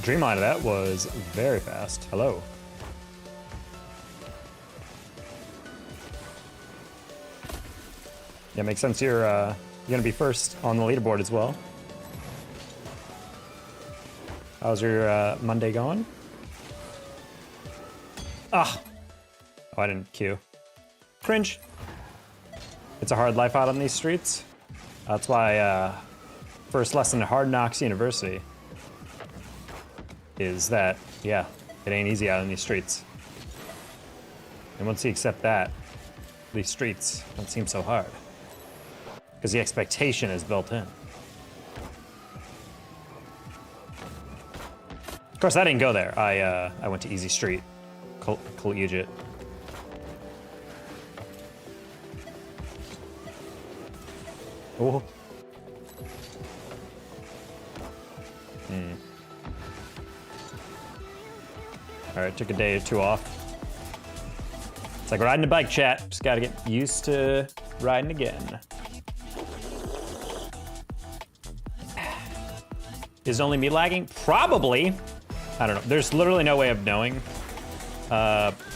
dream line of that was very fast. Hello. Yeah, makes sense. You're gonna be first on the leaderboard as well. How's your Monday going? Ah! Oh, I didn't queue. Cringe. It's a hard life out on these streets. That's why first lesson at Hard Knocks University is that, yeah, it ain't easy out on these streets. And once you accept that, these streets don't seem so hard. Because the expectation is built in. Of course, I didn't go there. I went to Easy Street, collegiate. Oh. All right, took a day or two off. It's like riding a bike, chat. Just gotta get used to riding again. Is only me lagging? Probably. I don't know. There's literally no way of knowing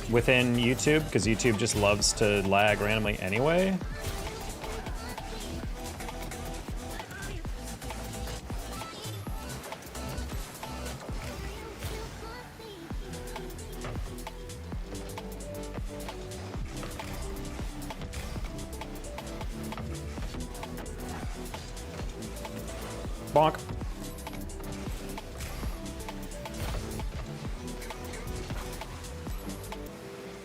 within YouTube, because YouTube just loves to lag randomly anyway. Bonk.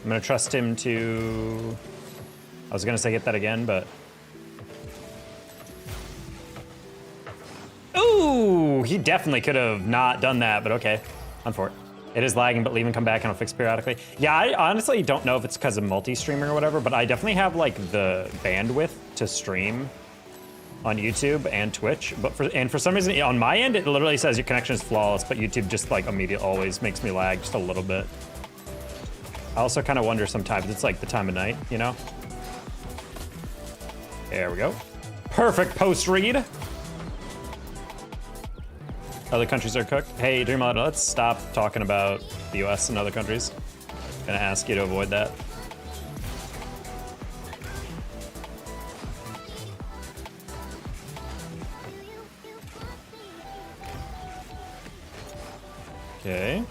I'm gonna trust him to... I was gonna say get that again, but... Ooh! He definitely could have not done that, but okay. I'm for it. It is lagging, but leave and come back and it'll fix periodically. Yeah, I honestly don't know if it's because of multi-streaming or whatever, but I definitely have like the bandwidth to stream on YouTube and Twitch, but for some reason on my end it literally says your connection is flawless, but YouTube just like immediately always makes me lag just a little bit. I also kind of wonder sometimes it's like the time of night, you know? There we go. Perfect post read. Other countries are cooked. Hey, Dreamlad, let's stop talking about the US and other countries. Gonna ask you to avoid that. Okay.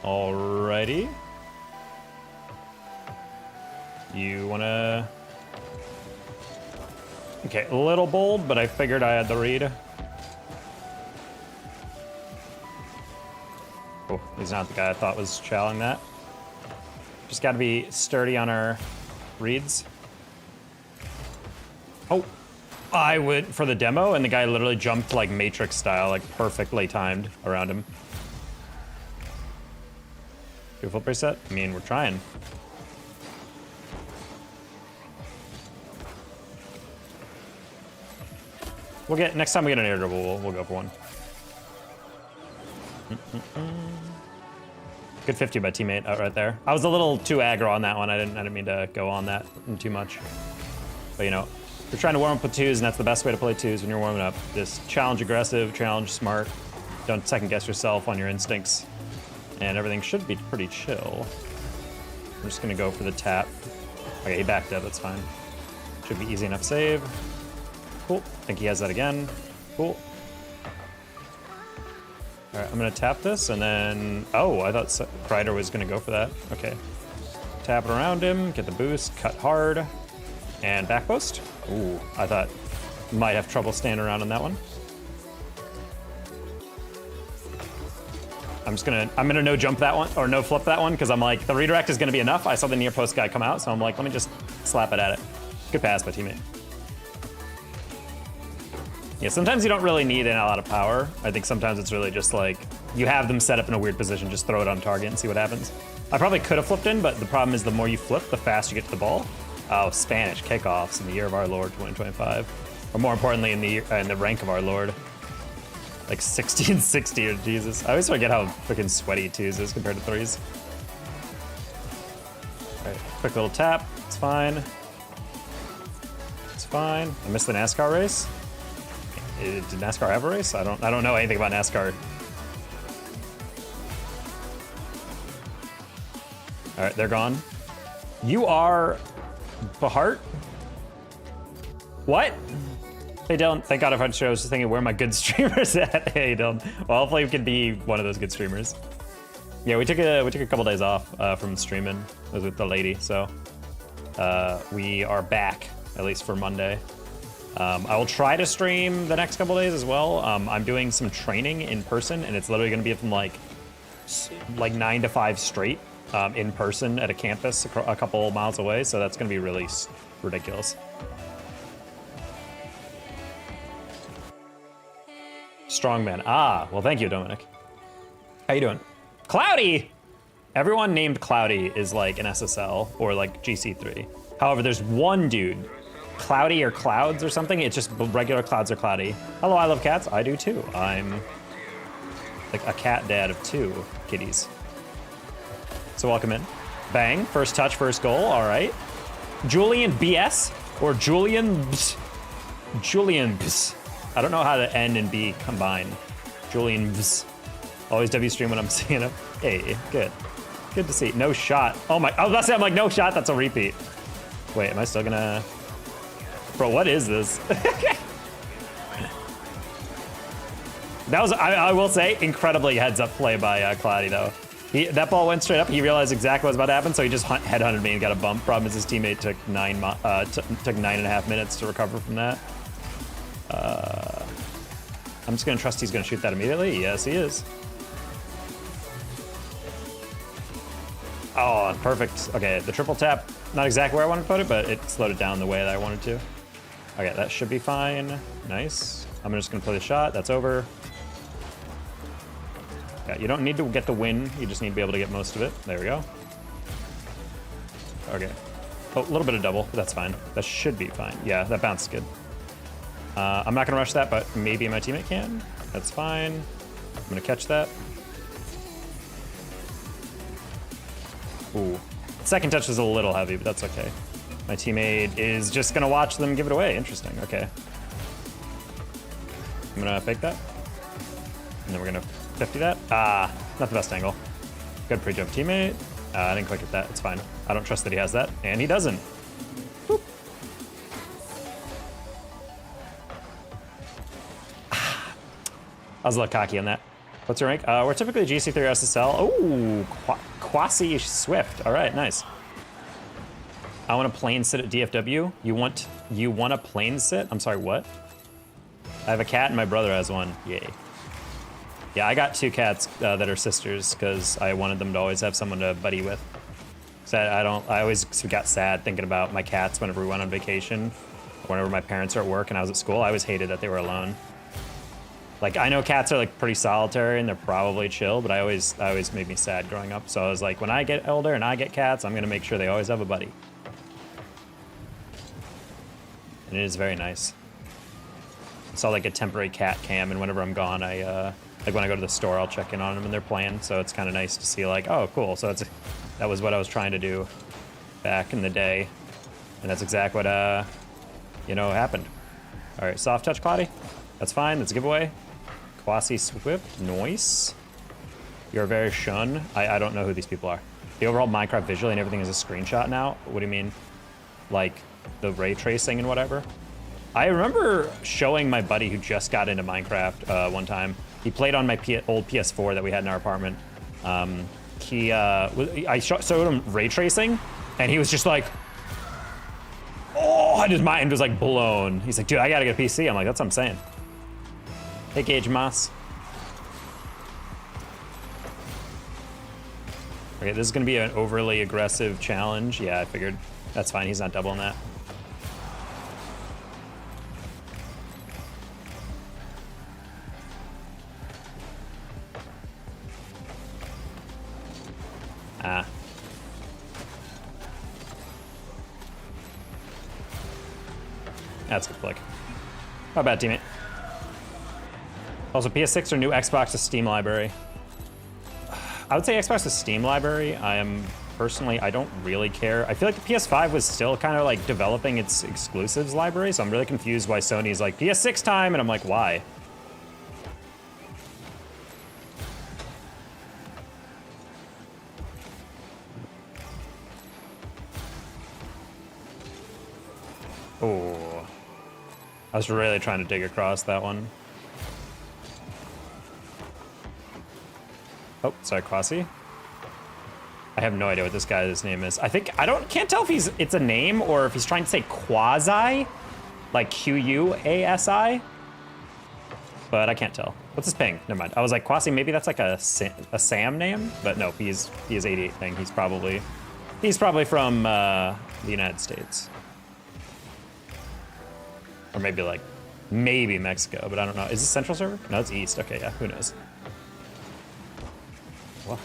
Alrighty. You wanna... Okay, a little bold, but I figured I had the read. Oh, he's not the guy I thought was challenging that. Just gotta be sturdy on our reads. Oh, I went for the demo and the guy literally jumped like Matrix style, like perfectly timed around him. Do a flip reset? I mean, we're trying. We'll get, next time we get an air dribble, we'll go for one. Good 50 by teammate out right there. I was a little too aggro on that one. I didn't mean to go on that too much. But you know, we're trying to warm up with twos, and that's the best way to play twos when you're warming up. Just challenge aggressive, challenge smart. Don't second guess yourself on your instincts. And everything should be pretty chill. I'm just gonna go for the tap. Okay, he backed up, that's fine. Should be easy enough save. Cool, think he has that again. Cool. All right, I'm gonna tap this and then, oh, I thought Kreider was gonna go for that. Okay. Tap it around him, get the boost, cut hard, and back post. Ooh, I thought might have trouble standing around on that one. I'm gonna no jump that one, or no flip that one, because I'm like, the redirect is gonna be enough. I saw the near post guy come out, so I'm like, let me just slap it at it. Good pass by teammate. Yeah, sometimes you don't really need a lot of power. I think sometimes it's really just like, you have them set up in a weird position, just throw it on target and see what happens. I probably could have flipped in, but the problem is the more you flip, the faster you get to the ball. Oh, Spanish kickoffs in the year of our Lord 2025. Or more importantly, in the rank of our Lord. Like 60 and 60, or Jesus. I always forget how freaking sweaty twos is compared to threes. All right, quick little tap, it's fine. fine. I missed the NASCAR race. Did NASCAR have a race? I don't know anything about NASCAR. All right, they're gone. You are Bahart? What? Hey Dylan, thank God I was just thinking where are my good streamers at? Hey Dylan. Well, hopefully we can be one of those good streamers. Yeah, we took a couple days off from streaming. It was with the lady, so we are back, at least for Monday. I will try to stream the next couple days as well. I'm doing some training in person, and it's literally going to be from like 9 to 5 straight in person at a campus a couple miles away. So that's going to be really ridiculous. Strongman. Ah, well, thank you, Dominic. How you doing? Cloudy. Everyone named Cloudy is like an SSL or like GC3. However, there's one dude. Cloudy or Clouds or something. It's just regular Clouds or Cloudy. Hello, I love cats. I do too. I'm like a cat dad of 2 kitties. So welcome in. Bang, first touch, first goal, all right. Julian BS or Julian Bs. Julian Bs. I don't know how the N and B combine. Julian Bs. Always W stream when I'm seeing him. Hey, good. Good to see. No shot. Oh my, I was about to say, I'm like, no shot, that's a repeat. Wait, am I still gonna? Bro, what is this? That was, I will say, incredibly heads up play by Cloudy though. That ball went straight up. He realized exactly what was about to happen, so he just headhunted me and got a bump. Problem is his teammate took 9.5 minutes to recover from that. I'm just gonna trust he's gonna shoot that immediately. Yes, he is. Oh, perfect. Okay, the triple tap, not exactly where I wanted to put it, but it slowed it down the way that I wanted to. Okay, that should be fine. Nice. I'm just gonna play the shot. That's over. Yeah, you don't need to get the win. You just need to be able to get most of it. There we go. Okay. Oh, a little bit of double, but that's fine. That should be fine. Yeah, that bounce is good. I'm not gonna rush that, but maybe my teammate can. That's fine. I'm gonna catch that. Ooh. Second touch is a little heavy, but that's okay. My teammate is just gonna watch them give it away. Interesting, okay. I'm gonna fake that. And then we're gonna 50 that. Ah, not the best angle. Good pre-jump teammate. I didn't quite get that, it's fine. I don't trust that he has that, and he doesn't. Boop. I was a little cocky on that. What's your rank? We're typically GC3 SSL. Oh, Quasi Swift. All right, nice. I want to plane sit at DFW. You want a plane sit? I'm sorry, what? I have a cat and my brother has one. Yay. Yeah, I got 2 cats that are sisters because I wanted them to always have someone to buddy with. So I always got sad thinking about my cats whenever we went on vacation, or whenever my parents are at work and I was at school. I always hated that they were alone. Like, I know cats are like pretty solitary and they're probably chill, but I always made me sad growing up. So I was like, when I get older and I get cats, I'm gonna make sure they always have a buddy. And it is very nice. I saw like a temporary cat cam, and whenever I'm gone, like when I go to the store, I'll check in on them and they're playing. So it's kind of nice to see like, oh, cool. So that was what I was trying to do back in the day. And that's exactly what, you know, happened. All right, soft touch, Cloudy. That's fine, that's a giveaway. Quasi Swift, nice. You're very shun. I don't know who these people are. The overall Minecraft visually and everything is a screenshot now? What do you mean? Like the ray tracing and whatever? I remember showing my buddy who just got into Minecraft one time. He played on my old PS4 that we had in our apartment. I showed him ray tracing, and he was just like, oh, and his mind was like blown. He's like, dude, I gotta get a PC. I'm like, that's what I'm saying. Hey, Gage Moss. Okay, this is gonna be an overly aggressive challenge. Yeah, I figured. That's fine, he's not doubling that. Ah. That's a good flick. Not bad, teammate. Also, PS6 or new Xbox to Steam library? I would say Xbox to Steam library. I am personally, I don't really care. I feel like the PS5 was still kind of like developing its exclusives library, so I'm really confused why Sony's like PS6 time, and I'm like, why? Oh, I was really trying to dig across that one. Oh, sorry, Quasi. I have no idea what this guy's name is. Can't tell if it's a name or if he's trying to say quasi, like Quasi, but I can't tell. What's his ping? Never mind. I was like, Quasi, maybe that's like a Sam name, but no, he is 88 thing. He's probably from the United States. Or maybe Mexico, but I don't know. Is this Central server? No, it's East. Okay, yeah, who knows? What?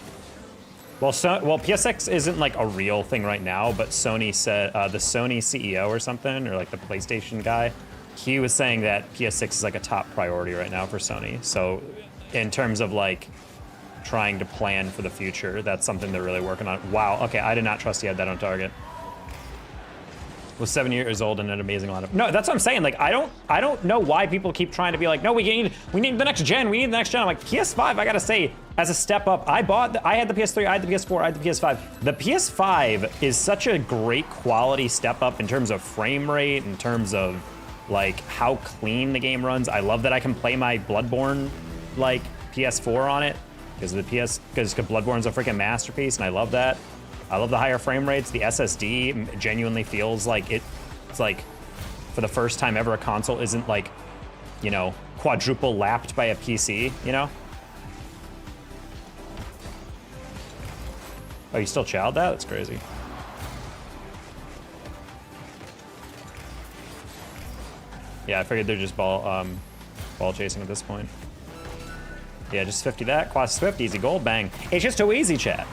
Well, PSX isn't like a real thing right now, but Sony said, the Sony CEO or something, or like the PlayStation guy, he was saying that PS6 is like a top priority right now for Sony. So in terms of like trying to plan for the future, that's something they're really working on. Wow, okay, I did not trust he had that on target. Was 7 years old and an amazing lineup. No, that's what I'm saying. Like, I don't know why people keep trying to be like, no, we need the next gen. We need the next gen. I'm like, PS5, I gotta say, as a step up, I had the PS3, I had the PS4, I had the PS5. The PS5 is such a great quality step up in terms of frame rate, in terms of like how clean the game runs. I love that I can play my Bloodborne like PS4 on it because Bloodborne's a freaking masterpiece, and I love that. I love the higher frame rates. The SSD genuinely feels like it's like for the first time ever a console isn't like, you know, quadruple lapped by a PC, you know? Oh, you still chowed that? That's crazy. Yeah, I figured they're just ball chasing at this point. Yeah, just 50 that. Quas Swift, easy gold, bang. It's just too easy, chat.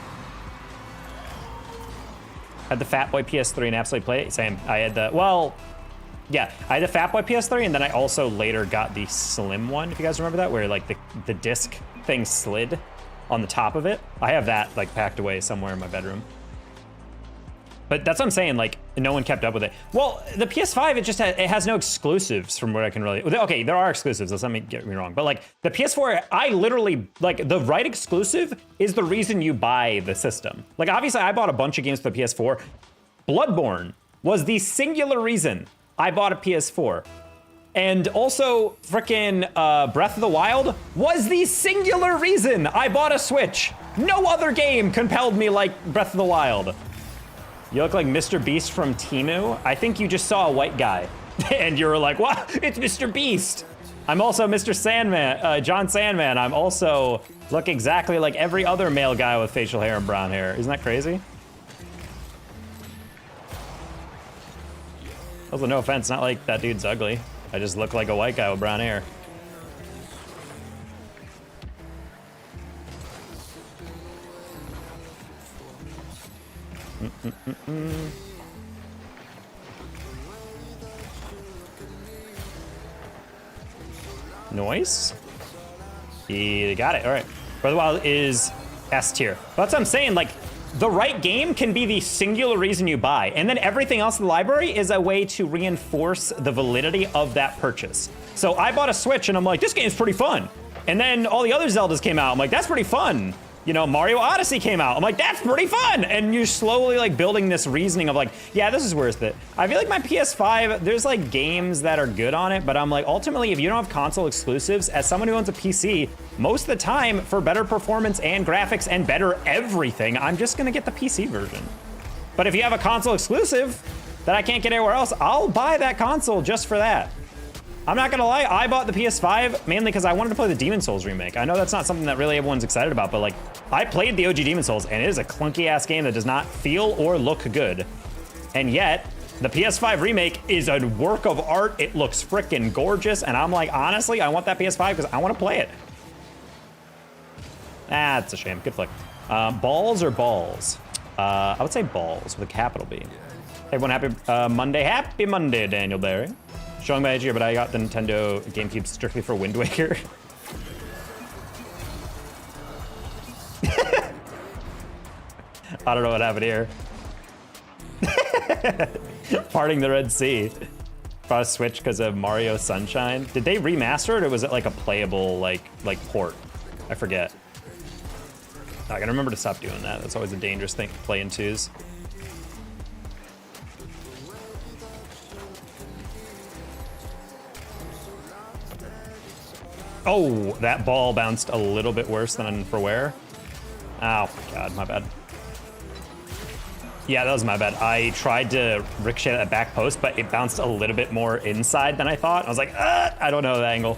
Had the Fat Boy PS3 and absolutely played it. Same. I had I had the Fat Boy PS3, and then I also later got the slim one, if you guys remember that, where like the disc thing slid on the top of it. I have that like packed away somewhere in my bedroom. But that's what I'm saying, like, no one kept up with it. Well, the PS5, it has no exclusives from what I can really, okay, there are exclusives, let's not get me wrong, but like, the PS4, I literally, like, the right exclusive is the reason you buy the system. Like, obviously, I bought a bunch of games for the PS4. Bloodborne was the singular reason I bought a PS4. And also, frickin' Breath of the Wild was the singular reason I bought a Switch. No other game compelled me like Breath of the Wild. You look like Mr. Beast from Temu. I think you just saw a white guy and you were like, what? It's Mr. Beast. I'm also Mr. Sandman, John Sandman. I'm also look exactly like every other male guy with facial hair and brown hair. Isn't that crazy? Also, no offense, not like that dude's ugly. I just look like a white guy with brown hair. Noise? You got it, all right. Breath of the Wild is S tier. That's what I'm saying, like, the right game can be the singular reason you buy, and then everything else in the library is a way to reinforce the validity of that purchase. So I bought a Switch and I'm like, this game's pretty fun. And then all the other Zeldas came out, I'm like, that's pretty fun. You know, Mario Odyssey came out. I'm like, that's pretty fun. And you're slowly like building this reasoning of like, yeah, this is worth it. I feel like my PS5, there's like games that are good on it, but I'm like, ultimately, if you don't have console exclusives, as someone who owns a PC, most of the time for better performance and graphics and better everything, I'm just gonna get the PC version. But if you have a console exclusive that I can't get anywhere else, I'll buy that console just for that. I'm not gonna lie, I bought the PS5 mainly because I wanted to play the Demon Souls remake. I know that's not something that really everyone's excited about, but like, I played the OG Demon Souls and it is a clunky ass game that does not feel or look good. And yet, the PS5 remake is a work of art. It looks freaking gorgeous. And I'm like, honestly, I want that PS5 because I want to play it. Ah, it's a shame, good flick. Balls or balls? I would say balls with a capital B. Hey everyone, happy Monday. Happy Monday, Daniel Barry. Showing my age here, but I got the Nintendo GameCube strictly for Wind Waker. I don't know what happened here. Parting the Red Sea. Bought a Switch because of Mario Sunshine. Did they remaster it, or was it like a playable like port? I forget. I gotta remember to stop doing that. That's always a dangerous thing to play in twos. Oh, that ball bounced a little bit worse than for where? Oh my god, my bad. Yeah, that was my bad. I tried to ricochet that back post, but it bounced a little bit more inside than I thought. I was like, I don't know the angle.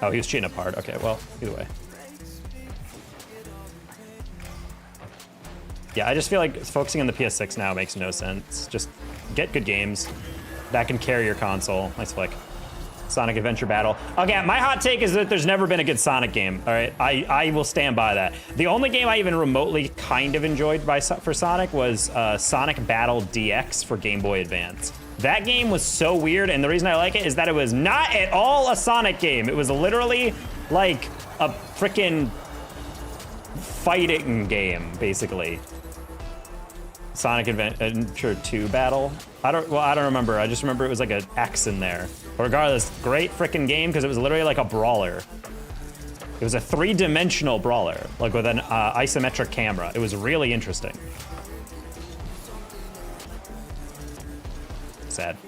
Oh, he was cheating apart. Okay, well, either way. Yeah, I just feel like focusing on the PS6 now makes no sense. Just get good games that can carry your console. Nice flick. Sonic Adventure Battle. Okay, my hot take is that there's never been a good Sonic game, all right? I will stand by that. The only game I even remotely kind of enjoyed for Sonic was Sonic Battle DX for Game Boy Advance. That game was so weird, and the reason I like it is that it was not at all a Sonic game. It was literally like a freaking fighting game, basically. Sonic Adventure 2 Battle. I don't remember. I just remember it was like an X in there. But regardless, great freaking game because it was literally like a brawler. It was a 3-dimensional brawler, like with an isometric camera. It was really interesting. Sad.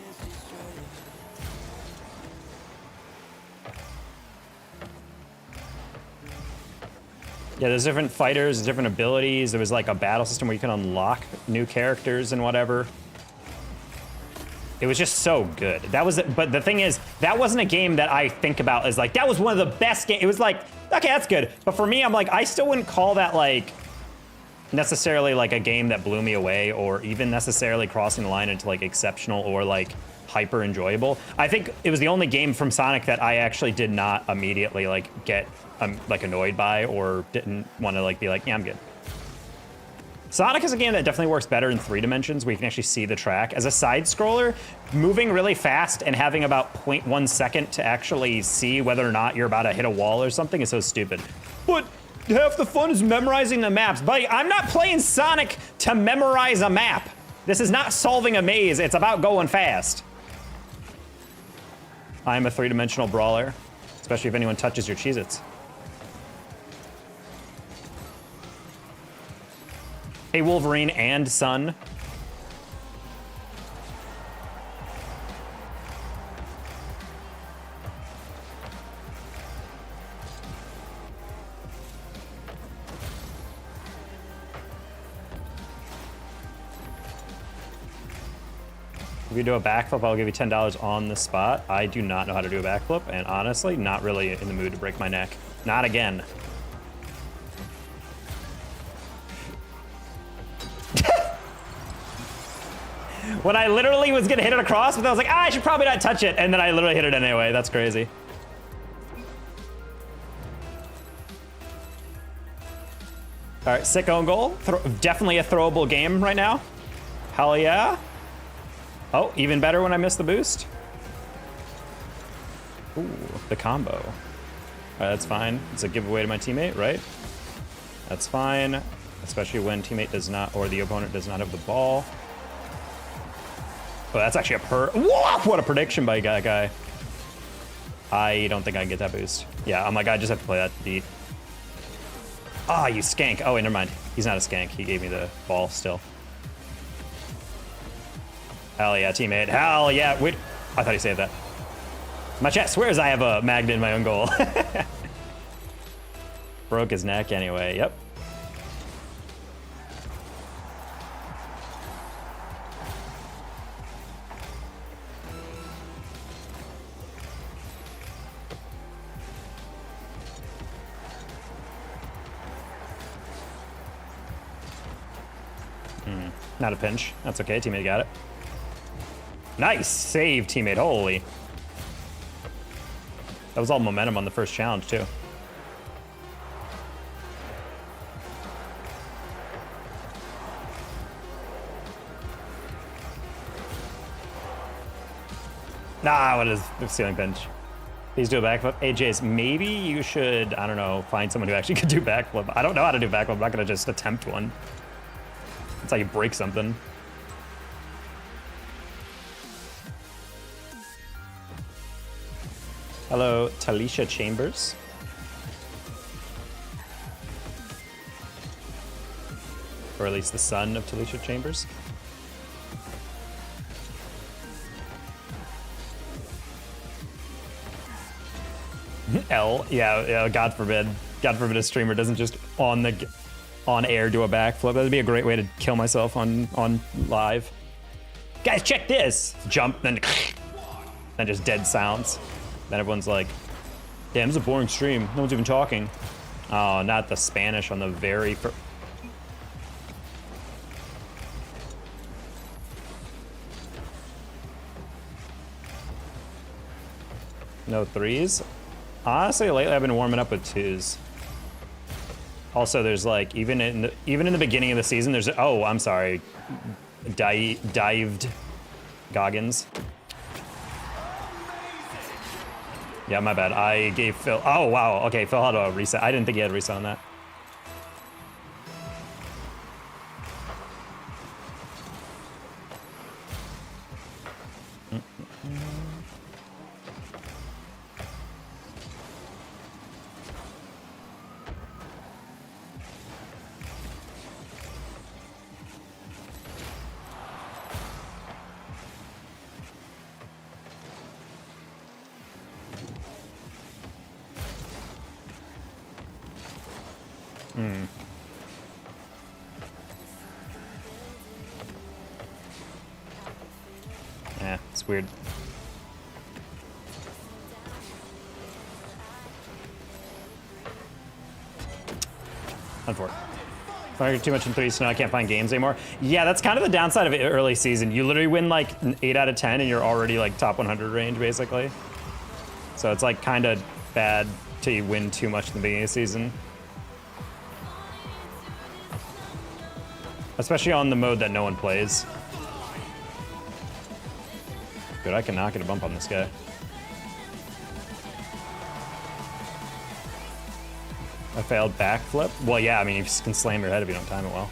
Yeah, there's different fighters, different abilities. There was like a battle system where you can unlock new characters and whatever. It was just so good. That was, but the thing is, that wasn't a game that I think about as like, that was one of the best games. It was like, okay, that's good. But for me, I'm like, I still wouldn't call that like necessarily like a game that blew me away or even necessarily crossing the line into like exceptional or like hyper enjoyable. I think it was the only game from Sonic that I actually did not immediately like get like annoyed by or didn't want to like be like, yeah, I'm good. Sonic is a game that definitely works better in 3 dimensions where you can actually see the track. As a side scroller, moving really fast and having about 0.1 second to actually see whether or not you're about to hit a wall or something is so stupid. But half the fun is memorizing the maps. Buddy, I'm not playing Sonic to memorize a map. This is not solving a maze, it's about going fast. I'm a 3-dimensional brawler, especially if anyone touches your Cheez-Its. Hey, Wolverine and Sun. If you do a backflip, I'll give you $10 on the spot. I do not know how to do a backflip, and honestly, not really in the mood to break my neck. Not again. When I literally was gonna hit it across, but I was like, I should probably not touch it, and then I literally hit it anyway. That's crazy. All right, sick own goal. Definitely a throwable game right now. Hell yeah. Oh, even better when I miss the boost. Ooh, the combo. All right, that's fine. It's a giveaway to my teammate, right? That's fine, especially when teammate does not, or the opponent does not have the ball. Oh, that's actually a whoa, what a prediction by that guy. I don't think I can get that boost. Yeah, I'm like, I just have to play that beat. Ah, you skank. Oh, wait, never mind. He's not a skank. He gave me the ball still. Hell yeah, teammate. Hell yeah. Wait, I thought he saved that. My chat swears I have a magnet in my own goal. Broke his neck anyway. Yep. Not a pinch. That's okay. Teammate got it. Nice save, teammate. Holy. That was all momentum on the first challenge, too. Nah, what is the ceiling pinch? Please do a backflip. AJ's, maybe you should, I don't know, find someone who actually could do backflip. I don't know how to do backflip. I'm not gonna just attempt one. That's how you break something. Hello, Talisha Chambers. Or at least the son of Talisha Chambers. L, yeah, God forbid. God forbid a streamer doesn't just on air do a backflip. That'd be a great way to kill myself on live. Guys, check this! Jump, then just dead silence. Then everyone's like, damn, this is a boring stream. No one's even talking. Oh, not the Spanish on the very first. No threes? Honestly, lately I've been warming up with twos. Also, there's like, even in the beginning of the season, there's, oh, I'm sorry. Dived Goggins. Yeah, my bad. I gave Phil, oh, wow. Okay, Phil had a reset. I didn't think he had a reset on that. Yeah, it's weird. Unfortunate. If I get too much in threes, so now I can't find games anymore. Yeah, that's kind of the downside of early season. You literally win like 8 out of 10 and you're already like top 100 range, basically. So it's like kind of bad till you win too much in the beginning of the season. Especially on the mode that no one plays. Good, I cannot get a bump on this guy. A failed backflip? Well, yeah, I mean, you can slam your head if you don't time it well.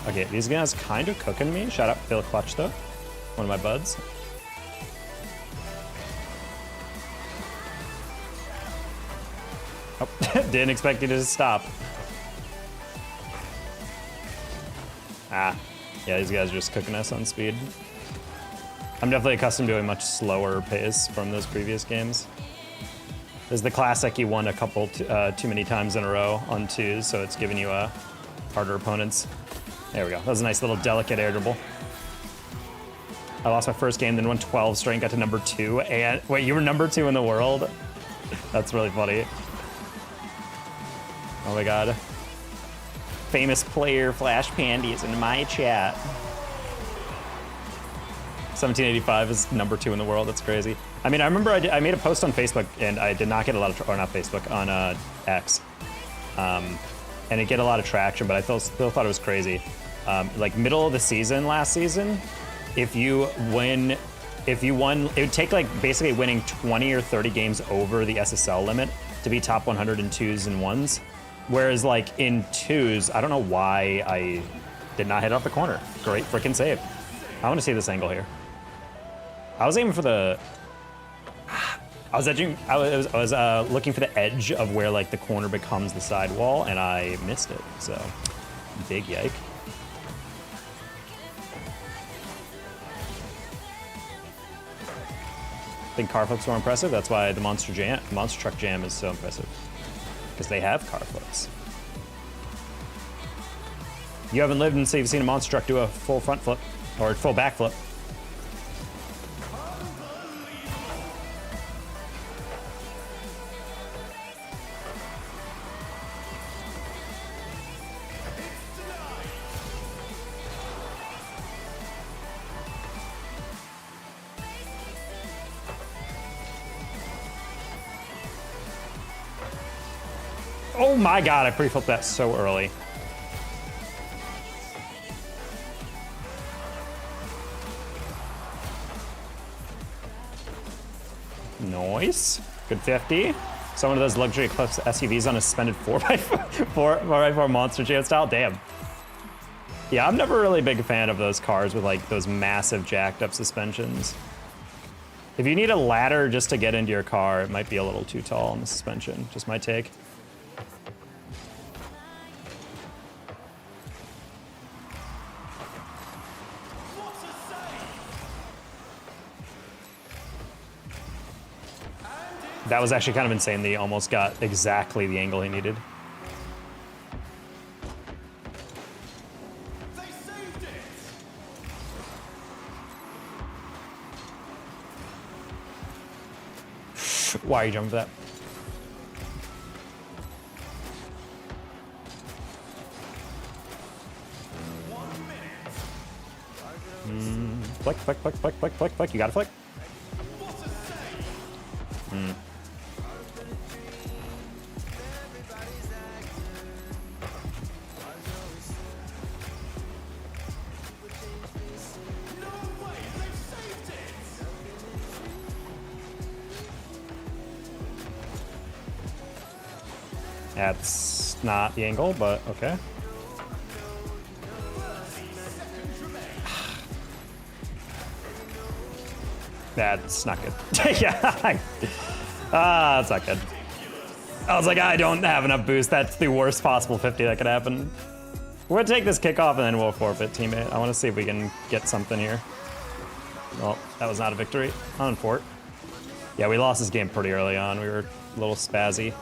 Okay, these guys kind of cooking me. Shout out Phil Clutch, though. One of my buds. Oh, didn't expect you to stop. Ah, yeah, these guys are just cooking us on speed. I'm definitely accustomed to a much slower pace from those previous games. There's the classic, you won a couple too many times in a row on twos, so it's giving you harder opponents. There we go. That was a nice little delicate air dribble. I lost my first game, then won 12 straight, got to number 2, and wait, you were number 2 in the world? That's really funny. Oh my god. Famous player Flash Pandy is in my chat. 1785 is number 2 in the world. That's crazy. I mean, I remember I made a post on Facebook and I did not get a lot of, or not Facebook, on X. And it get a lot of traction, but I still thought it was crazy. Like middle of the season last season, if you won, it would take like basically winning 20 or 30 games over the SSL limit to be top 100 in twos and ones. Whereas like in twos, I don't know why I did not hit off the corner. Great freaking save. I want to see this angle here. I was aiming for the, I was looking for the edge of where like the corner becomes the sidewall and I missed it, so big yike. I think car flips are more impressive. That's why the monster truck jam is so impressive. Because they have car flips. You haven't lived until you've seen a monster truck do a full front flip or full back flip. Oh my god, I pre-flipped that so early. Nice. Good 50. So one of those luxury Eclipse SUVs on a suspended 4x4 monster geo style. Damn. Yeah, I'm never really a big fan of those cars with like those massive jacked up suspensions. If you need a ladder just to get into your car, it might be a little too tall on the suspension. Just my take. That was actually kind of insane that he almost got exactly the angle he needed. Why are you jumping for that? Flick, flick, flick, flick, flick, flick, flick. You got a flick? That's not the angle, but okay. That's not good. Yeah. That's not good. I was like, I don't have enough boost. That's the worst possible 50 that could happen. We're gonna take this kickoff and then we'll forfeit, teammate. I want to see if we can get something here. Well, that was not a victory. On fort. Yeah, we lost this game pretty early on. We were a little spazzy.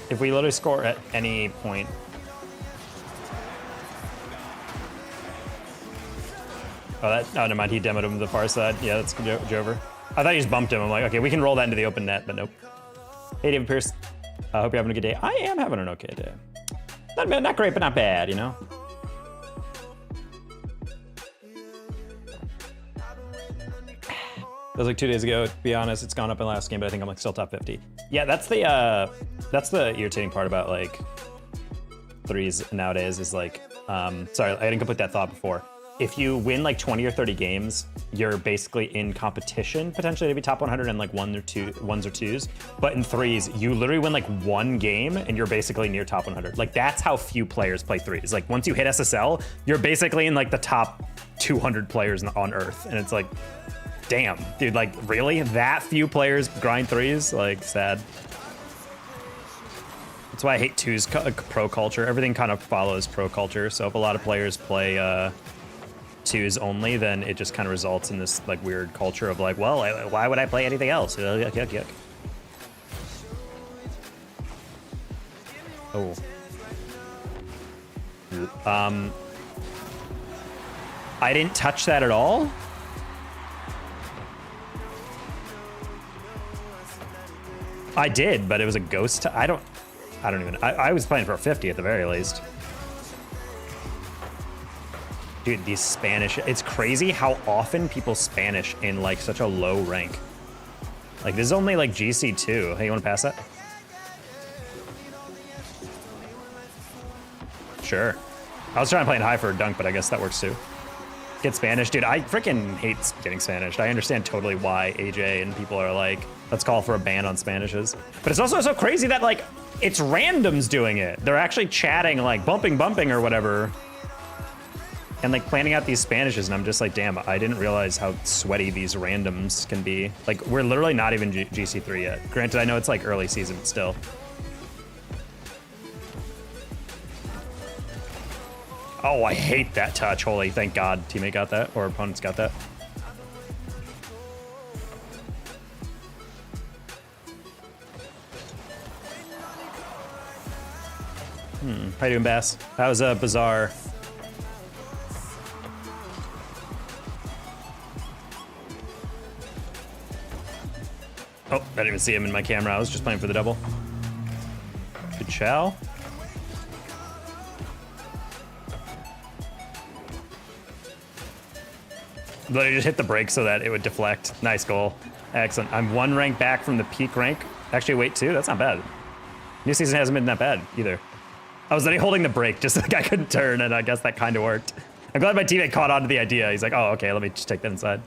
If we literally score at any point. Oh, never mind. He demoed him to the far side. Yeah, that's Jover. I thought he just bumped him. I'm like, okay, we can roll that into the open net, but nope. Hey, David Pierce. I hope you're having a good day. I am having an okay day. Not bad, not great, but not bad, you know? That was like 2 days ago. To be honest, it's gone up in the last game, but I think I'm like still top 50. Yeah, that's the irritating part about like threes nowadays is like, sorry, I didn't complete that thought before. If you win like 20 or 30 games, you're basically in competition potentially to be top 100 in like ones or twos. But in threes, you literally win like one game and you're basically near top 100. Like that's how few players play threes. Like once you hit SSL, you're basically in like the top 200 players on Earth, and it's like, damn, dude, like really? That few players grind threes? Like, sad. That's why I hate twos pro culture. Everything kind of follows pro culture. So if a lot of players play twos only, then it just kind of results in this like weird culture of like, well, why would I play anything else? Yuck, yuck, yuck. Oh. I didn't touch that at all. I did, but it was a ghost. I don't even. I was playing for a 50 at the very least. Dude, these Spanish. It's crazy how often people Spanish in like such a low rank. Like this is only like GC2. Hey, you want to pass that? Sure. I was trying to play in high for a dunk, but I guess that works too. Get Spanish, dude. I freaking hate getting Spanish. I understand totally why AJ and people are like, let's call for a ban on Spanishes. But it's also so crazy that like it's randoms doing it. They're actually chatting like bumping or whatever, and like planning out these Spanishes. And I'm just like, damn, I didn't realize how sweaty these randoms can be. Like we're literally not even GC3 yet. Granted, I know it's like early season, but still. Oh, I hate that touch. Holy, thank God teammate got that, or opponents got that. How you doing, Bass? That was a bizarre. Oh, I didn't even see him in my camera. I was just playing for the double. Good chow. Literally just hit the brake so that it would deflect. Nice goal. Excellent. I'm one rank back from the peak rank. Actually, wait, two? That's not bad. New season hasn't been that bad either. I was literally holding the brake just so the guy couldn't turn, and I guess that kind of worked. I'm glad my teammate caught on to the idea. He's like, oh, okay, let me just take that inside.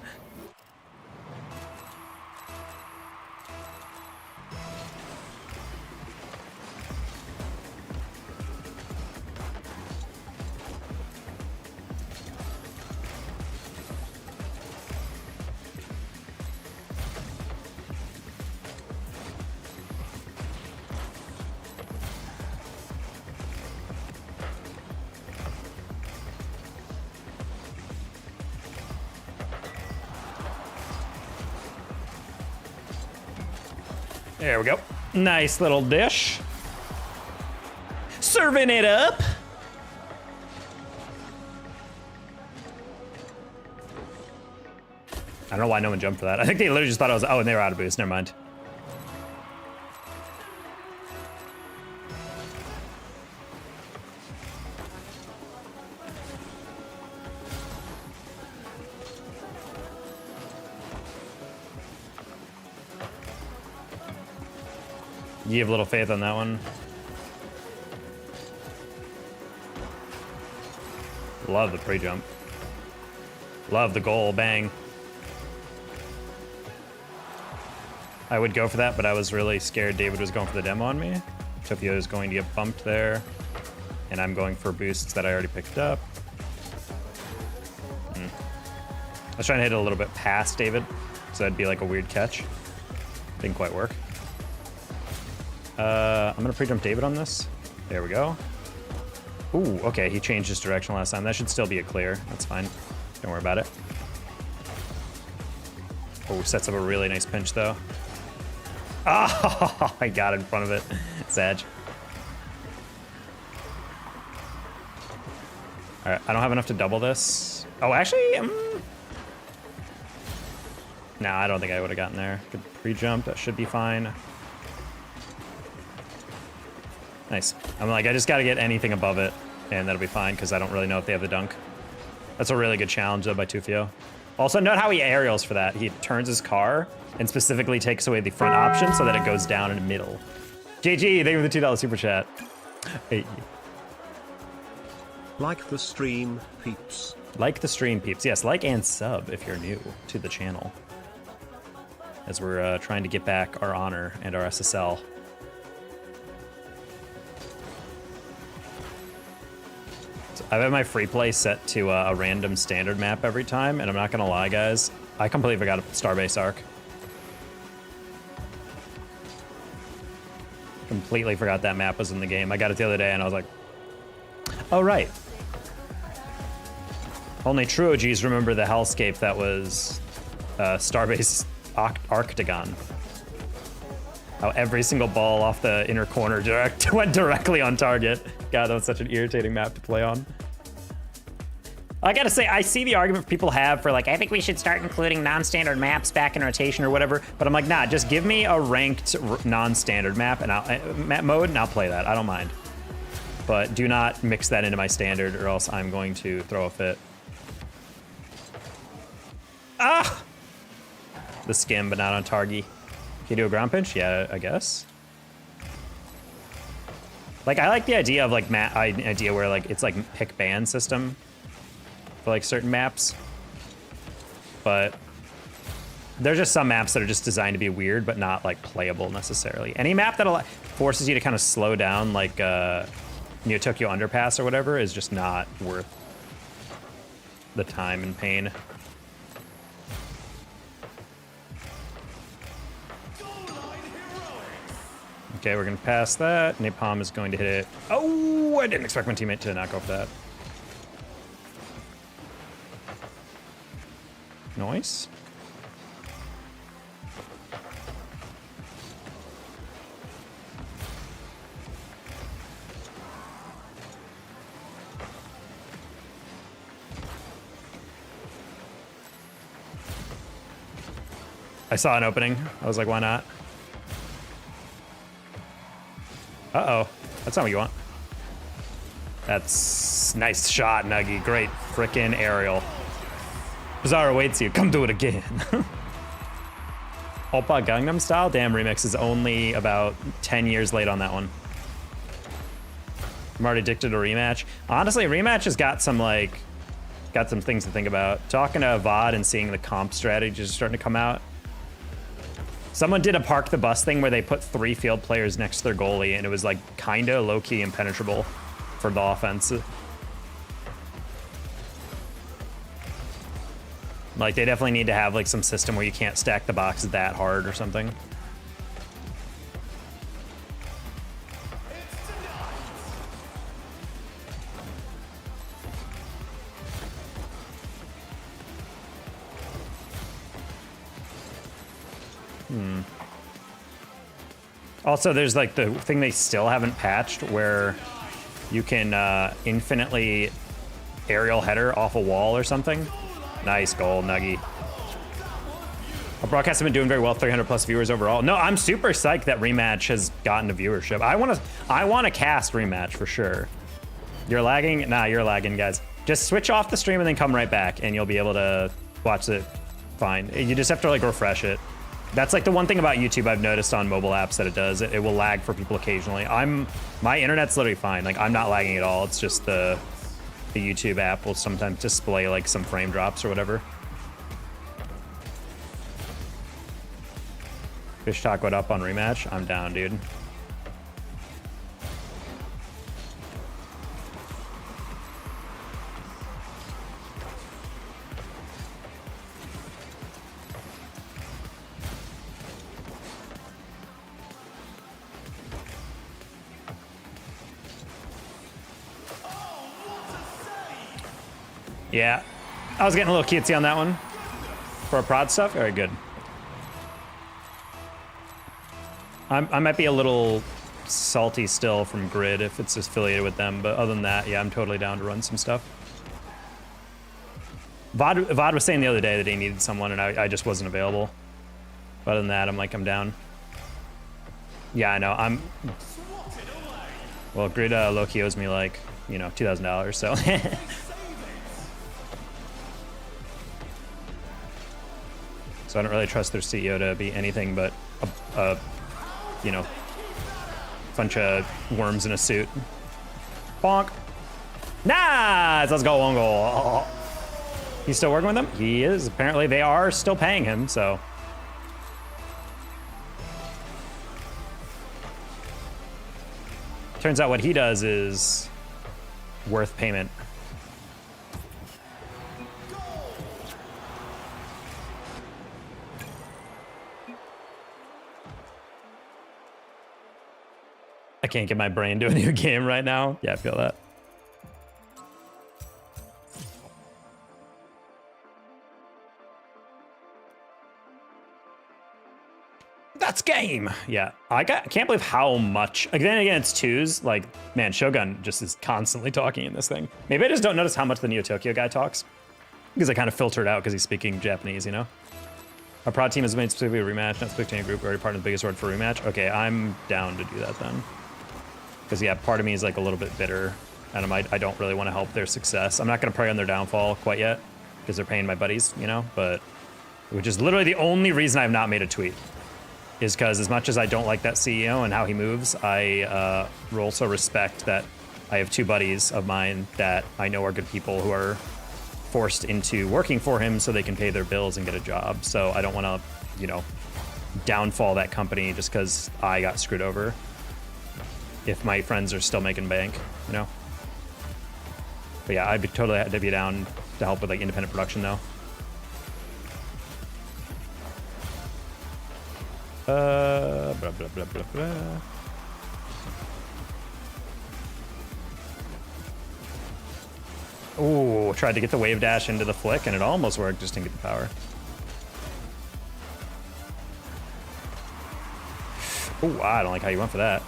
There we go. Nice little dish. Serving it up. I don't know why no one jumped for that. I think they literally just thought I was, oh, and they were out of boost. Never mind. You have little faith on that one. Love the pre-jump. Love the goal, bang. I would go for that, but I was really scared David was going for the demo on me. Topio is going to get bumped there. And I'm going for boosts that I already picked up. I was trying to hit it a little bit past David, so that'd be like a weird catch. Didn't quite work. I'm gonna pre-jump David on this. There we go. Ooh, okay, he changed his direction last time. That should still be a clear. That's fine. Don't worry about it. Oh, sets up a really nice pinch though. Oh, I got in front of it. Sag. All right, I don't have enough to double this. Oh, actually, nah, I don't think I would have gotten there. Good pre-jump, that should be fine. Nice. I'm like, I just gotta get anything above it, and that'll be fine, because I don't really know if they have the dunk. That's a really good challenge, though, by Tufio. Also, note how he aerials for that. He turns his car and specifically takes away the front option so that it goes down in the middle. JG, thank you for the $2 super chat. Hey. Like the stream, peeps. Like the stream, peeps. Yes, like and sub if you're new to the channel. As we're trying to get back our honor and our SSL. I've had my free play set to a random standard map every time, and I'm not gonna lie, guys, I completely forgot Starbase Arc. Completely forgot that map was in the game. I got it the other day, and I was like, oh, right. Only true OGs remember the hellscape that was Starbase Arctagon. How every single ball off the inner corner went directly on target. God, that was such an irritating map to play on. I gotta say, I see the argument people have for like, I think we should start including non-standard maps back in rotation or whatever, but I'm like, nah, just give me a ranked non-standard map and map mode, and I'll play that. I don't mind. But do not mix that into my standard, or else I'm going to throw a fit. Ah! The skim, but not on target. Can you do a ground pinch? Yeah, I guess. Like, I like the idea of like idea where like it's like pick ban system for like certain maps, but there's just some maps that are just designed to be weird but not like playable necessarily. Any map that forces you to kind of slow down, like Neo Tokyo Underpass or whatever, is just not worth the time and pain. Okay, we're gonna pass that. Napalm is going to hit it. Oh, I didn't expect my teammate to not go for that. Nice. I saw an opening. I was like, why not? Uh-oh, that's not what you want. That's nice shot, Nuggy. Great frickin' aerial. Bizarre awaits you. Come do it again. Oppa Gangnam Style? Damn, Remix is only about 10 years late on that one. I'm already addicted to rematch. Honestly, rematch has got some things to think about. Talking to VOD and seeing the comp strategies starting to come out. Someone did a park the bus thing where they put 3 field players next to their goalie, and it was like kinda low-key impenetrable for the offense. Like, they definitely need to have like some system where you can't stack the boxes that hard or something. Also, there's like the thing they still haven't patched where you can infinitely aerial header off a wall or something. Nice goal, Nuggy. Our broadcasts have been doing very well, 300 plus viewers overall. No, I'm super psyched that Rematch has gotten a viewership. I want to cast Rematch for sure. You're lagging? Nah, you're lagging, guys. Just switch off the stream and then come right back and you'll be able to watch it fine. You just have to like refresh it. That's like the one thing about YouTube I've noticed on mobile apps that it does. It will lag for people occasionally. My internet's literally fine. Like I'm not lagging at all. It's just the YouTube app will sometimes display like some frame drops or whatever. Fish talk what up on Rematch? I'm down, dude. Yeah, I was getting a little cutesy on that one for prod stuff. Very good. I might be a little salty still from Grid if it's affiliated with them, but other than that, yeah, I'm totally down to run some stuff. Vod was saying the other day that he needed someone, and I just wasn't available. But other than that, I'm down. Yeah, I know. Well, Grid low-key owes me like, you know, $2,000, so. So I don't really trust their CEO to be anything but a you know, bunch of worms in a suit. Bonk. Nice! Let's go, one goal. Oh. He's still working with them? He is. Apparently they are still paying him, so. Turns out what he does is worth payment. I can't get my brain to a new game right now. Yeah, I feel that. That's game. Yeah, I can't believe how much. Again, it's twos. Like, man, Shogun just is constantly talking in this thing. Maybe I just don't notice how much the Neo Tokyo guy talks because I kind of filtered out because he's speaking Japanese, you know? Our prod team has made specifically a Rematch, not spectating group. We're already part of the biggest word for Rematch. Okay, I'm down to do that then. Because, yeah, part of me is, like, a little bit bitter, and I don't really want to help their success. I'm not going to pray on their downfall quite yet, because they're paying my buddies, you know? But, which is literally the only reason I've not made a tweet, is because as much as I don't like that CEO and how he moves, I also respect that I have two buddies of mine that I know are good people who are forced into working for him so they can pay their bills and get a job. So I don't want to, you know, downfall that company just because I got screwed over. If my friends are still making bank, you know? But yeah, I'd be totally down to help with like independent production though. Blah, blah, blah, blah, blah. Ooh, tried to get the wave dash into the flick and it almost worked, just didn't get the power. Ooh, I don't like how you went for that.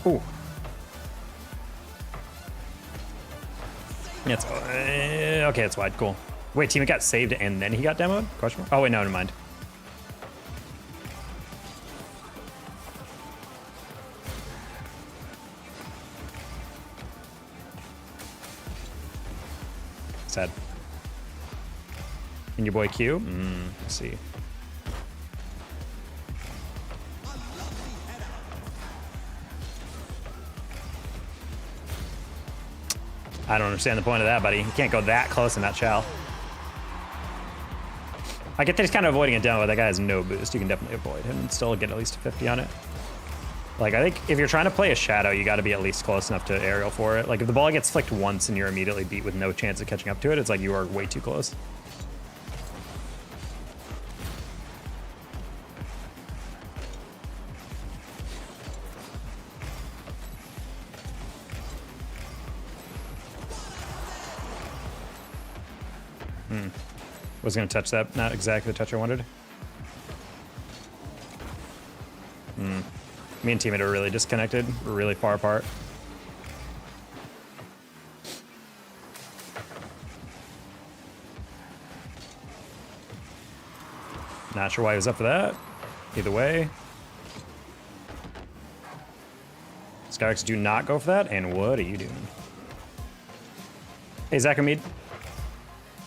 Ooh. Yeah, it's, okay, it's wide, cool. Wait, teammate got saved and then he got demoed? Question mark? Oh wait, no, never mind. Sad. And your boy Q? Let's see. I don't understand the point of that, buddy. You can't go that close in that chow. I get that he's kind of avoiding a demo, but that guy has no boost. You can definitely avoid him and still get at least a 50 on it. Like, I think if you're trying to play a shadow, you got to be at least close enough to aerial for it. Like, if the ball gets flicked once and you're immediately beat with no chance of catching up to it, it's like you are way too close. Was gonna touch that, not exactly the touch I wanted. Me and teammate are really disconnected. We're really far apart. Not sure why he was up for that. Either way. Skyrex, do not go for that. And what are you doing? Hey, Zach Amid.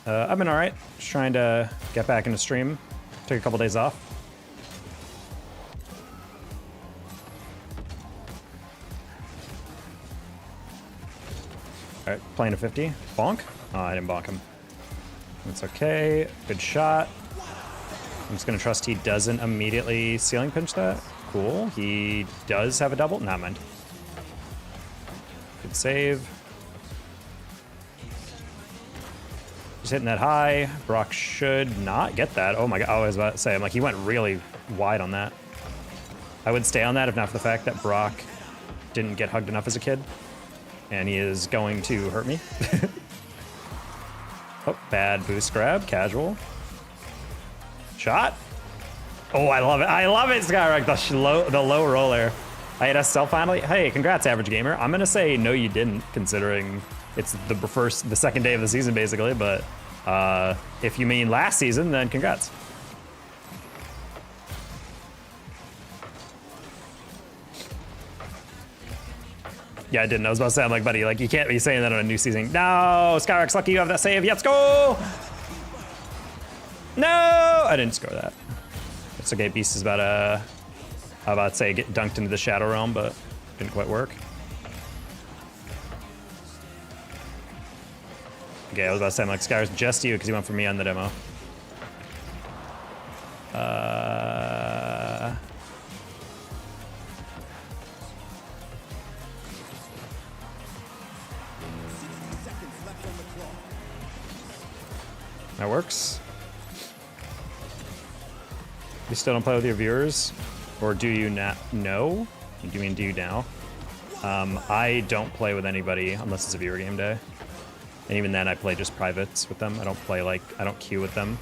I've been all right. Just trying to get back into stream. Took a couple days off. All right, playing a 50. Bonk? Oh, I didn't bonk him. That's okay. Good shot. I'm just gonna trust he doesn't immediately ceiling pinch that. Cool. He does have a double. Not mind. Good save. Just hitting that high. Brock should not get that. Oh my god. Oh, I was about to say, I'm like, he went really wide on that. I would stay on that if not for the fact that Brock didn't get hugged enough as a kid. And he is going to hurt me. Oh, bad boost grab. Casual. Shot. Oh, I love it. I love it, Skyrock. The low roller. I had SL finally. Hey, congrats, Average Gamer. I'm going to say no, you didn't, considering it's the second day of the season, basically. But if you mean last season, then congrats. Yeah, I didn't. I was about to say, I'm like, buddy, like, you can't be saying that on a new season. No, Skyrock's lucky you have that save. Let's go. No, I didn't score that. It's okay. Beast is about to, I was about to say, get dunked into the Shadow Realm, but didn't quite work. Okay, I was about to say, I'm like, Skyrock's just you because he went for me on the demo. That works. You still don't play with your viewers? Or do you not know? Do you mean do you now? I don't play with anybody unless it's a viewer game day. And even then I play just privates with them. I don't play like, I don't queue with them.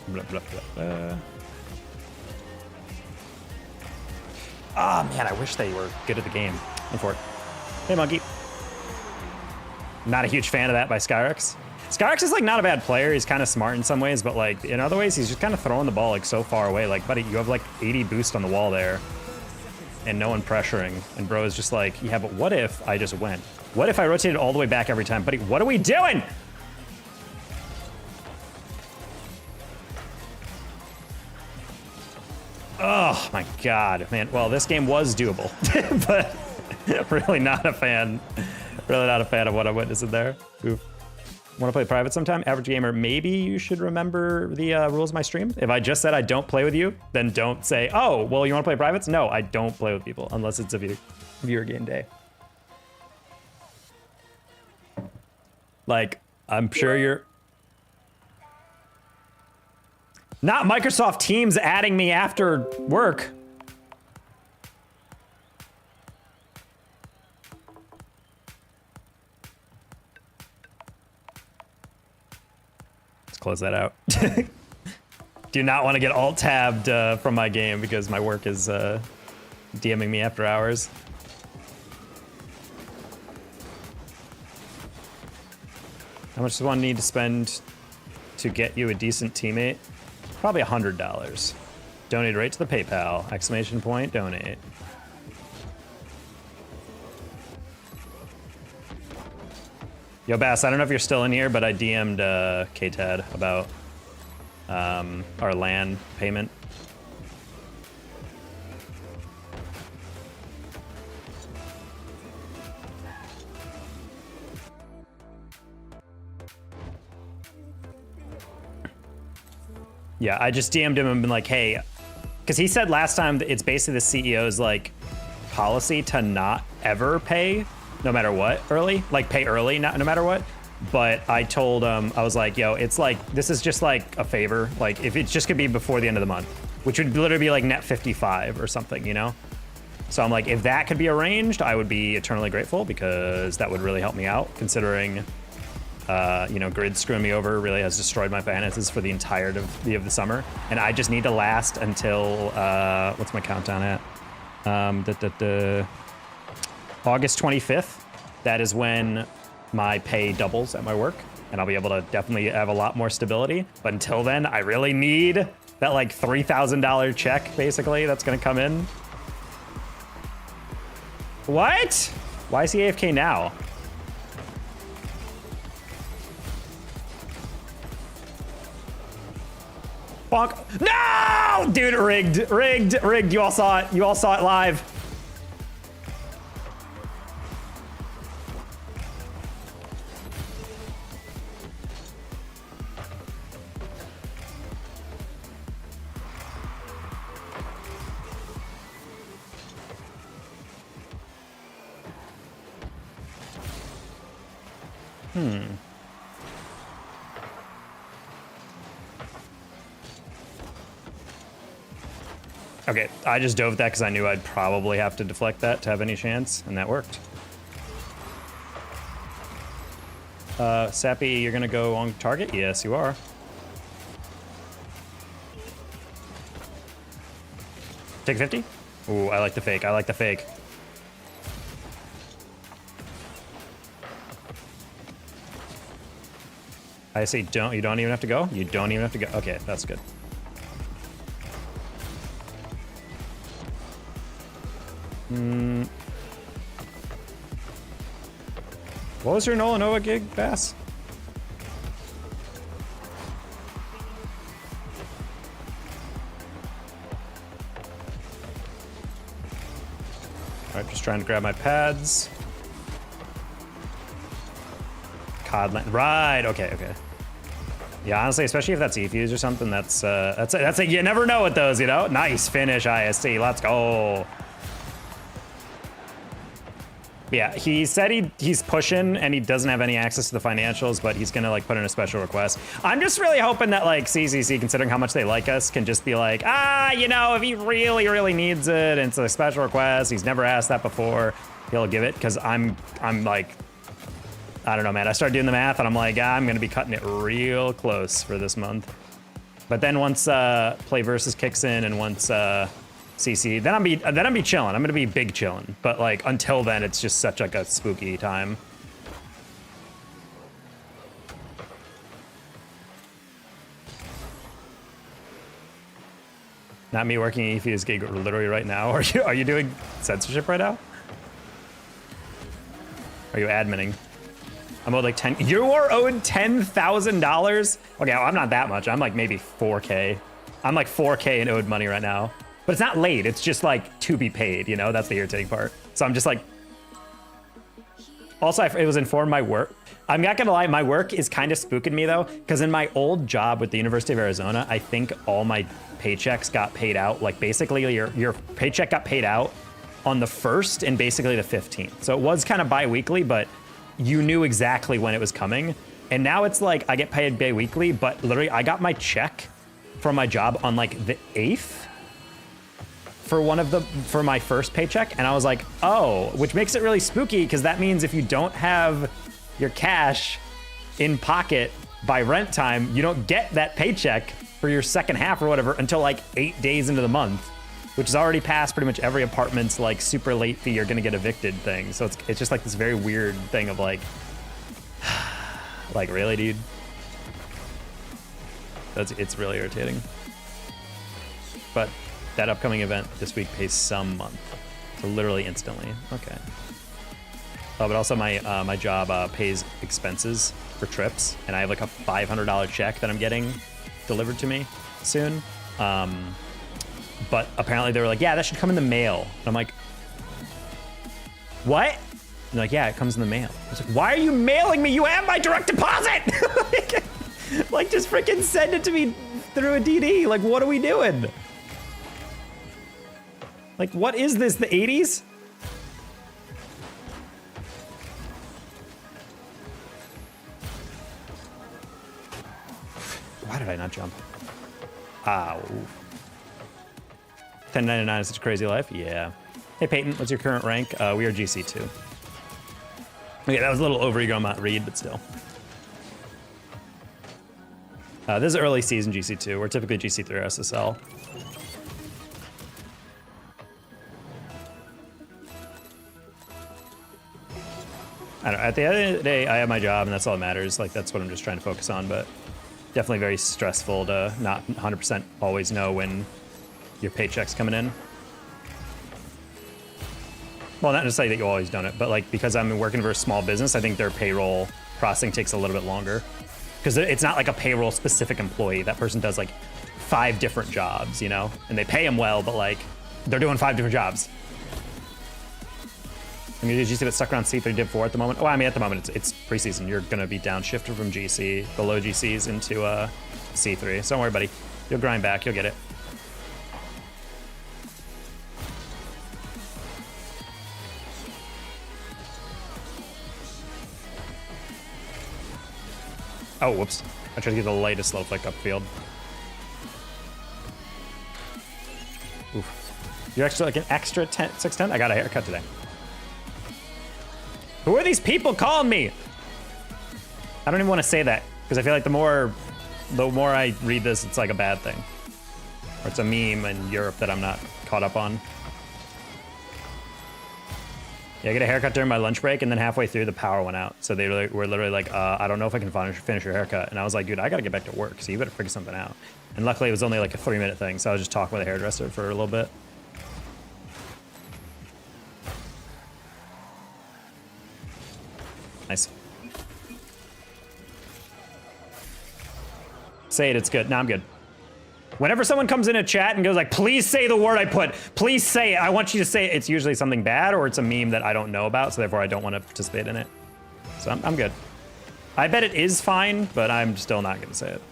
Blah, blah, blah. Ah, man, I wish they were good at the game. Go for it. Hey, monkey. Not a huge fan of that by Skyrex. Skyrex is like not a bad player. He's kind of smart in some ways, but like in other ways, he's just kind of throwing the ball like so far away. Like, buddy, you have like 80 boost on the wall there and no one pressuring. And bro is just like, yeah, but what if I just went? What if I rotated all the way back every time? Buddy, what are we doing? Oh my God, man. Well, this game was doable, but really not a fan. Really not a fan of what I'm witnessing there. Oof. Want to play private sometime? Average Gamer, maybe you should remember the rules of my stream. If I just said I don't play with you, then don't say, oh, well, you want to play privates? No, I don't play with people unless it's a viewer game day. Like, I'm sure you're... Not Microsoft Teams adding me after work. Close that out. Do not want to get alt-tabbed from my game because my work is DMing me after hours. How much does one need to spend to get you a decent teammate? Probably $100. Donate right to the PayPal. Exclamation point, donate. Yo, Bass, I don't know if you're still in here, but I DM'd KTAD about our LAN payment. Yeah, I just DM'd him and been like, hey, because he said last time that it's basically the CEO's like policy to not ever pay no matter what early, like pay early, no matter what. But I told him, I was like, yo, it's like, this is just like a favor. Like if it just could be before the end of the month, which would literally be like net 55 or something, you know? So I'm like, if that could be arranged, I would be eternally grateful because that would really help me out considering you know, grid screwing me over really has destroyed my finances for the entirety of the summer. And I just need to last until, what's my countdown at? August 25th. That is when my pay doubles at my work. And I'll be able to definitely have a lot more stability. But until then, I really need that like $3,000 check, basically, that's gonna come in. What? Why is he AFK now? Bonk. No! Dude, rigged. You all saw it. You all saw it live. Okay, I just dove that because I knew I'd probably have to deflect that to have any chance, and that worked. Sappy, you're gonna go on target? Yes, you are. Take 50? Ooh, I like the fake. I like the fake. I say don't. You don't even have to go? You don't even have to go. Okay, that's good. What was your Nola Nova gig, Bass? Alright, just trying to grab my pads. Codland. Right, okay. Yeah, honestly, especially if that's E-Fuse or something, that's a, you never know with those, you know? Nice finish, IST, let's go. Yeah, he said he's pushing and he doesn't have any access to the financials, but he's gonna like put in a special request. I'm just really hoping that like CCC, considering how much they like us, can just be like, you know, if he really needs it and it's a special request, he's never asked that before, he'll give it. Because I'm like, I don't know, man. I started doing the math and I'm like, I'm gonna be cutting it real close for this month. But then once Play Versus kicks in and once CC, then I'm be chilling. I'm gonna be big chilling. But like until then, it's just such like a spooky time. Not me working E-Fuse gig literally right now. Are you doing censorship right now? Are you adminning? I'm owed like 10. You are owed $10,000. Okay, well, I'm not that much. I'm like maybe 4K. I'm like 4K in owed money right now. But it's not late. It's just like to be paid, you know? That's the irritating part. So I'm just like... Also, it was informed my work. I'm not gonna lie, my work is kind of spooking me though, because in my old job with the University of Arizona, I think all my paychecks got paid out. Like basically your paycheck got paid out on the 1st and basically the 15th. So it was kind of bi-weekly, but you knew exactly when it was coming. And now it's like I get paid bi-weekly, but literally I got my check from my job on like the 8th for my first paycheck. And I was like, oh, which makes it really spooky because that means if you don't have your cash in pocket by rent time, you don't get that paycheck for your second half or whatever until like 8 days into the month, which is already past pretty much every apartment's like super late fee, you're gonna get evicted thing. So it's just like this very weird thing of like, like really, dude? It's really irritating. But that upcoming event this week pays some month. So literally instantly, okay. Oh, but also my job pays expenses for trips, and I have like a $500 check that I'm getting delivered to me soon. But apparently they were like, yeah, that should come in the mail. And I'm like, what? And they're like, yeah, it comes in the mail. I was like, why are you mailing me? You have my direct deposit! like just freaking send it to me through a DD. Like, what are we doing? Like, what is this, the 80s? Why did I not jump? Ow. 1099 is such a crazy life? Yeah. Hey, Peyton, what's your current rank? We are GC2. Okay, that was a little overego on that read, but still. This is early season GC2. We're typically GC3 or SSL. I don't know, at the end of the day, I have my job and that's all that matters. Like, that's what I'm just trying to focus on, but definitely very stressful to not 100% always know when your paycheck's coming in. Well, not necessarily that you always don't it, but like, because I'm working for a small business, I think their payroll processing takes a little bit longer. Because it's not like a payroll specific employee. That person does like 5 different jobs, you know? And they pay them well, but like, they're doing 5 different jobs. I mean, did you see that stuck around C3 Div 4 at the moment? Well, I mean, at the moment, it's preseason. You're going to be downshifted from GC, the low GCs, into C3. So don't worry, buddy. You'll grind back. You'll get it. Oh, whoops. I tried to get the latest slow flick upfield. Oof. You're extra like an extra 6'10"? I got a haircut today. Who are these people calling me? I don't even want to say that because I feel like the more I read this, it's like a bad thing. Or it's a meme in Europe that I'm not caught up on. Yeah, I get a haircut during my lunch break, and then halfway through, the power went out. So they were literally like, I don't know if I can finish your haircut. And I was like, dude, I got to get back to work, so you better figure something out. And luckily, it was only like a 3-minute thing, so I was just talking with a hairdresser for a little bit. Nice. Say it, it's good. No, I'm good. Whenever someone comes in a chat and goes like, please say the word I put, please say it, I want you to say it. It's usually something bad or it's a meme that I don't know about, so therefore I don't want to participate in it. So I'm good. I bet it is fine, but I'm still not going to say it.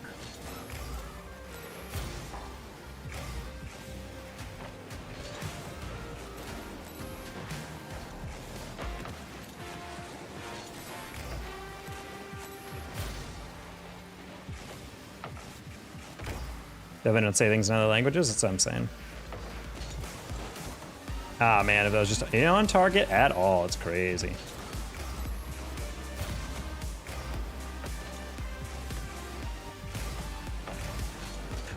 If I don't say things in other languages, that's what I'm saying. Ah, man, if it was just on target at all, it's crazy.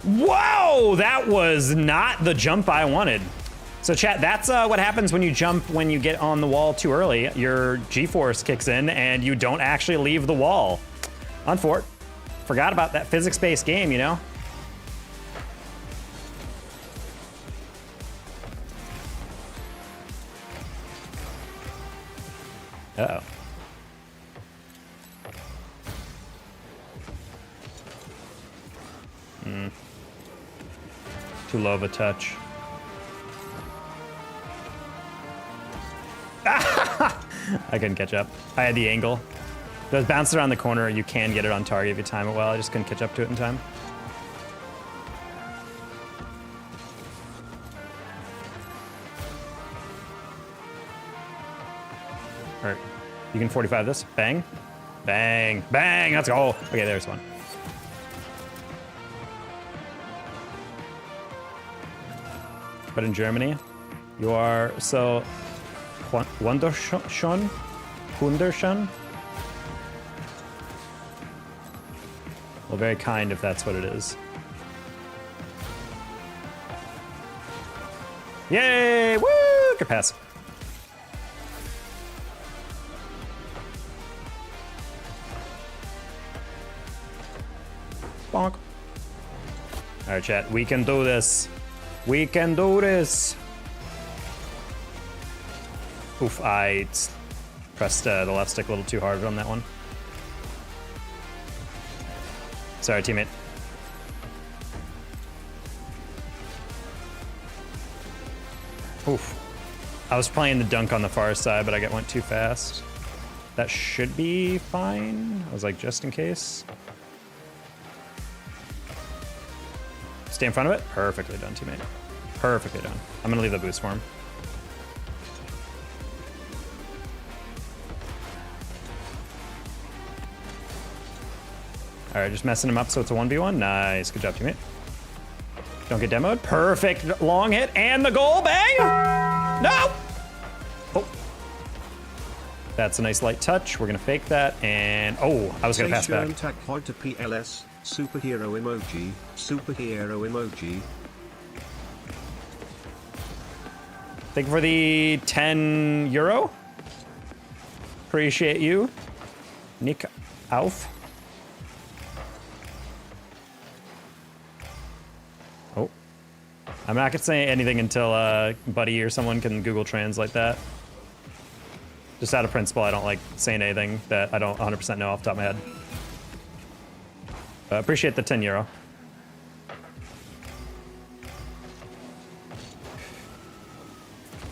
Whoa, that was not the jump I wanted. So chat, that's what happens when you jump when you get on the wall too early. Your G-force kicks in and you don't actually leave the wall. Unfort. Forgot about that physics-based game, you know? Uh-oh. Too low of a touch. I couldn't catch up. I had the angle. If it was bounced around the corner, you can get it on target if you time it well. I just couldn't catch up to it in time. All right, you can 45 this. Bang, bang, bang. Let's go. Okay, there's one. But in Germany, you are so wunderschön. Well, very kind if that's what it is. Yay! Woo! Good pass. Bonk. All right, chat. We can do this. We can do this. Oof, I pressed the left stick a little too hard on that one. Sorry, teammate. Oof. I was playing the dunk on the far side, but I went too fast. That should be fine. I was like, just in case. Stay in front of it. Perfectly done, teammate. Perfectly done. I'm gonna leave the boost for him. All right, just messing him up so it's a 1v1. Nice, good job, teammate. Don't get demoed. Perfect long hit and the goal, bang! No! Oh. That's a nice light touch. We're gonna fake that and, oh, I was gonna pass back. PLS superhero emoji, superhero emoji. Thank you for the 10 euro. Appreciate you. Nick Auf. Oh. I'm not gonna say anything until Buddy or someone can Google Translate that. Just out of principle, I don't like saying anything that I don't 100% know off the top of my head. Appreciate the 10 euro.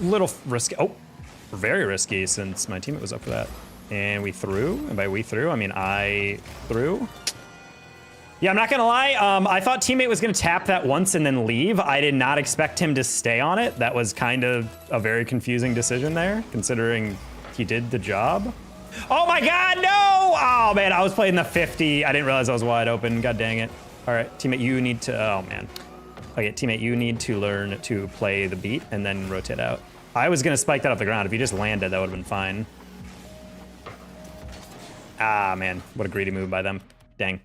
Little risky. Oh, very risky since my teammate was up for that. And we threw. And by we threw, I mean I threw. Yeah, I'm not gonna lie. I thought teammate was gonna tap that once and then leave. I did not expect him to stay on it. That was kind of a very confusing decision there, considering he did the job. Oh my God, no! Oh man, I was playing the 50. I didn't realize I was wide open. God dang it. All right, teammate, you need to, oh man. Okay, teammate, you need to learn to play the beat and then rotate out. I was gonna spike that off the ground. If you just landed, that would've been fine. Ah man, what a greedy move by them. Dang.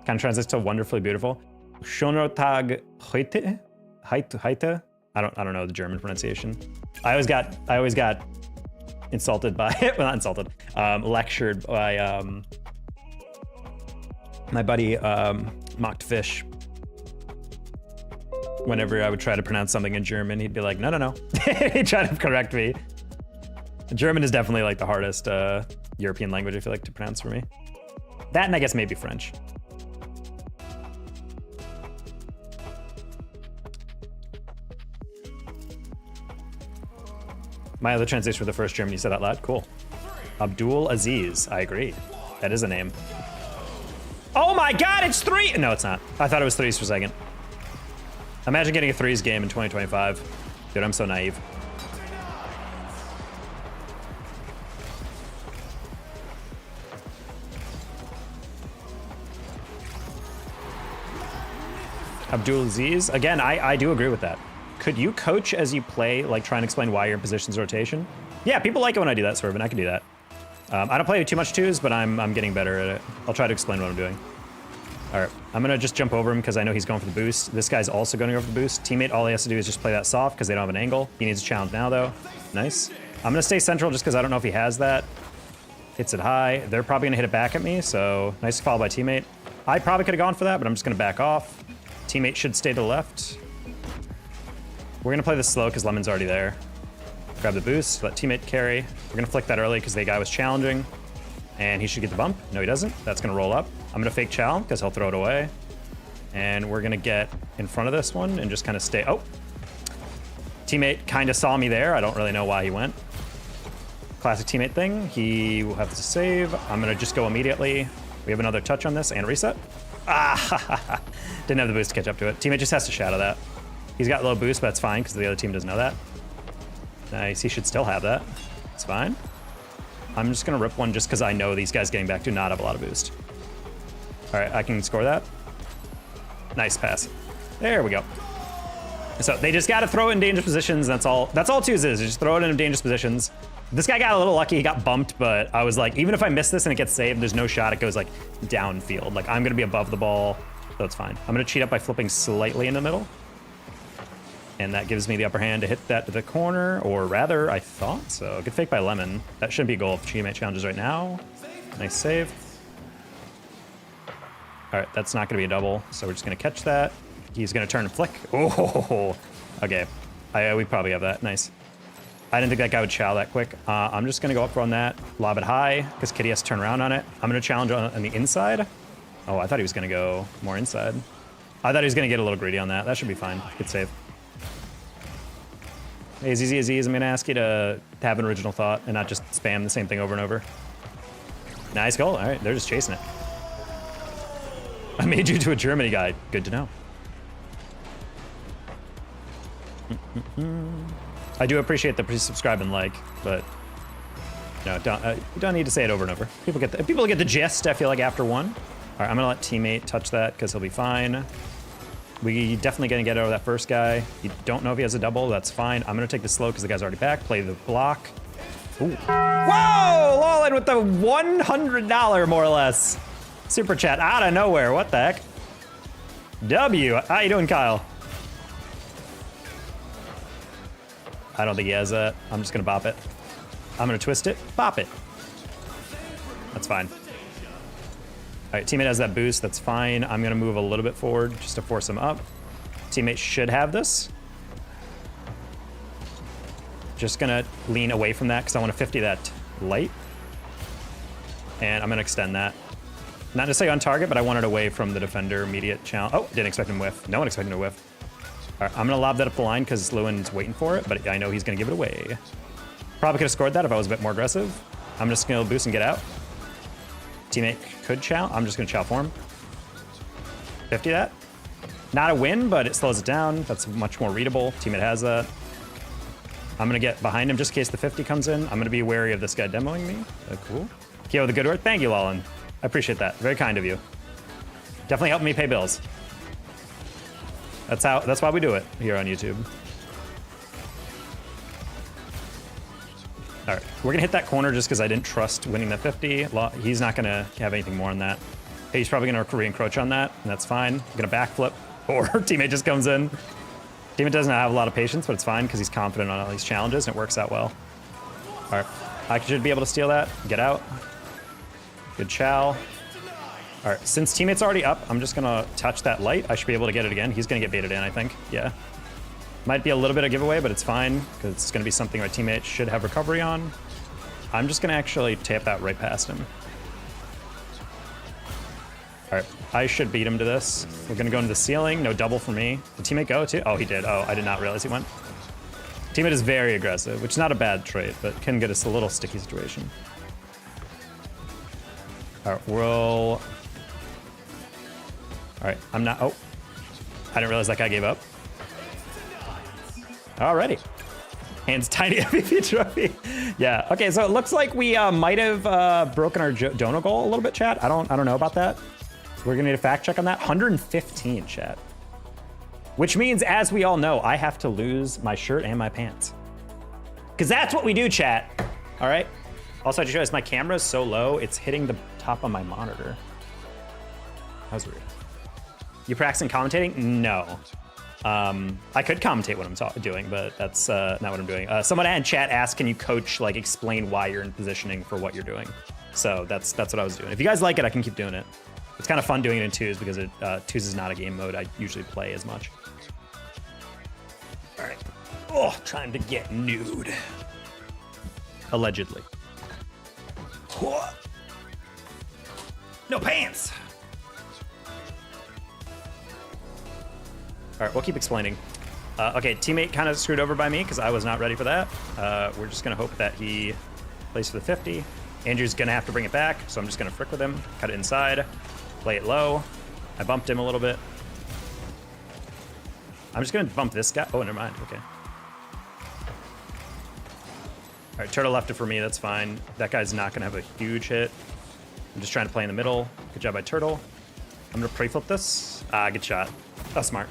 Kind of translates to wonderfully beautiful. Schöner heute? Heute? I don't know the German pronunciation. I always got insulted by well, not insulted, lectured by my buddy Mocked Fish. Whenever I would try to pronounce something in German, he'd be like, no, no, no. He'd try to correct me. German is definitely like the hardest European language I feel like to pronounce for me. That and I guess maybe French. My other translation for the first German you said out loud, cool. Abdul Aziz, I agree. That is a name. Oh my God, it's 3! No, it's not. I thought it was 3s for a second. Imagine getting a 3s game in 2025. Dude, I'm so naive. Abdul Aziz, again, I do agree with that. Could you coach as you play, like try and explain why you're in positions rotation? Yeah, people like it when I do that, Swerve, and I can do that. I don't play too much 2s, but I'm getting better at it. I'll try to explain what I'm doing. All right, I'm gonna just jump over him because I know he's going for the boost. This guy's also going to go for the boost. Teammate, all he has to do is just play that soft because they don't have an angle. He needs a challenge now though. Nice. I'm gonna stay central just because I don't know if he has that. Hits it high. They're probably gonna hit it back at me, so nice follow by teammate. I probably could have gone for that, but I'm just gonna back off. Teammate should stay to the left. We're gonna play this slow because Lemon's already there. Grab the boost, let teammate carry. We're gonna flick that early because the guy was challenging. And he should get the bump. No, he doesn't. That's gonna roll up. I'm gonna fake chow because he'll throw it away. And we're gonna get in front of this one and just kind of stay. Oh, teammate kind of saw me there. I don't really know why he went. Classic teammate thing. He will have to save. I'm gonna just go immediately. We have another touch on this and reset. Ah, didn't have the boost to catch up to it. Teammate just has to shadow that. He's got low boost, but that's fine because the other team doesn't know that. Nice, he should still have that. It's fine. I'm just gonna rip one just because I know these guys getting back do not have a lot of boost. All right, I can score that. Nice pass. There we go. So they just gotta throw it in dangerous positions. That's all 2s is, just throw it in dangerous positions. This guy got a little lucky, he got bumped, but I was like, even if I miss this and it gets saved, there's no shot, it goes like downfield. Like I'm gonna be above the ball, so it's fine. I'm gonna cheat up by flipping slightly in the middle. And that gives me the upper hand to hit that to the corner, or rather, I thought so. Good fake by Lemon. That shouldn't be a goal if teammate challenges right now. Nice save. All right, that's not gonna be a double, so we're just gonna catch that. He's gonna turn and flick. Oh, okay. We probably have that, nice. I didn't think that guy would chow that quick. I'm just gonna go up on that, lob it high, because Kitty has to turn around on it. I'm gonna challenge on the inside. Oh, I thought he was gonna go more inside. I thought he was gonna get a little greedy on that. That should be fine, good save. Hey, Aziz, I'm gonna ask you to have an original thought and not just spam the same thing over and over. Nice goal, all right, they're just chasing it. I made you to a Germany guy, good to know. I do appreciate the subscribe and like, but no, you don't need to say it over and over. People get the gist, I feel like, after one. All right, I'm gonna let teammate touch that because he'll be fine. We definitely gonna get over that first guy. You don't know if he has a double, that's fine. I'm gonna take the slow because the guy's already back, play the block. Ooh. Whoa, Lolin with the $100 more or less. Super chat out of nowhere. What the heck? W. How you doing, Kyle? I don't think he has that. I'm just gonna bop it. I'm gonna twist it, bop it. That's fine. All right, teammate has that boost. That's fine. I'm gonna move a little bit forward just to force him up. Teammate should have this. Just gonna lean away from that because I want to 50 that light. And I'm gonna extend that. Not necessarily on target, but I want it away from the defender immediate challenge. Oh, didn't expect him to whiff. No one expected him to whiff. All right, I'm gonna lob that up the line because Lewin's waiting for it, but I know he's gonna give it away. Probably could have scored that if I was a bit more aggressive. I'm just gonna boost and get out. Teammate could chow. I'm just gonna chow for him. 50 that. Not a win, but it slows it down. That's much more readable. Teammate has that. I'm gonna get behind him just in case the 50 comes in. I'm gonna be wary of this guy demoing me. Cool. Kyo with the good word. Thank you, Lolin. I appreciate that. Very kind of you. Definitely helping me pay bills. That's why we do it here on YouTube. All right, we're gonna hit that corner just because I didn't trust winning the 50. He's not gonna have anything more on that. He's probably gonna re-encroach on that, and that's fine. I'm gonna backflip, or teammate just comes in. Teammate doesn't have a lot of patience, but it's fine because he's confident on all these challenges, and it works out well. All right, I should be able to steal that, get out. Good chow. All right, since teammate's already up, I'm just gonna touch that light. I should be able to get it again. He's gonna get baited in, I think, yeah. Might be a little bit of giveaway, but it's fine because it's gonna be something my teammate should have recovery on. I'm just gonna actually tap that right past him. All right, I should beat him to this. We're gonna go into the ceiling, no double for me. Did teammate go too? Oh, he did. Oh, I did not realize he went. Teammate is very aggressive, which is not a bad trait, but can get us a little sticky situation. All right, roll. All right, I'm not, oh. I didn't realize that guy gave up. Alrighty. Hands tiny MVP trophy. Yeah, okay, so it looks like we might have broken our dono goal a little bit, chat. I don't know about that. We're gonna need a fact check on that. 115, chat. Which means, as we all know, I have to lose my shirt and my pants. Because that's what we do, chat. All right? Also, I just realized my camera is so low, it's hitting the top of my monitor. That was weird. You practicing commentating? No. I could commentate what I'm doing, but that's not what I'm doing. Someone in chat asked, can you coach, like explain why you're in positioning for what you're doing? So that's what I was doing. If you guys like it, I can keep doing it. It's kind of fun doing it in twos because twos is not a game mode I usually play as much. All right. Oh, time to get nude. Allegedly. No pants. All right, we'll keep explaining. Okay, teammate kind of screwed over by me because I was not ready for that. We're just gonna hope that he plays for the 50. Andrew's gonna have to bring it back, so I'm just gonna frick with him, cut it inside, play it low. I bumped him a little bit. I'm just gonna bump this guy. Oh, never mind, okay. All right, turtle left it for me, that's fine. That guy's not gonna have a huge hit. I'm just trying to play in the middle. Good job by turtle. I'm gonna pre-flip this. Good shot. That's smart.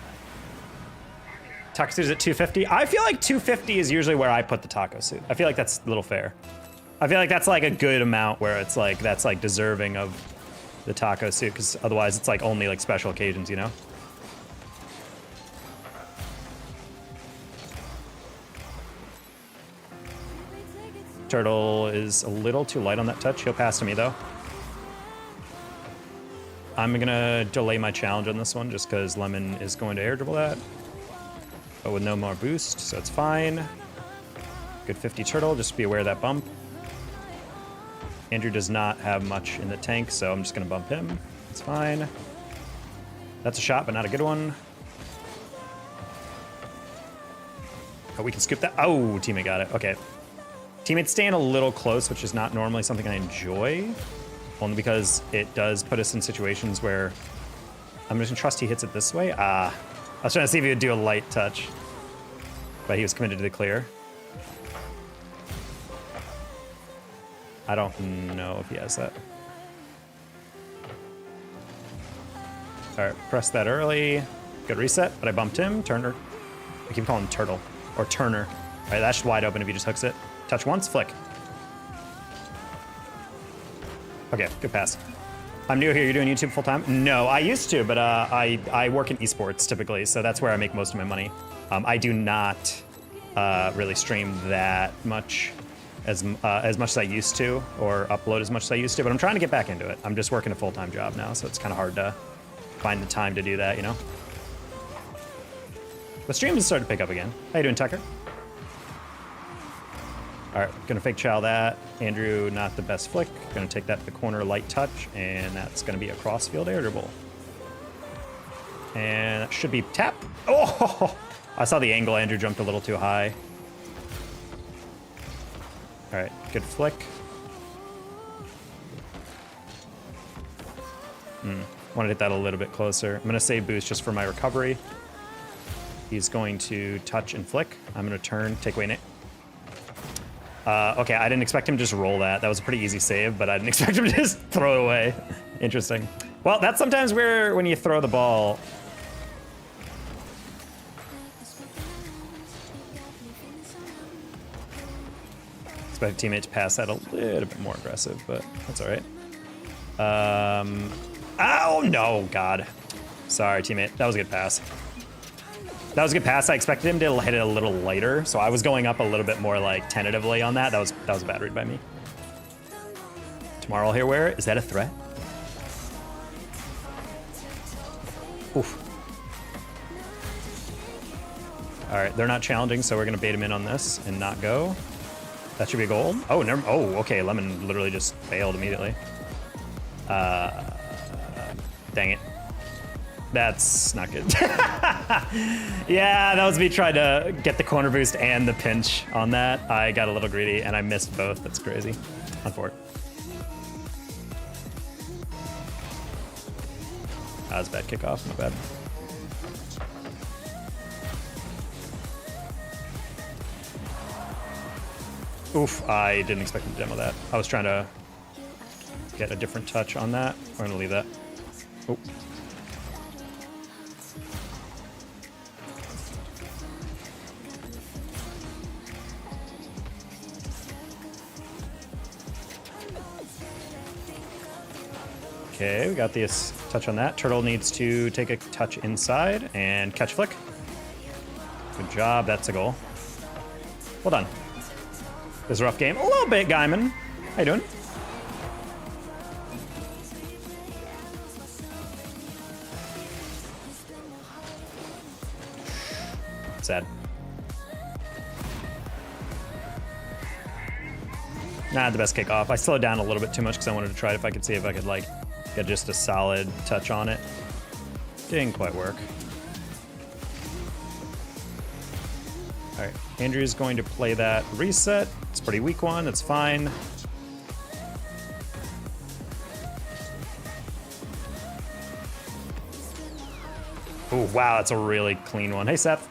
Taco suit is at 250. I feel like 250 is usually where I put the taco suit. I feel like that's a little fair. I feel like that's like a good amount where it's like, that's like deserving of the taco suit, because otherwise it's like only like special occasions, you know? Turtle is a little too light on that touch. He'll pass to me though. I'm gonna delay my challenge on this one just because Lemon is going to air dribble that. But with no more boost, so it's fine. Good 50 turtle, just be aware of that bump. Andrew does not have much in the tank, so I'm just gonna bump him. It's fine. That's a shot, but not a good one. Oh, we can scoop that. Oh, teammate got it, okay. Teammate's staying a little close, which is not normally something I enjoy. Only because it does put us in situations where I'm just gonna trust he hits it this way. I was trying to see if he would do a light touch, but he was committed to the clear. I don't know if he has that. All right, press that early. Good reset, but I bumped him. Turner. I keep calling him Turtle or Turner. All right, that's just wide open if he just hooks it. Touch once, flick. Okay, good pass. I'm new here. You're doing YouTube full time? No, I used to, but I work in esports typically, so that's where I make most of my money. I do not really stream that much as much as I used to, or upload as much as I used to, but I'm trying to get back into it. I'm just working a full-time job now, so it's kind of hard to find the time to do that, you know? The stream has started to pick up again. How you doing, Tucker? All right, gonna fake chow that. Andrew, not the best flick. Gonna take that to the corner, light touch, and that's gonna be a cross-field air dribble. And that should be tap. Oh, I saw the angle. Andrew jumped a little too high. All right, good flick. Want to hit that a little bit closer. I'm gonna save boost just for my recovery. He's going to touch and flick. I'm gonna turn, take away Nate. Okay, I didn't expect him to just roll that. That was a pretty easy save, but I didn't expect him to just throw it away. Interesting. Well, that's sometimes where when you throw the ball. Expect a teammate to pass that a little bit more aggressive, but that's all right. Oh no, God. Sorry, teammate. That was a good pass. That was a good pass. I expected him to hit it a little lighter, so I was going up a little bit more like tentatively on that. That was a bad read by me. Tomorrow I'll hear where? Is that a threat? Oof. All right, they're not challenging, so we're gonna bait him in on this and not go. That should be a goal. Oh, never. Oh, okay. Lemon literally just failed immediately. Dang it. That's not good. Yeah, that was me trying to get the corner boost and the pinch on that. I got a little greedy and I missed both. That's crazy. On for it. That was a bad kickoff. Not bad. Oof, I didn't expect him to demo that. I was trying to get a different touch on that. We're gonna leave that. Oh. Okay, we got this touch on that. Turtle needs to take a touch inside and catch flick. Good job, that's a goal. Well done. This is a rough game. A little bit, Guyman. How you doing? Sad. Not the best kickoff. I slowed down a little bit too much because I wanted to try it if I could see if I could like get just a solid touch on it. Didn't quite work. All right, Andrew's going to play that reset. It's a pretty weak one, that's fine. Oh, wow, that's a really clean one. Hey, Seth.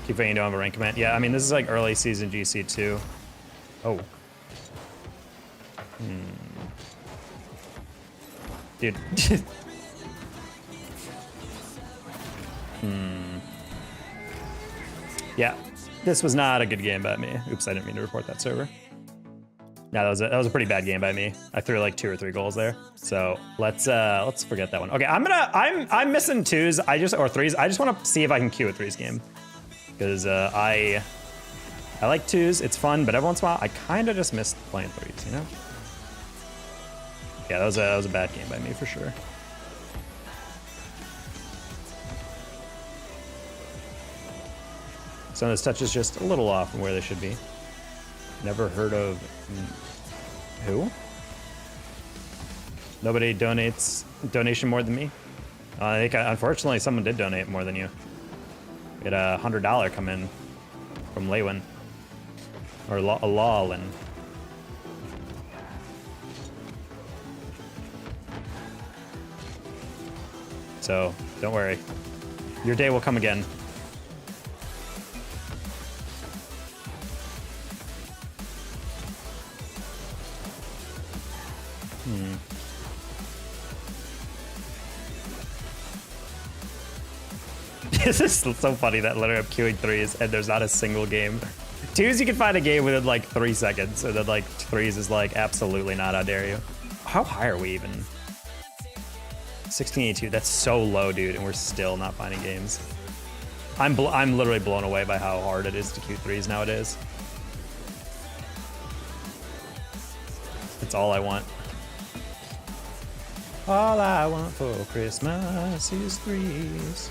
Keep waiting to have a rank command. Yeah, I mean, this is like early season GC too. Oh. Dude. Yeah, this was not a good game by me. Oops, I didn't mean to report that server. Yeah, that was a pretty bad game by me. I threw like 2 or 3 goals there. So let's forget that one. Okay, I'm missing 2s. Or 3s. I just want to see if I can queue a 3s game because I like 2s. It's fun, but every once in a while I kind of just miss playing 3s. You know? Yeah, that was a bad game by me for sure. Some of those touches just a little off from where they should be. Never heard of who? Nobody donates donation more than me. I think unfortunately someone did donate more than you. We had a $100 come in from Lewin or Lawlin. So don't worry, your day will come again. This is so funny that literally I'm queuing 3s and there's not a single game. 2s you can find a game within like 3 seconds, and then like 3s is like absolutely not, how dare you. How high are we even? 1682. That's so low, dude, and we're still not finding games. I'm literally blown away by how hard it is to Q3s nowadays. It's all I want. All I want for Christmas is threes.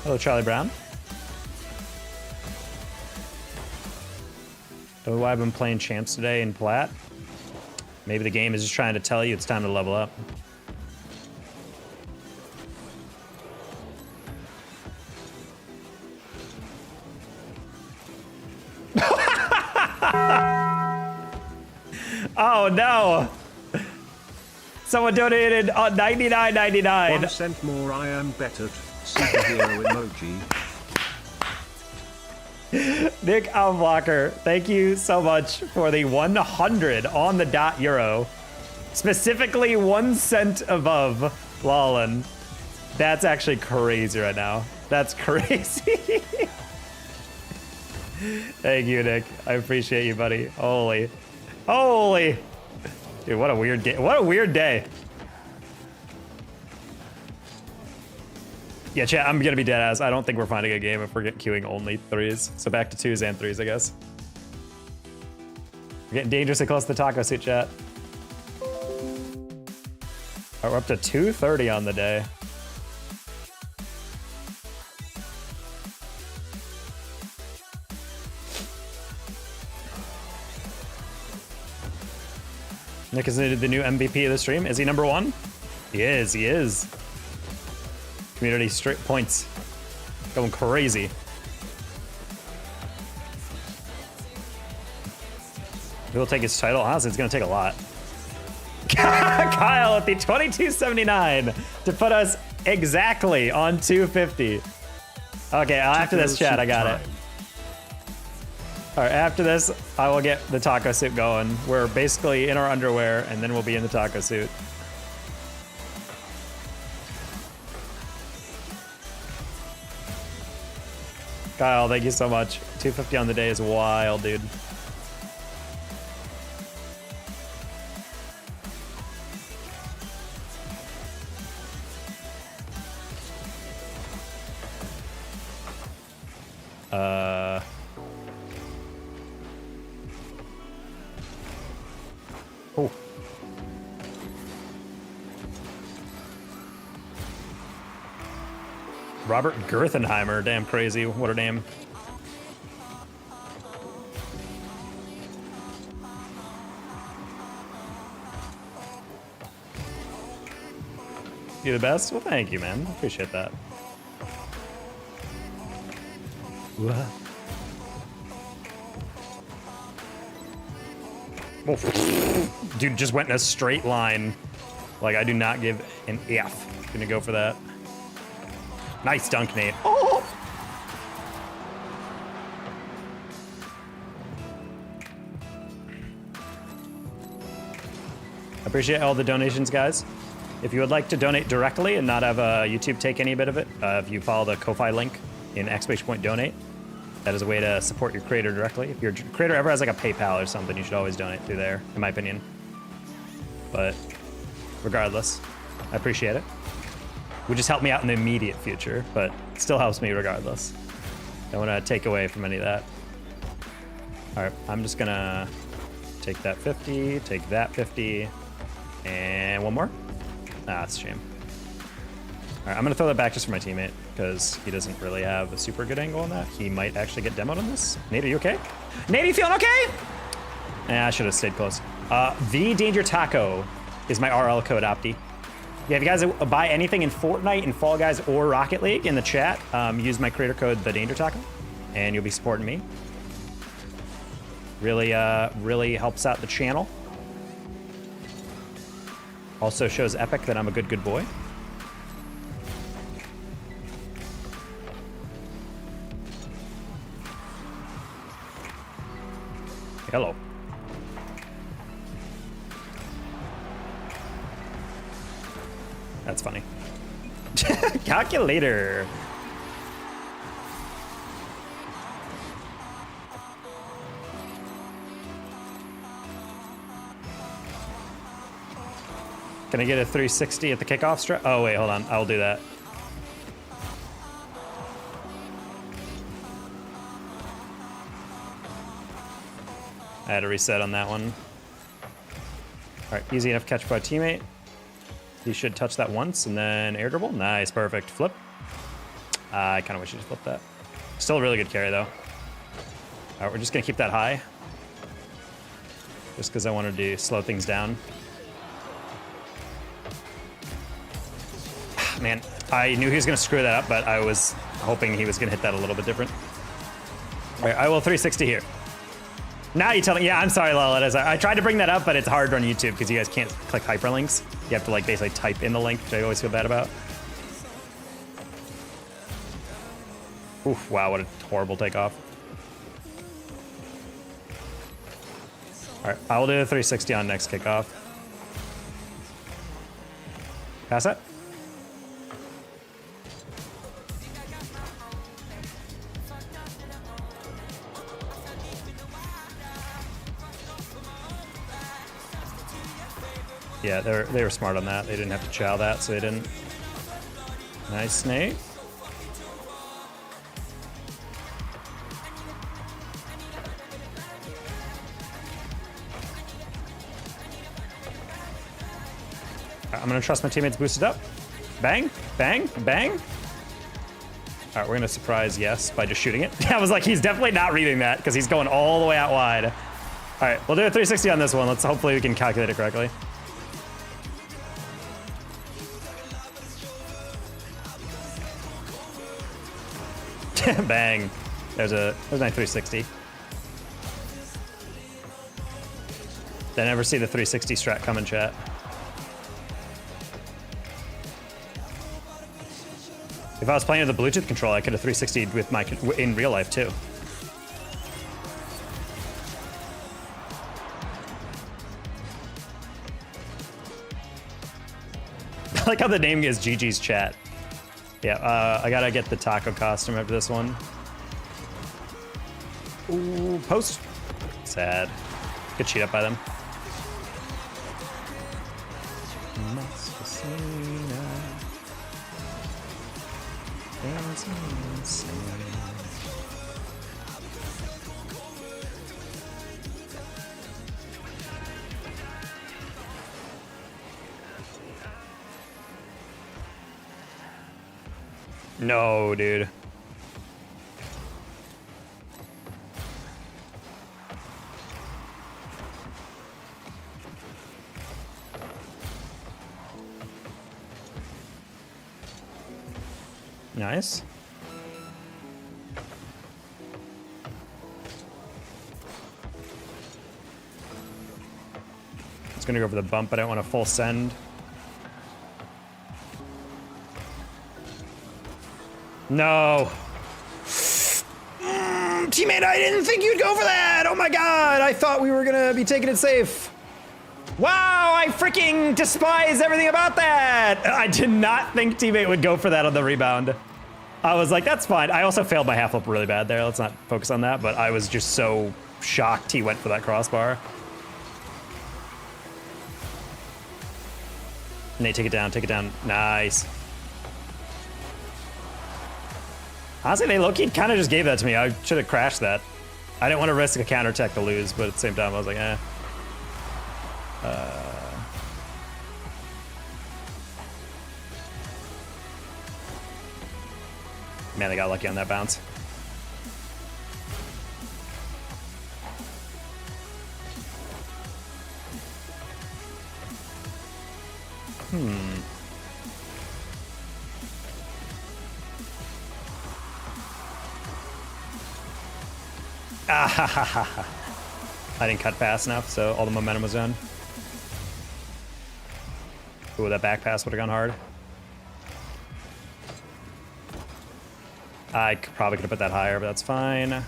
Hello, Charlie Brown. Don't know why I've been playing champs today in Plat. Maybe the game is just trying to tell you it's time to level up. Oh no! Someone donated $99.99. 1 cent more, I am bettered. Superhero emoji. Nick Almblocker, thank you so much for the 100 on the dot euro. Specifically 1 cent above Lawlin. That's actually crazy right now. That's crazy. Thank you, Nick. I appreciate you, buddy. Holy. Holy. Dude, what a weird day. What a weird day. Yeah, chat, I'm gonna be dead ass. I don't think we're finding a game if we're queuing only threes. So back to twos and threes, I guess. We're getting dangerously close to the taco suit, chat. All right, we're up to 230 on the day. Nick is the new MVP of the stream. Is he number one? He is, he is. Community straight points. Going crazy. He'll take his title. Honestly, it's gonna take a lot. Kyle at the 2279 to put us exactly on 250. Okay, after this chat, I got it. All right, after this, I will get the taco suit going. We're basically in our underwear, and then we'll be in the taco suit. Kyle, thank you so much. 250 on the day is wild, dude. Oh. Robert Gerthenheimer, damn crazy. What a name. You the best? Well, thank you, man. Appreciate that. What? Oh. Dude just went in a straight line. Like, I do not give an F. Gonna go for that. Nice dunk, Nate. Oh! Appreciate all the donations, guys. If you would like to donate directly and not have YouTube take any bit of it, if you follow the Ko-Fi link in !point donate, that is a way to support your creator directly. If your creator ever has like a PayPal or something, you should always donate through there, in my opinion. But regardless, I appreciate it. Would just help me out in the immediate future, but still helps me regardless. Don't want to take away from any of that. All right, I'm just gonna take that 50, take that 50, and one more. Ah, that's a shame. All right, I'm gonna throw that back just for my teammate because he doesn't really have a super good angle on that. He might actually get demoed on this. Nate, are you okay? Nate, are you feeling okay? I should have stayed close. The Danger Taco is my RL code, Opti. Yeah, if you guys buy anything in Fortnite and Fall Guys or Rocket League in the chat, use my creator code, The Danger Taco, and you'll be supporting me. Really, really helps out the channel. Also shows Epic that I'm a good boy. Hello. That's funny. Calculator. Can I get a 360 at the kickoff stretch? Oh, wait, hold on. I'll do that. I had to reset on that one. All right, easy enough catch by teammate. He should touch that once and then air dribble. Nice, perfect. Flip. I kind of wish he just flipped that. Still a really good carry, though. All right, we're just going to keep that high. Just because I wanted to slow things down. Man, I knew he was going to screw that up, but I was hoping he was going to hit that a little bit different. All right, I will 360 here. Now you tell me. Yeah, I'm sorry, Lala. I tried to bring that up, but it's hard on YouTube because you guys can't click hyperlinks. You have to like basically type in the link, which I always feel bad about. Oof, wow, what a horrible takeoff. All right, I will do a 360 on next kickoff. Pass it. Yeah, they were smart on that. They didn't have to chow that, so they didn't. Nice snake. I'm gonna trust my teammates boosted up. Bang, bang, bang. All right, we're gonna surprise yes by just shooting it. I was like, he's definitely not reading that because he's going all the way out wide. All right, we'll do a 360 on this one. Let's hopefully we can calculate it correctly. Bang. There's my 360. They never see the 360 strat coming, chat. If I was playing with a Bluetooth controller, I could have 360'd with my in real life too. I like how the name is GG's chat. Yeah, I gotta get the taco costume after this one. Ooh, post. Sad. Good cheat up by them. No, dude. Nice. It's gonna go for the bump, but I don't want a full send. No. Teammate, I didn't think you'd go for that. Oh my God, I thought we were gonna be taking it safe. Wow, I freaking despise everything about that. I did not think teammate would go for that on the rebound. I was like, that's fine. I also failed my half flip really bad there. Let's not focus on that, but I was just so shocked he went for that crossbar. Nate, take it down, take it down. Nice. Honestly, they low-key kind of just gave that to me. I should have crashed that. I didn't want to risk a counterattack to lose, but at the same time, I was like, eh. Man, they got lucky on that bounce. I didn't cut fast enough, so all the momentum was done. Ooh, that back pass would have gone hard. I probably could have put that higher, but that's fine.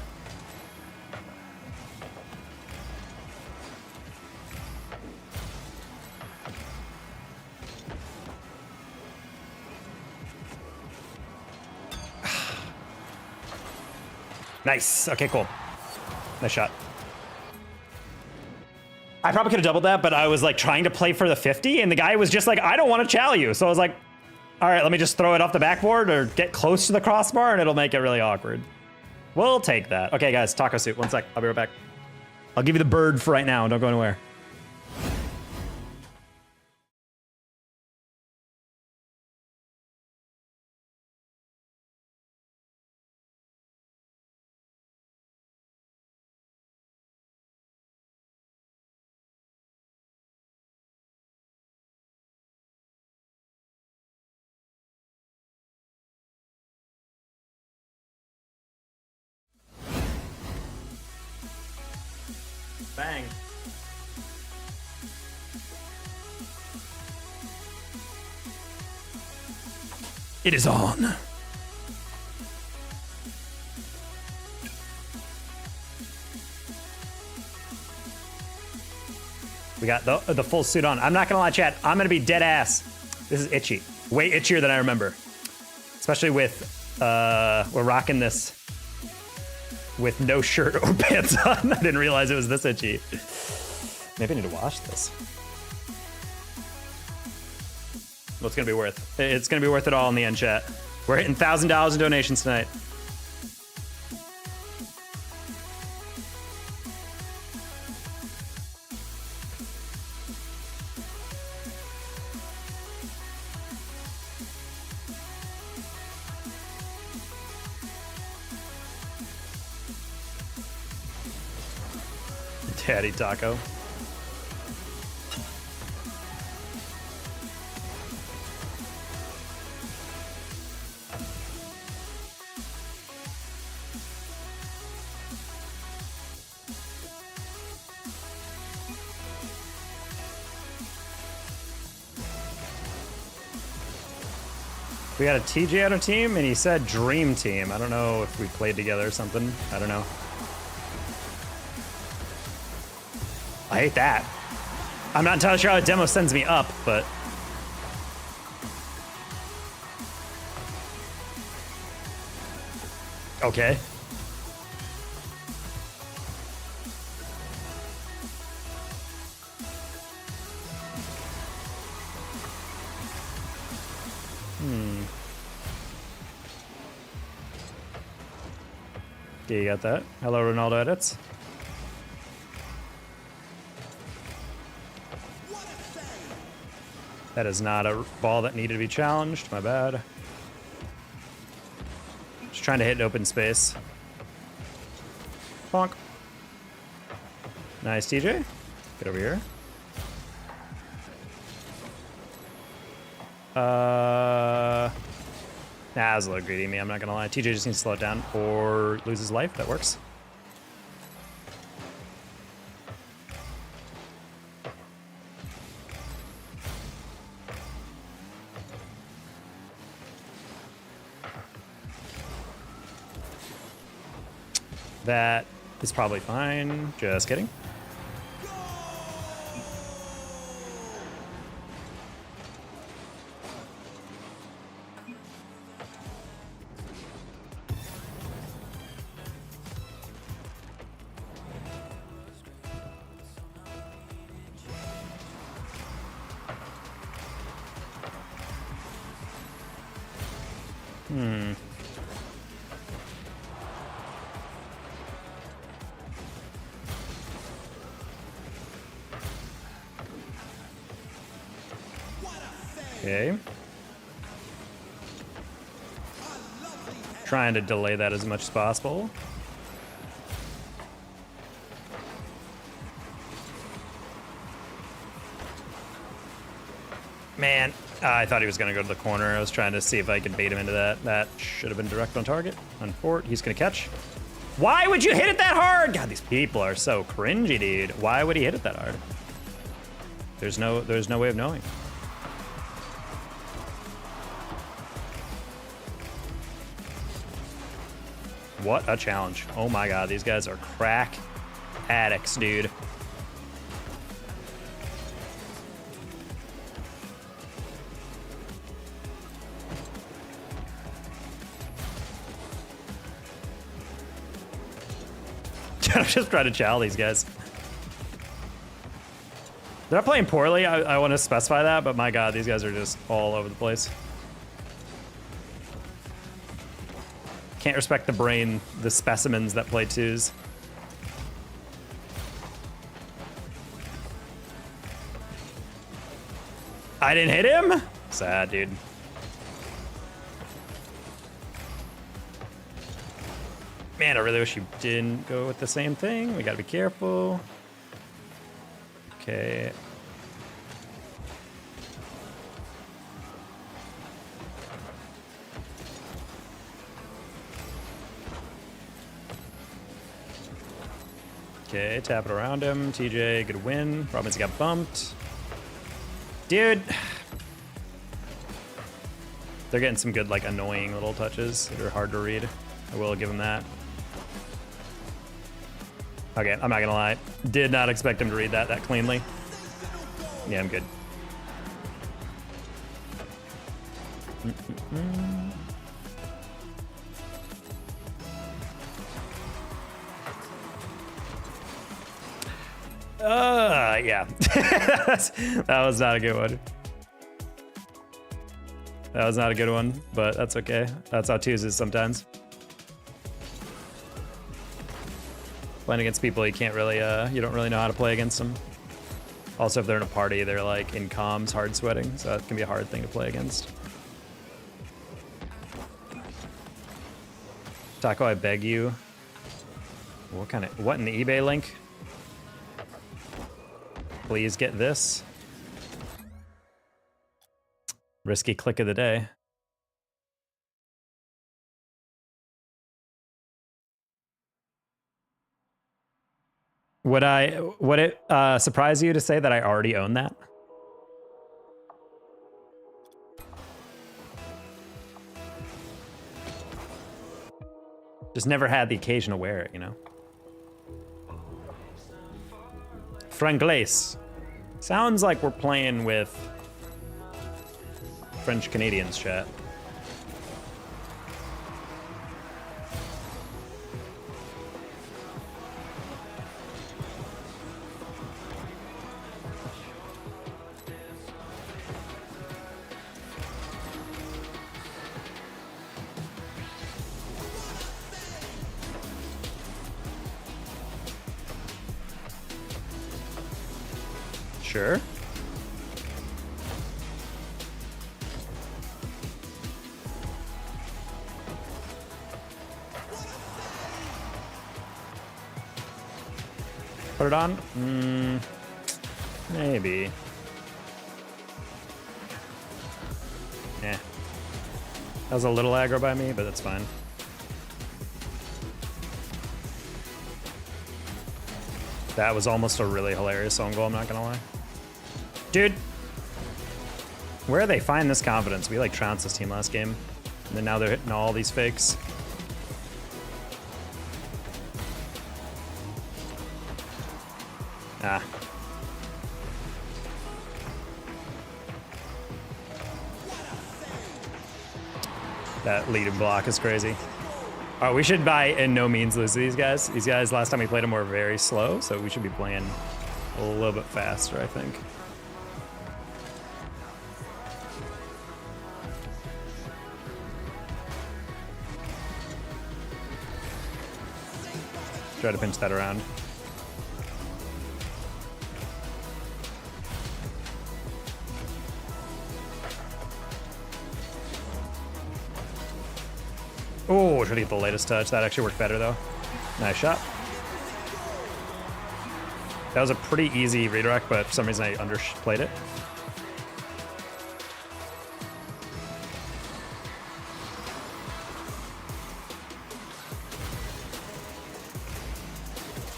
Nice. Okay, cool. Nice shot. I probably could have doubled that, but I was like trying to play for the 50, and the guy was just like, I don't want to chow you. So I was like, all right, let me just throw it off the backboard or get close to the crossbar, and it'll make it really awkward. We'll take that. Okay, guys, taco suit. 1 sec. I'll be right back. I'll give you the bird for right now. Don't go anywhere. Bang. It is on. We got the full suit on. I'm not gonna lie, chat. I'm gonna be dead ass. This is itchy. Way itchier than I remember. Especially with, we're rocking this with no shirt or pants on. I didn't realize it was this itchy. Maybe I need to wash this. Well, it's gonna be worth. It's gonna be worth it all in the end, chat. We're hitting $1,000 in donations tonight. Daddy taco. We got a TJ on our team, and he said dream team. I don't know if we played together or something. I don't know. I hate that. I'm not entirely sure how a demo sends me up, but... Okay. Okay, you got that. Hello, Ronaldo edits. That is not a ball that needed to be challenged. My bad. Just trying to hit open space. Bonk. Nice, TJ. Get over here. Nah, that was a little greedy of me, I'm not gonna lie. TJ just needs to slow it down or lose his life. That works. That is probably fine. Just kidding. Okay. Trying to delay that as much as possible. Man, I thought he was going to go to the corner. I was trying to see if I could bait him into that. That should have been direct on target. On fort, he's going to catch. Why would you hit it that hard? God, these people are so cringy, dude. Why would he hit it that hard? There's no way of knowing. What a challenge. Oh my God, these guys are crack addicts, dude. I'm just trying to chow these guys. They're not playing poorly, I want to specify that, but my god, these guys are just all over the place. Can't respect the brain, the specimens that play twos. I didn't hit him? Sad, dude. Man, I really wish you didn't go with the same thing. We gotta be careful. Okay. Okay, tap it around him. TJ, good win. Problem is he got bumped. Dude. They're getting some good, like, annoying little touches that are hard to read. I will give him that. Okay, I'm not gonna lie. Did not expect him to read that cleanly. Yeah, I'm good. Yeah. That was not a good one. That was not a good one, but that's okay. That's how twos is sometimes. Playing against people you can't really, you don't really know how to play against them. Also, if they're in a party, they're like in comms, hard sweating, so that can be a hard thing to play against. Taco, I beg you. What in the eBay link? Please get this. Risky click of the day. Would it surprise you to say that I already own that? Just never had the occasion to wear it, you know? Franglais. Sounds like we're playing with French Canadians, chat. Sure. Put it on? Maybe. Yeah. That was a little aggro by me, but that's fine. That was almost a really hilarious own goal, I'm not gonna lie. Dude, where do they find this confidence? We like trounced this team last game, and then now they're hitting all these fakes. Ah. That lead and block is crazy. All right, we should by in no means lose to these guys. These guys, last time we played them, were very slow, so we should be playing a little bit faster, I think. Try to pinch that around. Oh, should have get the latest touch. That actually worked better though. Nice shot. That was a pretty easy redirect, but for some reason I underplayed it.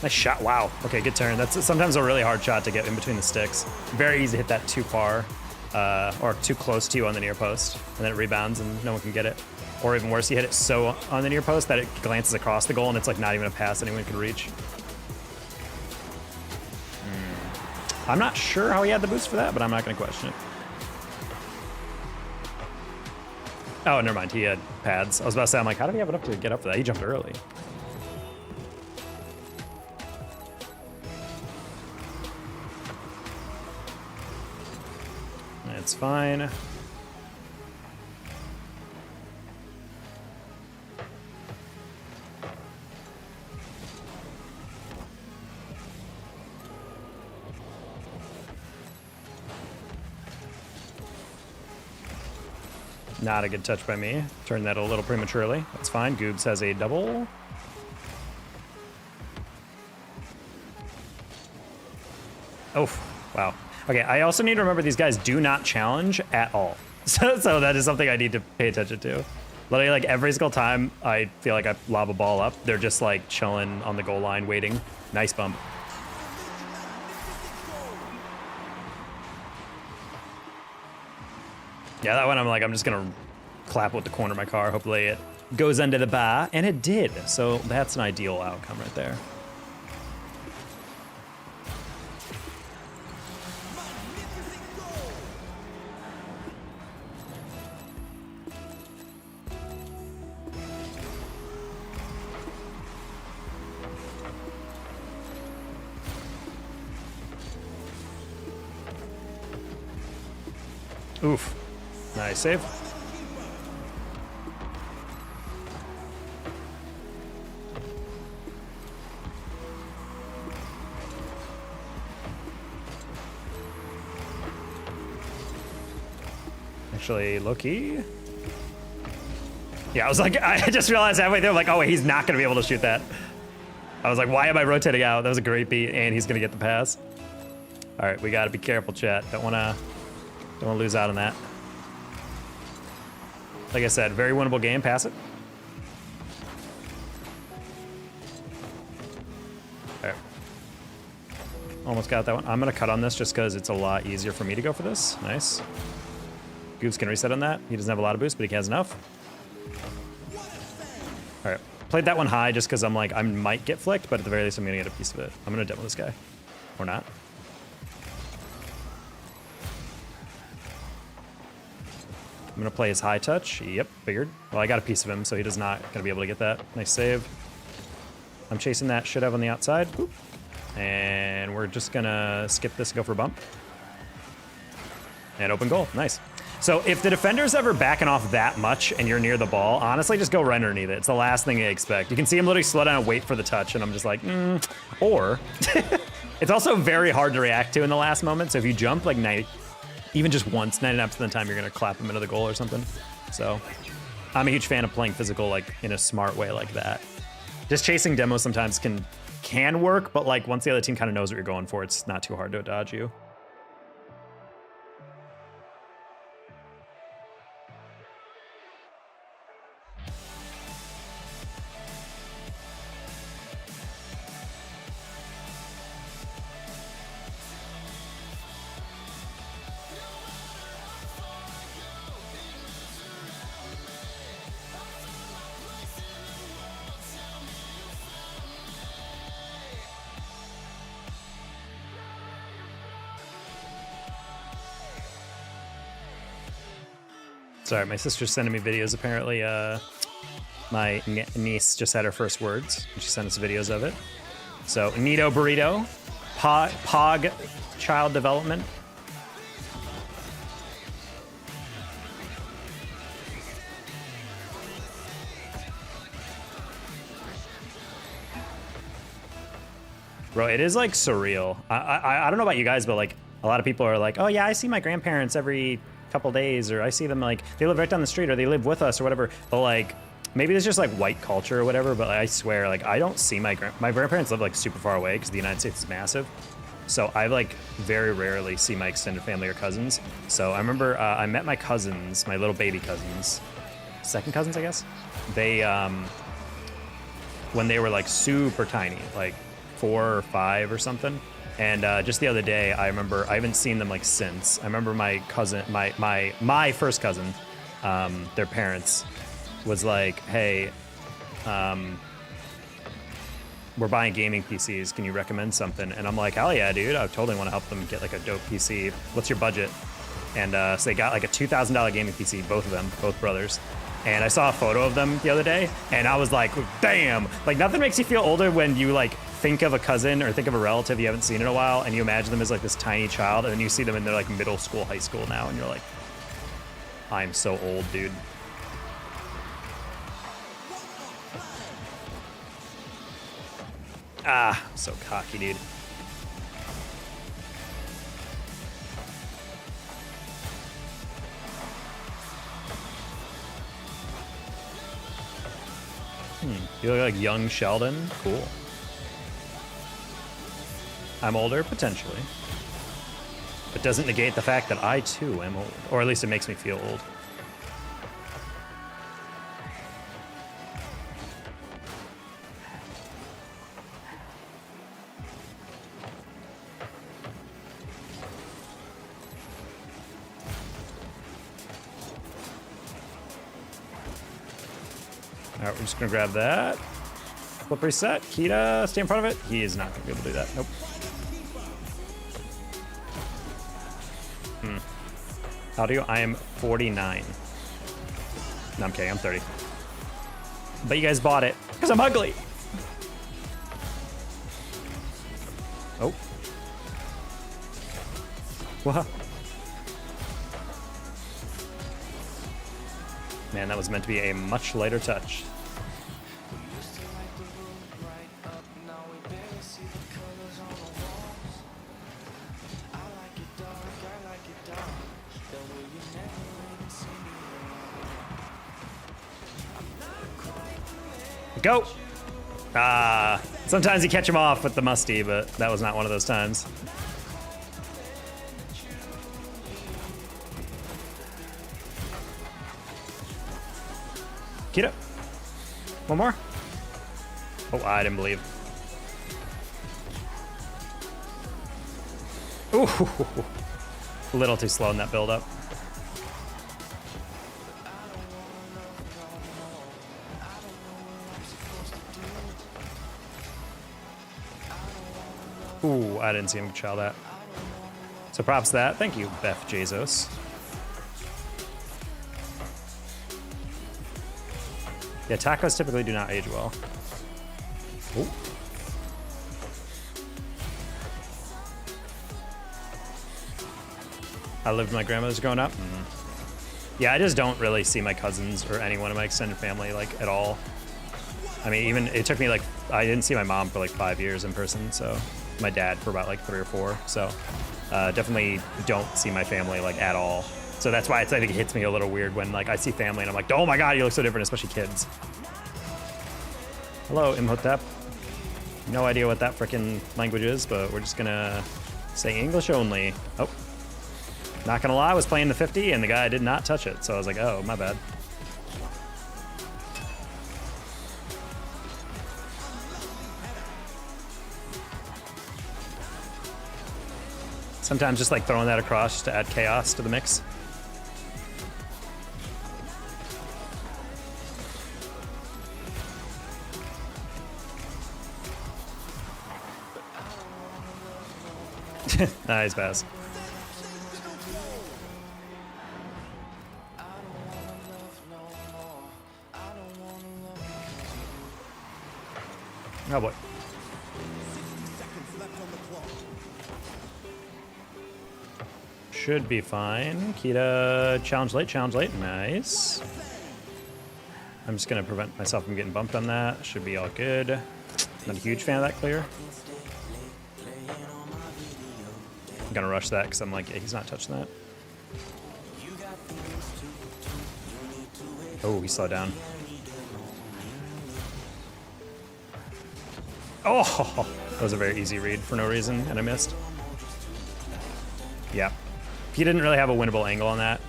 Nice shot. Wow. Okay, good turn. That's sometimes a really hard shot to get in between the sticks. Very easy to hit that too far or too close to you on the near post, and then it rebounds and no one can get it. Or even worse, you hit it so on the near post that it glances across the goal and it's like not even a pass anyone can reach. I'm not sure how he had the boost for that, but I'm not going to question it. Oh, never mind. He had pads. I was about to say, I'm like, how did he have it up to get up for that? He jumped early. That's fine. Not a good touch by me. Turned that a little prematurely. That's fine. Goobs has a double. Oh, wow. Okay, I also need to remember these guys do not challenge at all. So that is something I need to pay attention to. Literally, like, every single time I feel like I lob a ball up, they're just, like, chilling on the goal line, waiting. Nice bump. Yeah, that one I'm just gonna clap with the corner of my car. Hopefully it goes under the bar, and it did. So that's an ideal outcome right there. Oof. Nice save. Actually, low-key. Yeah, I was like, I just realized halfway through, like, oh, wait, he's not gonna be able to shoot that. I was like, why am I rotating out? That was a great beat, and he's gonna get the pass. All right, we gotta be careful, chat. Don't wanna lose out on that. Like I said, very winnable game. Pass it. All right. Almost got that one. I'm gonna cut on this just because it's a lot easier for me to go for this. Nice. Goofs can reset on that. He doesn't have a lot of boost, but he has enough. All right. Played that one high just because I'm like, I might get flicked, but at the very least, I'm gonna get a piece of it. I'm gonna demo this guy. Or not. I'm gonna play his high touch. Yep, figured. Well, I got a piece of him, so he does not gonna be able to get that. Nice save. I'm chasing that shit up on the outside. Boop. And we're just gonna skip this and go for a bump. And open goal, nice. So if the defender's ever backing off that much and you're near the ball, honestly, just go right underneath it. It's the last thing they expect. You can see him literally slow down and wait for the touch, and I'm just like, Or, it's also very hard to react to in the last moment, so if you jump like even just once, 99% of the time, you're gonna clap him into the goal or something. So I'm a huge fan of playing physical like in a smart way like that. Just chasing demos sometimes can work, but like once the other team kind of knows what you're going for, it's not too hard to dodge you. Sorry, my sister's sending me videos. Apparently, my niece just had her first words, and she sent us videos of it. So, Nito Burrito, Pog Child Development. Bro, it is like surreal. I don't know about you guys, but like a lot of people are like, oh yeah, I see my grandparents every couple days, or I see them like they live right down the street, or they live with us or whatever. But like maybe it's just like white culture or whatever, but I swear like I don't see my grandparents live like super far away because the United States is massive, so I like very rarely see my extended family or cousins. So I remember I met my cousins, my little baby cousins, second cousins I guess, they when they were like super tiny, like 4 or 5 or something. And just the other day, I remember, I haven't seen them like since. I remember my cousin, my first cousin, their parents was like, hey, we're buying gaming PCs. Can you recommend something? And I'm like, hell yeah, dude. I totally want to help them get like a dope PC. What's your budget? And so they got like a $2,000 gaming PC, both of them, both brothers. And I saw a photo of them the other day, and I was like, damn, like nothing makes you feel older when you like think of a cousin or think of a relative you haven't seen in a while, and you imagine them as like this tiny child, and then you see them in their like middle school, high school now, and you're like, I'm so old, dude. Ah, I'm so cocky, dude. You look like young Sheldon. Cool. I'm older, potentially. But doesn't negate the fact that I, too, am old. Or at least it makes me feel old. All right, we're just gonna grab that. Flip reset. Kita, stay in front of it. He is not gonna be able to do that. Nope. How do you? I am 49. No, I'm kidding. I'm 30. But you guys bought it because I'm ugly. Oh. What? Man, that was meant to be a much lighter touch. Go! Ah, sometimes you catch him off with the musty, but that was not one of those times. Kita. One more. Oh, I didn't believe. Ooh, a little too slow in that build-up. Ooh, I didn't see him chow that. So props to that. Thank you, Beth Jesus. Yeah, tacos typically do not age well. Ooh. I lived with my grandmother's growing up. Yeah, I just don't really see my cousins or anyone in my extended family like at all. I mean, even it took me like, I didn't see my mom for like 5 years in person, so my dad for about like 3 or 4. So definitely don't see my family like at all. So that's why I think it hits me a little weird when like I see family and I'm like, oh my God, you look so different, especially kids. Hello, Imhotep. No idea what that frickin' language is, but we're just gonna say English only. Oh, not gonna lie, I was playing the 50 and the guy did not touch it. So I was like, oh, my bad. Sometimes just like throwing that across just to add chaos to the mix. Nice pass. Oh boy. Should be fine. Kita, challenge late, nice. I'm just gonna prevent myself from getting bumped on that. Should be all good. Not a huge fan of that clear. I'm gonna rush that because I'm like, yeah, he's not touching that. Oh, he slowed down. Oh, that was a very easy read for no reason, and I missed. Yeah. He didn't really have a winnable angle on that.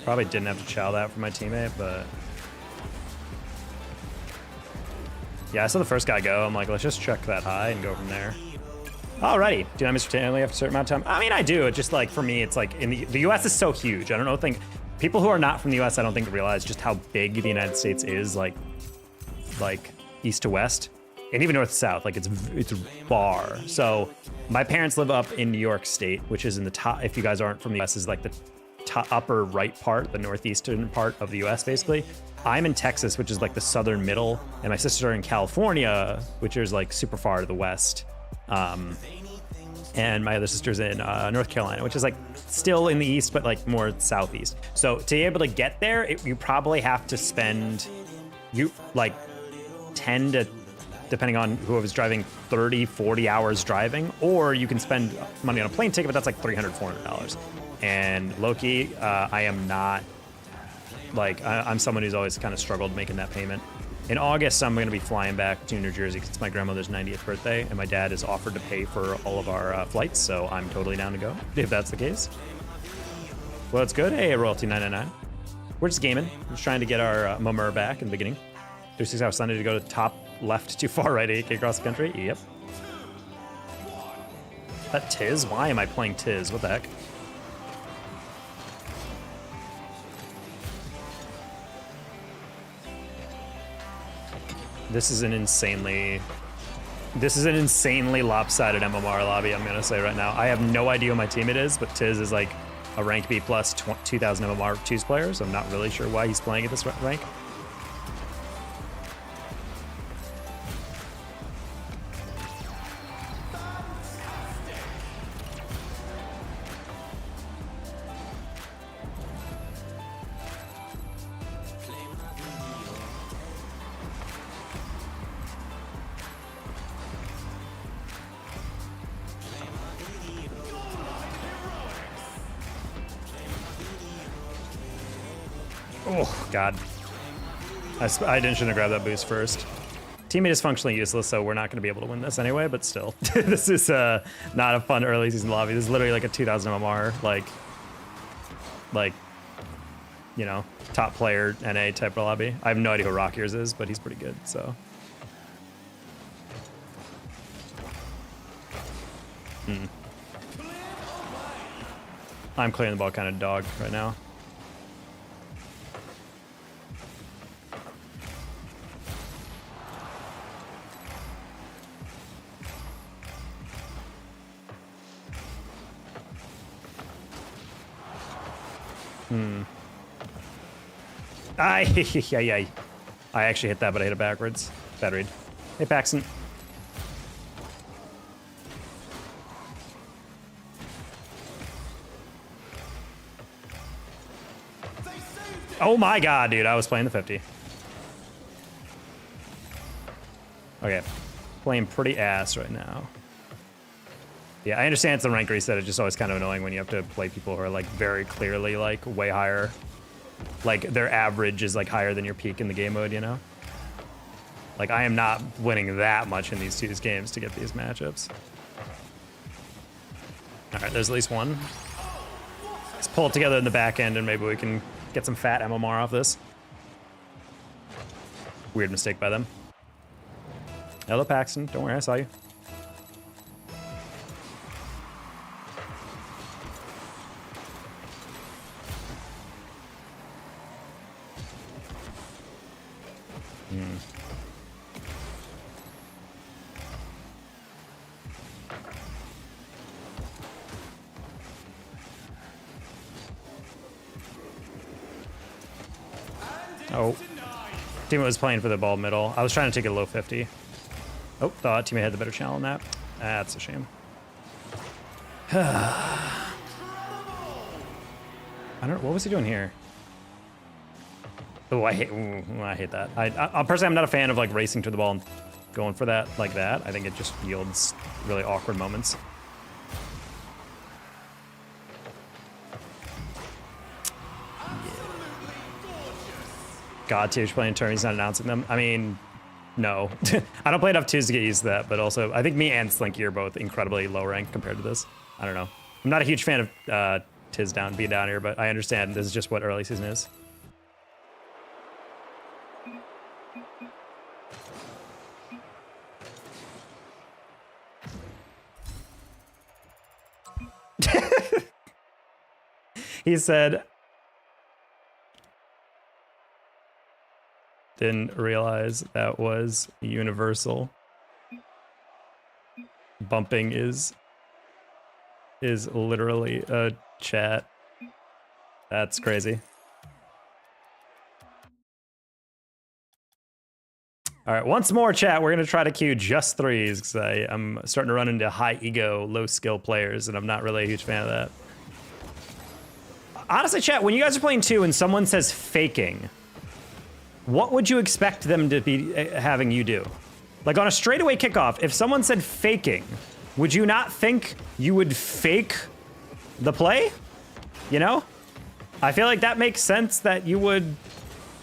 Probably didn't have to chow that for my teammate, but... Yeah, I saw the first guy go. I'm like, let's just check that high and go from there. Alrighty. Do I miss routinely after a certain amount of time? I mean, I do. It's just like, for me, it's like, in the US is so huge. I don't think... People who are not from the US, I don't think realize just how big the United States is, like east to west. And even north to south, like it's far. So my parents live up in New York State, which is in the top, if you guys aren't from the US, is like the upper right part, the northeastern part of the US, basically. I'm in Texas, which is like the southern middle, and my sisters are in California, which is like super far to the west. And my other sister's in North Carolina, which is like still in the east, but like more southeast. So to be able to get there, you probably have to spend like 10 to, depending on whoever's driving, 30, 40 hours driving, or you can spend money on a plane ticket, but that's like $300, $400. And Loki, I am not, like, I'm someone who's always kind of struggled making that payment. In August, I'm going to be flying back to New Jersey because it's my grandmother's 90th birthday, and my dad has offered to pay for all of our flights, so I'm totally down to go, if that's the case. Well, it's good. Hey, Royalty999. We're just gaming. We're just trying to get our Mummer back in the beginning. 36 hours Sunday to go to top left to far right 8K across the country. Yep. That Tiz? Why am I playing Tiz? What the heck? This is an insanely lopsided MMR lobby, I'm gonna say right now. I have no idea what my teammate is, but Tiz is like a rank B plus 2000 MMR 2s player, so I'm not really sure why he's playing at this rank. Oh, God. I shouldn't have grabbed that boost first. Teammate is functionally useless, so we're not going to be able to win this anyway, but still. This is not a fun early season lobby. This is literally like a 2000 MMR, like, you know, top player NA type of lobby. I have no idea who Rockiers is, but he's pretty good, so. I'm clearing the ball kind of dog right now. I actually hit that, but I hit it backwards. Bad read. Hey, Paxton. Oh my God, dude, I was playing the 50. Okay, playing pretty ass right now. Yeah, I understand it's a rank reset. It's just always kind of annoying when you have to play people who are like very clearly like way higher. Like their average is like higher than your peak in the game mode, you know? Like I am not winning that much in these two games to get these matchups. All right, there's at least one. Let's pull it together in the back end and maybe we can get some fat MMR off this. Weird mistake by them. Hello, Paxton. Don't worry, I saw you. Oh, teammate was playing for the ball middle. I was trying to take a low 50. Oh, thought teammate had the better channel on that. That's a shame. I don't. What was he doing here? Oh, I hate that. I personally, I'm not a fan of like racing to the ball and going for that like that. I think it just yields really awkward moments. God, Tish playing turn, he's not announcing them. I mean, no. I don't play enough twos to get used to that, but also, I think me and Slinky are both incredibly low rank compared to this. I don't know. I'm not a huge fan of Tiz being down here, but I understand this is just what early season is. He said, didn't realize that was universal. Bumping is literally a chat That's crazy. All right, once more, chat. We're gonna try to queue just threes because I'm starting to run into high ego, low skill players, and I'm not really a huge fan of that. Honestly, chat, when you guys are playing two and someone says faking, what would you expect them to be having you do? Like on a straightaway kickoff, if someone said faking, would you not think you would fake the play? You know? I feel like that makes sense that you would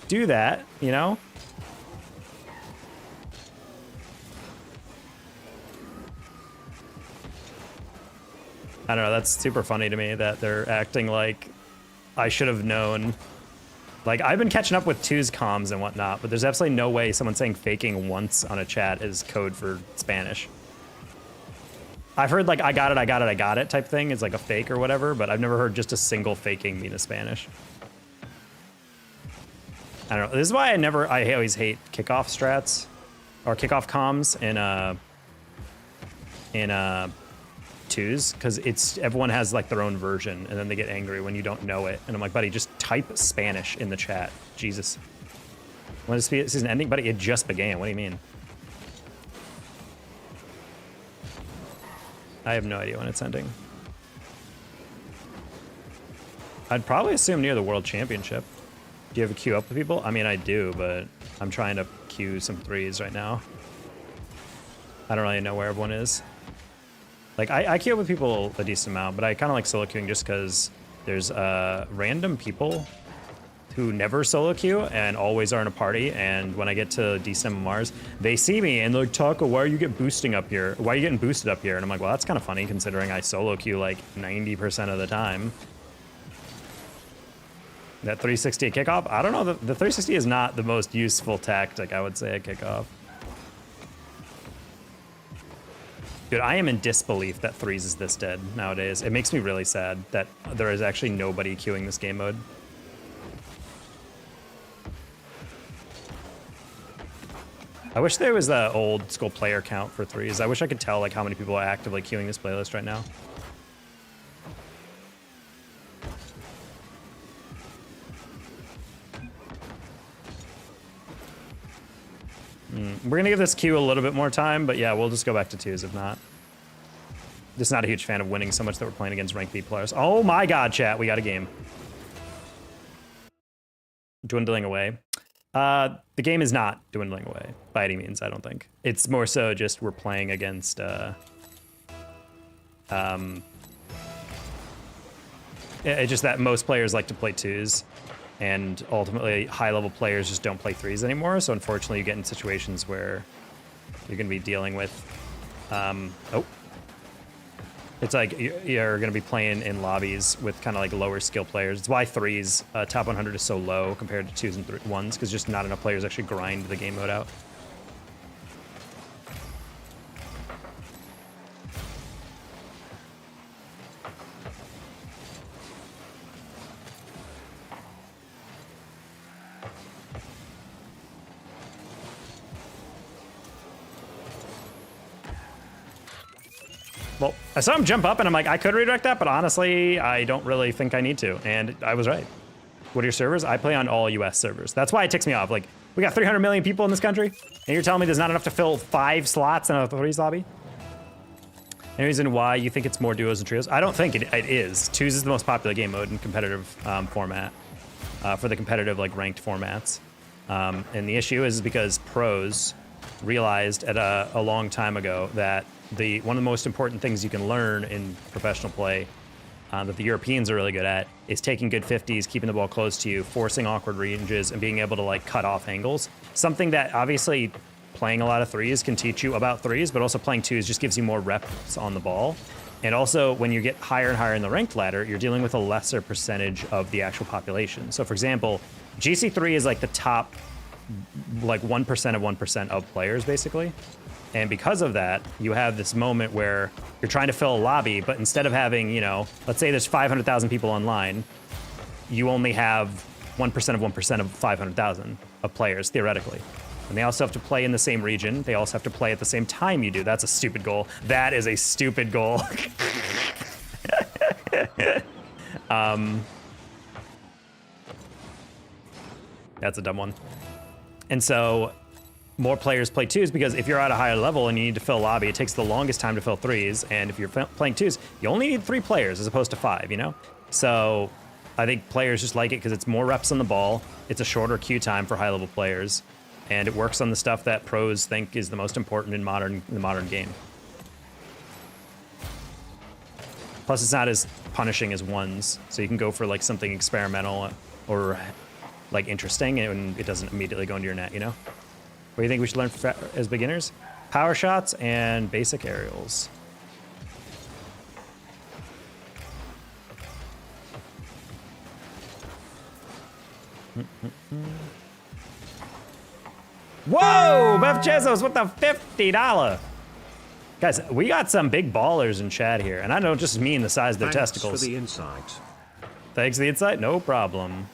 do that, you know? I don't know, that's super funny to me that they're acting like I should have known. Like, I've been catching up with twos comms and whatnot, but there's absolutely no way someone saying faking once on a chat is code for Spanish. I've heard like, I got it type thing is like a fake or whatever, but I've never heard just a single faking mean a Spanish. I don't know, this is why I always hate kickoff strats or kickoff comms in twos, because everyone has like their own version and then they get angry when you don't know it. And I'm like, buddy, just type Spanish in the chat. Jesus. When is the season ending? Buddy, it just began. What do you mean? I have no idea when it's ending. I'd probably assume near the World Championship. Do you have a queue up with people? I mean, I do, but I'm trying to queue some threes right now. I don't really know where everyone is. Like, I queue up with people a decent amount, but I kind of like solo queuing just because there's random people who never solo queue and always are in a party, and when I get to decent MMRs, they see me and they're like, Taco, why are you boosting up here? Why are you getting boosted up here? And I'm like, well, that's kind of funny considering I solo queue like 90% of the time. That 360 at kickoff? I don't know, the 360 is not the most useful tactic, I would say, at kickoff. Dude, I am in disbelief that threes is this dead nowadays. It makes me really sad that there is actually nobody queuing this game mode. I wish there was the old school player count for threes. I wish I could tell like how many people are actively queuing this playlist right now. We're gonna give this queue a little bit more time, but yeah, we'll just go back to twos if not. Just not a huge fan of winning so much that we're playing against ranked B players. Oh my god, chat, we got a game. Dwindling away. The game is not dwindling away by any means, I don't think. It's more so just we're playing against it's just that most players like to play twos, and ultimately high-level players just don't play threes anymore. So unfortunately, you get in situations where you're going to be dealing with, it's like you're going to be playing in lobbies with kind of like lower skill players. It's why threes top 100 is so low compared to twos and ones, because just not enough players actually grind the game mode out. Well, I saw him jump up and I'm like, I could redirect that, but honestly, I don't really think I need to. And I was right. What are your servers? I play on all US servers. That's why it ticks me off. Like, we got 300 million people in this country, and you're telling me there's not enough to fill 5 slots in a threes lobby? Any reason why you think it's more duos and trios? I don't think it is. Twos is the most popular game mode in competitive format, for the competitive, like, ranked formats. And the issue is because pros realized at a long time ago that one of the most important things you can learn in professional play that the Europeans are really good at is taking good 50s, keeping the ball close to you, forcing awkward ranges, and being able to like cut off angles. Something that obviously playing a lot of threes can teach you about threes, but also playing twos just gives you more reps on the ball. And also when you get higher and higher in the ranked ladder, you're dealing with a lesser percentage of the actual population. So for example, GC3 is like the top like 1% of 1% of players basically. And because of that, you have this moment where you're trying to fill a lobby, but instead of having, you know, let's say there's 500,000 people online, you only have 1% of 1% of 500,000 of players, theoretically. And they also have to play in the same region. They also have to play at the same time you do. That's a stupid goal. That is a stupid goal. That's a dumb one. And so more players play twos because if you're at a higher level and you need to fill a lobby, it takes the longest time to fill threes. And if you're playing twos, you only need 3 players as opposed to 5, you know? So I think players just like it because it's more reps on the ball. It's a shorter queue time for high level players. And it works on the stuff that pros think is the most important in the modern game. Plus, it's not as punishing as ones, so you can go for like something experimental or like interesting, and it doesn't immediately go into your net, you know? What do you think we should learn as beginners? Power shots and basic aerials. Whoa, Beth Chezos with the $50. Guys, we got some big ballers in chat here, and I don't just mean the size of their testicles. Thanks for the insight. Thanks for the insight, no problem.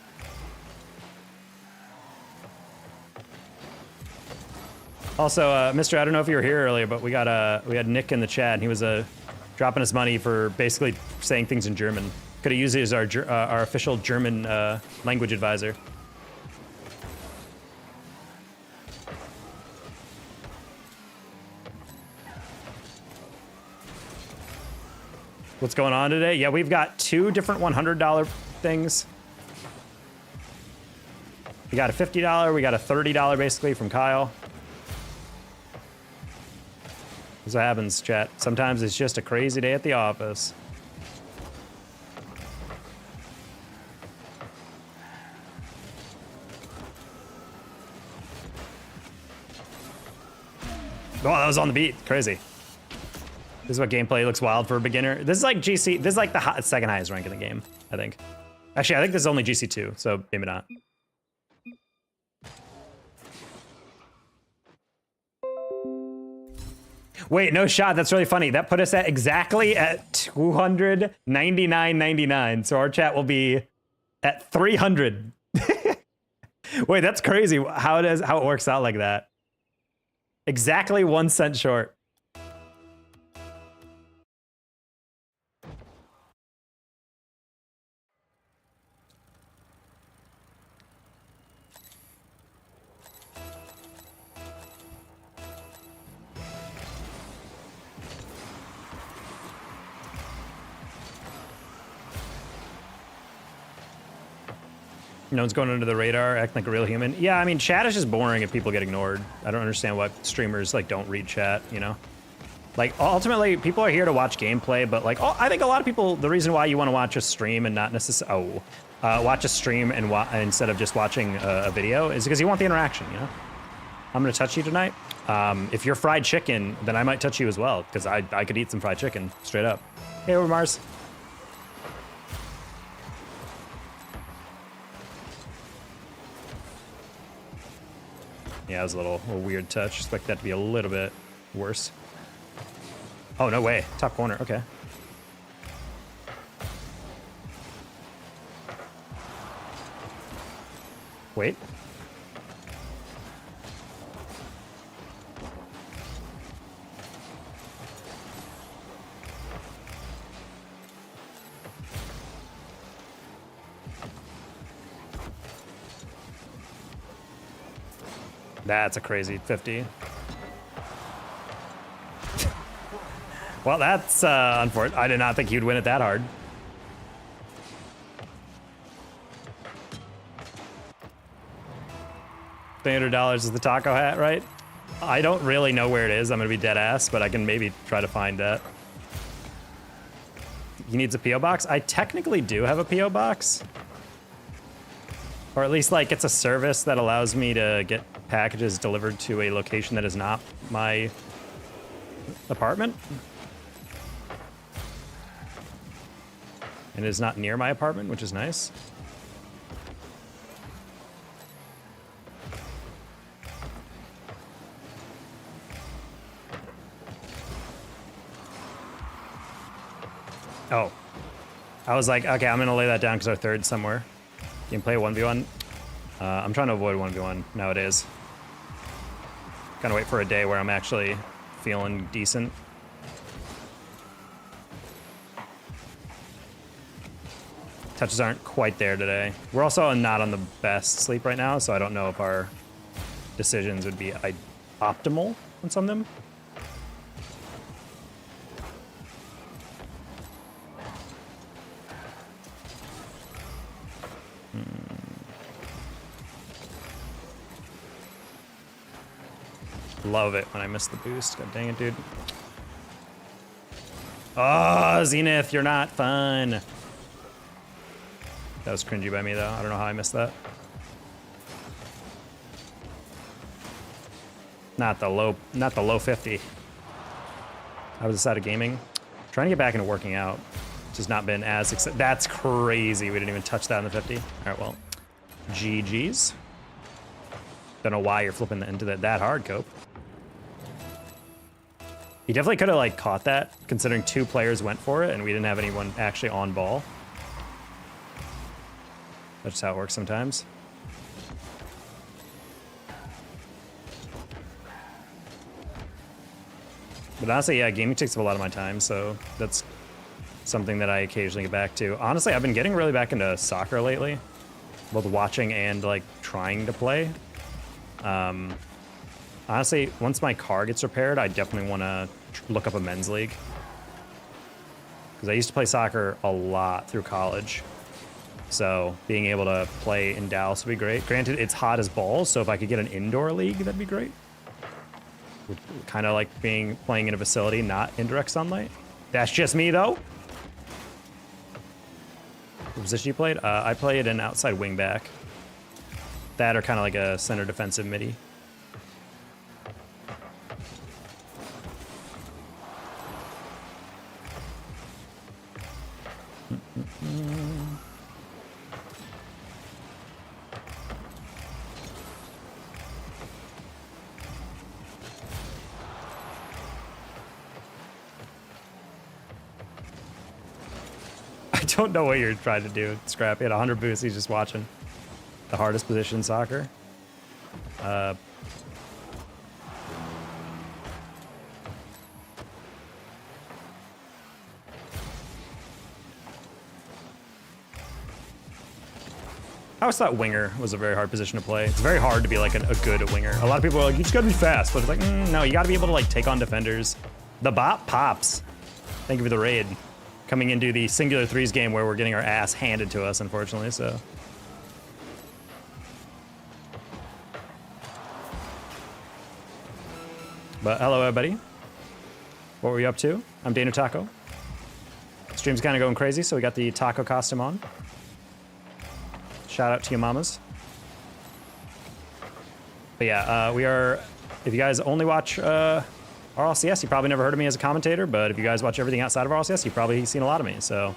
Also, Mr. I don't know if you were here earlier, but we had Nick in the chat, and he was dropping us money for basically saying things in German. Could have used it as our official German language advisor. What's going on today? Yeah, we've got 2 different $100 things. We got a $50, we got a $30 basically from Kyle. That's what happens, chat. Sometimes it's just a crazy day at the office. Oh, that was on the beat. Crazy. This is what gameplay looks wild for a beginner. This is like GC. This is like the second highest rank in the game, I think. Actually, I think this is only GC2, so maybe not. Wait, no shot. That's really funny. That put us at exactly at 299.99. So our chat will be at 300. Wait, that's crazy. How it works out like that? Exactly 1 cent short. No one's going under the radar, acting like a real human. Yeah, I mean, chat is just boring if people get ignored. I don't understand why streamers like don't read chat, you know? Like, ultimately, people are here to watch gameplay, but like, I think a lot of people, the reason why you want to watch a stream and not necessarily, watch a stream and instead of just watching a video is because you want the interaction, you know? I'm gonna touch you tonight. If you're fried chicken, then I might touch you as well, because I could eat some fried chicken, straight up. Hey, over Mars. Yeah, it was a little weird touch. Expect that to be a little bit worse. Oh, no way. Top corner. Okay. Wait. That's a crazy 50. Well, that's unfortunate. I did not think you'd win it that hard. $300 is the taco hat, right? I don't really know where it is. I'm gonna be dead ass, but I can maybe try to find that. He needs a P.O. box? I technically do have a P.O. box. Or at least, like, it's a service that allows me to get packages delivered to a location that is not my apartment. And it is not near my apartment, which is nice. Oh. I was like, okay, I'm gonna lay that down because our third's somewhere. You can play 1v1. I'm trying to avoid 1v1 nowadays. Kind of wait for a day where I'm actually feeling decent. Touches aren't quite there today. We're also not on the best sleep right now, so I don't know if our decisions would be optimal on some of them. Love it when I miss the boost. God dang it, dude. Oh, Zenith, you're not fun. That was cringy by me, though. I don't know how I missed that. Not the low 50. I was out of gaming. Trying to get back into working out. Which has not been as that's crazy. We didn't even touch that in the 50. All right, well, GG's. Don't know why you're flipping into that hard, Cope. He definitely could have like caught that, considering 2 players went for it and we didn't have anyone actually on ball. That's just how it works sometimes. But honestly, yeah, gaming takes up a lot of my time, so that's something that I occasionally get back to. Honestly, I've been getting really back into soccer lately, both watching and like trying to play. Honestly, once my car gets repaired, I definitely want to look up a men's league. Because I used to play soccer a lot through college. So being able to play in Dallas would be great. Granted, it's hot as balls, so if I could get an indoor league, that'd be great. Kind of like playing in a facility, not in direct sunlight. That's just me, though. What position you played? I played an outside wing back. That or kind of like a center defensive midi. I don't know what you're trying to do, Scrappy. At 100 boosts, he's just watching. The hardest position in soccer. I always thought winger was a very hard position to play. It's very hard to be like a good winger. A lot of people are like, you just gotta be fast, but it's like, no, you gotta be able to like take on defenders. The bot pops. Thank you for the raid. Coming into the singular threes game where we're getting our ass handed to us, unfortunately, so. But hello, everybody. What were you up to? I'm Dana Taco. Stream's kind of going crazy, so we got the taco costume on. Shout out to your mamas. But yeah, we are, if you guys only watch RLCS, you probably never heard of me as a commentator, but if you guys watch everything outside of RLCS, you've probably seen a lot of me, so.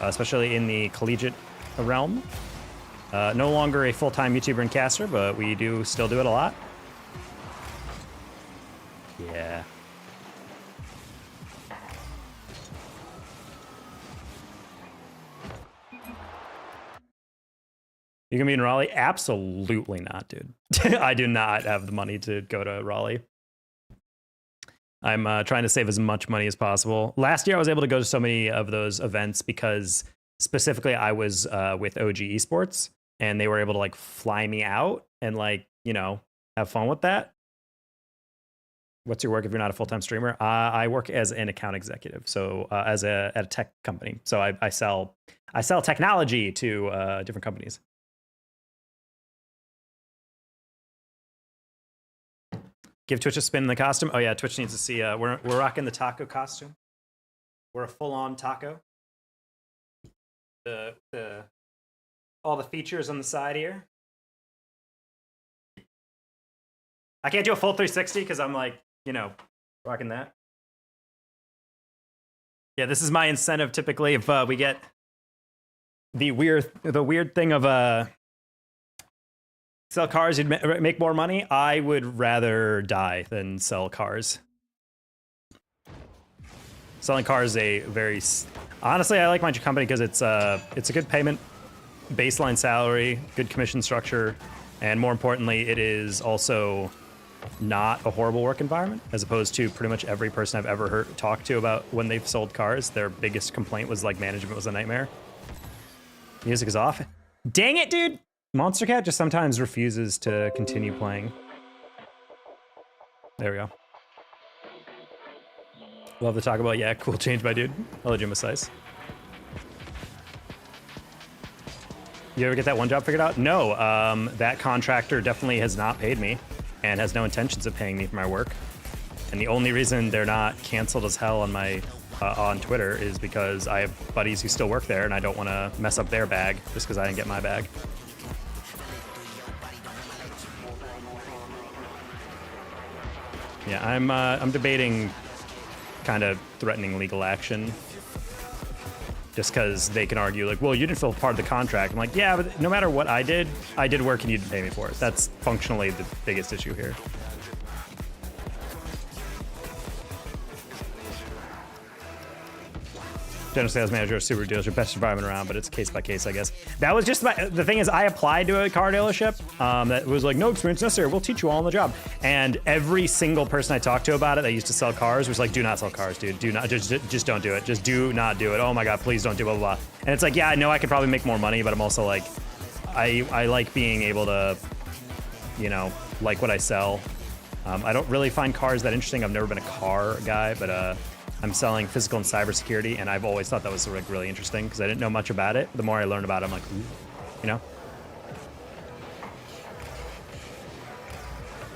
Especially in the collegiate realm. No longer a full-time YouTuber and caster, but we do still do it a lot. Yeah. You gonna be in Raleigh? Absolutely not, dude. I do not have the money to go to Raleigh. I'm trying to save as much money as possible. Last year, I was able to go to so many of those events because specifically I was with OG Esports, and they were able to like fly me out and like, you know, have fun with that. What's your work if you're not a full-time streamer? I work as an account executive, so at a tech company. So I sell technology to different companies. Give Twitch a spin in the costume. Oh yeah, Twitch needs to see. We're rocking the taco costume. We're a full-on taco. All the features on the side here. I can't do a full 360 because I'm like, you know, rocking that. Yeah, this is my incentive typically if we get the weird thing of sell cars, you'd make more money. I would rather die than sell cars. Selling cars is honestly, I like my company because it's a good payment, baseline salary, good commission structure, and more importantly, it is also not a horrible work environment, as opposed to pretty much every person I've ever talked to about when they've sold cars. Their biggest complaint was like management was a nightmare. Music is off. Dang it, dude! Monster Cat just sometimes refuses to continue playing. There we go. Love to talk about, yeah, cool change, my dude. I'll let you size. You ever get that one job figured out? No, that contractor definitely has not paid me and has no intentions of paying me for my work. And the only reason they're not canceled as hell on my on Twitter is because I have buddies who still work there and I don't want to mess up their bag just because I didn't get my bag. Yeah, I'm debating kind of threatening legal action just because they can argue like, well, you didn't feel part of the contract. I'm like, yeah, but no matter what I did work and you didn't pay me for it. That's functionally the biggest issue here. General sales manager, super dealership, best environment around, but it's case by case, I guess. That was just the thing is I applied to a car dealership that was like, no experience necessary. We'll teach you all on the job. And every single person I talked to about it that used to sell cars was like, do not sell cars, dude. Do not, just don't do it. Just do not do it. Oh my God, please don't do blah, blah, blah. And it's like, yeah, I know I could probably make more money, but I'm also like, I like being able to, you know, like what I sell. I don't really find cars that interesting. I've never been a car guy, but I'm selling physical and cybersecurity, and I've always thought that was like really interesting because I didn't know much about it. The more I learned about it, I'm like, ooh, you know?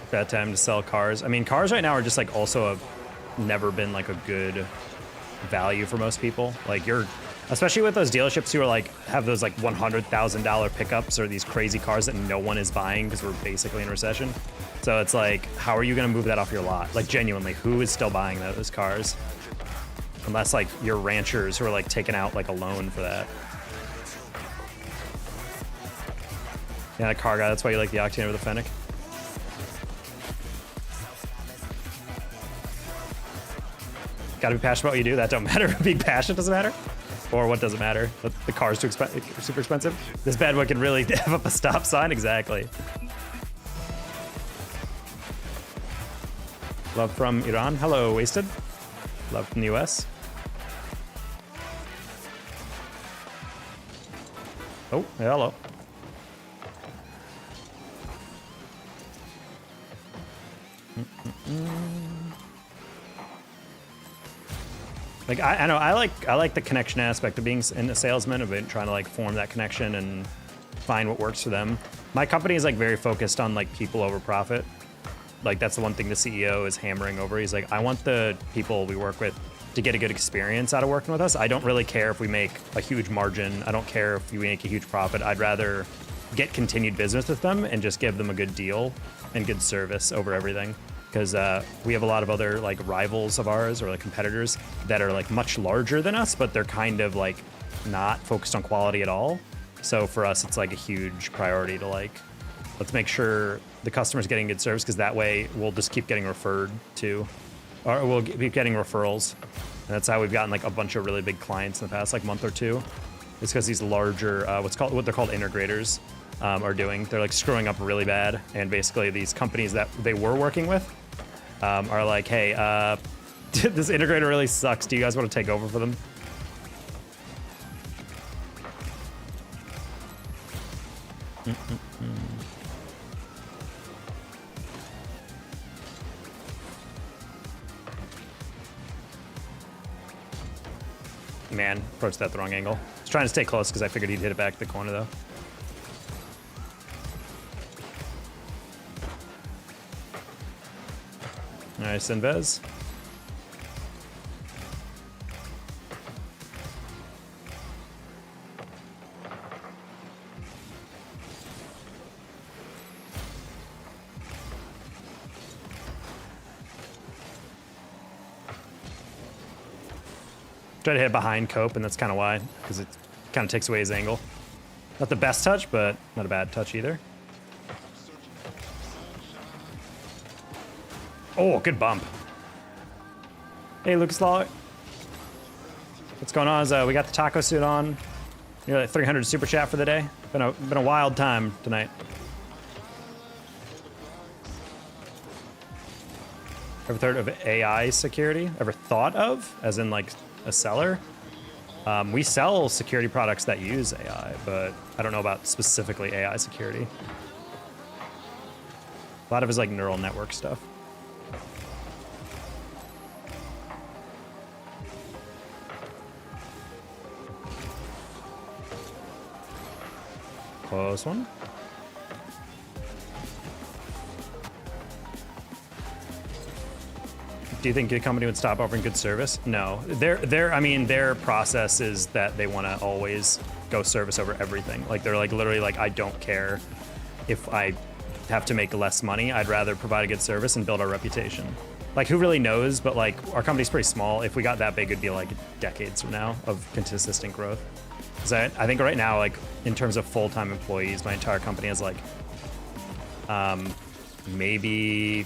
Bad time to sell cars. I mean, cars right now are just like also never been like a good value for most people. Like especially with those dealerships who are like, have those like $100,000 pickups or these crazy cars that no one is buying because we're basically in recession. So it's like, how are you gonna move that off your lot? Like genuinely, who is still buying those cars? Unless like your ranchers who are like taking out like a loan for that. Yeah, the car guy, that's why you like the Octane over the Fennec. Gotta be passionate about what you do, that don't matter. Being passionate doesn't matter. Or what doesn't matter? The car's too super expensive? This bad boy can really have up a stop sign? Exactly. Love from Iran. Hello, Wasted. Love from the US. Oh, hello. Like I know I like the connection aspect of being in a salesman, of trying to like form that connection and find what works for them. My company is like very focused on like people over profit. Like that's the one thing the CEO is hammering over. He's like, I want the people we work with to get a good experience out of working with us. I don't really care if we make a huge margin. I don't care if we make a huge profit. I'd rather get continued business with them and just give them a good deal and good service over everything. Because we have a lot of other like rivals of ours or like competitors that are like much larger than us, but they're kind of like not focused on quality at all. So for us, it's like a huge priority to like, let's make sure the customer's getting good service, because that way we'll just keep getting referred to, or we'll keep getting referrals. And that's how we've gotten like a bunch of really big clients in the past like month or two. It's because these larger, what they're called integrators are doing. They're like screwing up really bad. And basically these companies that they were working with are like, hey, this integrator really sucks. Do you guys want to take over for them? Man, approached that the wrong angle. I was trying to stay close because I figured he'd hit it back to the corner though. Nice, Invez. Try to hit behind Cope, and that's kind of why, because it kind of takes away his angle. Not the best touch, but not a bad touch either. Oh, good bump. Hey, Lucas Lawler. What's going on? We got the taco suit on. Nearly 300 super chat for the day. Been a wild time tonight. Ever thought of AI security? Ever thought of? As in like a seller? We sell security products that use AI, but I don't know about specifically AI security. A lot of it is like neural network stuff. Close one. Do you think a company would stop offering good service? No. I mean, their process is that they want to always go service over everything. Like, they're like literally like, I don't care if I have to make less money. I'd rather provide a good service and build our reputation. Like, who really knows? But like, our company's pretty small. If we got that big, it'd be like decades from now of consistent growth. Because I think right now, like, in terms of full-time employees, my entire company has like maybe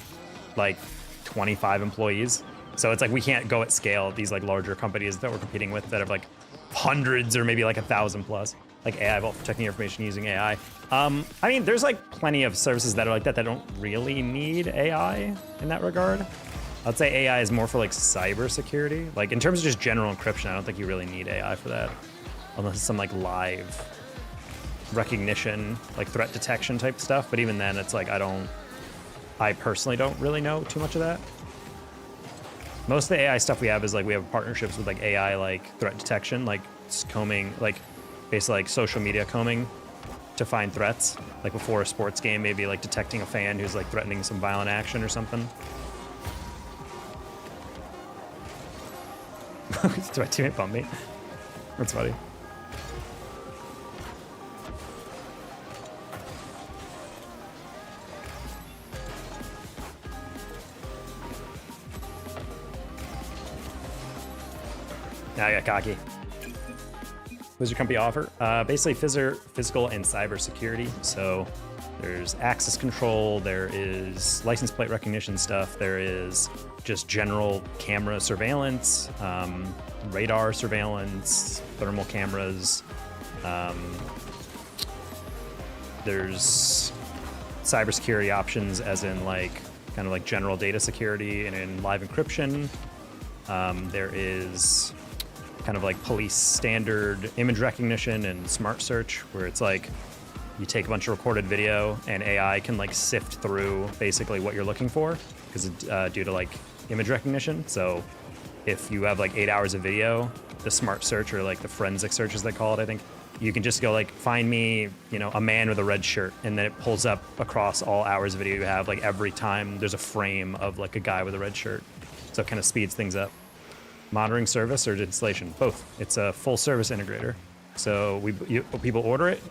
like 25 employees. So it's like we can't go at scale at these like larger companies that we're competing with that have like hundreds or maybe like 1,000 plus. Like AI Vault protecting your information using AI. I mean, there's like plenty of services that are like that don't really need AI in that regard. I'd say AI is more for like cybersecurity. Like in terms of just general encryption, I don't think you really need AI for that. Unless it's some like live recognition, like threat detection type stuff. But even then, it's like I personally don't really know too much of that. Most of the AI stuff we have is like we have partnerships with like AI like threat detection, like combing, like basically like social media combing to find threats. Like before a sports game, maybe like detecting a fan who's like threatening some violent action or something. Did my teammate bump me? That's funny. Now I got cocky. What does your company offer? Basically physical and cyber security. So there's access control, there is license plate recognition stuff, there is just general camera surveillance, radar surveillance, thermal cameras. There's cybersecurity options as in like kind of like general data security and in live encryption. There is kind of like police standard image recognition and smart search, where it's like you take a bunch of recorded video and AI can like sift through basically what you're looking for because due to like image recognition. So if you have like 8 hours of video, the smart search or like the forensic search as they call it, I think, you can just go like, find me, you know, a man with a red shirt, and then it pulls up across all hours of video you have, like every time there's a frame of like a guy with a red shirt. So it kind of speeds things up. Monitoring service or installation? Both. It's a full service integrator. So people order it,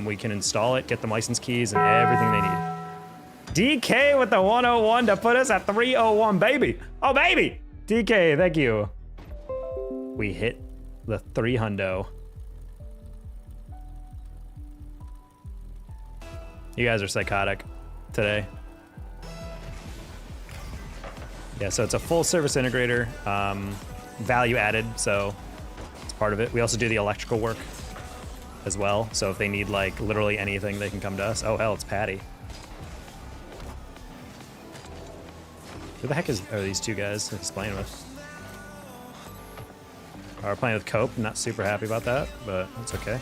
we can install it, get them license keys and everything they need. DK with the 101 to put us at 301, baby. Oh, baby. DK, thank you. We hit the 300. You guys are psychotic today. Yeah, so it's a full service integrator, value added, so it's part of it. We also do the electrical work as well. So if they need like literally anything, they can come to us. Oh hell, it's Patty. Who the heck are these two guys he's playing with? We're playing with Cope. Not super happy about that, but it's okay.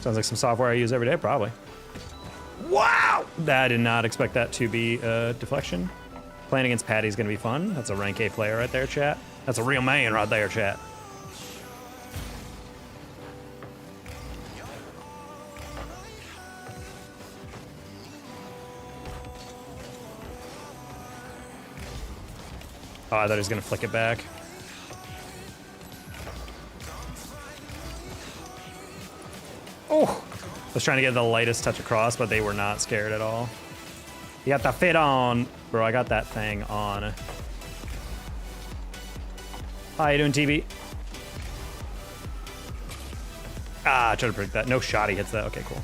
Sounds like some software I use every day, probably. Wow! I did not expect that to be a deflection. Playing against Patty is going to be fun. That's a rank A player right there, chat. That's a real man right there, chat. Oh, I thought he was going to flick it back. Oh! I was trying to get the lightest touch across, but they were not scared at all. You got the fit on. Bro, I got that thing on. How you doing, TV? Ah, I tried to break that. No shot he hits that. Okay, cool.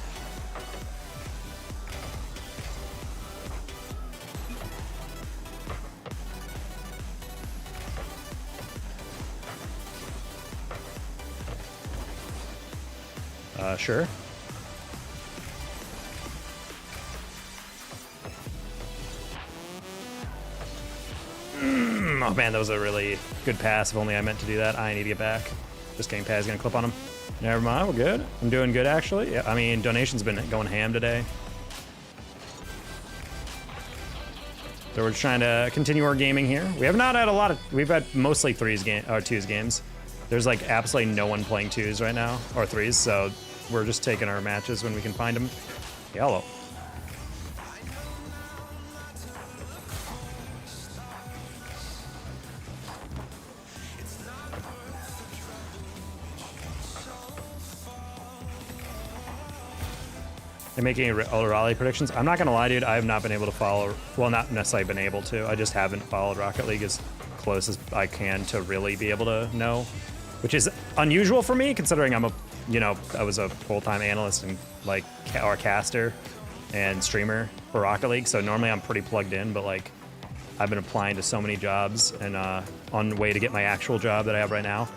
Sure. Oh man, that was a really good pass. If only I meant to do that. I need to get back. This game pad is gonna clip on him. Never mind, we're good. I'm doing good actually. Yeah, I mean, donations been going ham today. So we're trying to continue our gaming here. We have not had a lot of, we've had mostly twos games. There's like absolutely no one playing twos right now, or threes, so we're just taking our matches when we can find them. Yellow. They're making rally predictions. I'm not gonna lie, dude. I have not been able to follow. Well, not necessarily been able to. I just haven't followed Rocket League as close as I can to really be able to know, which is unusual for me considering I'm a, you know, I was a full-time analyst and like or caster and streamer for Rocket League. So normally I'm pretty plugged in, but like I've been applying to so many jobs and on the way to get my actual job that I have right now.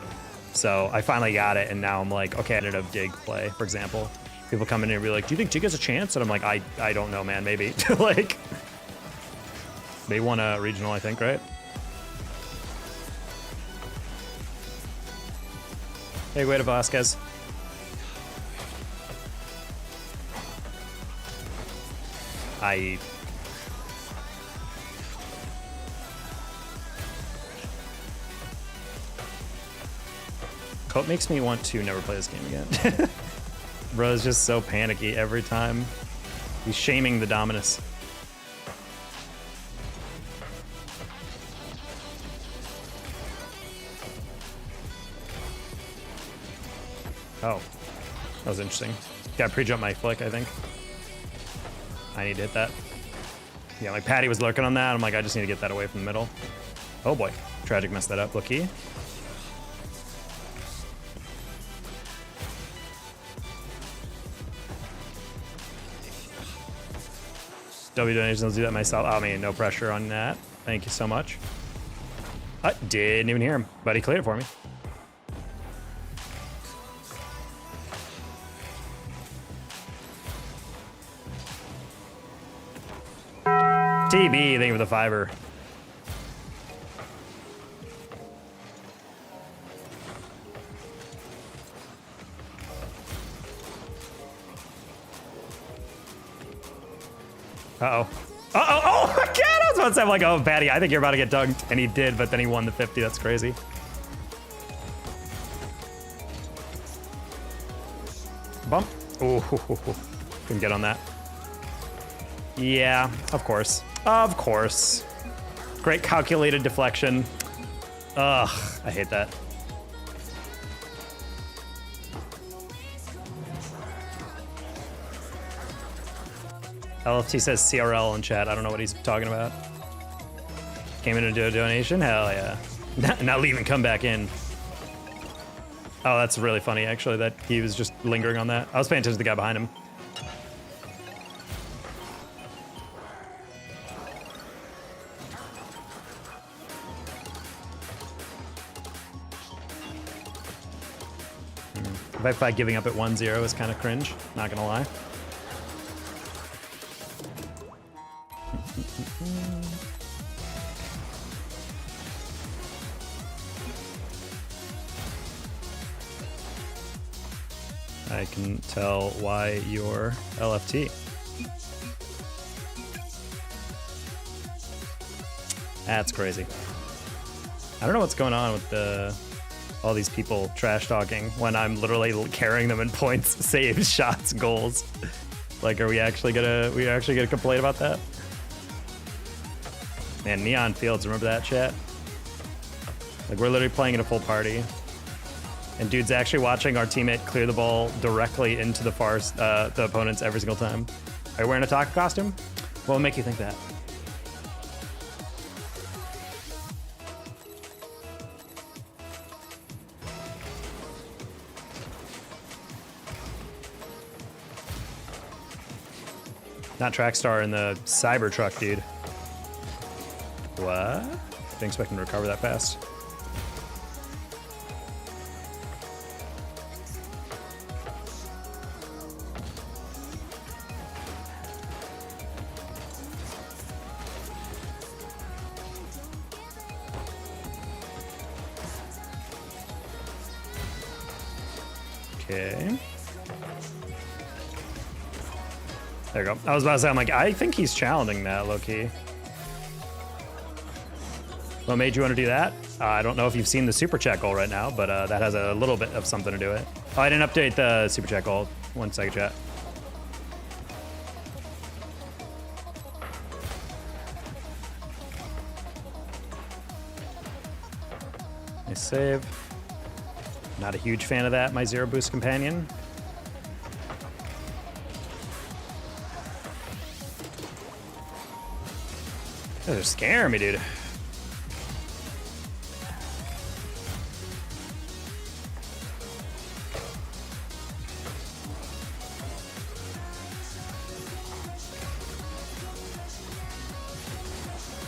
So I finally got it, and now I'm like, okay, I did a dig play, for example. People come in and be like, do you think Jig has a chance? And I'm like, I don't know, man, maybe. Like, they won a regional, I think, right? Hey, Guido Vasquez. Cope makes me want to never play this game again. Bro's just so panicky every time. He's shaming the Dominus. Oh, that was interesting. Got to pre-jump my flick, I think. I need to hit that. Yeah, like Patty was lurking on that. I'm like, I just need to get that away from the middle. Oh boy, Tragic messed that up. Looky. W donations, I'll do that myself. I mean, no pressure on that. Thank you so much. I didn't even hear him, but he cleared it for me. TB, thank you for the fiver. Uh-oh. Uh-oh, oh my God, I was about to say, I'm like, oh, Patty, I think you're about to get dunked. And he did, but then he won the 50, that's crazy. Bump. Ooh, couldn't get on that. Yeah, of course. Of course. Great calculated deflection. Ugh, I hate that. LFT says CRL in chat. I don't know what he's talking about. Came in to do a donation? Hell yeah. Not leaving, come back in. Oh, that's really funny, actually, that he was just lingering on that. I was paying attention to the guy behind him. The fact giving up at 1-0 is kind of cringe, not gonna lie. I can tell why you're LFT. That's crazy. I don't know what's going on with all these people trash talking when I'm literally carrying them in points, saves, shots, goals. Like, are we actually gonna complain about that? Man, Neon Fields, remember that, chat? Like, we're literally playing in a full party. And dude's actually watching our teammate clear the ball directly into the the opponents every single time. Are you wearing a taco costume? What will make you think that? Not Trackstar in the Cyber truck, dude. What? Didn't expect him to recover that fast. Okay. There you go. I was about to say, I'm like, I think he's challenging that, low-key. What made you want to do that? I don't know if you've seen the super chat goal right now, but that has a little bit of something to do with it. Oh, I didn't update the super chat goal. 1 second, chat. Nice save. Not a huge fan of that, my zero boost companion. Those are scaring me, dude.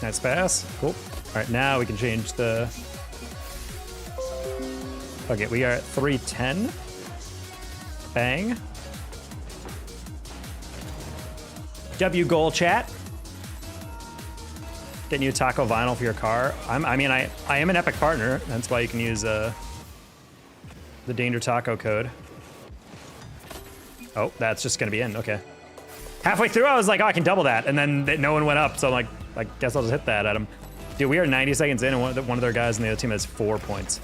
Nice pass. Cool. All right, now we can change the... Okay, we are at 310. Bang. W goal chat. Getting you a taco vinyl for your car. I am an Epic partner. That's why you can use the Danger Taco code. Oh, that's just gonna be in. Okay. Halfway through, I was like, oh, I can double that, and then no one went up. So I'm like, I guess I'll just hit that at him. Dude, we are 90 seconds in, and one of their guys on the other team has 4 points.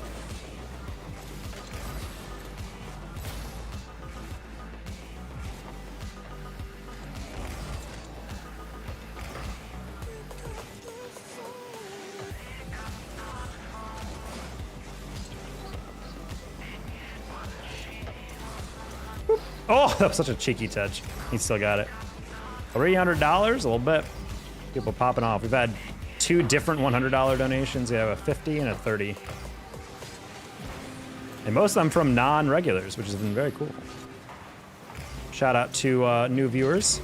Oh, that was such a cheeky touch. He still got it. $300, a little bit. People popping off. We've had 2 different $100 donations. We have a 50 and a 30. And most of them from non-regulars, which has been very cool. Shout out to new viewers.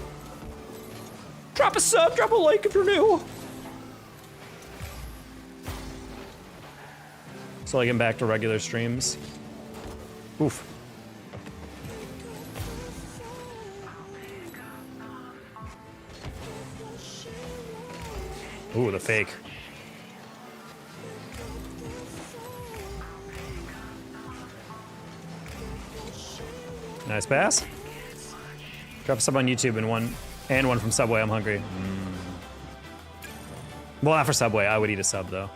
Drop a sub, drop a like if you're new. Slowly getting back to regular streams. Oof. Ooh, the fake. Nice pass. Drop a sub on YouTube and one from Subway. I'm hungry. Well, not for Subway. I would eat a sub though.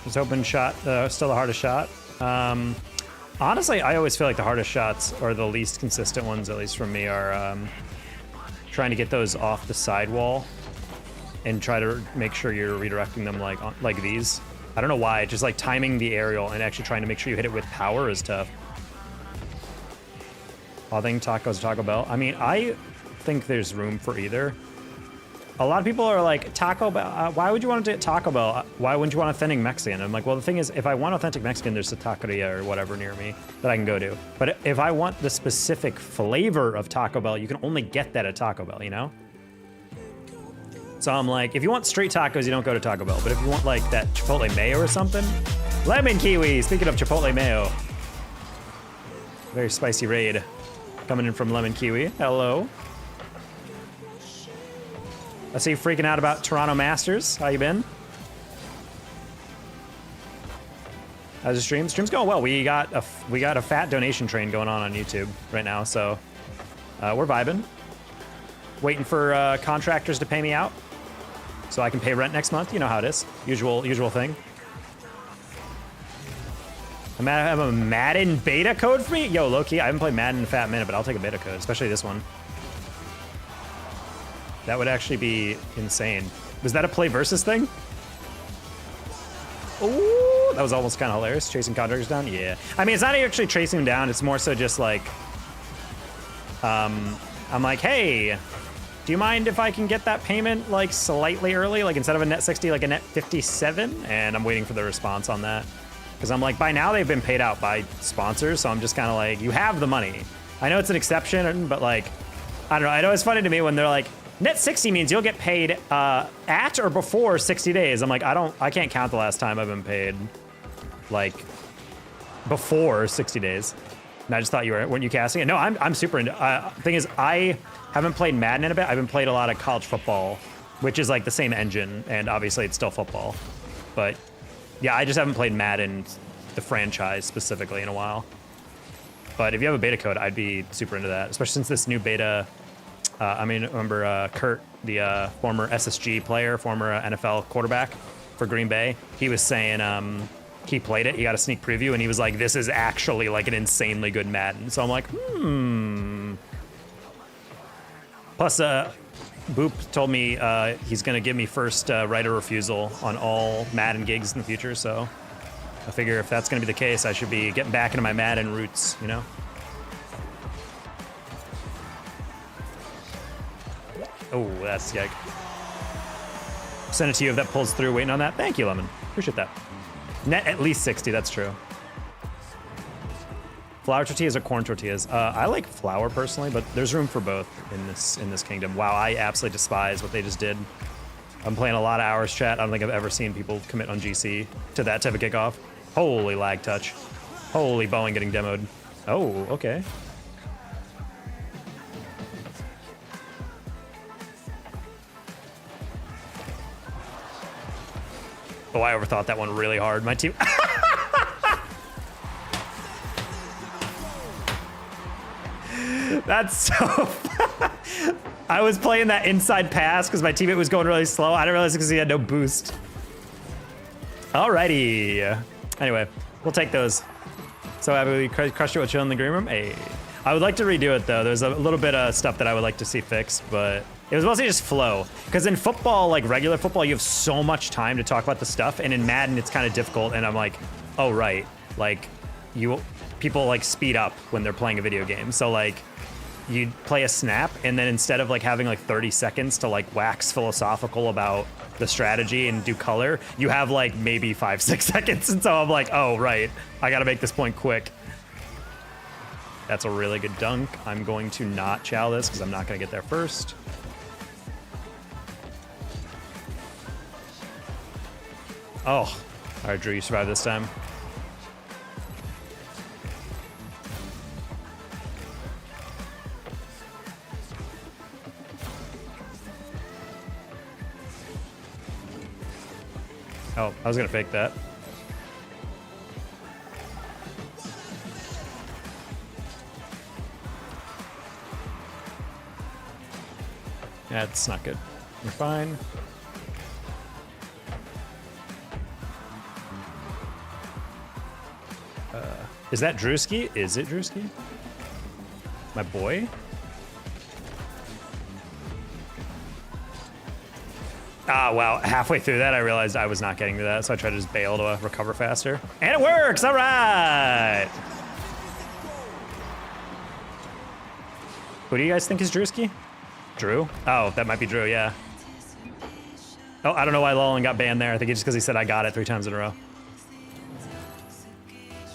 Just open shot, still the hardest shot. Honestly, I always feel like the hardest shots, or the least consistent ones, at least from me, are trying to get those off the sidewall and try to make sure you're redirecting them like these. I don't know why, just like timing the aerial and actually trying to make sure you hit it with power is tough. I think tacos, Taco Bell. I mean, I think there's room for either. A lot of people are like, Taco Bell, why would you want to do Taco Bell? Why wouldn't you want authentic Mexican? I'm like, well, the thing is, if I want authentic Mexican, there's a taqueria or whatever near me that I can go to. But if I want the specific flavor of Taco Bell, you can only get that at Taco Bell, you know? So I'm like, if you want straight tacos, you don't go to Taco Bell. But if you want like that Chipotle mayo or something, lemon kiwi, speaking of Chipotle mayo. Very spicy raid coming in from Lemon Kiwi. Hello. I see you freaking out about Toronto Masters. How you been? How's the stream? Stream's going well. We got a fat donation train going on YouTube right now, so we're vibing. Waiting for contractors to pay me out, so I can pay rent next month. You know how it is. Usual thing. I have a Madden beta code for me. Yo, Loki, I haven't played Madden in a fat minute, but I'll take a beta code, especially this one. That would actually be insane. Was that a play versus thing? Ooh, that was almost kind of hilarious. Chasing contractors down? Yeah. I mean, it's not actually chasing them down. It's more so just like, I'm like, hey, do you mind if I can get that payment like slightly early? Like instead of a net 60, like a net 57? And I'm waiting for the response on that. Because I'm like, by now they've been paid out by sponsors. So I'm just kind of like, you have the money. I know it's an exception, but like, I don't know. I know it's funny to me when they're like, net 60 means you'll get paid at or before 60 days. I'm like, I can't count the last time I've been paid like before 60 days. And I just thought weren't you casting it? No, I'm super into. Thing is, I haven't played Madden in a bit. I've been playing a lot of college football, which is like the same engine, and obviously it's still football. But yeah, I just haven't played Madden, the franchise specifically, in a while. But if you have a beta code, I'd be super into that, especially since this new beta. Remember Kurt, the former SSG player, former NFL quarterback for Green Bay. He was saying he played it. He got a sneak preview, and he was like, "This is actually like an insanely good Madden." So I'm like, Plus, Boop told me he's gonna give me first right of refusal on all Madden gigs in the future. So I figure if that's gonna be the case, I should be getting back into my Madden roots, you know? Oh, that's yike. Send it to you if that pulls through. Waiting on that. Thank you, Lemon. Appreciate that. Net at least 60, that's true. Flour tortillas or corn tortillas? I like flour personally, but there's room for both in this kingdom. Wow, I absolutely despise what they just did. I'm playing a lot of hours, chat. I don't think I've ever seen people commit on GC to that type of kickoff. Holy lag touch. Holy Boeing getting demoed. Oh, okay. Oh, I overthought that one really hard. My team. That's so. I was playing that inside pass because my teammate was going really slow. I didn't realize because he had no boost. Alrighty. Anyway, we'll take those. So have we crushed it with chill in the green room? Hey. I would like to redo it though. There's a little bit of stuff that I would like to see fixed, but it was mostly just flow. Because in football, like regular football, you have so much time to talk about the stuff, and in Madden, it's kind of difficult. And I'm like, oh right, like people like speed up when they're playing a video game. So like, you play a snap, and then instead of like having like 30 seconds to like wax philosophical about the strategy and do color, you have like maybe 5-6 seconds. And so I'm like, oh right, I got to make this point quick. That's a really good dunk. I'm going to not chow this because I'm not going to get there first. Oh, all right, Drew, you survived this time. Oh, I was gonna fake that. That's not good. You're fine. Is that Drewski? Is it Drewski? My boy? Ah, wow. Halfway through that, I realized I was not getting to that, so I tried to just bail to recover faster. And it works! All right! Who do you guys think is Drewski? Drew? Oh, that might be Drew, yeah. Oh, I don't know why Lolin got banned there. I think it's just because he said I got it 3 times in a row.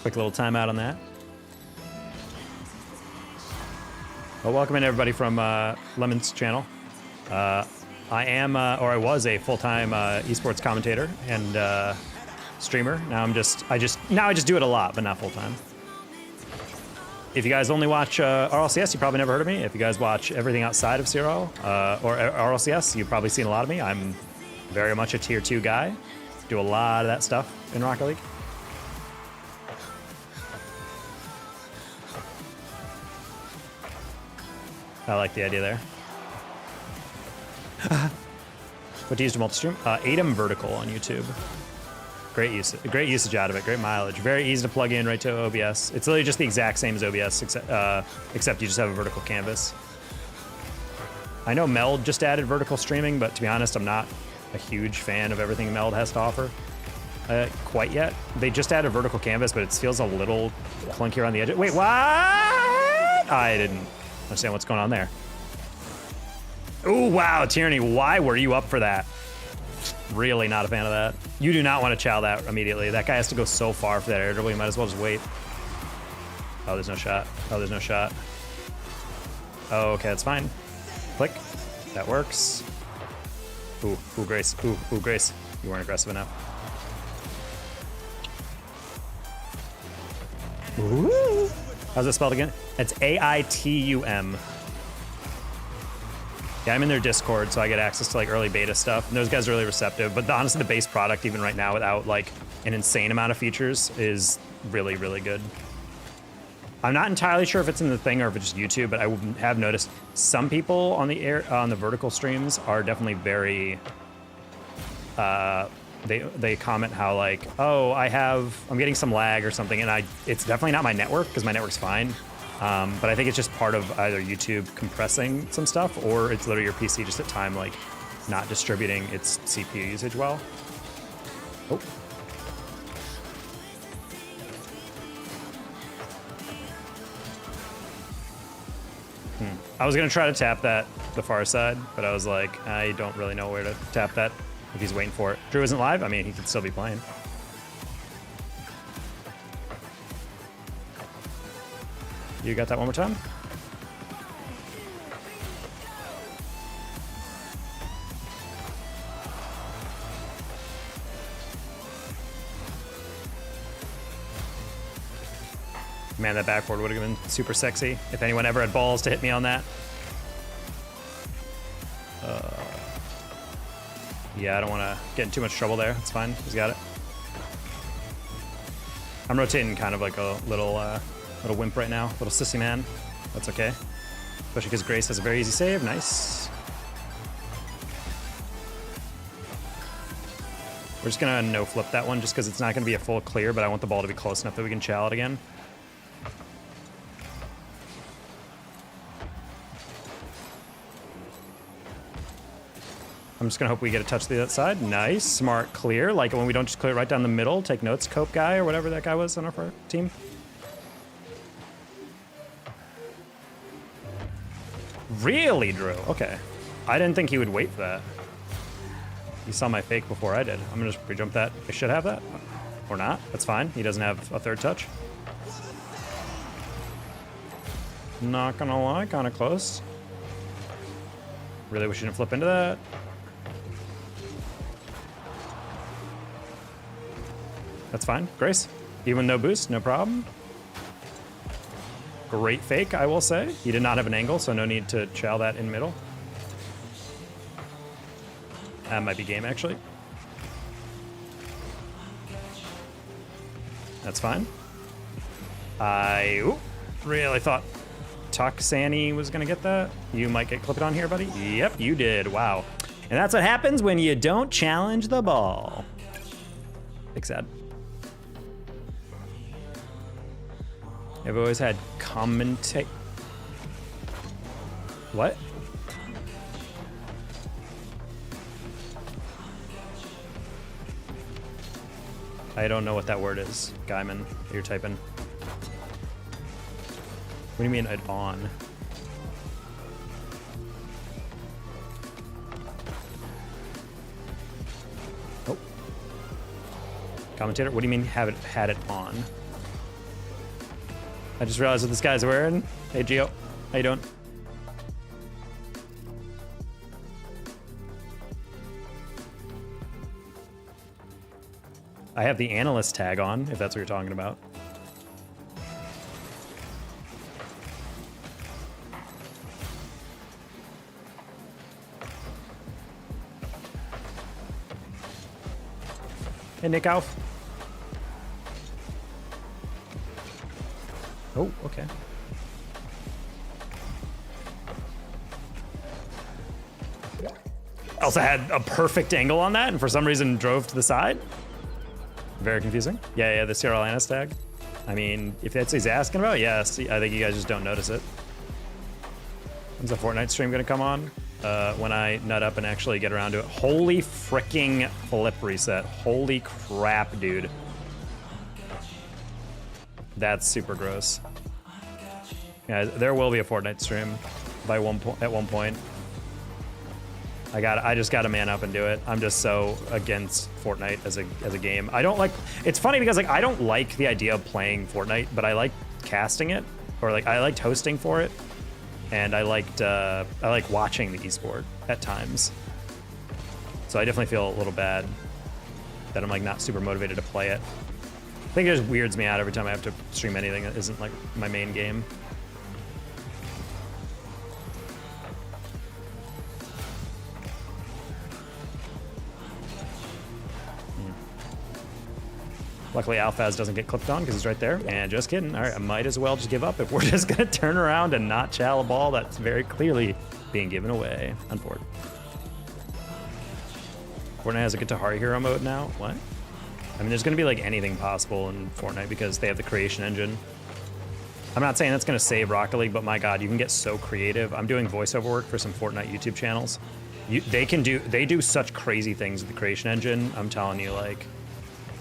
Quick little timeout on that. Well, welcome in everybody from Lemon's channel. I am, or I was a full-time esports commentator and streamer. Now I just do it a lot, but not full-time. If you guys only watch RLCS, you probably never heard of me. If you guys watch everything outside of CRL or RLCS, you've probably seen a lot of me. I'm very much a tier 2 guy. Do a lot of that stuff in Rocket League. I like the idea there. What to use to multi-stream? ATEM Vertical on YouTube. Great usage out of it. Great mileage. Very easy to plug in right to OBS. It's literally just the exact same as OBS, except you just have a vertical canvas. I know Meld just added vertical streaming, but to be honest, I'm not a huge fan of everything Meld has to offer quite yet. They just added vertical canvas, but it feels a little clunkier on the edge. Wait, what? I didn't understand what's going on there. Oh, wow, Tyranny, why were you up for that? Really not a fan of that. You do not want to chow that immediately. That guy has to go so far for that air dribble, you might as well just wait. Oh, there's no shot. Oh, there's no shot. Oh, okay, that's fine. Click. That works. Ooh, Grace. Ooh, Grace. You weren't aggressive enough. Ooh. How's it spelled again? It's A-I-T-U-M. Yeah, I'm in their Discord, so I get access to like early beta stuff. And those guys are really receptive. But honestly, the base product, even right now, without like an insane amount of features, is really, really good. I'm not entirely sure if it's in the thing or if it's just YouTube, but I have noticed some people on the vertical streams are definitely very. They comment how like, oh, I'm getting some lag or something, and it's definitely not my network because my network's fine. But I think it's just part of either YouTube compressing some stuff, or it's literally your PC just at time like not distributing its CPU usage well. Oh. I was gonna try to tap that the far side, but I was like, I don't really know where to tap that if he's waiting for it. Drew isn't live? I mean, he could still be playing. You got that one more time? Man, that backboard would have been super sexy if anyone ever had balls to hit me on that. Yeah, I don't want to get in too much trouble there. It's fine. He's got it. I'm rotating kind of like a little wimp right now, little sissy man. That's okay. Especially because Grace has a very easy save. Nice. We're just gonna no flip that one just because it's not gonna be a full clear, but I want the ball to be close enough that we can chow it again. I'm just gonna hope we get a touch to the outside. Nice, smart, clear. Like when we don't just clear it right down the middle. Take notes, Cope guy or whatever that guy was on our team. Really, Drew? Okay. I didn't think he would wait for that. He saw my fake before I did. I'm gonna just pre-jump that. I should have that. Or not. That's fine. He doesn't have a third touch. Not gonna lie, kinda close. Really wish you didn't flip into that. That's fine. Grace. Even no boost, no problem. Great fake, I will say. He did not have an angle, so no need to chow that in middle. That might be game, actually. That's fine. I really thought Tuxani was gonna get that. You might get clipped on here, buddy. Yep, you did. Wow. And that's what happens when you don't challenge the ball. Big sad. I've always had commentate. What? I don't know what that word is, Guyman. You're typing. What do you mean on? Oh. Commentator, what do you mean had it on? I just realized what this guy's wearing. Hey, Gio. How you doing? I have the analyst tag on, if that's what you're talking about. Hey, Nick Alf. Oh, okay. Also had a perfect angle on that, and for some reason drove to the side. Very confusing. Yeah, the Sierra Atlantis tag. I mean, if that's what he's asking about, yes. I think you guys just don't notice it. When's the Fortnite stream gonna come on? When I nut up and actually get around to it. Holy fricking flip reset. Holy crap, dude. That's super gross. Yeah, there will be a Fortnite stream at one point. I just gotta man up and do it. I'm just so against Fortnite as a game. I don't like. It's funny because like I don't like the idea of playing Fortnite, but I like casting it, or like I liked hosting for it. and I like watching the esport at times. So I definitely feel a little bad that I'm like not super motivated to play it. I think it just weirds me out every time I have to stream anything that isn't like my main game. Luckily, Alphaz doesn't get clipped on because he's right there. And just kidding. All right, I might as well just give up if we're just going to turn around and not chow a ball that's very clearly being given away. Unfortunate. Fortnite has a Guitar Hero mode now. What? I mean, there's going to be like anything possible in Fortnite because they have the creation engine. I'm not saying that's going to save Rocket League, but my God, you can get so creative. I'm doing voiceover work for some Fortnite YouTube channels. They do such crazy things with the creation engine. I'm telling you, like,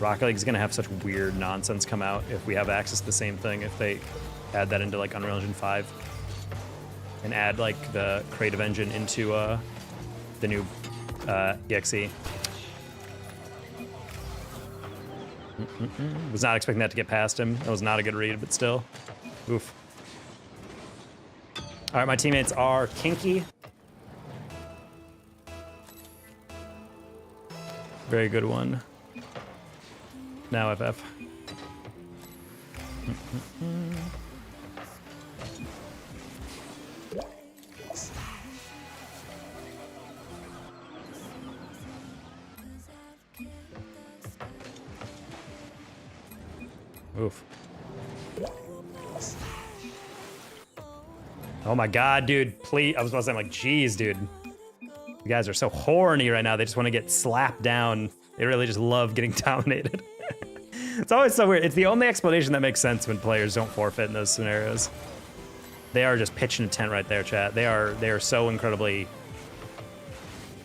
Rocket League is going to have such weird nonsense come out if we have access to the same thing, if they add that into like Unreal Engine 5 and add like the creative engine into the new EXE. Was not expecting that to get past him. That was not a good read, but still. Oof. All right, my teammates are Kinky. Very good one. Now FF. Oof. Oh my God, dude, please. I was about to say, I'm like, geez, dude. You guys are so horny right now. They just want to get slapped down. They really just love getting dominated. It's always so weird. It's the only explanation that makes sense when players don't forfeit in those scenarios. They are just pitching a tent right there, chat. They are so incredibly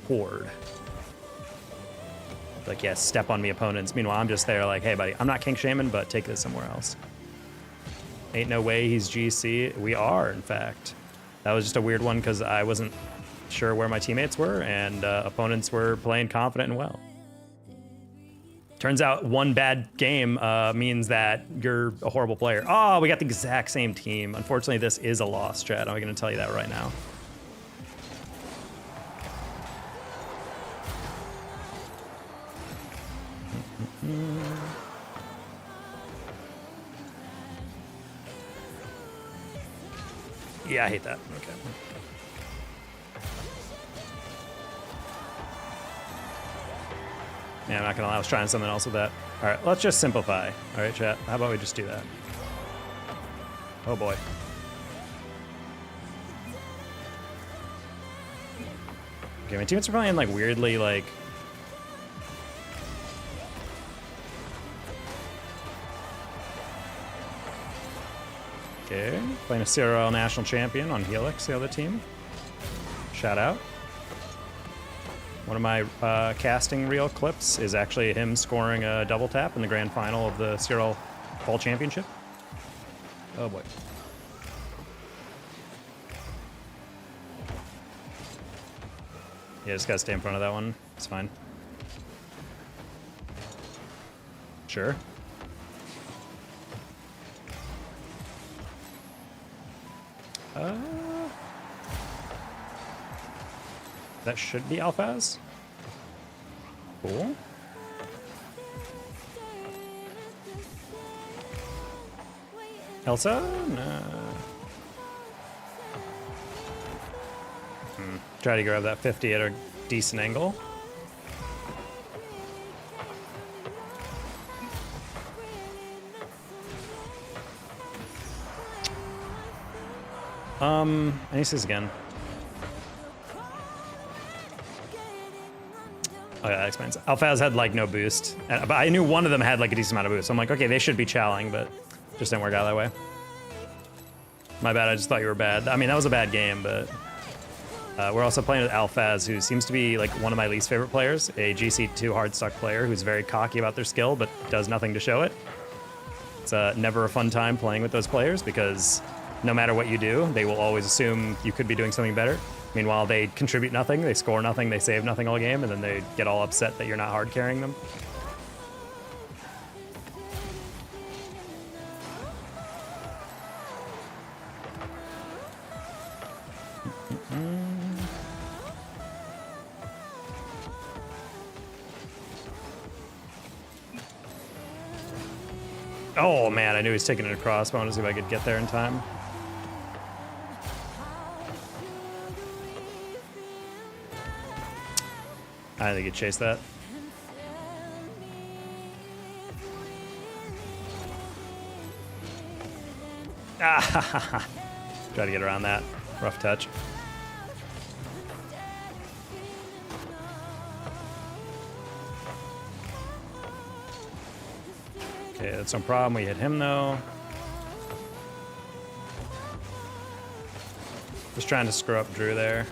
bored. Like, yeah, step on me, opponents. Meanwhile, I'm just there like, hey, buddy, I'm not kink shaming, but take this somewhere else. Ain't no way he's GC. We are, in fact. That was just a weird one because I wasn't sure where my teammates were, and opponents were playing confident and well. Turns out one bad game means that you're a horrible player. Oh, we got the exact same team. Unfortunately, this is a loss, chat. I'm going to tell you that right now. Yeah, I hate that. Okay. Yeah, I'm not gonna lie, I was trying something else with that. All right, let's just simplify. All right, chat, how about we just do that? Oh boy. Okay, my teammates are playing like weirdly like... Okay, playing a CRL national champion on Helix, the other team. Shout out. One of my casting reel clips is actually him scoring a double tap in the grand final of the CRL Fall Championship. Oh boy. Yeah, just gotta stay in front of that one. It's fine. Sure. That should be Alphaz. Cool. Elsa? No. Try to grab that 50 at a decent angle. I need to see this again. Oh yeah, that explains it. Alphaz had like no boost, but I knew one of them had like a decent amount of boost. So I'm like, okay, they should be chowing, but just didn't work out that way. My bad, I just thought you were bad. I mean, that was a bad game, but we're also playing with Alphaz, who seems to be like one of my least favorite players, a GC2 hardstuck player who's very cocky about their skill, but does nothing to show it. It's never a fun time playing with those players because no matter what you do, they will always assume you could be doing something better. Meanwhile, they contribute nothing, they score nothing, they save nothing all game, and then they get all upset that you're not hard carrying them. Oh man, I knew he was taking it across, but I wanted to see if I could get there in time. I think he'd chase that. Ah, try to get around that. Rough touch. Okay, that's no problem. We hit him though. Just trying to screw up Drew there.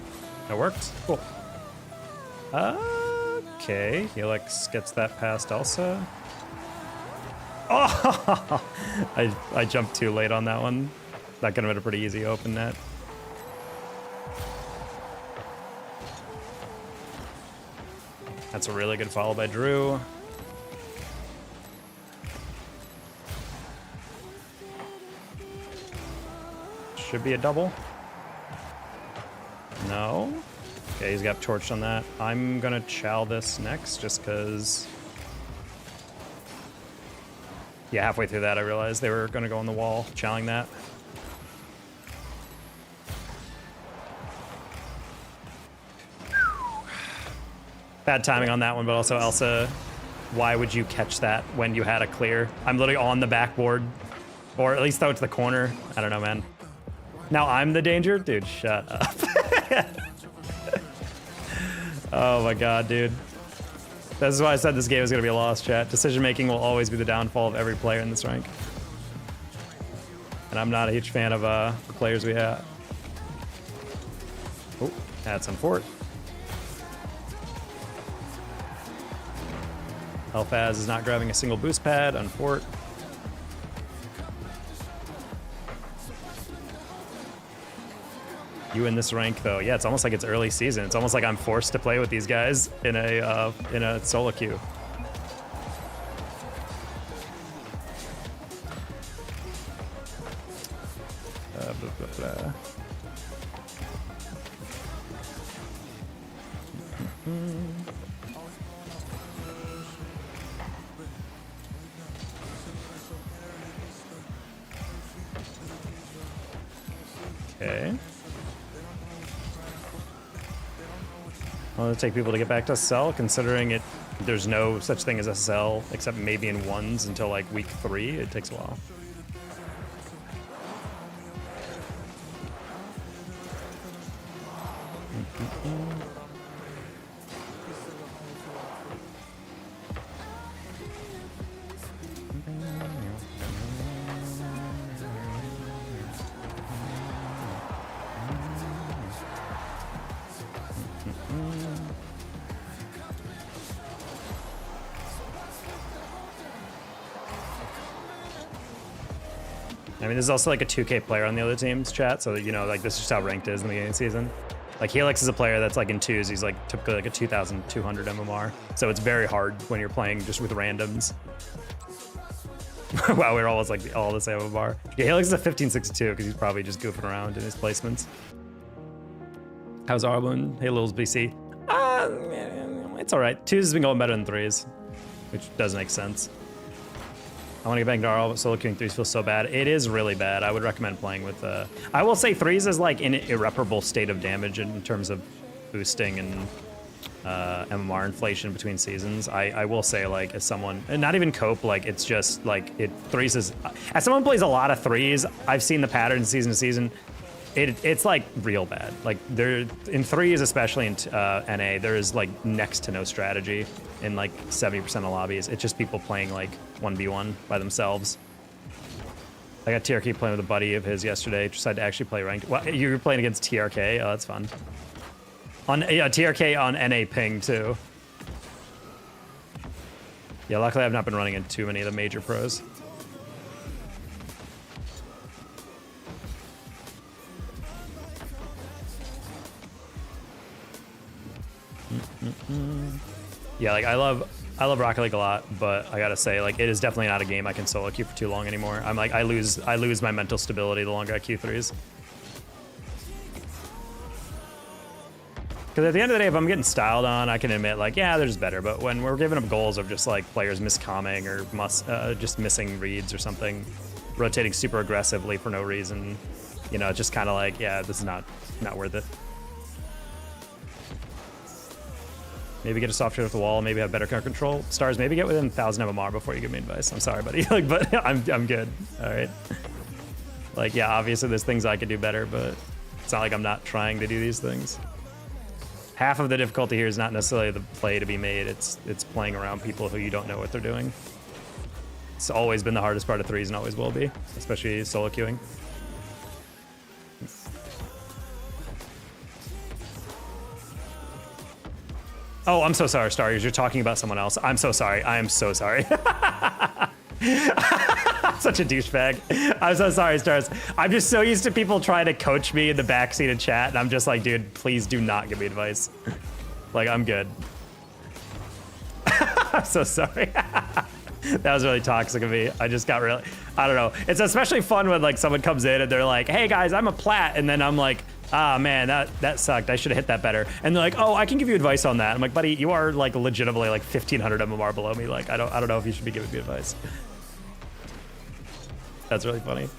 That worked. Cool. Okay, Helix gets that past Elsa. Oh, I jumped too late on that one. That could have been a pretty easy open net. That's a really good follow by Drew. Should be a double. No. Okay, he's got torched on that. I'm gonna chow this next just because. Yeah, halfway through that I realized they were gonna go on the wall, chowing that. Bad timing on that one, but also Elsa, why would you catch that when you had a clear? I'm literally on the backboard, or at least throw it to the corner. I don't know, man. Now I'm the danger? Dude, shut up. Oh my god, dude. This is why I said this game is going to be a loss, chat. Decision making will always be the downfall of every player in this rank. And I'm not a huge fan of the players we have. Oh, that's on fort. Elphaz is not grabbing a single boost pad on fort. You in this rank though, yeah, it's almost like it's early season. It's almost like I'm forced to play with these guys in a solo queue. Blah, blah, blah. Okay. Well, it'll take people to get back to SL, considering there's no such thing as SL except maybe in ones until like week 3. It takes a while. I mean, there's also like a 2K player on the other team's chat, so you know, like this is just how ranked it is in the beginning of the season. Like Helix is a player that's like in 2s, he's like typically like a 2,200 MMR, so it's very hard when you're playing just with randoms. Wow, we're almost like all the same MMR. Yeah, Helix is a 1562 because he's probably just goofing around in his placements. How's Arbun? Hey, Lils BC. It's all right. 2s has been going better than 3s, which does make sense. I want to get back to Gnarl, but solo queuing 3s feels so bad. It is really bad. I would recommend playing with... I will say 3s is like an irreparable state of damage in terms of boosting and MMR inflation between seasons. I will say, like, as someone... And not even cope, like, it's just, like, 3s is... As someone who plays a lot of 3s, I've seen the pattern season to season. It's, like, real bad. Like, there... In 3s, especially in NA, there is, like, next to no strategy in, like, 70% of lobbies. It's just people playing, like, 1v1 by themselves. I got TRK playing with a buddy of his yesterday. Decided to actually play ranked. Well, you were playing against TRK? Oh, that's fun. On TRK on NA ping too. Yeah, luckily I've not been running into too many of the major pros. Yeah, like I love Rocket League a lot, but I gotta say, like, it is definitely not a game I can solo queue for too long anymore. I'm like, I lose my mental stability the longer I queue 3s. Because at the end of the day, if I'm getting styled on, I can admit, like, yeah, they're just better. But when we're giving up goals of just, like, players miscomming or just missing reads or something, rotating super aggressively for no reason, you know, just kind of like, yeah, this is not worth it. Maybe get a soft trade off the wall, maybe have better card control. Stars, maybe get within 1,000 MMR before you give me advice. I'm sorry, buddy. Like, but I'm good. All right. Like, yeah, obviously there's things I could do better, but it's not like I'm not trying to do these things. Half of the difficulty here is not necessarily the play to be made. It's playing around people who you don't know what they're doing. It's always been the hardest part of threes and always will be, especially solo queuing. Oh, I'm so sorry, Stars. You're talking about someone else. I'm so sorry. I am so sorry. Such a douchebag. I'm so sorry, Stars. I'm just so used to people trying to coach me in the backseat of chat, and I'm just like, dude, please do not give me advice. Like, I'm good. I'm so sorry. That was really toxic of me. I just got really, I don't know. It's especially fun when like someone comes in and they're like, hey guys, I'm a plat. And then I'm like, ah, man, that sucked. I should have hit that better. And they're like, oh, I can give you advice on that. I'm like, buddy, you are like legitimately like 1,500 MMR below me. Like, I don't know if you should be giving me advice. That's really funny.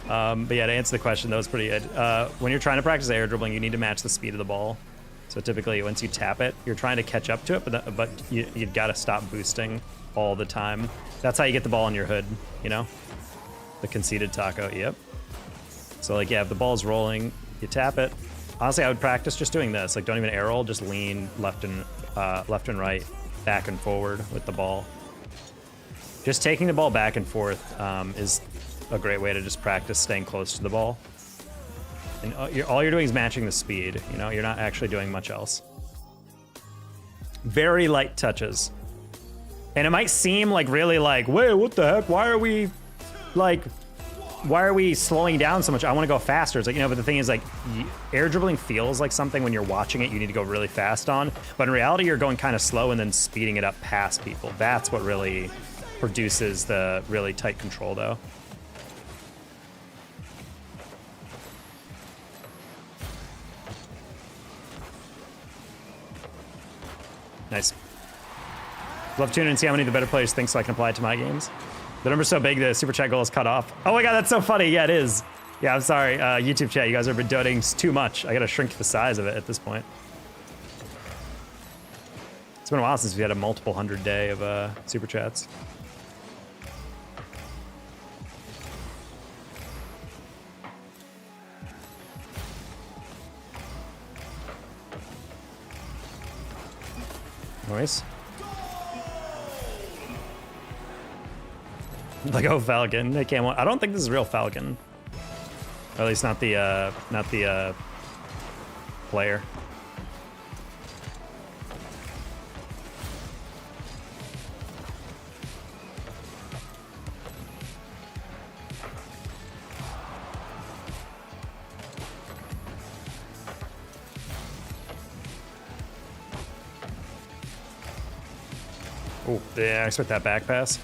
But yeah, to answer the question, that was pretty good. When you're trying to practice air dribbling, you need to match the speed of the ball. So typically, once you tap it, you're trying to catch up to it, but you gotta stop boosting all the time. That's how you get the ball in your hood, you know? The conceded taco, yep. So like, yeah, if the ball's rolling, you tap it. Honestly, I would practice just doing this. Like, don't even air roll, just lean left and right, back and forward with the ball. Just taking the ball back and forth is a great way to just practice staying close to the ball. And all you're doing is matching the speed, you know? You're not actually doing much else. Very light touches. And it might seem like really like, wait, what the heck? Why are we slowing down so much? I want to go faster. It's like, you know, but the thing is like, air dribbling feels like something when you're watching it you need to go really fast on. But in reality, you're going kind of slow and then speeding it up past people. That's what really produces the really tight control though. Nice. Love to tune in and see how many of the better players think so I can apply it to my games. The number's so big the super chat goal is cut off. Oh my god, that's so funny. Yeah, it is. Yeah, I'm sorry. YouTube chat, you guys have been donating too much. I gotta shrink the size of it at this point. It's been a while since we had a multiple 100 day of super chats. Nice. Like, oh, Falcon. They can't. I don't think this is real Falcon. Or at least not the player. Oh, yeah, I expect that back pass.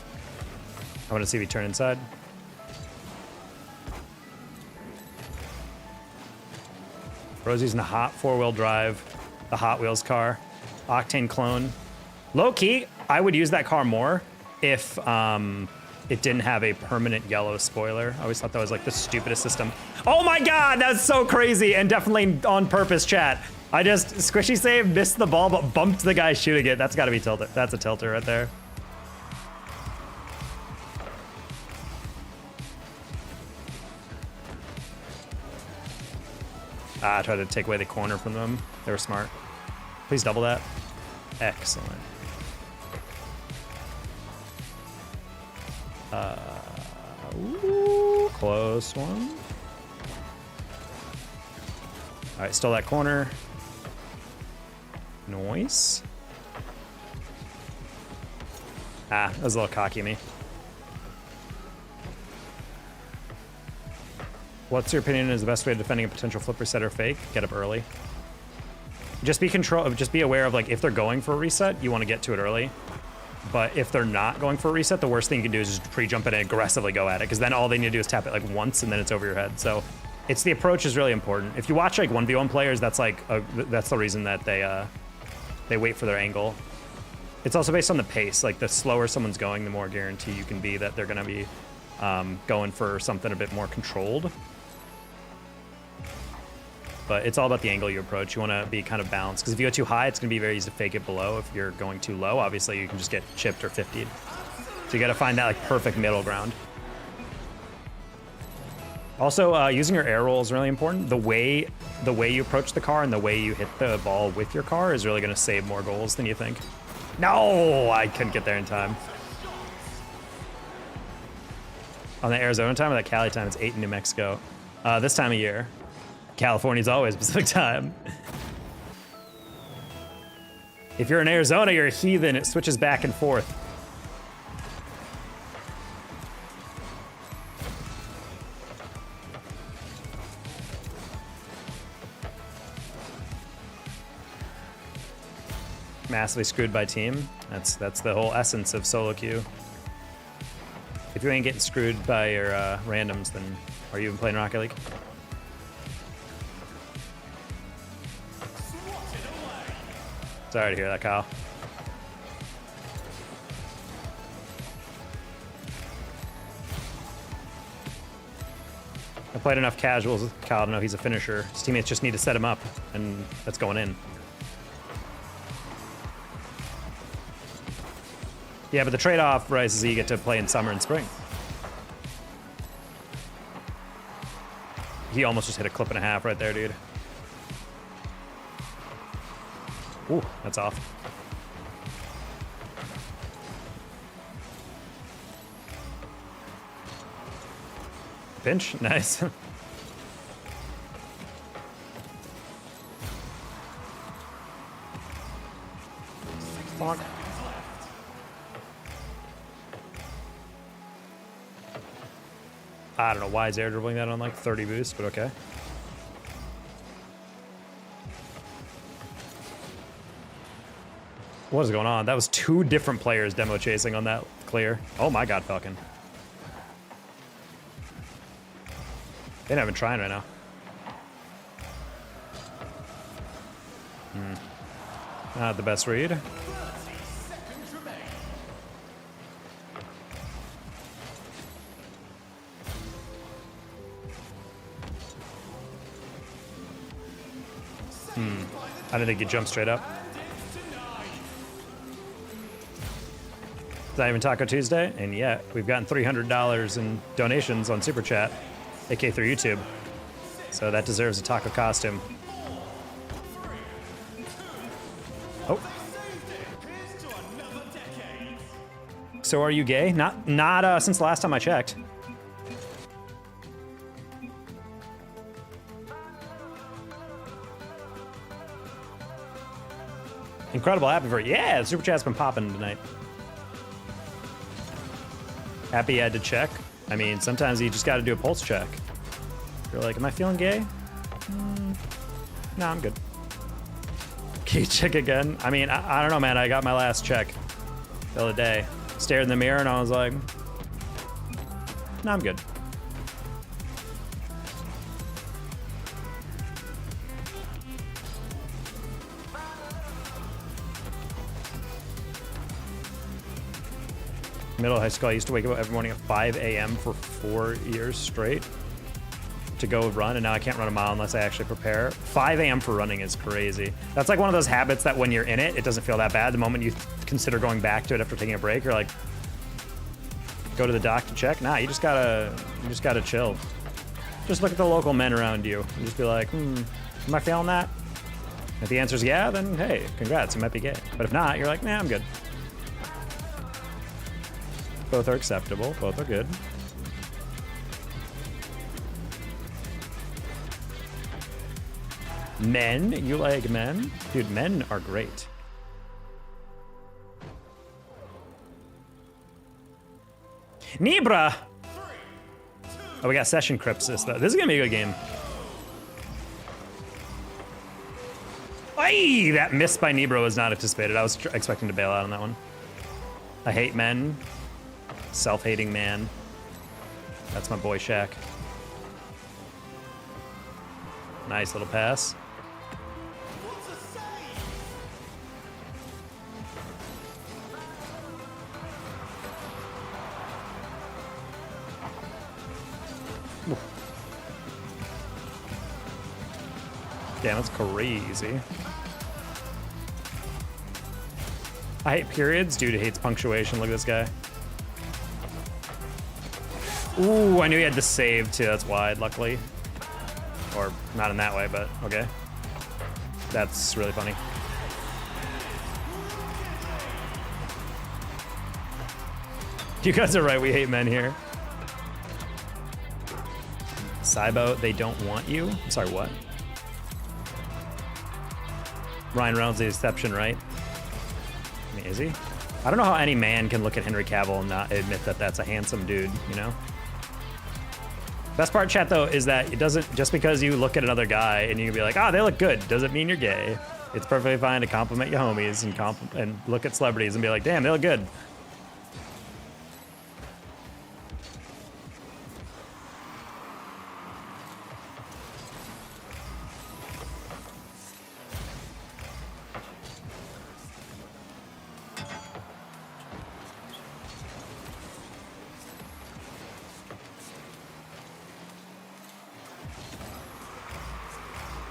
I want to see if he turn inside. Rosie's in the hot four-wheel drive, the Hot Wheels car, Octane clone. Low key, I would use that car more if it didn't have a permanent yellow spoiler. I always thought that was like the stupidest system. Oh my god, that's so crazy and definitely on purpose, chat. I just squishy save, missed the ball, but bumped the guy shooting it. That's got to be tilter. That's a tilter right there. I tried to take away the corner from them. They were smart. Please double that. Excellent. Ooh, close one. All right, stole that corner. Nice. Ah, that was a little cocky of me. What's your opinion is the best way of defending a potential flip reset or fake? Get up early. Just be aware of like if they're going for a reset, you want to get to it early. But if they're not going for a reset, the worst thing you can do is just pre-jump it and aggressively go at it, because then all they need to do is tap it like once and then it's over your head. So It's the approach is really important. If you watch like 1v1 players, that's like that's the reason that they wait for their angle. It's also based on the pace. Like the slower someone's going, the more guarantee you can be that they're gonna be going for something a bit more controlled. But it's all about the angle you approach. You want to be kind of balanced, because if you go too high, it's going to be very easy to fake it below. If you're going too low, obviously you can just get chipped or 50'd. So you got to find that like perfect middle ground. Also, using your air roll is really important. The way you approach the car and the way you hit the ball with your car is really going to save more goals than you think. No, I couldn't get there in time. On the Arizona time or that Cali time, it's 8 in New Mexico. This time of year. California's always Pacific time. If you're in Arizona, you're a heathen. It switches back and forth. Massively screwed by team. That's the whole essence of solo queue. If you ain't getting screwed by your randoms, then are you even playing Rocket League? Sorry to hear that, Kyle. I played enough casuals with Kyle to know he's a finisher. His teammates just need to set him up, and that's going in. Yeah, but the trade-off, Bryce, is you get to play in summer and spring. He almost just hit a clip and a half right there, dude. Ooh, that's off. Pinch, nice. Fuck. I don't know why he's air dribbling that on like 30 boost, but okay. What is going on? That was 2 different players demo chasing on that clear. Oh my god, Falcon. They're not even trying right now. Not the best read. I didn't think he'd jump straight up. It's not even Taco Tuesday, and yet we've gotten $300 in donations on Super Chat, aka through YouTube. So that deserves a taco costume. Oh. So are you gay? Not since the last time I checked. Incredible, happy for yeah, the Super Chat's been popping tonight. Happy you had to check. I mean, sometimes you just got to do a pulse check. You're like, am I feeling gay? No, I'm good. Can you check again? I mean, I don't know, man. I got my last check the other day. Stared in the mirror and I was like, no, I'm good. Middle of high school, I used to wake up every morning at 5 a.m. for 4 years straight to go run, and now I can't run a mile unless I actually prepare. 5 a.m. for running is crazy. That's like one of those habits that when you're in it, it doesn't feel that bad. The moment you consider going back to it after taking a break, you're like, go to the doc to check. Nah, you just gotta chill. Just look at the local men around you and just be like, am I feeling that? If the answer is yeah, then hey, congrats, you might be gay. But if not, you're like, nah, I'm good. Both are acceptable. Both are good. Men? You like men? Dude, men are great. Nibra! Oh, we got Session Crypsis, though. This is gonna be a good game. Ay, that miss by Nibra was not anticipated. I was expecting to bail out on that one. I hate men. Self-hating man. That's my boy Shaq. Nice little pass. Damn, that's crazy. I hate periods. Dude hates punctuation. Look at this guy. Ooh, I knew he had to save too. That's wide, luckily. Or not in that way, but okay. That's really funny. You guys are right. We hate men here. Cybo, they don't want you? I'm sorry, what? Ryan Reynolds the exception, right? I mean, is he? I don't know how any man can look at Henry Cavill and not admit that that's a handsome dude, you know? Best part, chat, though, is that it doesn't, just because you look at another guy and you can be like, oh, they look good, doesn't mean you're gay. It's perfectly fine to compliment your homies and look at celebrities and be like, damn, they look good.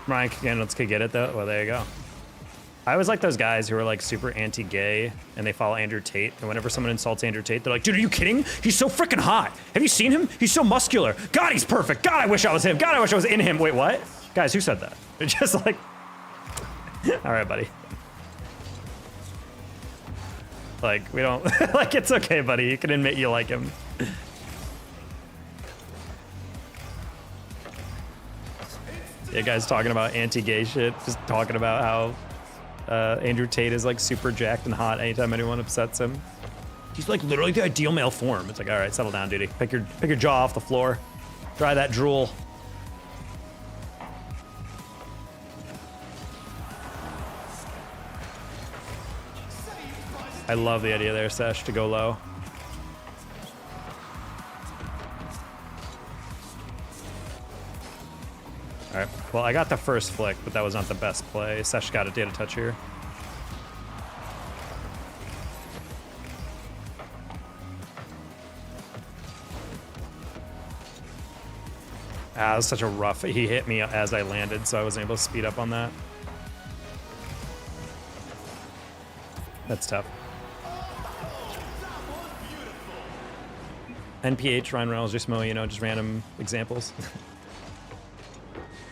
Ryan Reynolds could get it though. Well, there you go. I always like those guys who are like super anti-gay and they follow Andrew Tate. And whenever someone insults Andrew Tate, they're like, dude, are you kidding? He's so freaking hot. Have you seen him? He's so muscular. God, he's perfect. God, I wish I was him. God, I wish I was in him. Wait, what? Guys, who said that? They're just like, all right, buddy. Like, we don't, like, it's okay, buddy. You can admit you like him. Yeah, guys talking about anti-gay shit, just talking about how Andrew Tate is like super jacked and hot anytime anyone upsets him. He's like literally the ideal male form. It's like, all right, settle down, dude. Pick your jaw off the floor. Dry that drool. I love the idea there, Sesh, to go low. All right, well, I got the first flick, but that was not the best play. Sesh got a data touch here. Ah, that was such a rough, he hit me as I landed, so I wasn't able to speed up on that. That's tough. NPH, Ryan Reynolds, just Mo, you know, just random examples.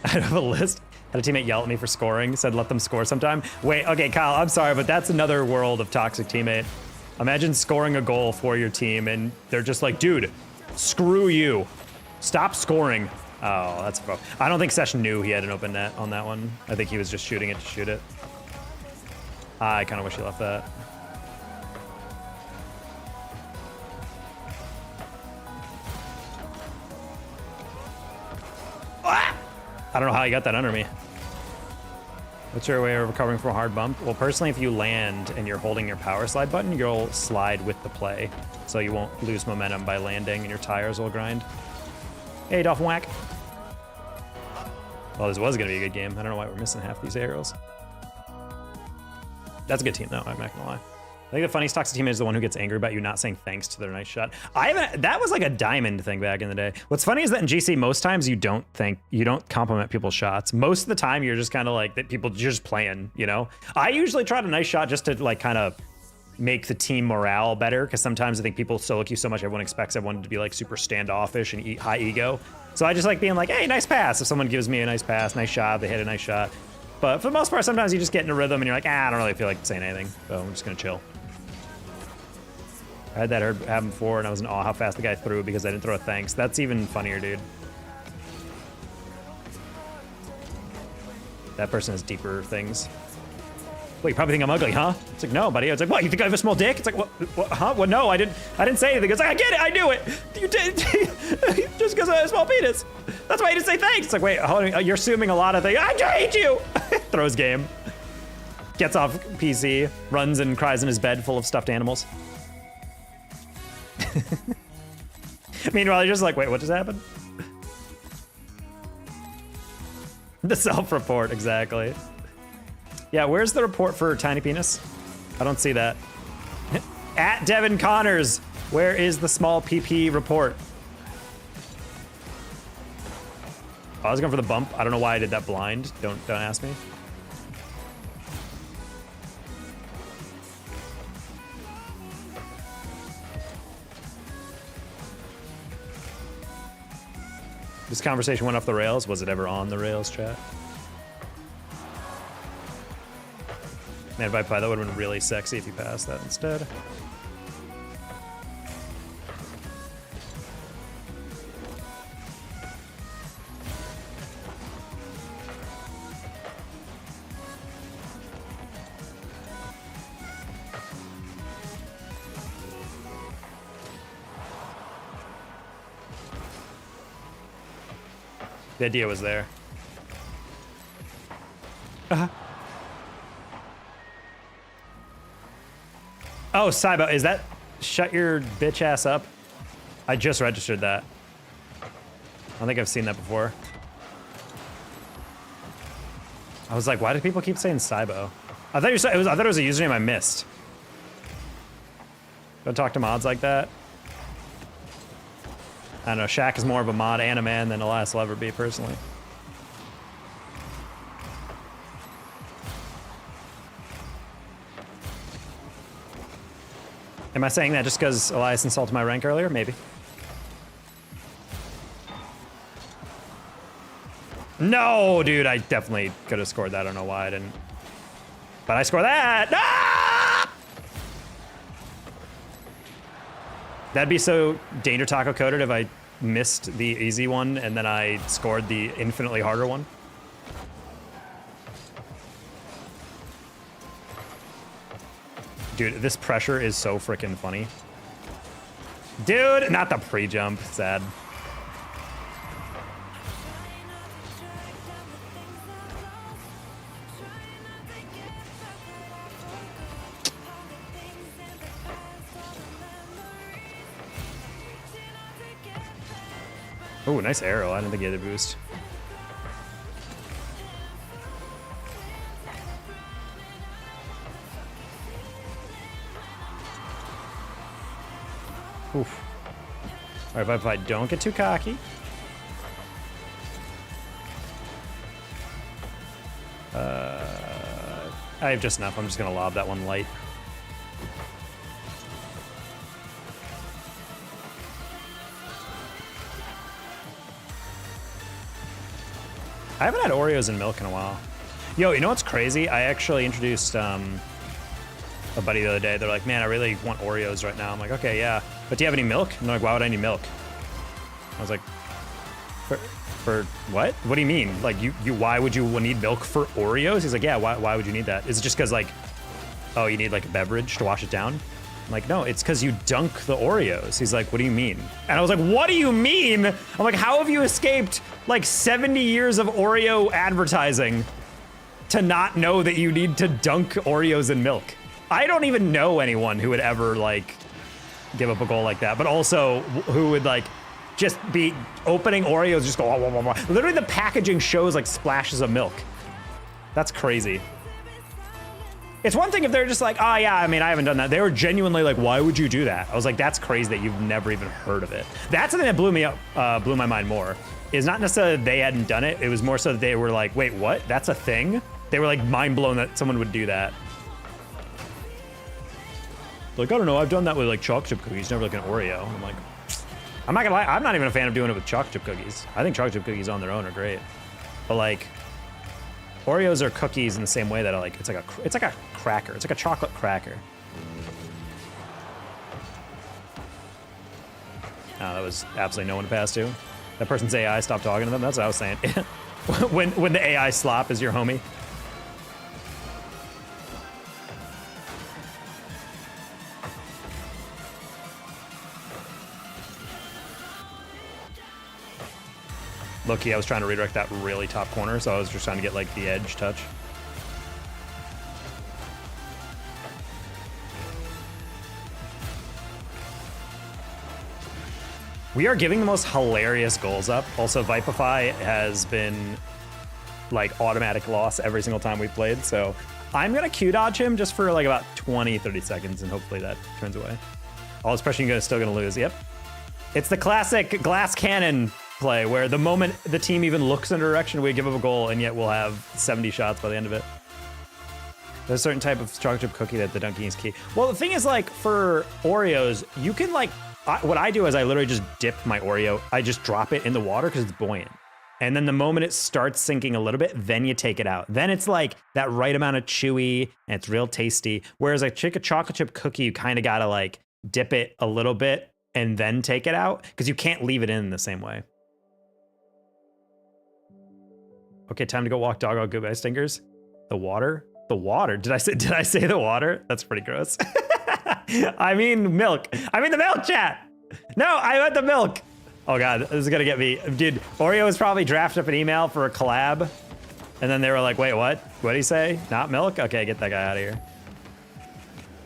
I have a list. Had a teammate yell at me for scoring, said let them score sometime. Wait, okay, Kyle, I'm sorry, but that's another world of toxic teammate. Imagine scoring a goal for your team and they're just like, dude, screw you. Stop scoring. Oh, that's rough. I don't think Sesh knew he had an open net on that one. I think he was just shooting it to shoot it. I kind of wish he left that. I don't know how you got that under me. What's your way of recovering from a hard bump? Well, personally, if you land and you're holding your power slide button, you'll slide with the play. So you won't lose momentum by landing and your tires will grind. Hey, Dolphin Whack. Well, this was gonna be a good game. I don't know why we're missing half these arrows. That's a good team though, I'm not gonna lie. I think the funniest toxic teammate is the one who gets angry about you not saying thanks to their nice shot. That was like a diamond thing back in the day. What's funny is that in GC, most times you don't compliment people's shots. Most of the time you're just kind of like that you're just playing, you know? I usually try a nice shot just to like kind of make the team morale better, because sometimes I think people stoic you so much, everyone expects everyone to be like super standoffish and eat high ego. So I just like being like, hey, nice pass. If someone gives me a nice pass, nice shot, they hit a nice shot. But for the most part, sometimes you just get in a rhythm and you're like, I don't really feel like saying anything, so I'm just gonna chill. I had that happen before, and I was in awe how fast the guy threw because I didn't throw a thanks. That's even funnier, dude. That person has deeper things. Well, you probably think I'm ugly, huh? It's like, no, buddy. It's like, what? You think I have a small dick? It's like, what? Huh? Well, no, I didn't say anything. It's like, I get it. I knew it. You did just because I have a small penis. That's why you didn't say thanks. It's like, wait, hold on. You're assuming a lot of things. I hate you. Throws game. Gets off PC. Runs and cries in his bed full of stuffed animals. Meanwhile, you're just like, wait, what just happened? The self-report, exactly. Yeah, where's the report for tiny penis? I don't see that. At Devin Connors, where is the small PP report? Oh, I was going for the bump. I don't know why I did that blind. Don't ask me. This conversation went off the rails. Was it ever on the rails, chat? Man, that would have been really sexy if you passed that instead. The idea was there. Oh, Cybo, is that shut your bitch ass up? I just registered that. I don't think I've seen that before. I was like, why do people keep saying Cybo? I thought it was a username I missed. Don't talk to mods like that. I don't know, Shaq is more of a mod and a man than Elias will ever be, personally. Am I saying that just because Elias insulted my rank earlier? Maybe. No, dude, I definitely could have scored that. I don't know why I didn't. But I scored that! Ah! That'd be so Danger Taco coded if I missed the easy one and then I scored the infinitely harder one. Dude, this pressure is so freaking funny. Dude, not the pre-jump, sad. Oh, nice arrow. I didn't think he had a boost. Oof. All right, if I don't get too cocky. I have just enough. I'm just going to lob that one light. I haven't had Oreos and milk in a while. Yo, you know what's crazy? I actually introduced a buddy the other day. They're like, man, I really want Oreos right now. I'm like, okay, yeah. But do you have any milk? And they're like, why would I need milk? I was like, for what? What do you mean? Like, why would you need milk for Oreos? He's like, yeah, why would you need that? Is it just because, like, oh, you need, like, a beverage to wash it down? I'm like, no, it's because you dunk the Oreos. He's like, what do you mean? And I was like, what do you mean? I'm like, how have you escaped like 70 years of Oreo advertising to not know that you need to dunk Oreos in milk? I don't even know anyone who would ever like give up a goal like that, but also who would like just be opening Oreos, just go, wah, wah, wah, wah. Literally the packaging shows like splashes of milk. That's crazy. It's one thing if they're just like, oh yeah, I mean, I haven't done that. They were genuinely like, why would you do that? I was like, that's crazy that you've never even heard of it. That's something that blew me up, blew my mind more. Is not necessarily that they hadn't done it. It was more so that they were like, wait, what? That's a thing? They were like mind blown that someone would do that. Like, I don't know, I've done that with like chocolate chip cookies, never like an Oreo. I'm like, I'm not gonna lie, I'm not even a fan of doing it with chocolate chip cookies. I think chocolate chip cookies on their own are great. But like, Oreos are cookies in the same way that I like, it's like a cracker. It's like a chocolate cracker. Oh, that was absolutely no one to pass to. That person's AI stopped talking to them. That's what I was saying. when the AI slop is your homie. Low-key, I was trying to redirect that really top corner, so I was just trying to get like the edge touch. We are giving the most hilarious goals up. Also, Vipify has been like automatic loss every single time we played. So I'm gonna Q dodge him just for like about 20, 30 seconds, and hopefully that turns away. All this pressure, you're still gonna lose. Yep. It's the classic glass cannon play where the moment the team even looks in a direction, we give up a goal, and yet we'll have 70 shots by the end of it. There's a certain type of chocolate chip cookie that the dunking is key. Well, the thing is, like, for Oreos, you can, like, what I do is I literally just dip my Oreo. I just drop it in the water because it's buoyant. And then the moment it starts sinking a little bit, then you take it out. Then it's like that right amount of chewy, and it's real tasty. Whereas a chocolate chip cookie, you kind of got to, like, dip it a little bit and then take it out because you can't leave it in the same way. Okay, time to go walk dog on goodbye stinkers. The water? The water? Did I say the water? That's pretty gross. I mean milk. I mean the milk, chat. No, I meant the milk. Oh God, this is gonna get me. Dude, Oreo was probably drafted up an email for a collab. And then they were like, wait, what? What'd he say? Not milk? Okay, get that guy out of here.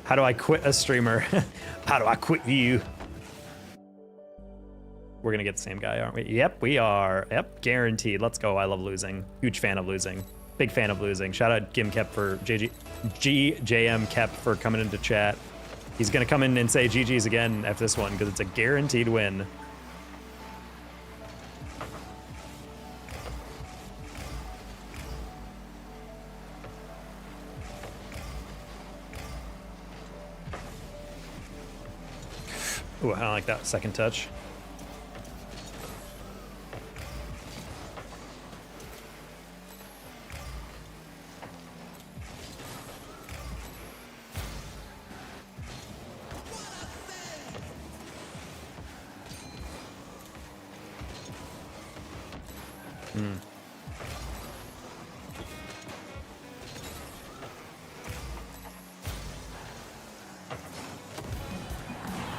How do I quit a streamer? How do I quit you? We're gonna get the same guy, aren't we? Yep, we are. Yep, guaranteed. Let's go. I love losing. Huge fan of losing. Big fan of losing. Shout out Gim Kep for GJM Kep for coming into chat. He's gonna come in and say GG's again after this one because it's a guaranteed win. Ooh, I don't like that second touch.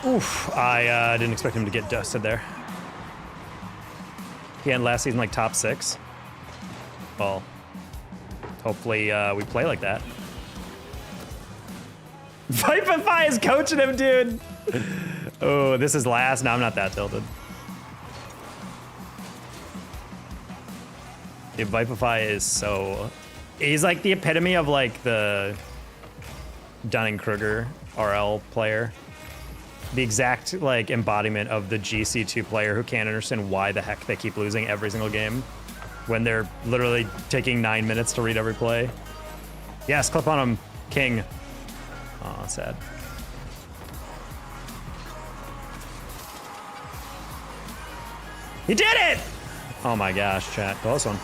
Oof, I didn't expect him to get dusted there. He had last season like top 6. Well, hopefully we play like that. Vipify is coaching him, dude. Oh, this is last. No, I'm not that tilted. Dude, Vipify is so... He's like the epitome of like the Dunning-Kruger RL player. The exact like embodiment of the GC2 player who can't understand why the heck they keep losing every single game when they're literally taking 9 minutes to read every play. Yes, clip on him, King. Aw, sad. He did it! Oh my gosh, chat, close one.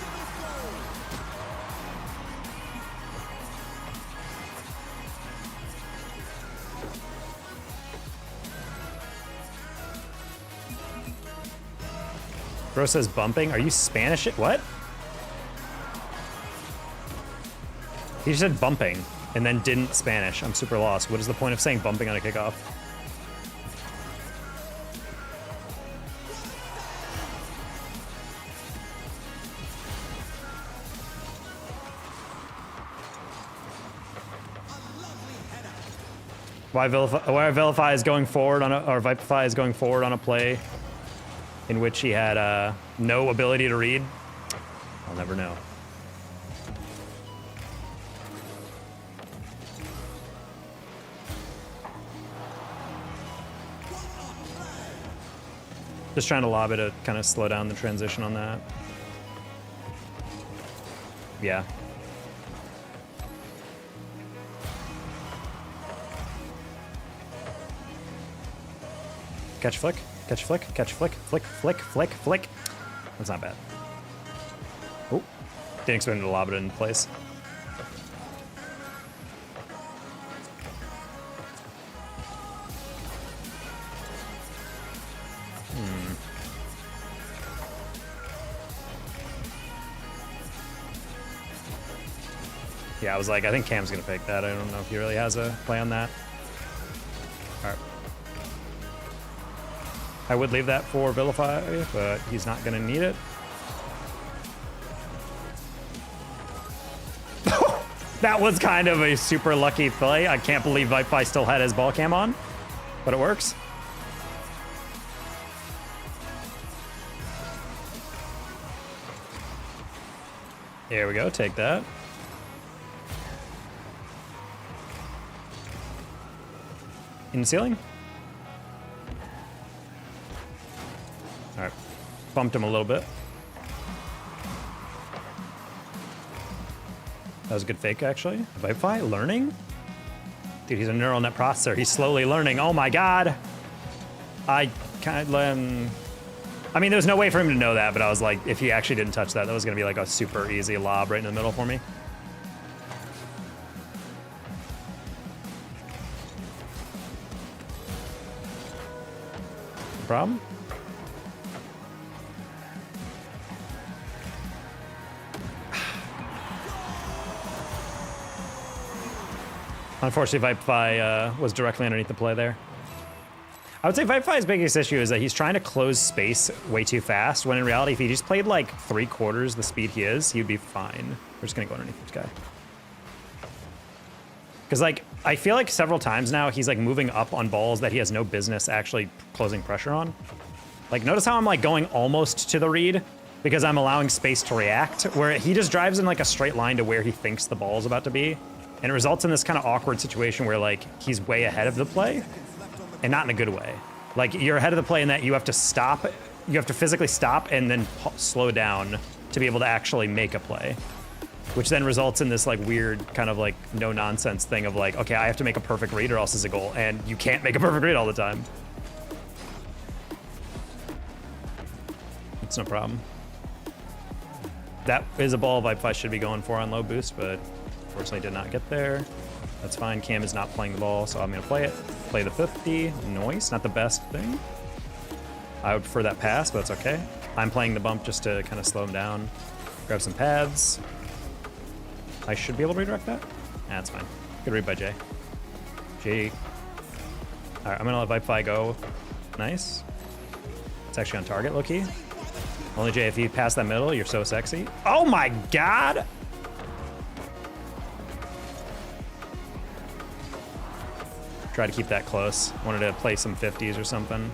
Bro says bumping. Are you Spanish? What? He just said bumping and then didn't Spanish. I'm super lost. What is the point of saying bumping on a kickoff? Why Vilify is going forward on a, or Vipify is going forward on a play in which he had no ability to read? I'll never know. Just trying to lob it to kind of slow down the transition on that. Yeah. Catch flick, catch flick, catch flick, flick, flick, flick, flick. That's not bad. Oh, didn't expect him to lob it in place. Yeah, I was like, I think Cam's gonna pick that. I don't know if he really has a play on that. All right. I would leave that for Vilify, but he's not gonna need it. That was kind of a super lucky play. I can't believe Vipify still had his ball cam on, but it works. Here we go, take that. In the ceiling? All right, bumped him a little bit. That was a good fake, actually. Wi-Fi, learning? Dude, he's a neural net processor. He's slowly learning. Oh my God. I mean, there was no way for him to know that, but I was like, if he actually didn't touch that, that was gonna be like a super easy lob right in the middle for me. No problem? Unfortunately, Vipefy was directly underneath the play there. I would say Vipefy's biggest issue is that he's trying to close space way too fast, when in reality, if he just played like 3/4 the speed he is, he'd be fine. We're just gonna go underneath this guy. Because like, I feel like several times now, he's like moving up on balls that he has no business actually closing pressure on. Like, notice how I'm like going almost to the read, because I'm allowing space to react, where he just drives in like a straight line to where he thinks the ball is about to be. And it results in this kind of awkward situation where like he's way ahead of the play and not in a good way. Like you're ahead of the play in that you have to stop, you have to physically stop and then slow down to be able to actually make a play, which then results in this like weird kind of like no nonsense thing of like, okay, I have to make a perfect read or else it's a goal, and you can't make a perfect read all the time. It's no problem. That is a ball Vipefy should be going for on low boost, but unfortunately did not get there. That's fine. Cam is not playing the ball, so I'm gonna play it. Play the 50. Noise, not the best thing. I would prefer that pass, but it's okay. I'm playing the bump just to kind of slow him down. Grab some pads. I should be able to redirect that. That's fine. Good read by Jay. Jay. All right, I'm gonna let Vipefy go. Nice. It's actually on target, low-key. Only Jay, if you pass that middle, you're so sexy. Oh my God! Try to keep that close. Wanted to play some 50s or something.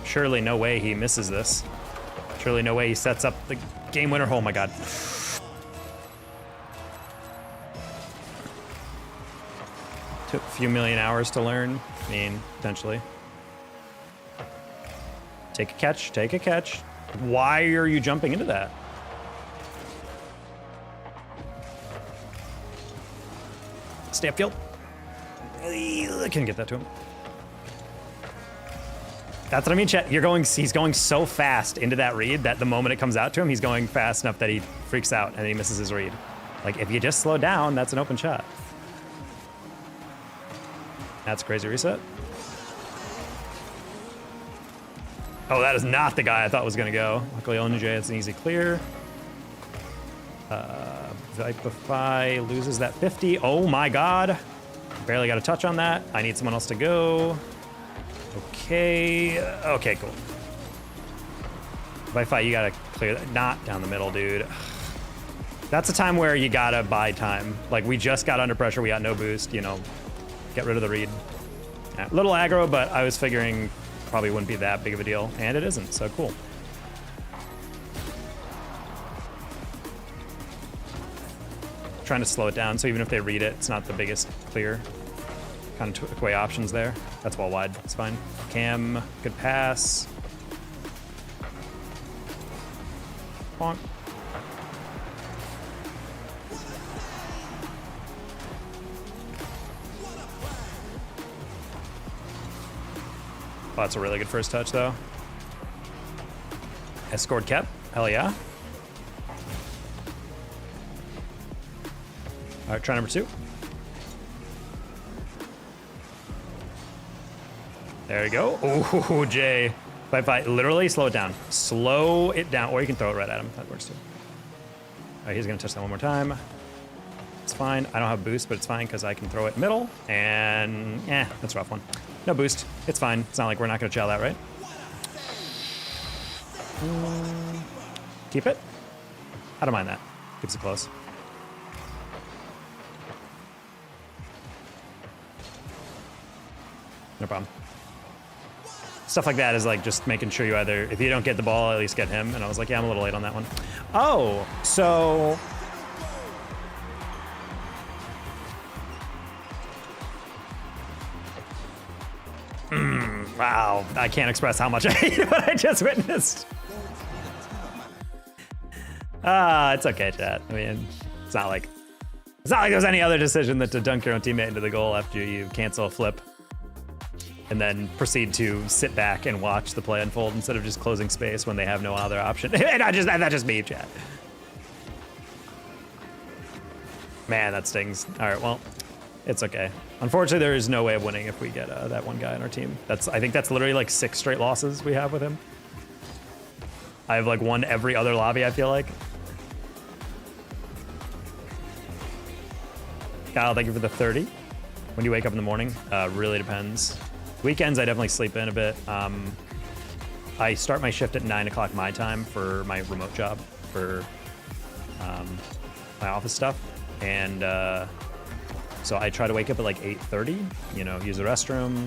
Surely no way he misses this. Surely no way he sets up the game winner. Oh my God. Took a few million hours to learn. I mean, potentially. Take a catch, take a catch. Why are you jumping into that? Stay upfield. I couldn't get that to him. That's what I mean, Chet. He's going so fast into that read that the moment it comes out to him, he's going fast enough that he freaks out and then he misses his read. Like, if you just slow down, that's an open shot. That's a crazy reset. Oh, that is not the guy I thought was gonna go. Luckily, Onj, it's an easy clear. Vipefy loses that 50. Oh my God. Barely got a touch on that. I need someone else to go. Okay. Okay, cool. Vipefy, you gotta clear that. Not down the middle, dude. That's a time where you gotta buy time. Like, we just got under pressure. We got no boost, you know. Get rid of the read. Yeah, little aggro, but I was figuring probably wouldn't be that big of a deal. And it isn't, so cool. Trying to slow it down, so even if they read it, it's not the biggest clear. Kind of took away options there. That's wall wide, it's fine. Cam, good pass. Bonk. Oh, that's a really good first touch, though. Escort Kep, hell yeah. All right, try number 2. There you go. Oh, Jay. Vipefy, literally slow it down. Slow it down, or you can throw it right at him. That works too. All right, he's gonna touch that one more time. It's fine. I don't have boost, but it's fine because I can throw it middle. And that's a rough one. No boost. It's fine. It's not like we're not gonna chow that, right? Keep it. I don't mind that. Keeps it close. No problem. Stuff like that is like just making sure you either, if you don't get the ball, at least get him. And I was like, yeah, I'm a little late on that one. Oh, so Wow, I can't express how much I hate what I just witnessed. It's okay, chat. I mean, it's not like there's any other decision than to dunk your own teammate into the goal after you cancel a flip and then proceed to sit back and watch the play unfold instead of just closing space when they have no other option. And that's just me, chat. Man, that stings. All right, well, it's okay. Unfortunately, there is no way of winning if we get that one guy on our team. I think that's literally like 6 straight losses we have with him. I have like won every other lobby, I feel like. Kyle, thank you for the 30. When do you wake up in the morning? Really depends. Weekends, I definitely sleep in a bit. I start my shift at 9 o'clock my time for my remote job for my office stuff. And so I try to wake up at like 8:30, you know, use the restroom,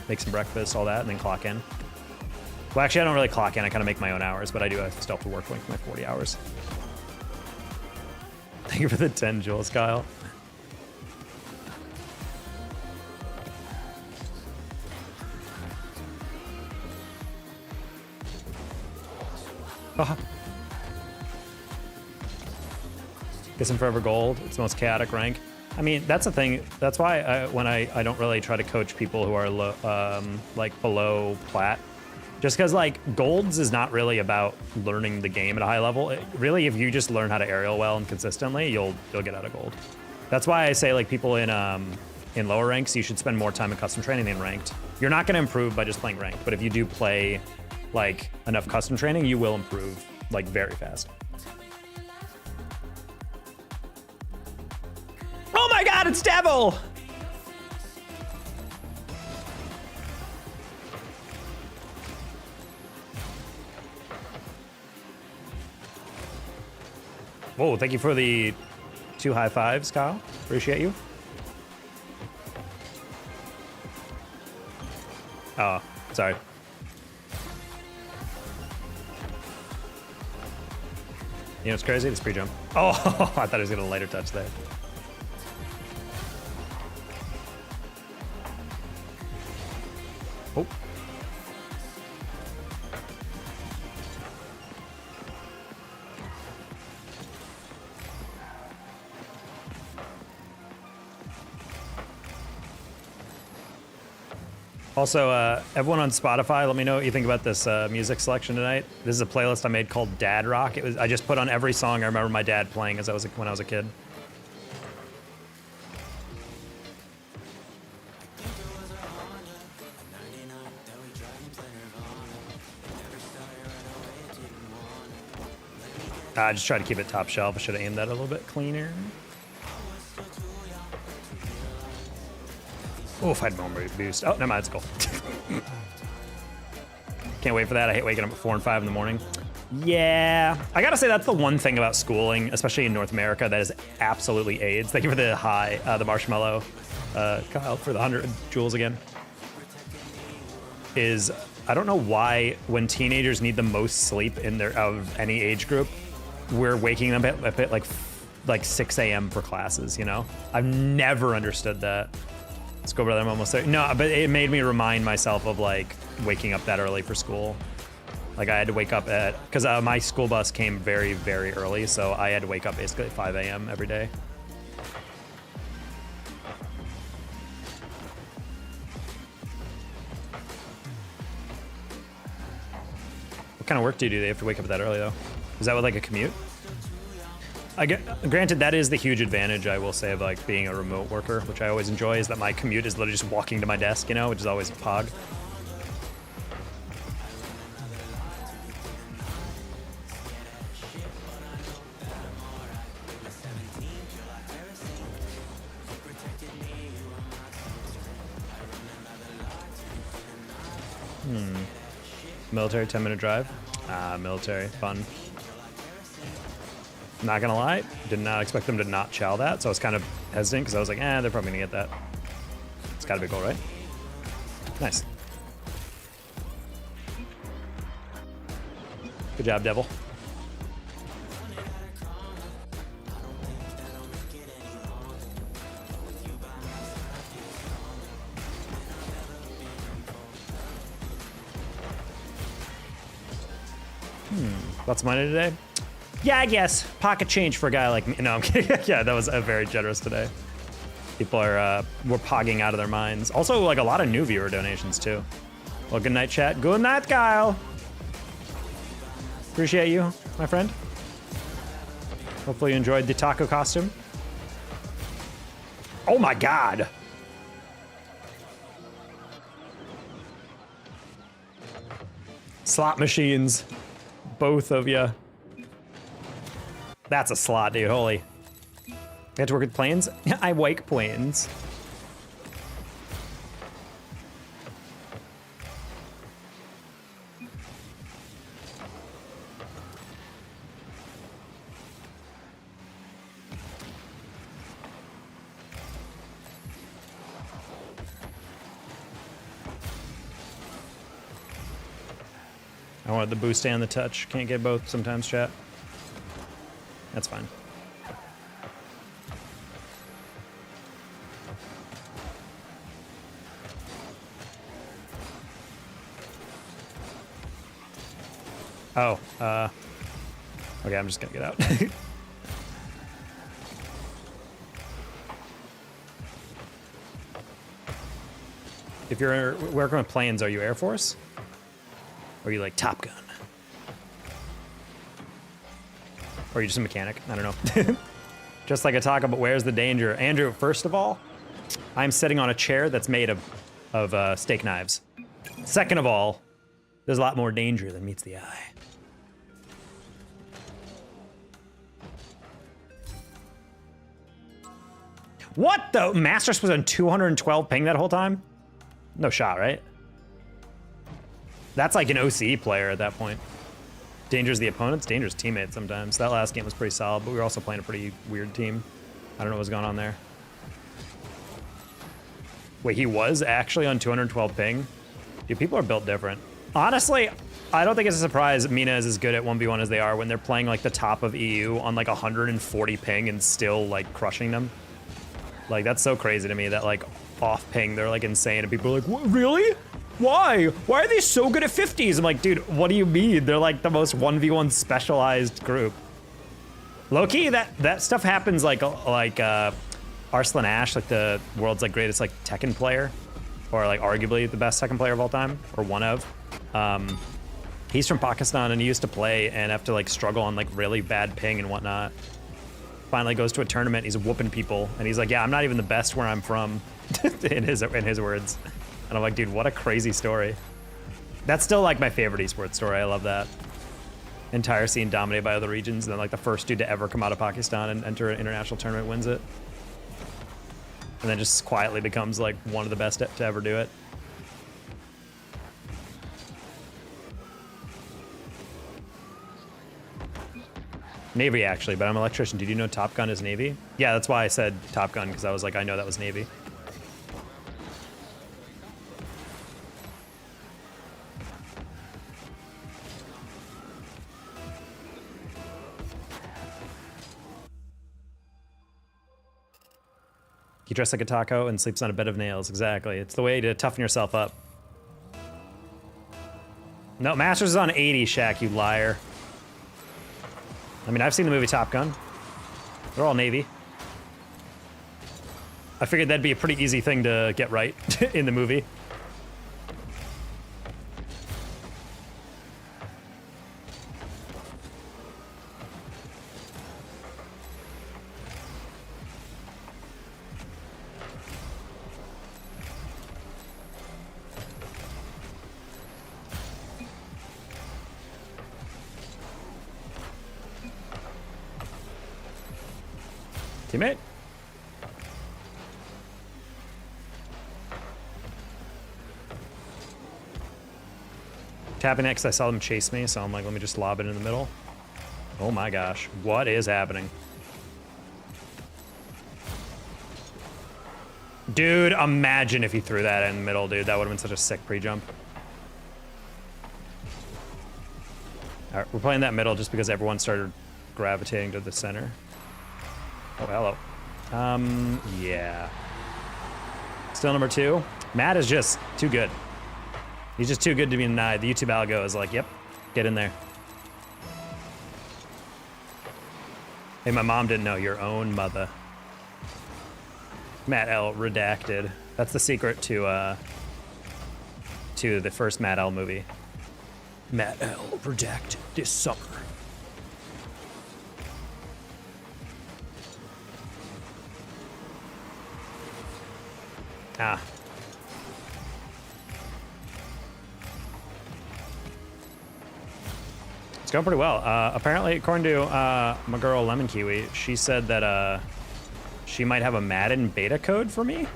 make some breakfast, all that, and then clock in. Well, actually, I don't really clock in. I kind of make my own hours, but I do still have to work like my 40 hours. Thank you for the 10 joules, Kyle. Guessing Forever Gold. It's the most chaotic rank. I mean, that's the thing. That's why when I don't really try to coach people who are like below plat. Just because like golds is not really about learning the game at a high level. Really, if you just learn how to aerial well and consistently, you'll get out of gold. That's why I say like people in lower ranks, you should spend more time in custom training than ranked. You're not going to improve by just playing ranked, but if you do play like enough custom training, you will improve like very fast. Oh my God, it's Devil! Whoa, thank you for the 2 high fives, Kyle. Appreciate you. Oh, sorry. You know what's crazy? This pre-jump. Oh, I thought he was getting a lighter touch there. Oh. Also, everyone on Spotify, let me know what you think about this music selection tonight. This is a playlist I made called Dad Rock. I just put on every song I remember my dad playing when I was a kid. I just try to keep it top shelf. I should have aimed that a little bit cleaner. Oh, if I had more boost. Oh, never mind, it's cool. Can't wait for that. I hate waking up at 4 and 5 in the morning. Yeah, I gotta say that's the one thing about schooling, especially in North America, that is absolutely AIDS. Thank you for the the marshmallow, Kyle, for the 100 joules again. I don't know why when teenagers need the most sleep of any age group, we're waking them at like 6 a.m. for classes, you know? I've never understood that. Let's go, brother, I'm almost there. No, but it made me remind myself of like waking up that early for school. Like I had to wake up because my school bus came very, very early, so I had to wake up basically at 5 a.m. every day. What kind of work do you do? They have to wake up that early though. Is that with like a commute? Granted, that is the huge advantage I will say of like being a remote worker, which I always enjoy, is that my commute is literally just walking to my desk, you know, which is always a pog. Military 10-minute drive. Military, fun. Not gonna lie, did not expect them to not chow that, so I was kind of hesitant because I was like, they're probably gonna get that. It's gotta be a goal, right? Nice. Good job, Devil. Lots of money today? Yeah, I guess. Pocket change for a guy like me. No, I'm kidding. Yeah, that was very generous today. People are, were pogging out of their minds. Also, like, a lot of new viewer donations, too. Well, good night, chat. Good night, Kyle. Appreciate you, my friend. Hopefully you enjoyed the taco costume. Oh, my God. Slot machines. Both of you. That's a slot, dude. Holy. You have to work with planes? I like planes. I wanted the boost and the touch. Can't get both sometimes, chat. That's fine. Oh, okay, I'm just gonna get out. If you're working with planes, are you Air Force? Or are you like Top Gun? Or are you just a mechanic? I don't know. Just like a taco, but where's the danger? Andrew, first of all, I'm sitting on a chair that's made of steak knives. Second of all, there's a lot more danger than meets the eye. What the? Masters was on 212 ping that whole time? No shot, right? That's like an OCE player at that point. Danger's the opponents, Danger's teammates sometimes. That last game was pretty solid, but we were also playing a pretty weird team. I don't know what's going on there. Wait, he was actually on 212 ping? Dude, people are built different. Honestly, I don't think it's a surprise Mina is as good at 1v1 as they are when they're playing like the top of EU on like 140 ping and still like crushing them. Like, that's so crazy to me that like off ping, they're like insane and people are like, what, really? Why? Why are they so good at 50s? I'm like, dude, what do you mean? They're like the most 1v1 specialized group. Low-key, that stuff happens like Arslan Ash, like the world's like greatest like Tekken player, or like arguably the best Tekken player of all time, or one of. He's from Pakistan and he used to play and have to like struggle on like really bad ping and whatnot. Finally goes to a tournament, he's whooping people, and he's like, yeah, I'm not even the best where I'm from, in his words. And I'm like, dude, what a crazy story. That's still like my favorite esports story. I love that. Entire scene dominated by other regions, and then like the first dude to ever come out of Pakistan and enter an international tournament wins it. And then just quietly becomes like one of the best to ever do it. Navy actually, but I'm an electrician. Did you know Top Gun is Navy? Yeah, that's why I said Top Gun, because I was like, I know that was Navy. He dressed like a taco and sleeps on a bed of nails. Exactly. It's the way to toughen yourself up. No, Masters is on 80, Shaq, you liar. I mean, I've seen the movie Top Gun. They're all Navy. I figured that'd be a pretty easy thing to get right in the movie. Teammate? Tapping X, I saw them chase me, so I'm like, let me just lob it in the middle. Oh my gosh, what is happening? Dude, imagine if he threw that in the middle, dude. That would have been such a sick pre-jump. All right, we're playing that middle just because everyone started gravitating to the center. Oh, hello. Yeah. Still number 2. Matt is just too good. He's just too good to be denied. The YouTube algo is like, yep, get in there. Hey, my mom didn't know. Your own mother. Matt L. redacted. That's the secret to the first Matt L. movie. Matt L. redacted this summer. Ah. It's going pretty well. Apparently, according to my girl Lemon Kiwi, she said that she might have a Madden beta code for me.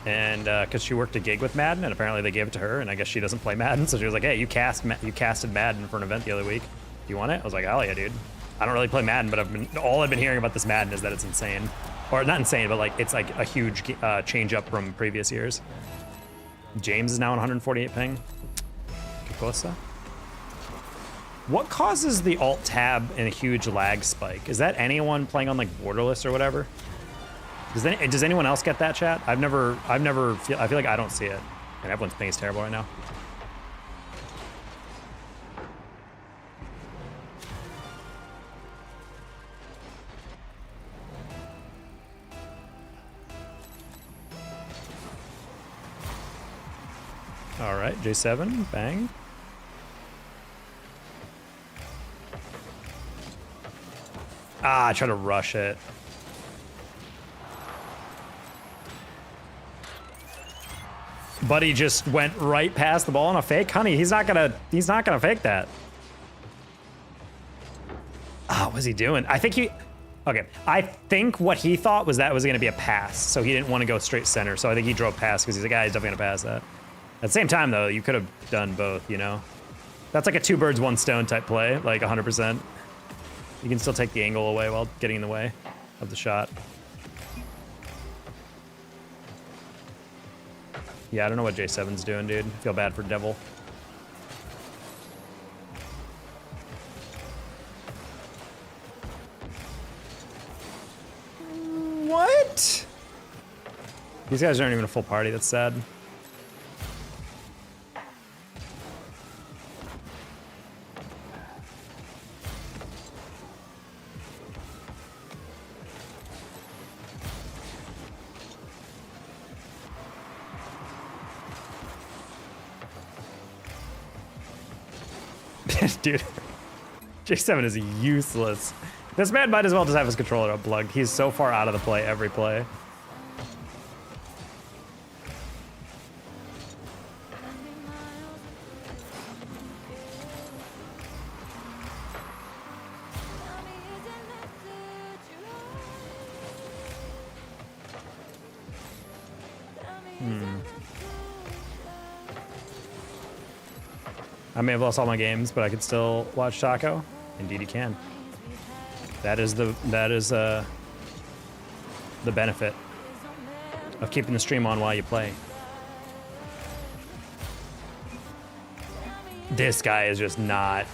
And because she worked a gig with Madden, and apparently they gave it to her, and I guess she doesn't play Madden, so she was like, "Hey, you casted Madden for an event the other week. Do you want it?" I was like, "Hell yeah, dude." I don't really play Madden, but all I've been hearing about this Madden is that it's insane, or not insane, but like it's like a huge change up from previous years. James is now on 148 ping. Que cosa? What causes the alt tab and a huge lag spike? Is that anyone playing on like Borderless or whatever? Does anyone else get that, chat? I feel like I don't see it. And everyone's ping is terrible right now. All right, J7, bang. Ah, I try to rush it. Buddy just went right past the ball on a fake. Honey, he's not gonna fake that. Ah, what's he doing? I think what he thought was that was gonna be a pass, so he didn't want to go straight center. So I think he drove past because he's like, he's definitely gonna pass that. At the same time, though, you could have done both, you know? That's like a two birds, one stone type play, like 100%. You can still take the angle away while getting in the way of the shot. Yeah, I don't know what J7's doing, dude. I feel bad for Devil. What? These guys aren't even a full party. That's sad. Dude, J7 is useless. This man might as well just have his controller unplugged. He's so far out of the play every play. I may have lost all my games, but I could still watch Taco. Indeed, you can. That is the benefit of keeping the stream on while you play. This guy is just not.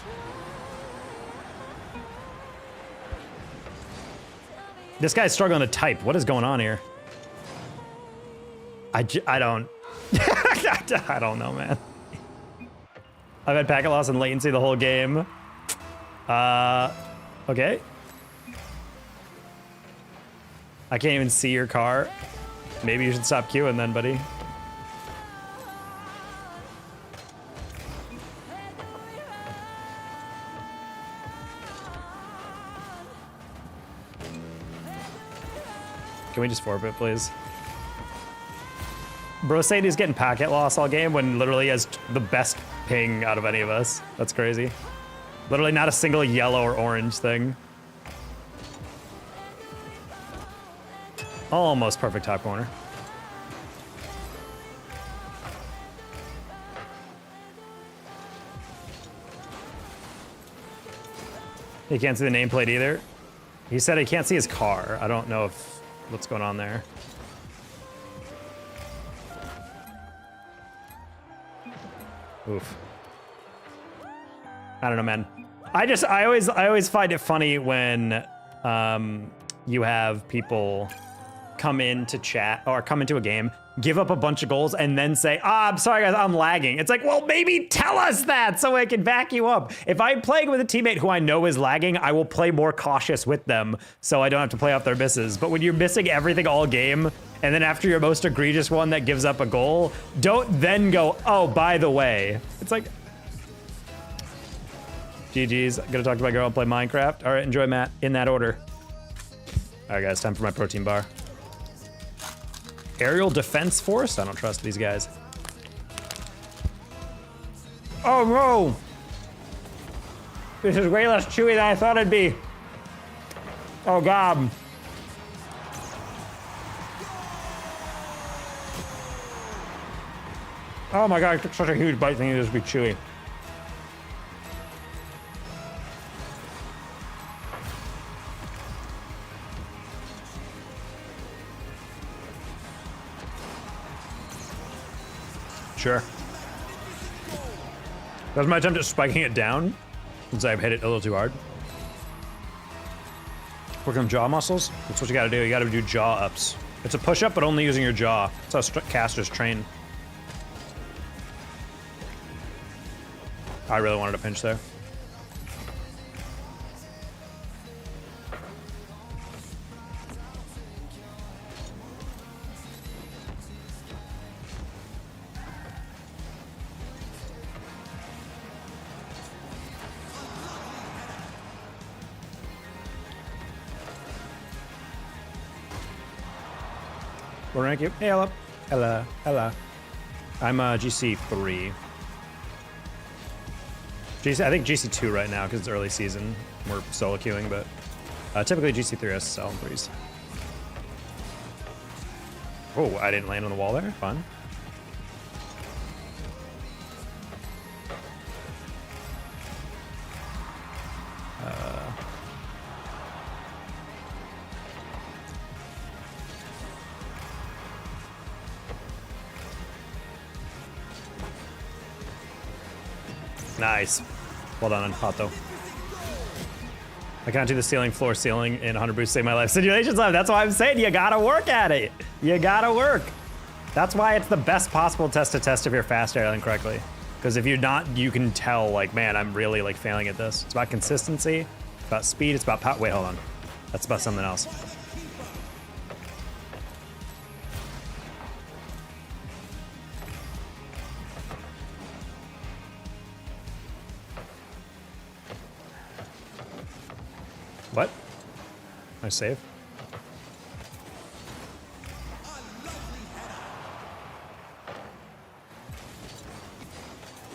This guy's struggling to type. What is going on here? I don't. I don't know, man. I've had packet loss and latency the whole game. Okay. I can't even see your car. Maybe you should stop queuing then, buddy. Can we just forfeit, please? Bro saying he's getting packet loss all game when literally has the best ping out of any of us. That's crazy. Literally not a single yellow or orange thing. Almost perfect top corner. He can't see the nameplate either. He said he can't see his car. I don't know if what's going on there. Oof. I don't know, man. I always find it funny when you have people come into chat or come into a game, give up a bunch of goals, and then say, I'm sorry guys, I'm lagging. It's like, well, maybe tell us that so I can back you up. If I'm playing with a teammate who I know is lagging, I will play more cautious with them so I don't have to play off their misses. But when you're missing everything all game, and then after your most egregious one that gives up a goal, don't then go, oh, by the way. It's like, GG's, gonna talk to my girl and play Minecraft. All right, enjoy, Matt, in that order. All right, guys, time for my protein bar. Aerial Defense Force? I don't trust these guys. Oh, no! This is way less chewy than I thought it'd be. Oh, God. Oh my God, I took such a huge bite thinking this would be chewy. Sure. That was my attempt at spiking it down, since I've hit it a little too hard. Working on jaw muscles. That's what you gotta do. You gotta do jaw ups. It's a push up, but only using your jaw. That's how casters train. I really wanted a pinch there. What rank you? Hey, hello. Hello. Hello. I'm GC3. I think GC2 right now because it's early season. We're solo queuing, but typically GC3 SSL and 3s. Oh, I didn't land on the wall there. Fun. Nice. Well done, Pato. I can't do the ceiling, floor, ceiling in 100 boost save my life. Simulations live. That's why I'm saying you gotta work at it. You gotta work. That's why it's the best possible test to test if you're fast airline correctly. Because if you're not, you can tell, like, man, I'm really like failing at this. It's about consistency, it's about speed, it's about power. Wait, hold on. That's about something else. What? Nice save.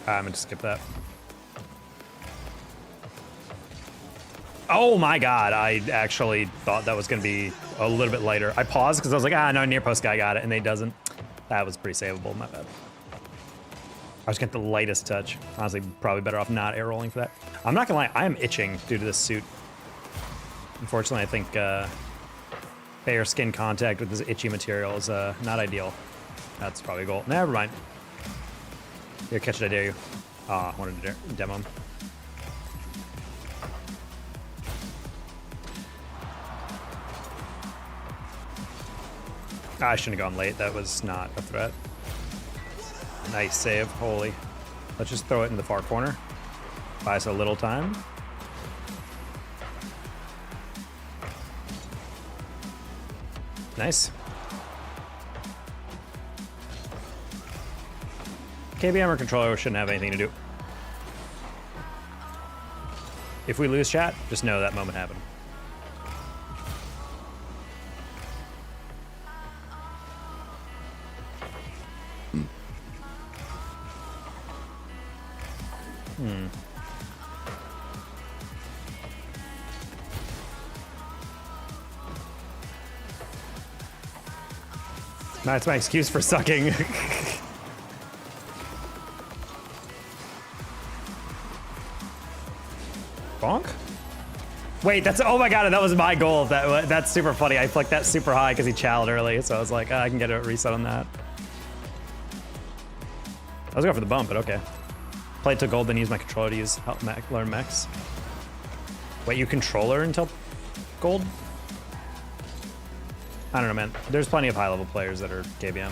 I'm gonna skip that. Oh my God, I actually thought that was gonna be a little bit lighter. I paused because I was like, no, near post guy got it, and they doesn't. That was pretty savable, my bad. I just got the lightest touch. Honestly, probably better off not air rolling for that. I'm not gonna lie, I am itching due to this suit. Unfortunately, I think fair skin contact with this itchy material is not ideal. That's probably a goal. Never mind. Here, catch it, I dare you. I wanted to demo him. I shouldn't have gone late. That was not a threat. Nice save. Holy. Let's just throw it in the far corner. Buy us a little time. Nice. KBM or controller shouldn't have anything to do. If we lose chat, just know that moment happened. That's my excuse for sucking. Bonk? Wait, that's, oh my God, that was my goal. That's super funny. I flicked that super high because he chowed early, so I was like, I can get a reset on that. I was going for the bump, but okay. Played to gold, then use my controller to learn mechs. Wait, you controller until gold? I don't know, man. There's plenty of high-level players that are KBM.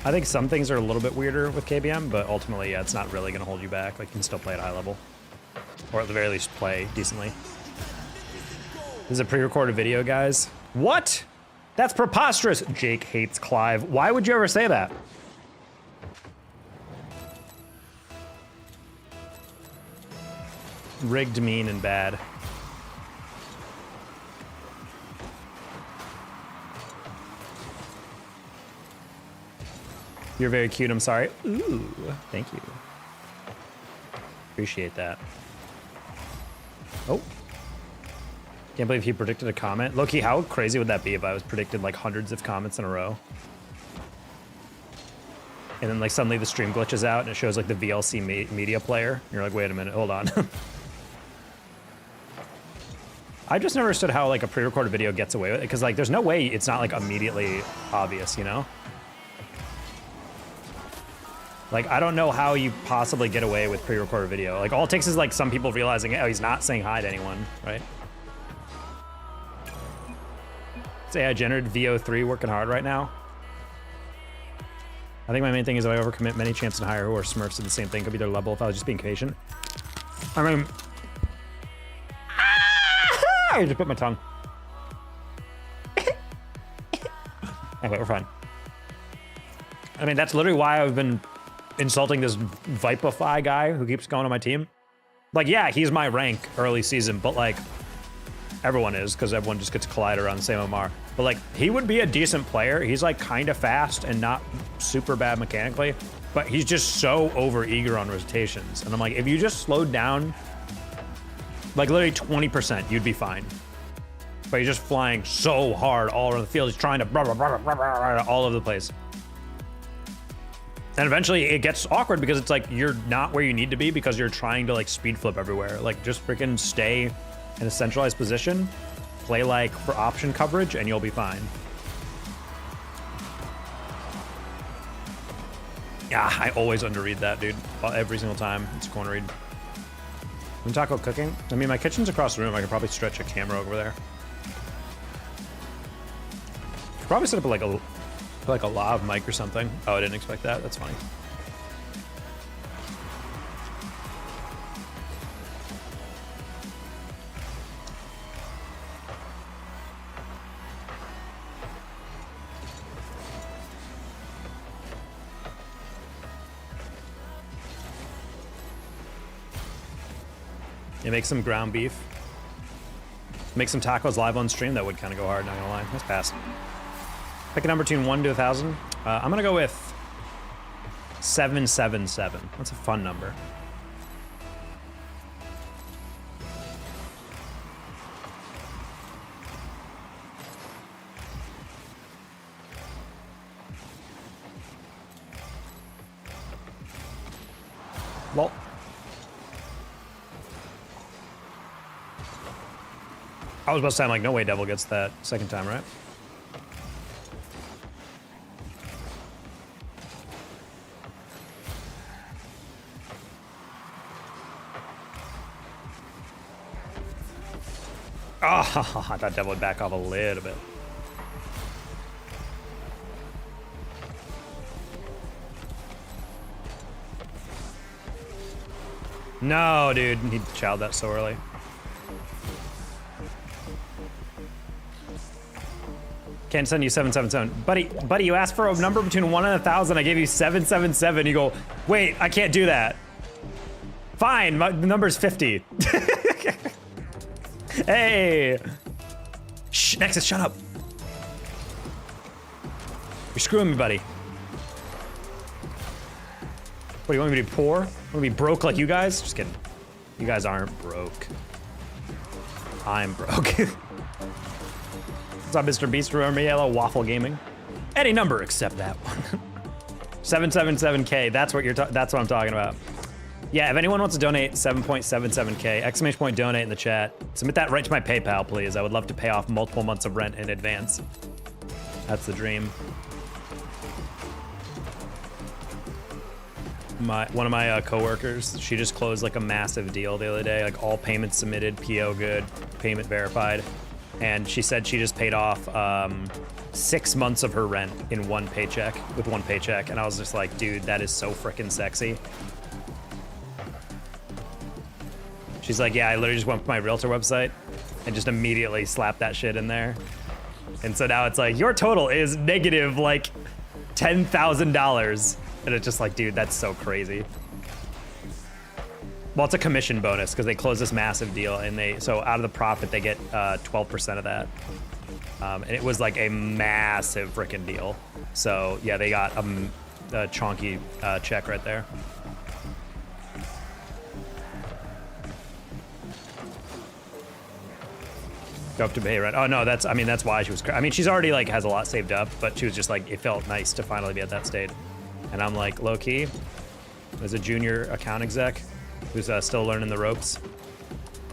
I think some things are a little bit weirder with KBM, but ultimately, yeah, it's not really going to hold you back. Like, you can still play at a high level. Or at the very least, play decently. This is a pre-recorded video, guys. What? That's preposterous. Jake hates Clive. Why would you ever say that? Rigged, mean, and bad. You're very cute, I'm sorry. Ooh, thank you. Appreciate that. Oh. Can't believe he predicted a comment. Loki, how crazy would that be if I was predicted like hundreds of comments in a row? And then like suddenly the stream glitches out and it shows like the VLC media player. And you're like, wait a minute, hold on. I just never understood how like a pre-recorded video gets away with it, because like there's no way it's not like immediately obvious, you know? Like, I don't know how you possibly get away with pre-recorded video. Like, all it takes is, like, some people realizing, oh, he's not saying hi to anyone, right? Say I generated VO3 working hard right now. I think my main thing is that I overcommit many chances to hire who are Smurfs did the same thing. Could be their level if I was just being patient. I mean... I just bit my tongue. Anyway, we're fine. I mean, that's literally why I've been insulting this Vipify guy who keeps going on my team. Like, yeah, he's my rank early season, but like, everyone is, because everyone just gets Collider on the same MR. But like, he would be a decent player. He's like kind of fast and not super bad mechanically, but he's just so over eager on rotations. And I'm like, if you just slowed down, like literally 20%, you'd be fine. But he's just flying so hard all around the field. He's trying to blah, blah, blah, blah, blah, all over the place. And eventually it gets awkward because it's like you're not where you need to be because you're trying to like speed flip everywhere. Like just freaking stay in a centralized position, play like for option coverage, and you'll be fine. Yeah, I always underread that, dude. Every single time. It's a corner read. When talk about cooking, I mean, my kitchen's across the room. I could probably stretch a camera over there. Could probably set up like a lav mic or something. Oh, I didn't expect that. That's funny. You make some ground beef. Make some tacos live on stream. That would kind of go hard, not gonna lie. Let's pass. Pick a number between 1 to 1,000. I'm gonna go with 777. That's a fun number. Well. I was about to say, I'm like, no way Devil gets that second time, right? Oh, I thought Devil would back off a little bit. No, dude, he chowed that so early. Can't send you 777. Buddy, you asked for a number between 1 and 1,000. I gave you 777. You go, wait, I can't do that. Fine, the number's 50. Hey. Shh, Nexus, shut up. You're screwing me, buddy. What, do you want me to be poor? Want to be broke like you guys? Just kidding. You guys aren't broke. I'm broke. What's up, Mr. Beast? Remember Yellow Waffle Gaming? Any number except that one. 777K. That's what I'm talking about. Yeah, if anyone wants to donate 7.77K, exclamation point donate in the chat. Submit that right to my PayPal, please. I would love to pay off multiple months of rent in advance. That's the dream. One of my coworkers, she just closed like a massive deal the other day. Like all payments submitted, PO good, payment verified. and she said she just paid off 6 months of her rent in one paycheck, with one paycheck. And I was just like, dude, that is so freaking sexy. She's like, yeah, I literally just went to my realtor website and just immediately slapped that shit in there. And so now it's like, your total is negative like $10,000. And it's just like, dude, that's so crazy. Well, it's a commission bonus because they close this massive deal, and so out of the profit, they get 12% of that. And it was like a massive freaking deal. So yeah, they got a chunky check right there. Go up to pay rent. Oh no, that's why she was. I mean, she's already like has a lot saved up, but she was just like, it felt nice to finally be at that state. And I'm like, low key, as a junior account exec who's still learning the ropes,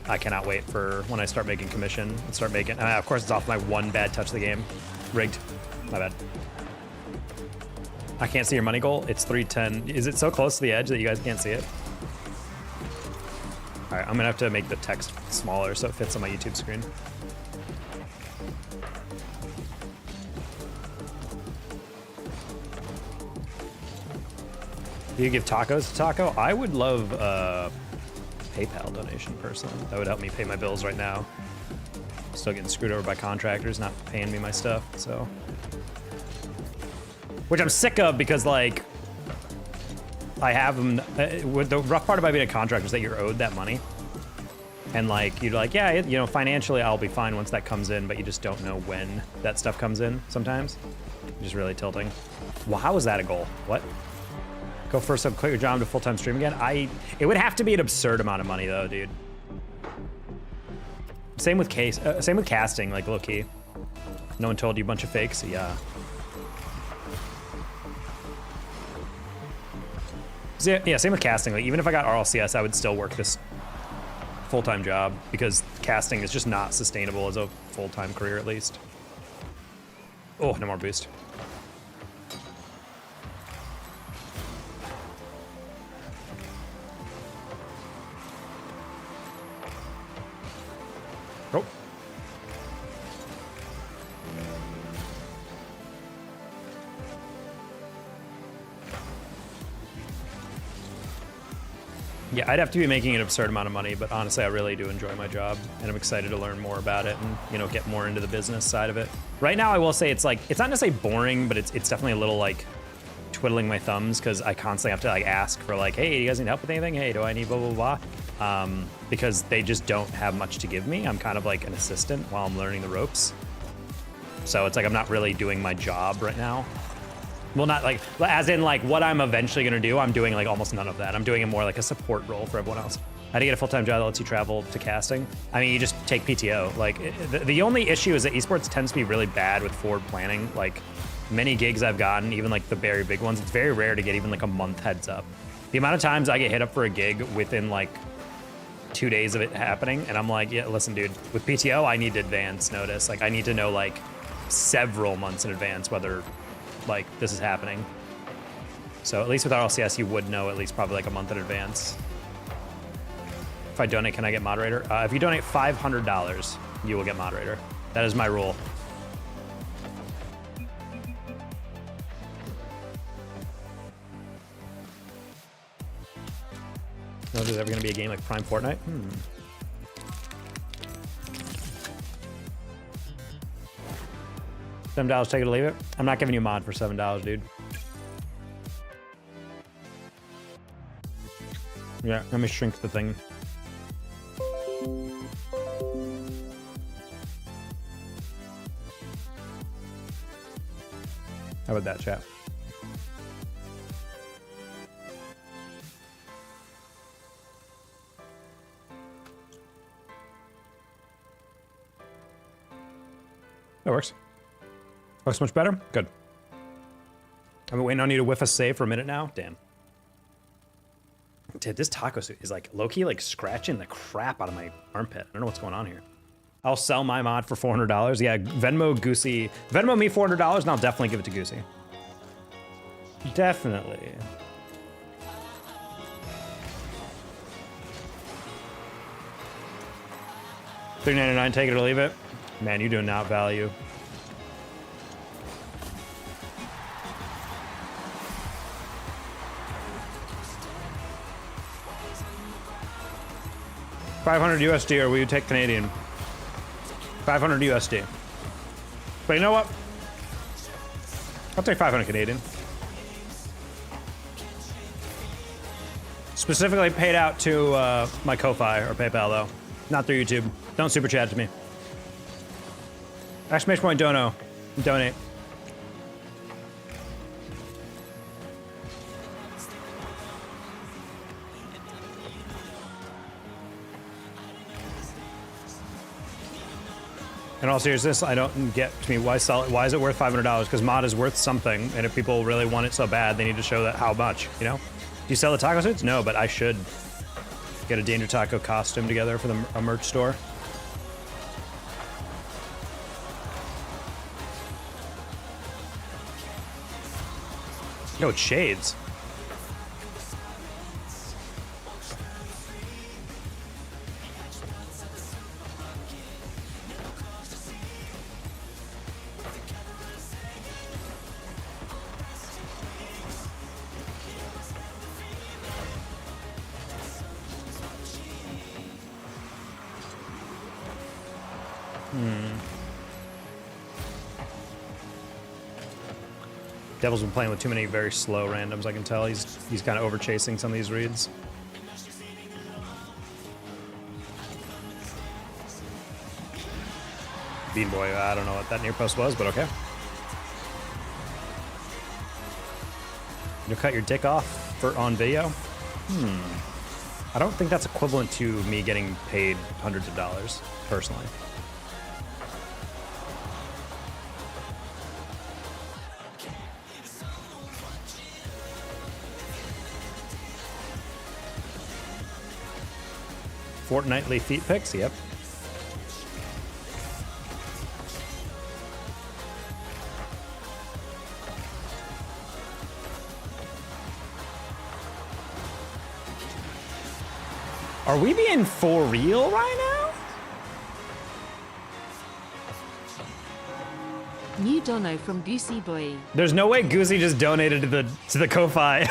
I cannot wait for when I start making commission and start making. Of course, it's off my one bad touch of the game. Rigged. My bad. I can't see your money goal. It's 310. Is it so close to the edge that you guys can't see it? All right, I'm gonna have to make the text smaller so it fits on my YouTube screen. Do you give tacos to Taco? I would love a PayPal donation personally. That would help me pay my bills right now. Still getting screwed over by contractors not paying me my stuff, so. Which I'm sick of because like, I have them, the rough part about being a contractor is that you're owed that money. And like, you're like, yeah, you know, financially I'll be fine once that comes in, but you just don't know when that stuff comes in sometimes. Just really tilting. Well, how is that a goal? What? Go first up, quit your job to full-time stream again? It would have to be an absurd amount of money though, dude. Same with casting, like low key. No one told you a bunch of fakes? Yeah. So, yeah, same with casting. Like even if I got RLCS, I would still work this full-time job because casting is just not sustainable as a full-time career at least. Oh, no more boost. Oh. Yeah, I'd have to be making an absurd amount of money, but honestly, I really do enjoy my job, and I'm excited to learn more about it and, you know, get more into the business side of it. Right now, I will say it's like, it's not necessarily boring, but it's definitely a little like twiddling my thumbs because I constantly have to like ask for like, hey, do you guys need help with anything? Hey, do I need blah, blah, blah? Because they just don't have much to give me. I'm kind of like an assistant while I'm learning the ropes. So it's like, I'm not really doing my job right now. Well, not like, as in like what I'm eventually gonna do, I'm doing like almost none of that. I'm doing it more like a support role for everyone else. How to get a full-time job that lets you travel to casting? I mean, you just take PTO. Like the only issue is that esports tends to be really bad with forward planning. Like many gigs I've gotten, even like the very big ones, it's very rare to get even like a month heads up. The amount of times I get hit up for a gig within like 2 days of it happening, and I'm like, yeah, listen, dude, with PTO, I need advance notice. Like I need to know like several months in advance whether like this is happening. So at least with RLCS, you would know at least probably like a month in advance. If I donate, can I get moderator? If you donate $500, you will get moderator. That is my rule. No, there's ever gonna be a game like Prime Fortnite? $7, take it or leave it. I'm not giving you a mod for $7, dude. Yeah, let me shrink the thing. How about that, chat? That works. Looks much better? Good. I've been waiting on you to whiff a save for a minute now. Damn. Dude, this taco suit is like low-key like scratching the crap out of my armpit. I don't know what's going on here. I'll sell my mod for $400. Yeah, Venmo Goosey. Venmo me $400 and I'll definitely give it to Goosey. Definitely. $3.99, take it or leave it. Man, you do not value. $500 USD, or will you take Canadian? 500 USD. But you know what? I'll take 500 Canadian. Specifically paid out to my Ko-Fi or PayPal though, not through YouTube. Don't super chat to me. Exclamation point dono. Donate. In all seriousness, I don't get to me why sell it. Why is it worth $500? Because mod is worth something, and if people really want it so bad, they need to show that how much. You know? Do you sell the taco suits? No, but I should get a Danger Taco costume together for a merch store. No, it's shades. Devil's been playing with too many very slow randoms, I can tell. He's kind of over chasing some of these reads. Bean Boy, I don't know what that near post was, but okay. You'll cut your dick off on video? I don't think that's equivalent to me getting paid hundreds of dollars, personally. Fortnightly feet pics, yep. Are we being for real right now? New dono from Goosey Boy. There's no way Goosey just donated to the Ko-Fi.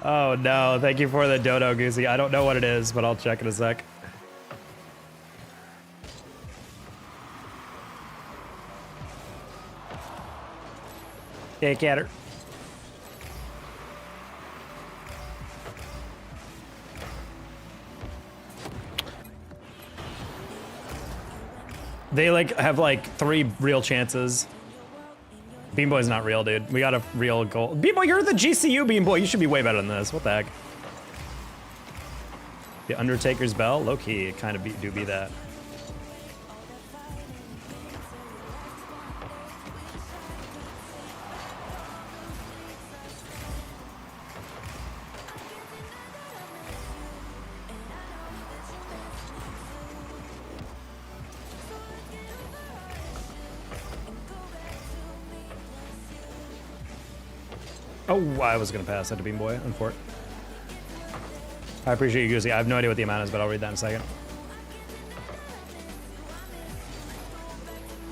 Oh no, thank you for the dodo, Goosey. I don't know what it is, but I'll check in a sec. Take at her. They like have like 3 real chances. Bean Boy's not real, dude. We got a real goal. Bean Boy, you're the GCU Bean Boy. You should be way better than this. What the heck? The Undertaker's bell? Low-key, it kind of do be that. Oh, I was gonna pass that to Bean Boy, unfortunately. I appreciate you, Goosey. I have no idea what the amount is, but I'll read that in a second.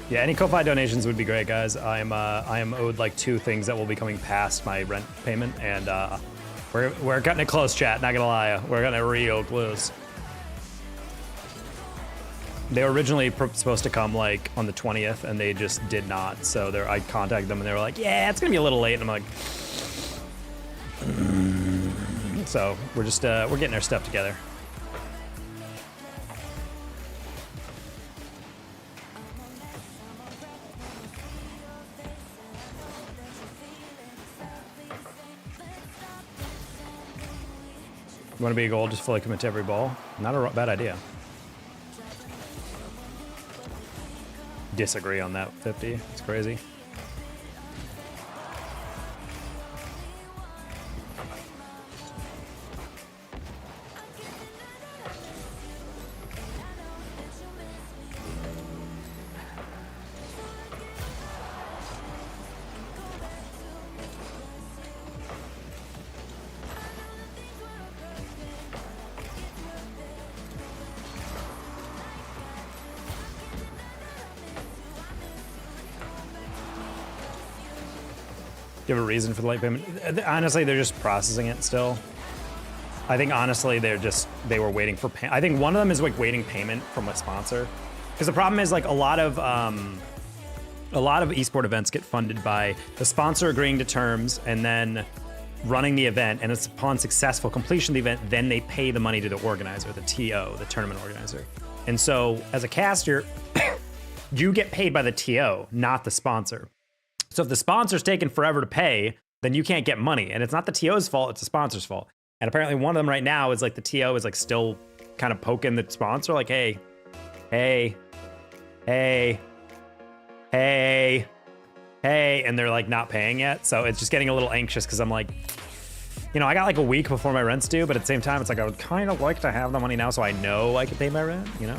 Yeah, any Ko-Fi donations would be great, guys. I am owed like 2 things that will be coming past my rent payment, and we're cutting it close, chat. Not gonna lie, we're cutting it real close. They were originally supposed to come like on the 20th, and they just did not. So I contacted them, and they were like, "Yeah, it's gonna be a little late." And I'm like. So we're just we're getting our stuff together. You want to be a goal, just fully commit to every ball? Not a bad idea. Disagree on that 50. It's crazy. you have a reason for the late payment? Honestly, they're just processing it still. I think honestly, they were waiting for I think one of them is like waiting payment from a sponsor. Because the problem is like a lot of esport events get funded by the sponsor agreeing to terms and then running the event, and it's upon successful completion of the event, then they pay the money to the organizer, the TO, the tournament organizer. And so as a caster, you get paid by the TO, not the sponsor. So if the sponsor's taking forever to pay, then you can't get money. And it's not the TO's fault, it's the sponsor's fault. And apparently one of them right now is like the TO is like still kind of poking the sponsor like, hey, and they're like not paying yet. So it's just getting a little anxious because I'm like, you know, I got like a week before my rent's due, but at the same time, it's like I would kind of like to have the money now so I know I can pay my rent, you know?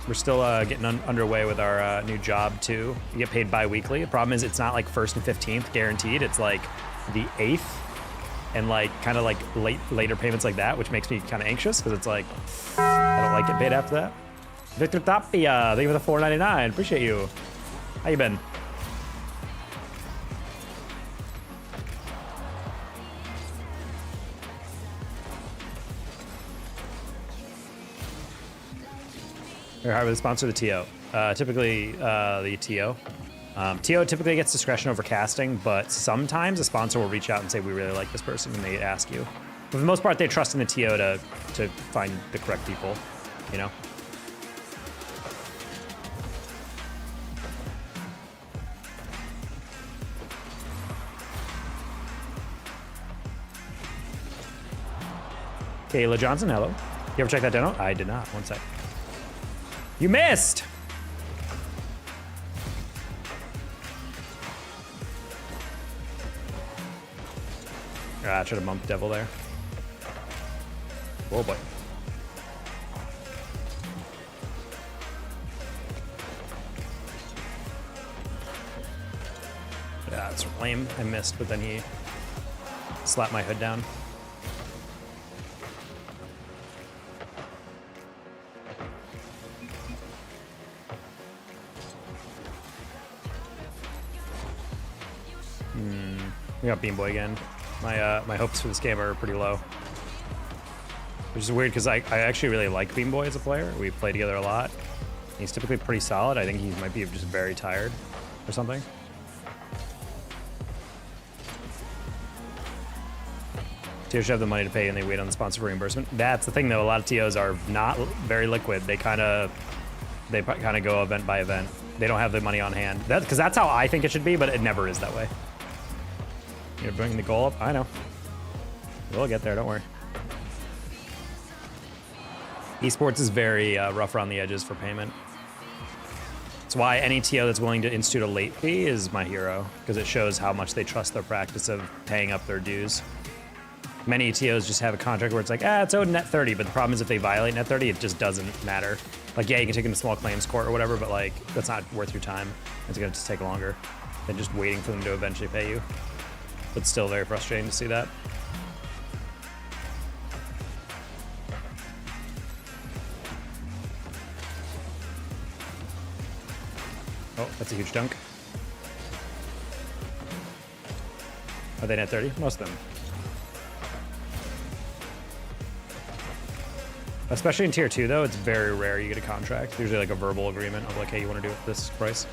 We're still getting underway with our new job too. You get paid bi-weekly. The problem is it's not like 1st and 15th guaranteed. It's like the 8th and like kind of like later payments like that, which makes me kind of anxious because it's like, I don't like getting paid after that. Victor Tapia, thank you for the $4.99. Appreciate you. How you been? We're hired with a sponsor, the TO. Typically, the TO. TO typically gets discretion over casting, but sometimes a sponsor will reach out and say, we really like this person, and they ask you. But for the most part, they trust in the TO to find the correct people, you know? Kayla Johnson, hello. You ever check that demo? I did not. One sec. You missed! I should have bumped Devil there. Oh boy. Yeah, that's lame. I missed, but then he slapped my hood down. We got Beam Boy again. My hopes for this game are pretty low. Which is weird because I actually really like Beam Boy as a player. We play together a lot. He's typically pretty solid. I think he might be just very tired or something. TOs should have the money to pay and they wait on the sponsor for reimbursement. That's the thing though, a lot of TOs are not very liquid. They kind of go event by event. They don't have the money on hand. Because that's how I think it should be, but it never is that way. You're bringing the goal up? I know. We'll get there, don't worry. Esports is very rough around the edges for payment. That's why any TO that's willing to institute a late fee is my hero, because it shows how much they trust their practice of paying up their dues. Many TOs just have a contract where it's like, it's owed net 30, but the problem is if they violate net 30, it just doesn't matter. Like, yeah, you can take them to small claims court or whatever, but like, that's not worth your time. It's gonna just take longer than just waiting for them to eventually pay you. But still very frustrating to see that. Oh, that's a huge dunk. Are they net 30? Most of them. Especially in tier 2 though, it's very rare you get a contract. Usually like a verbal agreement of like, hey, you want to do it at this price?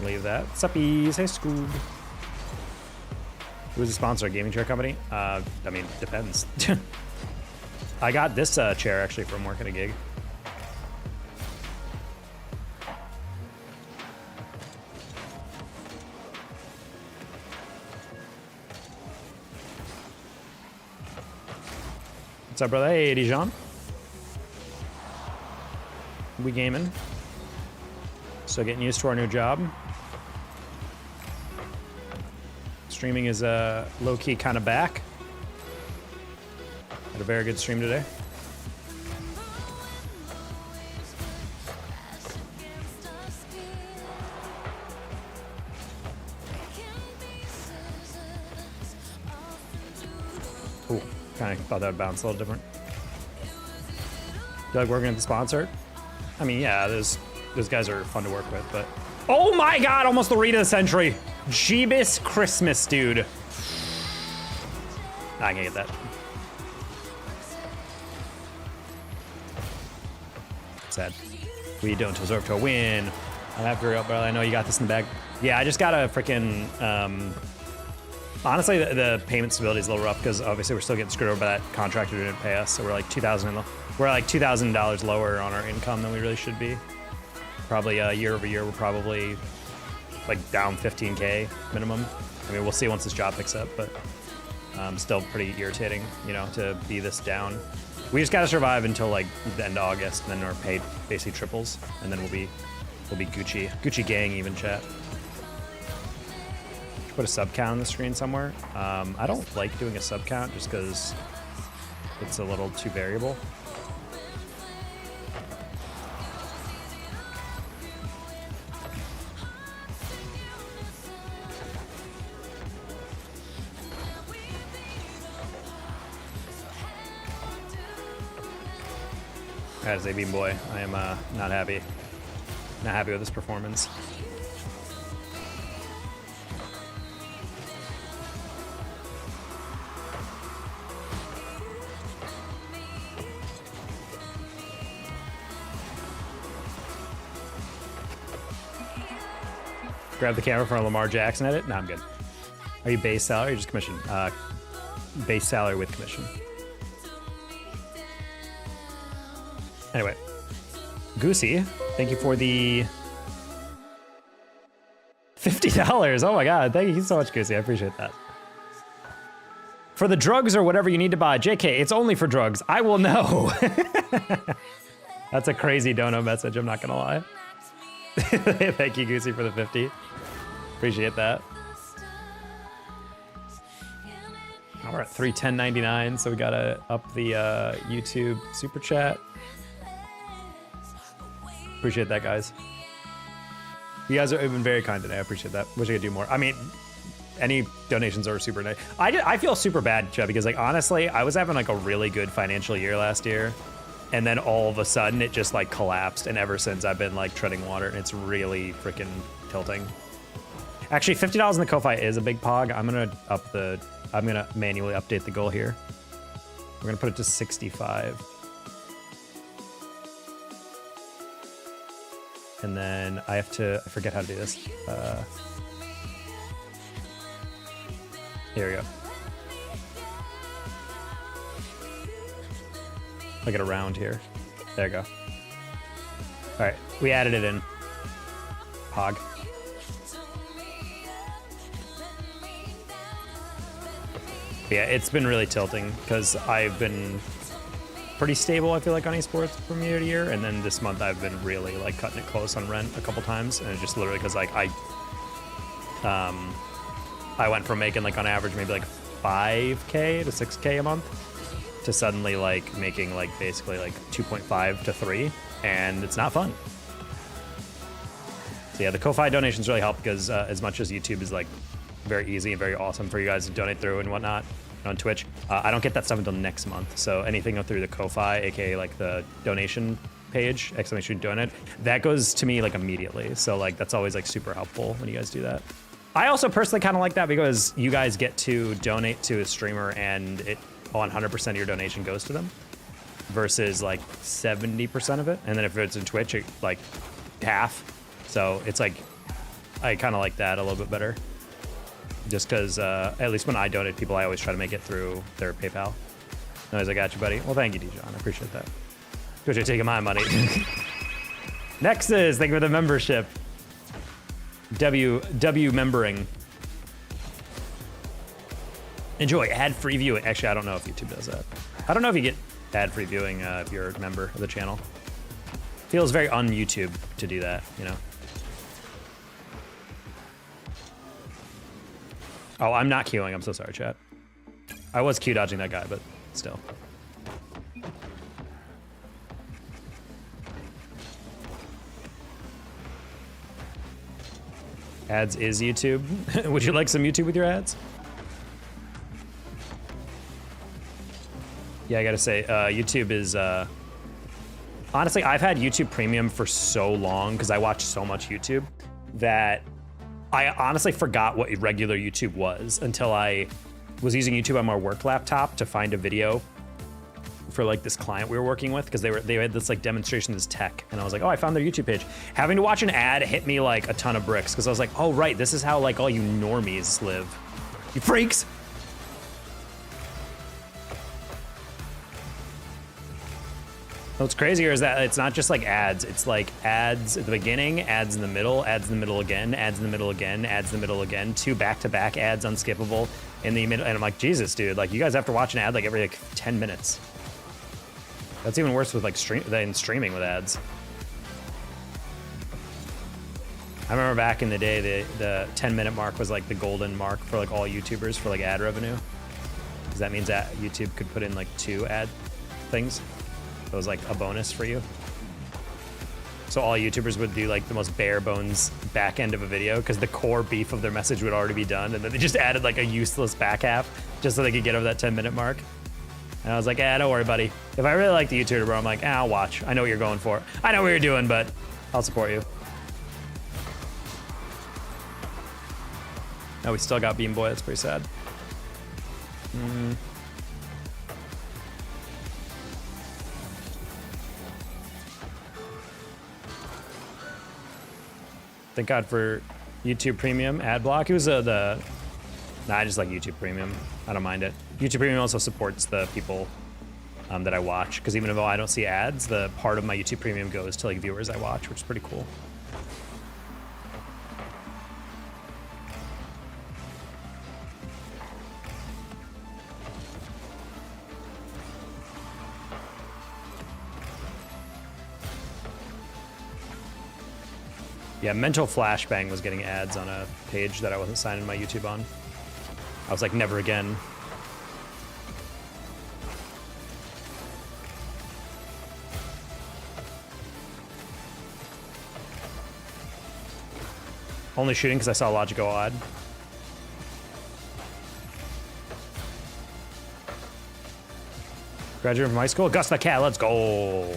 Leave that. Suppies, hey Scoob. Who's the sponsor? A gaming chair company? I mean, depends. I got this chair actually from working a gig. What's up, brother? Hey, Dijon. We gaming. So getting used to our new job. Streaming is low-key kind of back. Had a very good stream today. Ooh, kind of thought that would bounce a little different. Do you like working at the sponsor? I mean, yeah, those guys are fun to work with, but oh my god, almost the read of the century. Jeebus Christmas, dude. I can't get that. Sad. We don't deserve to win. I'm happy you're up, brother. I know you got this in the bag. Yeah, I just got a freaking. Honestly, the payment stability is a little rough because obviously we're still getting screwed over by that contractor who didn't pay us. So we're like $2,000 lower on our income than we really should be. Probably year over year, we're probably like down 15K minimum. I mean, we'll see once this job picks up, but still pretty irritating, you know, to be this down. We just gotta survive until like the end of August, and then our pay basically triples, and then we'll be Gucci. Gucci gang even, chat. Should put a sub count on the screen somewhere. I don't like doing a sub count just because it's a little too variable. As a beam boy, I am not happy. Not happy with this performance. Grab the camera from a Lamar Jackson edit? No, I'm good. Are you base salary or just commission? Base salary with commission. Anyway, Goosey, thank you for the $50. Oh my God, thank you so much, Goosey. I appreciate that. For the drugs or whatever you need to buy, JK, it's only for drugs. I will know. That's a crazy dono message, I'm not gonna lie. Thank you, Goosey, for the 50. Appreciate that. Oh, we're at 310.99, so we gotta up the YouTube super chat. Appreciate that, guys. You guys have been very kind today. I appreciate that. Wish I could do more. I mean, any donations are super nice. I feel super bad, Chad, because like honestly, I was having like a really good financial year last year, and then all of a sudden it just like collapsed, and ever since I've been like treading water, and it's really freaking tilting. Actually, $50 in the Ko-Fi is a big pog. I'm gonna manually update the goal here. We're gonna put it to 65. And then I forget how to do this. Here we go. I get a round here. There we go. All right, we added it in. Pog. Yeah, it's been really tilting because I've been pretty stable, I feel like, on esports from year to year, and then this month I've been really like cutting it close on rent a couple times, and it's just literally because like I went from making like on average maybe like 5K to 6K a month to suddenly like making like basically like 2.5 to 3, and it's not fun. So yeah, the Ko-Fi donations really help because as much as YouTube is like very easy and very awesome for you guys to donate through and whatnot on Twitch, I don't get that stuff until next month. So anything through the Ko-Fi, aka like the donation page, exclamation donate, that goes to me like immediately. So like that's always like super helpful when you guys do that. I also personally kind of like that because you guys get to donate to a streamer and it 100% of your donation goes to them versus like 70% of it. And then if it's in Twitch, it like half. So it's like, I kind of like that a little bit better. Just because, at least when I donate people, I always try to make it through their PayPal. Anyways, I got you, buddy. Well, thank you, Dijon. I appreciate that. Because you're taking my money. Nexus, thank you for the membership. W membering. Enjoy ad-free viewing. Actually, I don't know if YouTube does that. I don't know if you get ad-free viewing if you're a member of the channel. Feels very un-YouTube to do that, you know? Oh, I'm not queuing. I'm so sorry, chat. I was Q dodging that guy, but still. Ads is YouTube. Would you like some YouTube with your ads? Yeah, I gotta say, YouTube is Honestly, I've had YouTube Premium for so long because I watch so much YouTube that I honestly forgot what regular YouTube was until I was using YouTube on my work laptop to find a video for like this client we were working with because they had this like demonstration of this tech, and I was like, oh, I found their YouTube page. Having to watch an ad hit me like a ton of bricks because I was like, oh right, this is how like all you normies live. You freaks. What's crazier is that it's not just like ads. It's like ads at the beginning, ads in the middle, ads in the middle again, ads in the middle again, ads in the middle again, 2 back-to-back ads unskippable in the middle. And I'm like, Jesus, dude, like you guys have to watch an ad like every like 10 minutes. That's even worse with like streaming with ads. I remember back in the day, the 10-minute mark was like the golden mark for like all YouTubers for like ad revenue. Because that means that YouTube could put in like 2 ad things. It was like a bonus for you. So all YouTubers would do like the most bare bones back end of a video because the core beef of their message would already be done, and then they just added like a useless back half just so they could get over that 10-minute mark. And I was like, don't worry, buddy. If I really like the YouTuber, bro, I'm like, I'll watch. I know what you're going for. I know what you're doing, but I'll support you. Oh, we still got Beam Boy. That's pretty sad. Thank God for YouTube Premium ad block. It was I just like YouTube Premium. I don't mind it. YouTube Premium also supports the people that I watch, because even though I don't see ads, the part of my YouTube Premium goes to like viewers I watch, which is pretty cool. Yeah, Mental Flashbang was getting ads on a page that I wasn't signing my YouTube on. I was like, never again. Only shooting because I saw Logic go odd. Graduated from high school. Gus the Cat, let's go.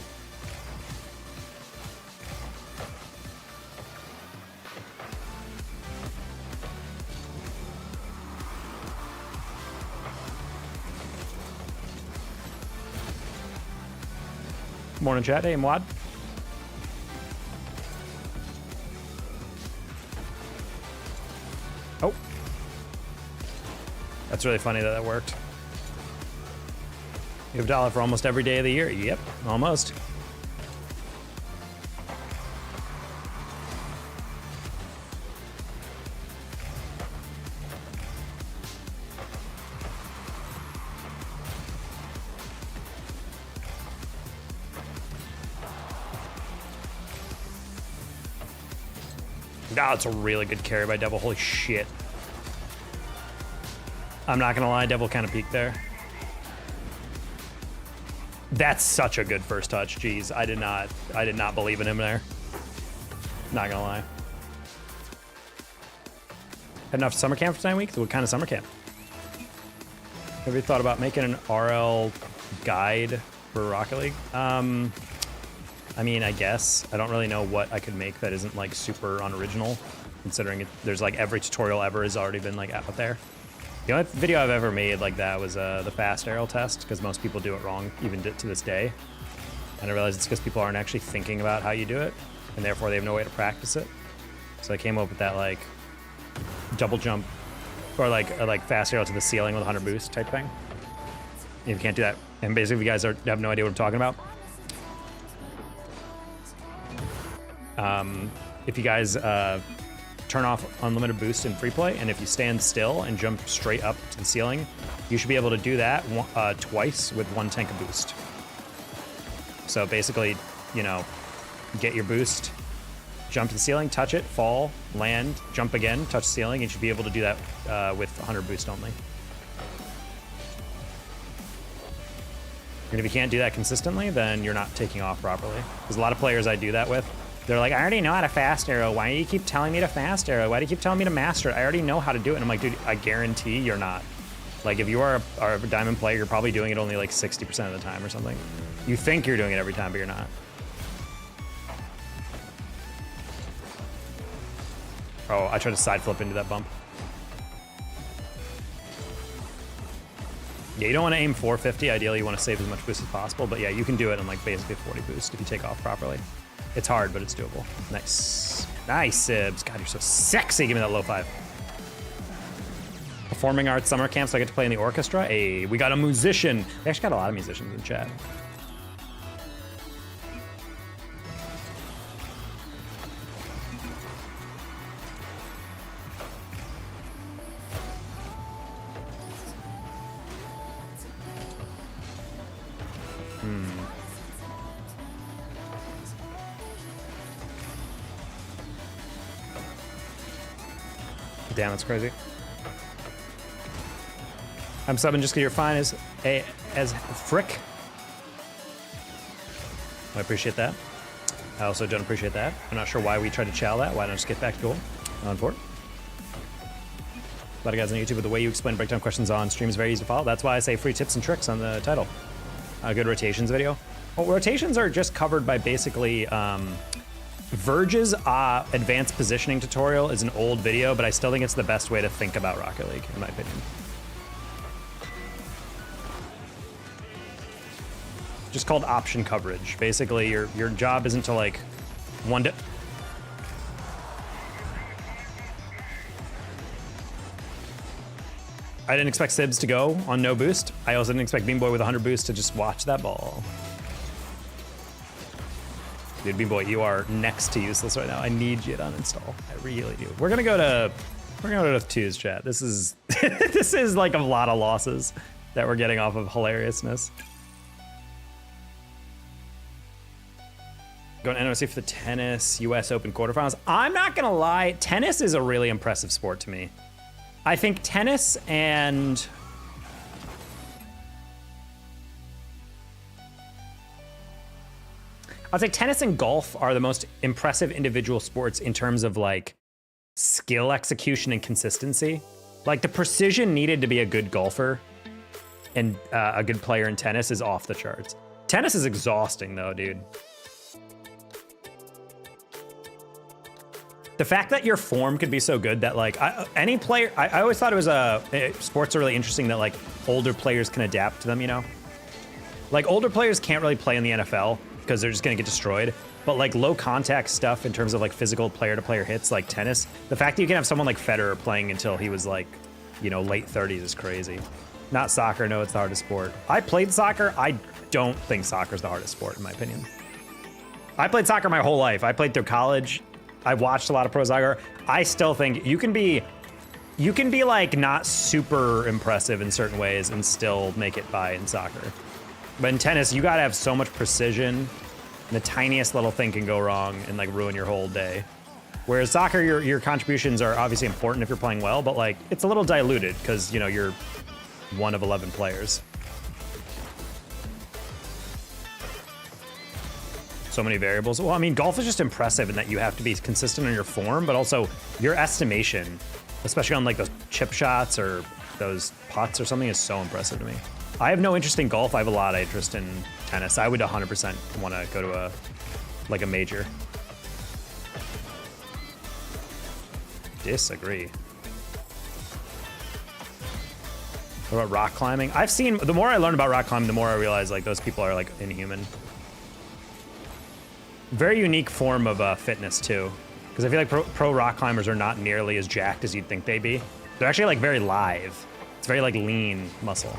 Morning chat, hey Mwad. Oh. That's really funny that worked. You have $1 for almost every day of the year. Yep, almost. It's a really good carry by Devil. Holy shit. I'm not gonna lie, Devil kind of peaked there. That's such a good first touch. Jeez, I did not believe in him there. Not gonna lie. Heading off to summer camp for 9 weeks? What kind of summer camp? Have you thought about making an RL guide for Rocket League? I mean, I guess. I don't really know what I could make that isn't like super unoriginal, considering there's like every tutorial ever has already been like out there. The only video I've ever made like that was the fast aerial test, because most people do it wrong even to this day. And I realized it's because people aren't actually thinking about how you do it, and therefore they have no way to practice it. So I came up with that like double jump or like fast aerial to the ceiling with 100 boost type thing. If you can't do that, and basically if you guys have no idea what I'm talking about, if you guys turn off unlimited boost in free play, and if you stand still and jump straight up to the ceiling, you should be able to do that twice with 1 tank of boost. So basically, you know, get your boost, jump to the ceiling, touch it, fall, land, jump again, touch the ceiling, and you should be able to do that with 100 boost only. And if you can't do that consistently, then you're not taking off properly. Because a lot of players I do that with, they're like, I already know how to fast arrow. Why do you keep telling me to fast arrow? Why do you keep telling me to master it? I already know how to do it. And I'm like, dude, I guarantee you're not. Like, if you are a diamond player, you're probably doing it only like 60% of the time or something. You think you're doing it every time, but you're not. Oh, I tried to side flip into that bump. Yeah, you don't want to aim 450. Ideally, you want to save as much boost as possible. But yeah, you can do it in like basically 40 boost if you take off properly. It's hard, but it's doable. Nice. Nice, Sibs. God, you're so sexy. Give me that low 5. Performing arts summer camp, so I get to play in the orchestra. Hey, we got a musician. We actually got a lot of musicians in chat. Damn, that's crazy. I'm subbing just because you're fine as Frick. I appreciate that. I also don't appreciate that. I'm not sure why we tried to chow that. Why not just get back to goal? On port. A lot of guys on YouTube, but the way you explain breakdown questions on stream is very easy to follow. That's why I say free tips and tricks on the title. A good rotations video. Well, rotations are just covered by basically Verge's advanced positioning tutorial is an old video, but I still think it's the best way to think about Rocket League, in my opinion. Just called option coverage. Basically, your job isn't to like I didn't expect Sibs to go on no boost. I also didn't expect Beam Boy with 100 boost to just watch that ball. Dude, Beam Boy, you are next to useless right now. I need you to uninstall. I really do. We're gonna go to twos, chat. This is this is like a lot of losses that we're getting off of hilariousness. Going to NOC for the tennis US Open quarterfinals. I'm not gonna lie, tennis is a really impressive sport to me. I think tennis and I'd say tennis and golf are the most impressive individual sports in terms of like skill execution and consistency. Like the precision needed to be a good golfer and a good player in tennis is off the charts. Tennis is exhausting though, dude. The fact that your form could be so good that like any player, I always thought it was sports are really interesting that like older players can adapt to them, you know? Like older players can't really play in the NFL because they're just gonna get destroyed. But like low contact stuff in terms of like physical player to player hits like tennis, the fact that you can have someone like Federer playing until he was like, you know, late 30s is crazy. Not soccer, no, it's the hardest sport. I played soccer, I don't think soccer's the hardest sport in my opinion. I played soccer my whole life. I played through college. I've watched a lot of pro soccer. I still think you can be like not super impressive in certain ways and still make it by in soccer. But in tennis, you gotta have so much precision. The tiniest little thing can go wrong and like ruin your whole day. Whereas soccer, your contributions are obviously important if you're playing well, but like it's a little diluted because you know you're one of 11 players. So many variables. Well, I mean, golf is just impressive in that you have to be consistent on your form, but also your estimation, especially on like those chip shots or those putts or something, is so impressive to me. I have no interest in golf. I have a lot of interest in tennis. I would 100% want to go to a major. Disagree. What about rock climbing? I've seen, the more I learn about rock climbing, the more I realize like those people are like inhuman. Very unique form of fitness too, because I feel like pro rock climbers are not nearly as jacked as you'd think they'd be. They're actually like very lithe. It's very like lean muscle.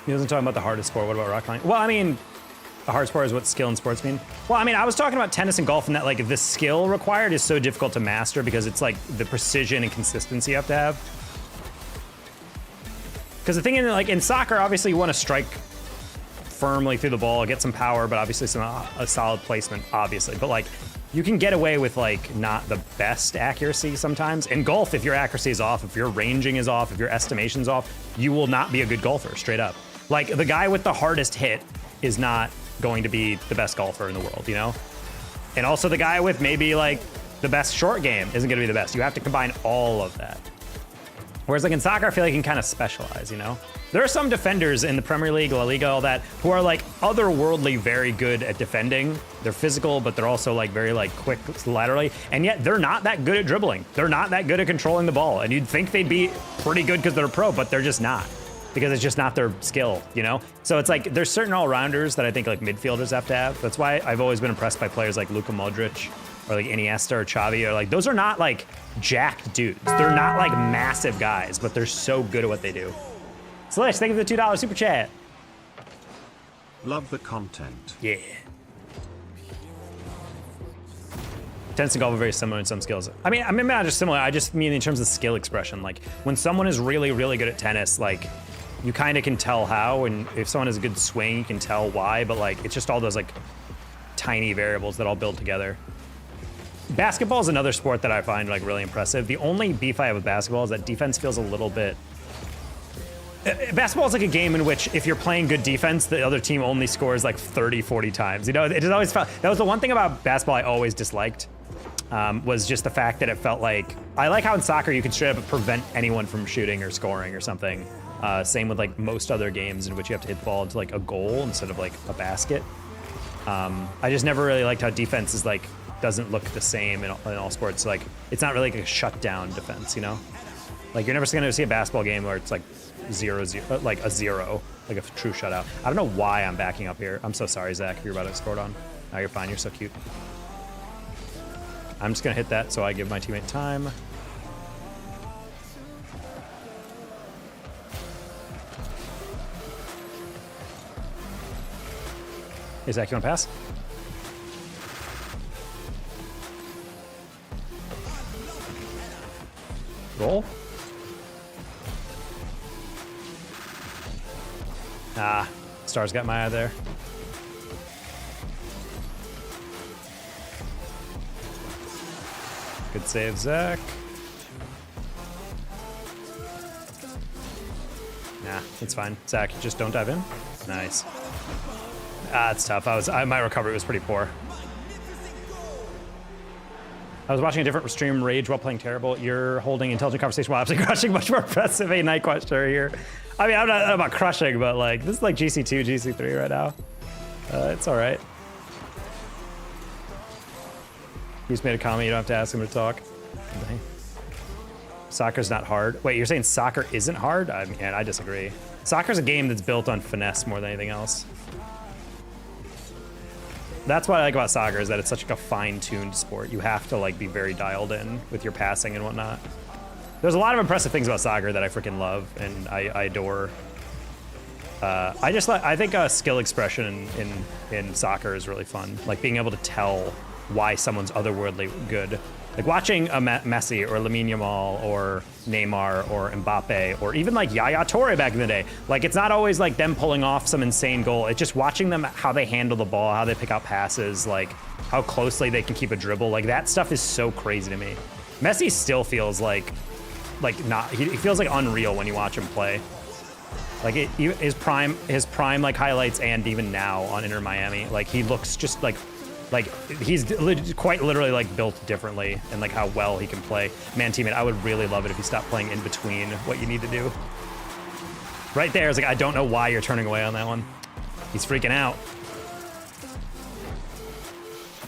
He wasn't talking about the hardest sport. What about rock climbing? Well, I mean, the hard sport is what skill and sports mean. Well, I mean, I was talking about tennis and golf and that like the skill required is so difficult to master because it's like the precision and consistency you have to have. Because the thing in soccer, obviously you want to strike firmly through the ball, get some power, but obviously a solid placement, obviously. But like you can get away with like not the best accuracy sometimes. In golf, if your accuracy is off, if your ranging is off, if your estimation's off, you will not be a good golfer, straight up. Like the guy with the hardest hit is not going to be the best golfer in the world, you know? And also the guy with maybe like the best short game isn't going to be the best. You have to combine all of that. Whereas like in soccer, I feel like you can kind of specialize, you know? There are some defenders in the Premier League, La Liga, all that, who are like otherworldly very good at defending. They're physical, but they're also like very like quick laterally. And yet they're not that good at dribbling. They're not that good at controlling the ball. And you'd think they'd be pretty good because they're a pro, but they're just not. Because it's just not their skill, you know? So it's like, there's certain all-rounders that I think like midfielders have to have. That's why I've always been impressed by players like Luka Modric or like Iniesta or Xavi, or like, those are not like jacked dudes. They're not like massive guys, but they're so good at what they do. Slish, thank you for the $2 super chat. Love the content. Yeah. Tennis and golf are very similar in some skills. I mean not just similar, I just mean in terms of skill expression. Like when someone is really, really good at tennis, like you kind of can tell how, and if someone has a good swing, you can tell why, but like it's just all those like tiny variables that all build together. Basketball is another sport that I find like really impressive. The only beef I have with basketball is that defense feels a little bit... Basketball is like a game in which if you're playing good defense, the other team only scores like 30, 40 times. You know, it just always felt... That was the one thing about basketball I always disliked, was just the fact that it felt like... I like how in soccer you can straight up prevent anyone from shooting or scoring or something. Same with like most other games in which you have to hit the ball into like a goal instead of like a basket. I just never really liked how defense is like... doesn't look the same in all sports. Like, it's not really like a shutdown defense, you know? Like, you're never gonna see a basketball game where it's like 0-0, like a 0, like a true shutout. I don't know why I'm backing up here. I'm so sorry, Zach, if you're about to score on. No, you're fine, you're so cute. I'm just gonna hit that so I give my teammate time. Hey, Zach, you wanna pass? Roll. Ah, Stars got my eye there. Good save, Zach. Nah, it's fine. Zach, just don't dive in. Nice. Ah, it's tough. My recovery was pretty poor. I was watching a different stream, Rage, while playing Terrible. You're holding intelligent conversation while absolutely crushing. Much more impressive. A night question here. I mean, I'm not about crushing, but like, this is like GC2, GC3 right now. It's all right. He just made a comment. You don't have to ask him to talk. Okay. Soccer's not hard. Wait, you're saying soccer isn't hard? I mean, I disagree. Soccer's a game that's built on finesse more than anything else. That's what I like about soccer, is that it's such like a fine-tuned sport. You have to like be very dialed in with your passing and whatnot. There's a lot of impressive things about soccer that I freaking love and I adore. I think skill expression in soccer is really fun. Like being able to tell why someone's otherworldly good. Like watching a Messi or Lamine Yamal or Neymar or Mbappe or even like Yaya Toure back in the day. Like it's not always like them pulling off some insane goal. It's just watching them, how they handle the ball, how they pick out passes, like how closely they can keep a dribble. Like that stuff is so crazy to me. Messi still feels like not, he feels like unreal when you watch him play. Like his prime like highlights and even now on Inter Miami, like he looks just like he's quite literally like built differently, and like how well he can play. Man, teammate, I would really love it if you stopped playing in between what you need to do. Right there, it's like, I don't know why you're turning away on that one. He's freaking out.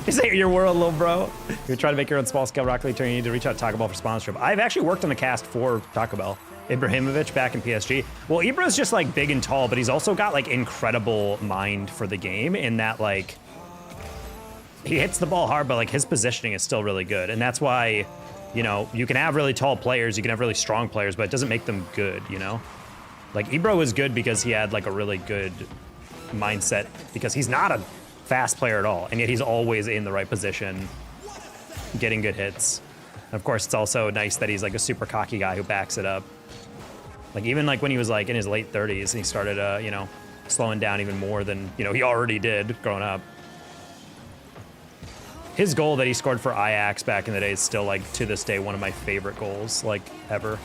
This ain't your world, little bro. You're trying to make your own small scale Rocket League tournament, you need to reach out to Taco Bell for sponsorship. I've actually worked on the cast for Taco Bell. Ibrahimovic back in PSG. Well, Ibra's just like big and tall, but he's also got like incredible mind for the game in that like, he hits the ball hard, but like his positioning is still really good. And that's why, you know, you can have really tall players, you can have really strong players, but it doesn't make them good, you know? Like Ibra was good because he had like a really good mindset, because he's not a fast player at all. And yet he's always in the right position, getting good hits. And of course, it's also nice that he's like a super cocky guy who backs it up. Like even like when he was like in his late 30s and he started, you know, slowing down even more than, you know, he already did growing up. His goal that he scored for Ajax back in the day is still, like, to this day, one of my favorite goals, like, ever.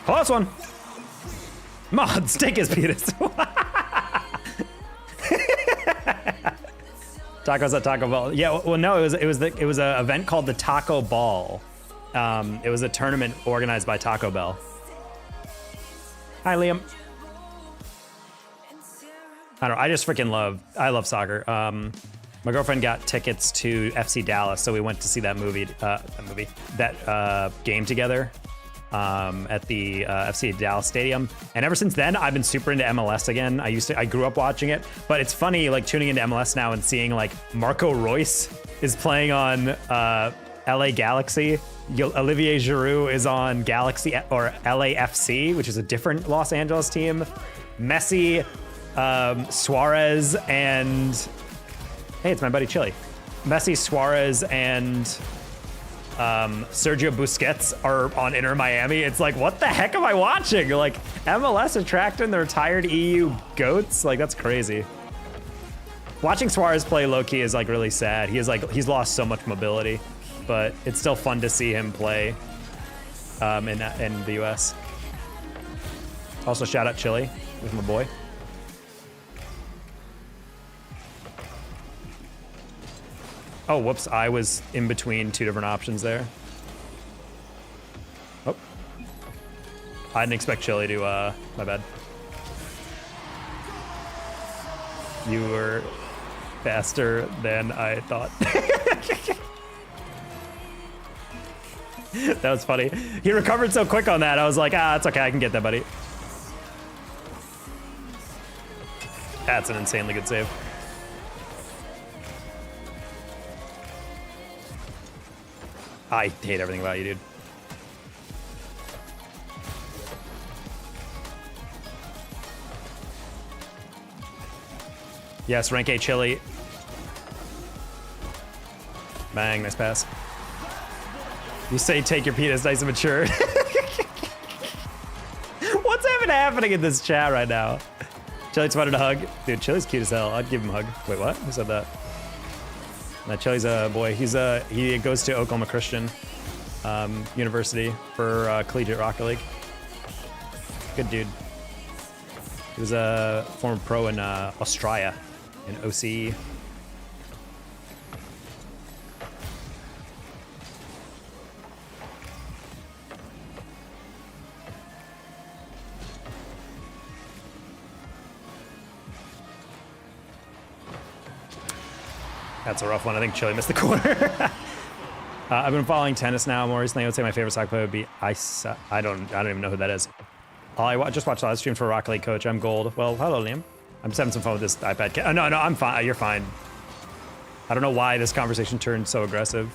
Close one. Mods, take his penis. Tacos at Taco Bell. Yeah, well, no, it was an event called the Taco Ball. It was a tournament organized by Taco Bell. Hi, Liam. I don't know. I love soccer. My girlfriend got tickets to FC Dallas, so we went to see that game together at the FC Dallas Stadium. And ever since then, I've been super into MLS again. I grew up watching it, but it's funny like tuning into MLS now and seeing like Marco Reus is playing on LA Galaxy. Olivier Giroud is on Galaxy or LAFC, which is a different Los Angeles team. Messi, Suarez, and hey, it's my buddy Chili. Messi, Suarez, and Sergio Busquets are on Inter Miami. It's like, what the heck am I watching? Like, MLS attracting the retired EU goats? Like, that's crazy. Watching Suarez play low-key is like really sad. He's lost so much mobility, but it's still fun to see him play in the US. Also, shout out Chili with my boy. Oh, whoops, I was in between two different options there. Oh. I didn't expect Chili to, my bad. You were faster than I thought. That was funny. He recovered so quick on that, I was like, it's okay, I can get that, buddy. That's an insanely good save. I hate everything about you, dude. Yes, rank A Chili. Bang, nice pass. You say take your penis nice and mature. What's even happening in this chat right now? Chili's wanted a hug. Dude, Chili's cute as hell. I'd give him a hug. Wait, what? Who said that? No, Chili's a boy. He goes to Oklahoma Christian University for collegiate rocket league. Good dude. He was a former pro in Australia, in OCE. That's a rough one. I think Chili missed the corner. I've been following tennis now more recently. I would say my favorite soccer player would be Isa. I don't even know who that is. Just watched the live stream for Rocket League Coach. I'm gold. Well, hello, Liam. I'm just having some fun with this iPad. Oh, no, I'm fine. You're fine. I don't know why this conversation turned so aggressive.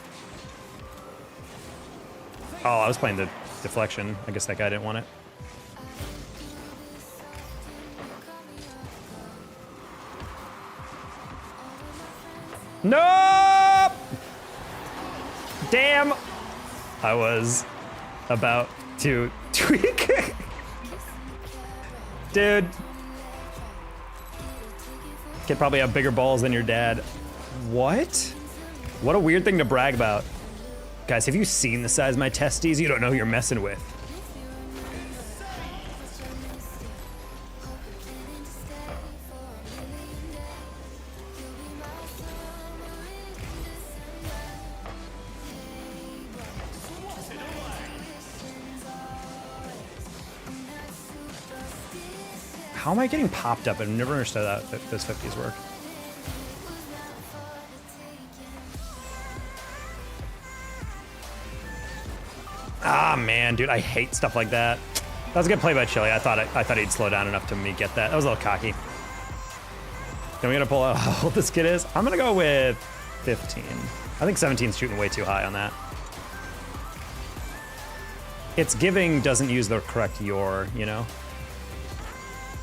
Oh, I was playing the deflection. I guess that guy didn't want it. Nope! Damn! I was about to tweak. Dude. Kid probably have bigger balls than your dad. What? What a weird thing to brag about. Guys, have you seen the size of my testes? You don't know who you're messing with. How am I getting popped up? I've never understood that those 50s work. Ah, man, dude, I hate stuff like that. That was a good play by Chili. I thought he'd slow down enough to me get that. That was a little cocky. Then we're gonna pull out how old this kid is. I'm gonna go with 15. I think 17's shooting way too high on that. It's giving doesn't use the correct your, you know?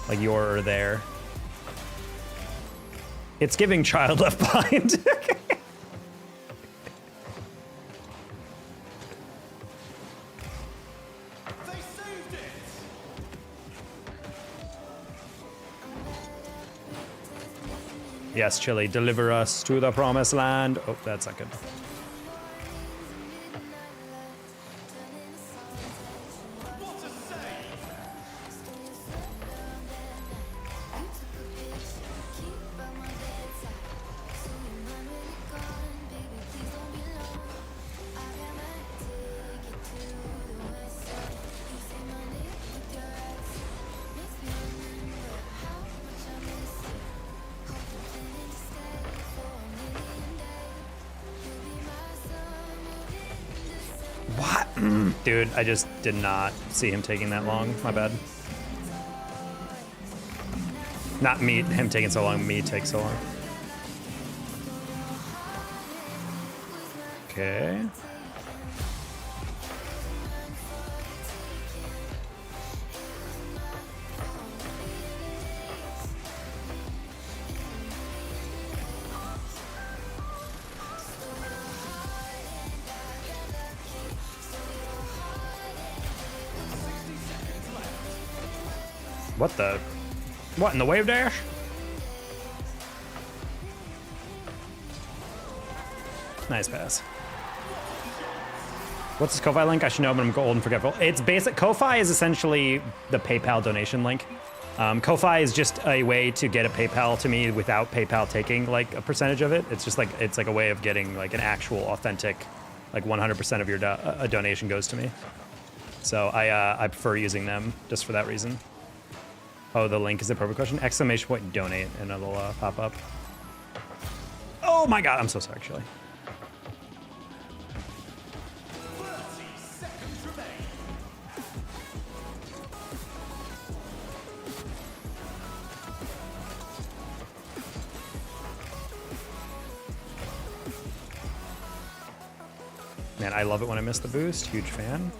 Like you're there. It's giving child left behind. Yes, Chili, deliver us to the promised land. Oh, that's not good. Dude, I just did not see him taking that long. My bad. Not me, him taking so long, me take so long. Okay. What in the wave dash? Nice pass. What's this Ko-Fi link? I should know, but I'm old and forgetful. It's basic. Ko-Fi is essentially the PayPal donation link. Ko-Fi is just a way to get a PayPal to me without PayPal taking like a percentage of it. It's just like, it's like a way of getting like an actual authentic, like 100% of your donation goes to me. So I prefer using them just for that reason. Oh, the link is the perfect question. Exclamation point donate and it'll pop up. Oh my God, I'm so sorry actually. Man, I love it when I miss the boost. Huge fan.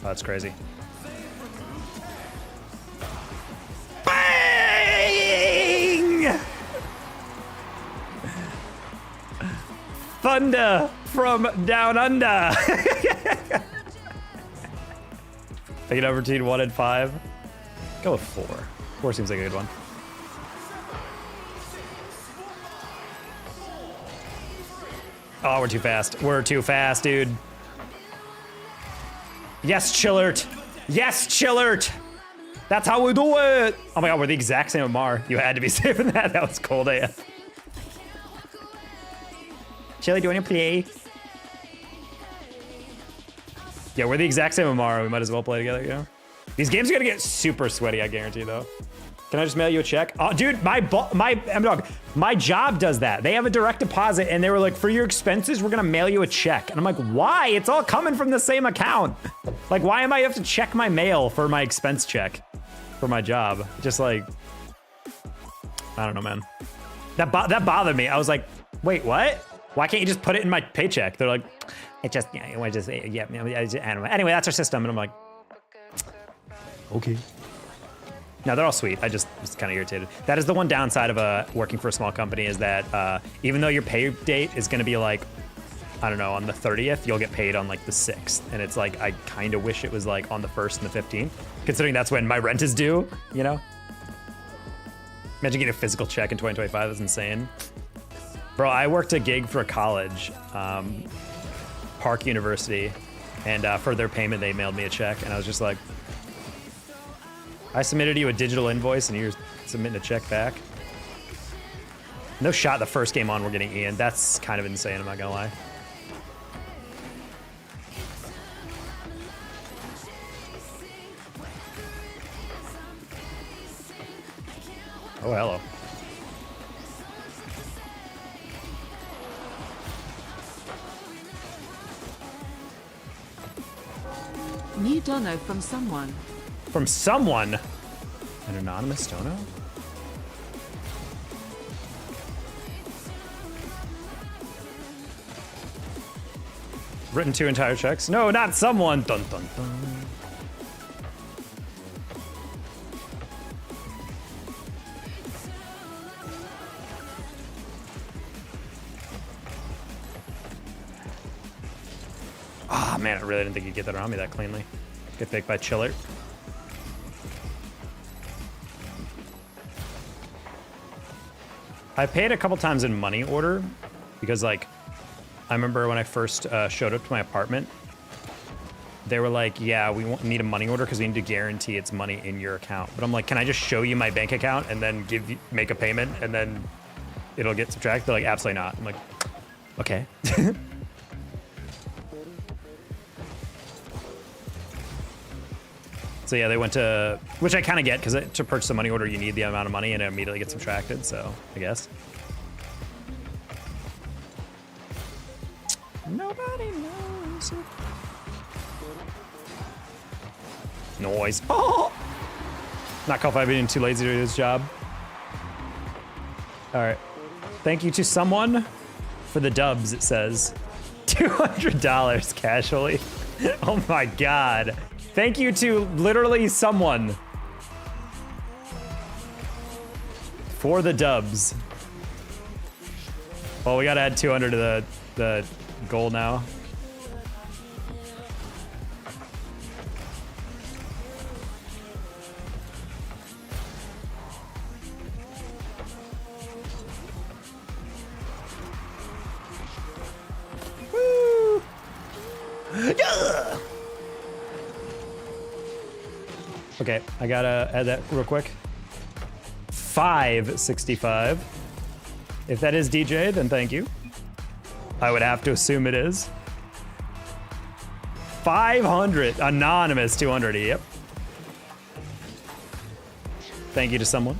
Oh, that's crazy. Bang! Thunder from down under. Take it over to 1 and 5. Go with 4. 4 seems like a good one. Oh, we're too fast. We're too fast, dude. Yes, Chillert. Yes, Chillert. That's how we do it. Oh my God, we're the exact same Mar. You had to be saving that. That was cold AF. Chili, do you want to play? Yeah, we're the exact same Mar. We might as well play together, you know? These games are gonna get super sweaty, I guarantee, though. Can I just mail you a check? Oh, dude, my job does that. They have a direct deposit, and they were like, for your expenses, we're gonna mail you a check. And I'm like, why? It's all coming from the same account. Like, why am I have to check my mail for my expense check for my job? Just like, I don't know, man. That bothered me. I was like, wait, what? Why can't you just put it in my paycheck? They're like, it just, yeah, anyway, that's our system. And I'm like, okay. No, they're all sweet. I just was kind of irritated. That is the one downside of working for a small company is that even though your pay date is going to be like, I don't know, on the 30th, you'll get paid on like the 6th. And it's like, I kind of wish it was like on the 1st and the 15th, considering that's when my rent is due, you know? Imagine getting a physical check in 2025, that's insane. Bro, I worked a gig for a college, Park University, and for their payment, they mailed me a check. And I was just like, I submitted you a digital invoice and you're submitting a check back. No shot the first game on we're getting Ian. That's kind of insane, I'm not gonna lie. Oh, hello. New dono from someone. From someone? An anonymous dono? Written 2 entire checks? No, not someone. Dun dun dun. Ah, man, I really didn't think you'd get that around me that cleanly. Get faked by Chillert. I paid a couple times in money order because, like, I remember when I first showed up to my apartment, they were like, yeah, we need a money order because we need to guarantee it's money in your account. But I'm like, can I just show you my bank account and then make a payment and then it'll get subtracted? They're like, absolutely not. I'm like, okay. So yeah, they went to, which I kind of get because to purchase a money order, you need the amount of money and it immediately gets subtracted. So I guess. Nobody knows it. Noise. Oh! Not called by being too lazy to do his job. All right. Thank you to someone for the dubs, it says. $200 casually. Oh my God. Thank you to literally someone for the dubs. Well, we gotta add 200 to the goal now. Woo! Yeah! Okay, I gotta add that real quick. 565. If that is DJ, then thank you. I would have to assume it is. 500. Anonymous 200. Yep. Thank you to someone.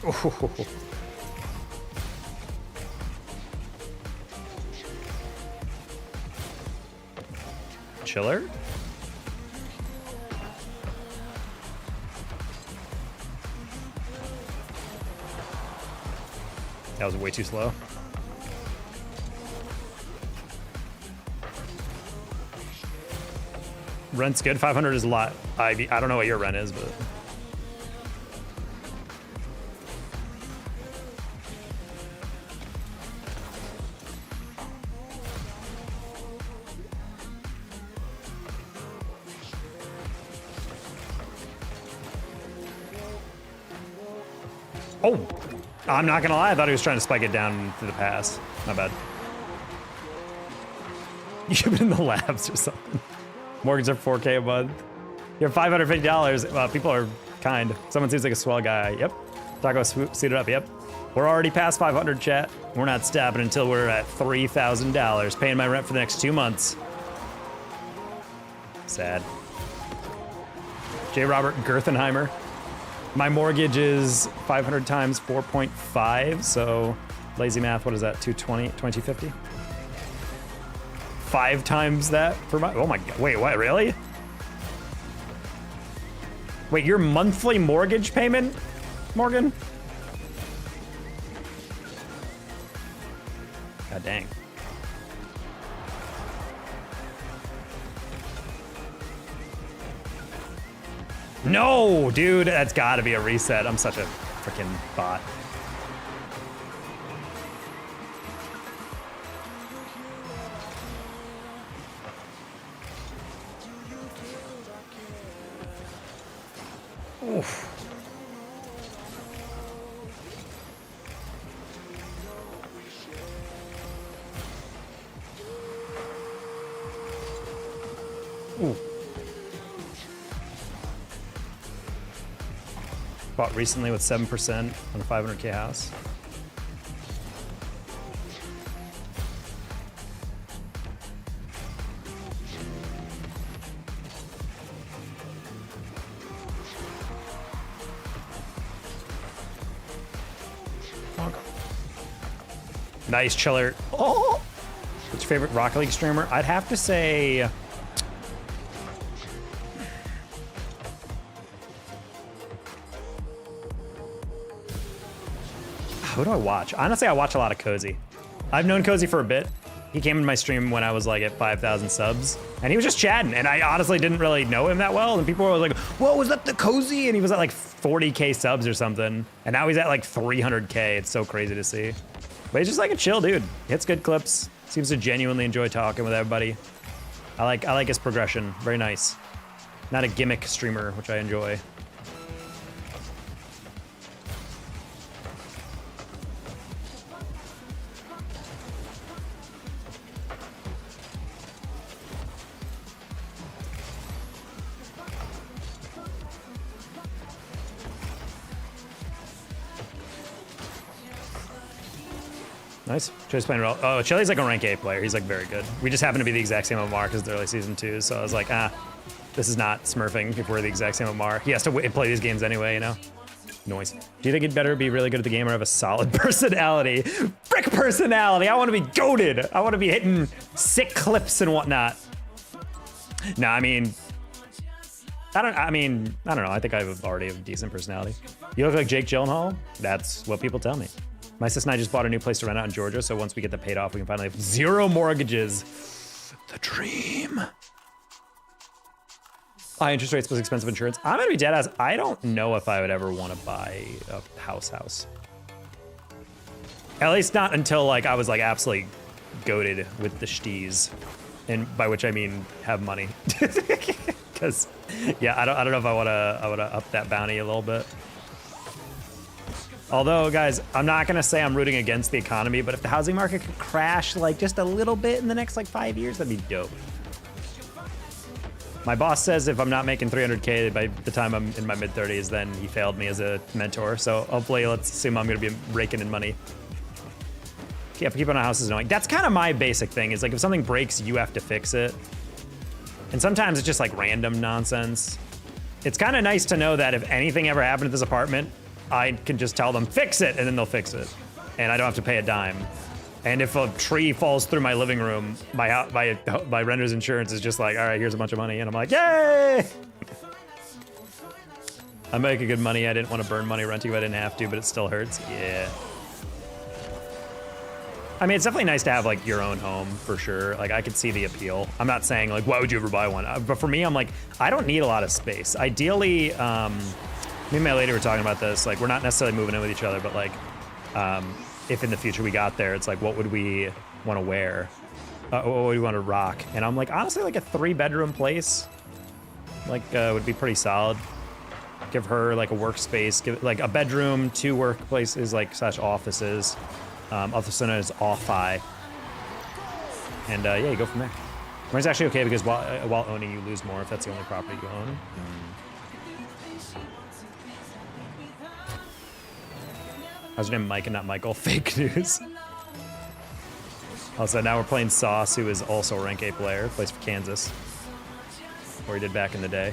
Oh. Chiller? That was way too slow. Rent's good. 500 is a lot. I don't know what your rent is, but. Oh, I'm not gonna lie. I thought he was trying to spike it down to the pass. My bad. You've been in the labs or something. Mortgage are 4K a month. You have $550. People are kind. Someone seems like a swell guy. Yep. Taco suited up. Yep. We're already past 500, chat. We're not stopping until we're at $3,000. Paying my rent for the next 2 months. Sad. J. Robert Gerthenheimer. My mortgage is 500 times 4.5, so lazy math, what is that, 220, 2250? 5 times that for my, oh my God, wait, what, really? Wait, your monthly mortgage payment, Morgan? God dang. No, dude, that's gotta be a reset. I'm such a freaking bot. Oof. Ooh. Bought recently with 7% on a 500K house. Nice chiller. Oh! What's your favorite Rocket League streamer? I'd have to say. Who do I watch? Honestly, I watch a lot of Cozy. I've known Cozy for a bit. He came in my stream when I was like at 5,000 subs, and he was just chatting, and I honestly didn't really know him that well, and people were like, whoa, was that the Cozy? And he was at like 40K subs or something, and now he's at like 300K. It's so crazy to see. But he's just like a chill dude. Hits good clips. Seems to genuinely enjoy talking with everybody. I like his progression. Very nice. Not a gimmick streamer, which I enjoy. Nice. Chili's playing well. Oh, Chili's like a rank A player. He's like very good. We just happen to be the exact same MMR because it's early season 2. So I was like, this is not smurfing if we're the exact same MMR. He has to play these games anyway, you know? Noise. Do you think it'd better be really good at the game or have a solid personality? Frick personality! I want to be goated! I want to be hitting sick clips and whatnot. No, I mean, I don't know. I think I already have a decent personality. You look like Jake Gyllenhaal? That's what people tell me. My sister and I just bought a new place to rent out in Georgia, so once we get that paid off, we can finally have 0 mortgages. The dream. High interest rates plus expensive insurance. I'm gonna be dead ass. I don't know if I would ever want to buy a house. At least not until like I was like absolutely goated with the steez, and by which I mean have money. Because yeah, I don't know if I wanna up that bounty a little bit. Although, guys, I'm not gonna say I'm rooting against the economy, but if the housing market could crash like just a little bit in the next like 5 years, that'd be dope. My boss says if I'm not making 300K by the time I'm in my mid-30s, then he failed me as a mentor. So hopefully, let's assume I'm gonna be raking in money. Yeah, keeping on a house is annoying. That's kind of my basic thing, is like if something breaks, you have to fix it. And sometimes it's just like random nonsense. It's kind of nice to know that if anything ever happened to this apartment, I can just tell them, fix it, and then they'll fix it. And I don't have to pay a dime. And if a tree falls through my living room, my renter's insurance is just like, all right, here's a bunch of money. And I'm like, yay! I'm making good money. I didn't want to burn money renting if I didn't have to, but it still hurts. Yeah. I mean, it's definitely nice to have like your own home for sure. Like I could see the appeal. I'm not saying like, why would you ever buy one? But for me, I'm like, I don't need a lot of space. Ideally, me and my lady were talking about this. Like we're not necessarily moving in with each other, but like, if in the future we got there, it's like, what would we want to wear? What would we want to rock? And I'm like, honestly, like a 3-bedroom place, like would be pretty solid. Give her like a workspace, give like a bedroom, 2 workplaces, like / offices. Also known as offi. And yeah, you go from there. Rent's actually okay because while owning, you lose more if that's the only property you own. How's your name, Mike and not Michael? Fake news. Also, now we're playing Sauce, who is also a rank A player, plays for Kansas, or he did back in the day.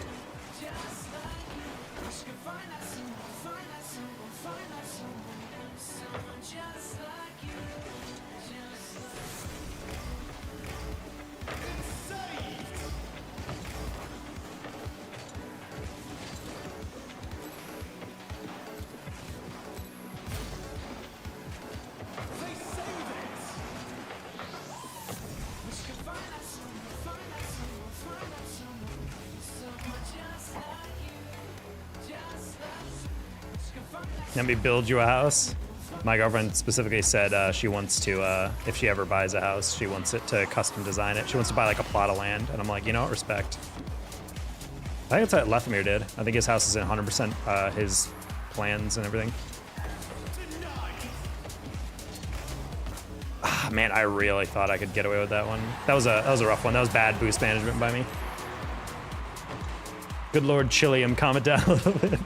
Let me build you a house. My girlfriend specifically said she wants to, if she ever buys a house, she wants it to custom design it. She wants to buy like a plot of land. And I'm like, you know what, respect. I think that's what Lethemir did. I think his house is in 100% his plans and everything. Ah, man, I really thought I could get away with that one. That was a rough one. That was bad boost management by me. Good Lord Chilium, calm it down a little bit.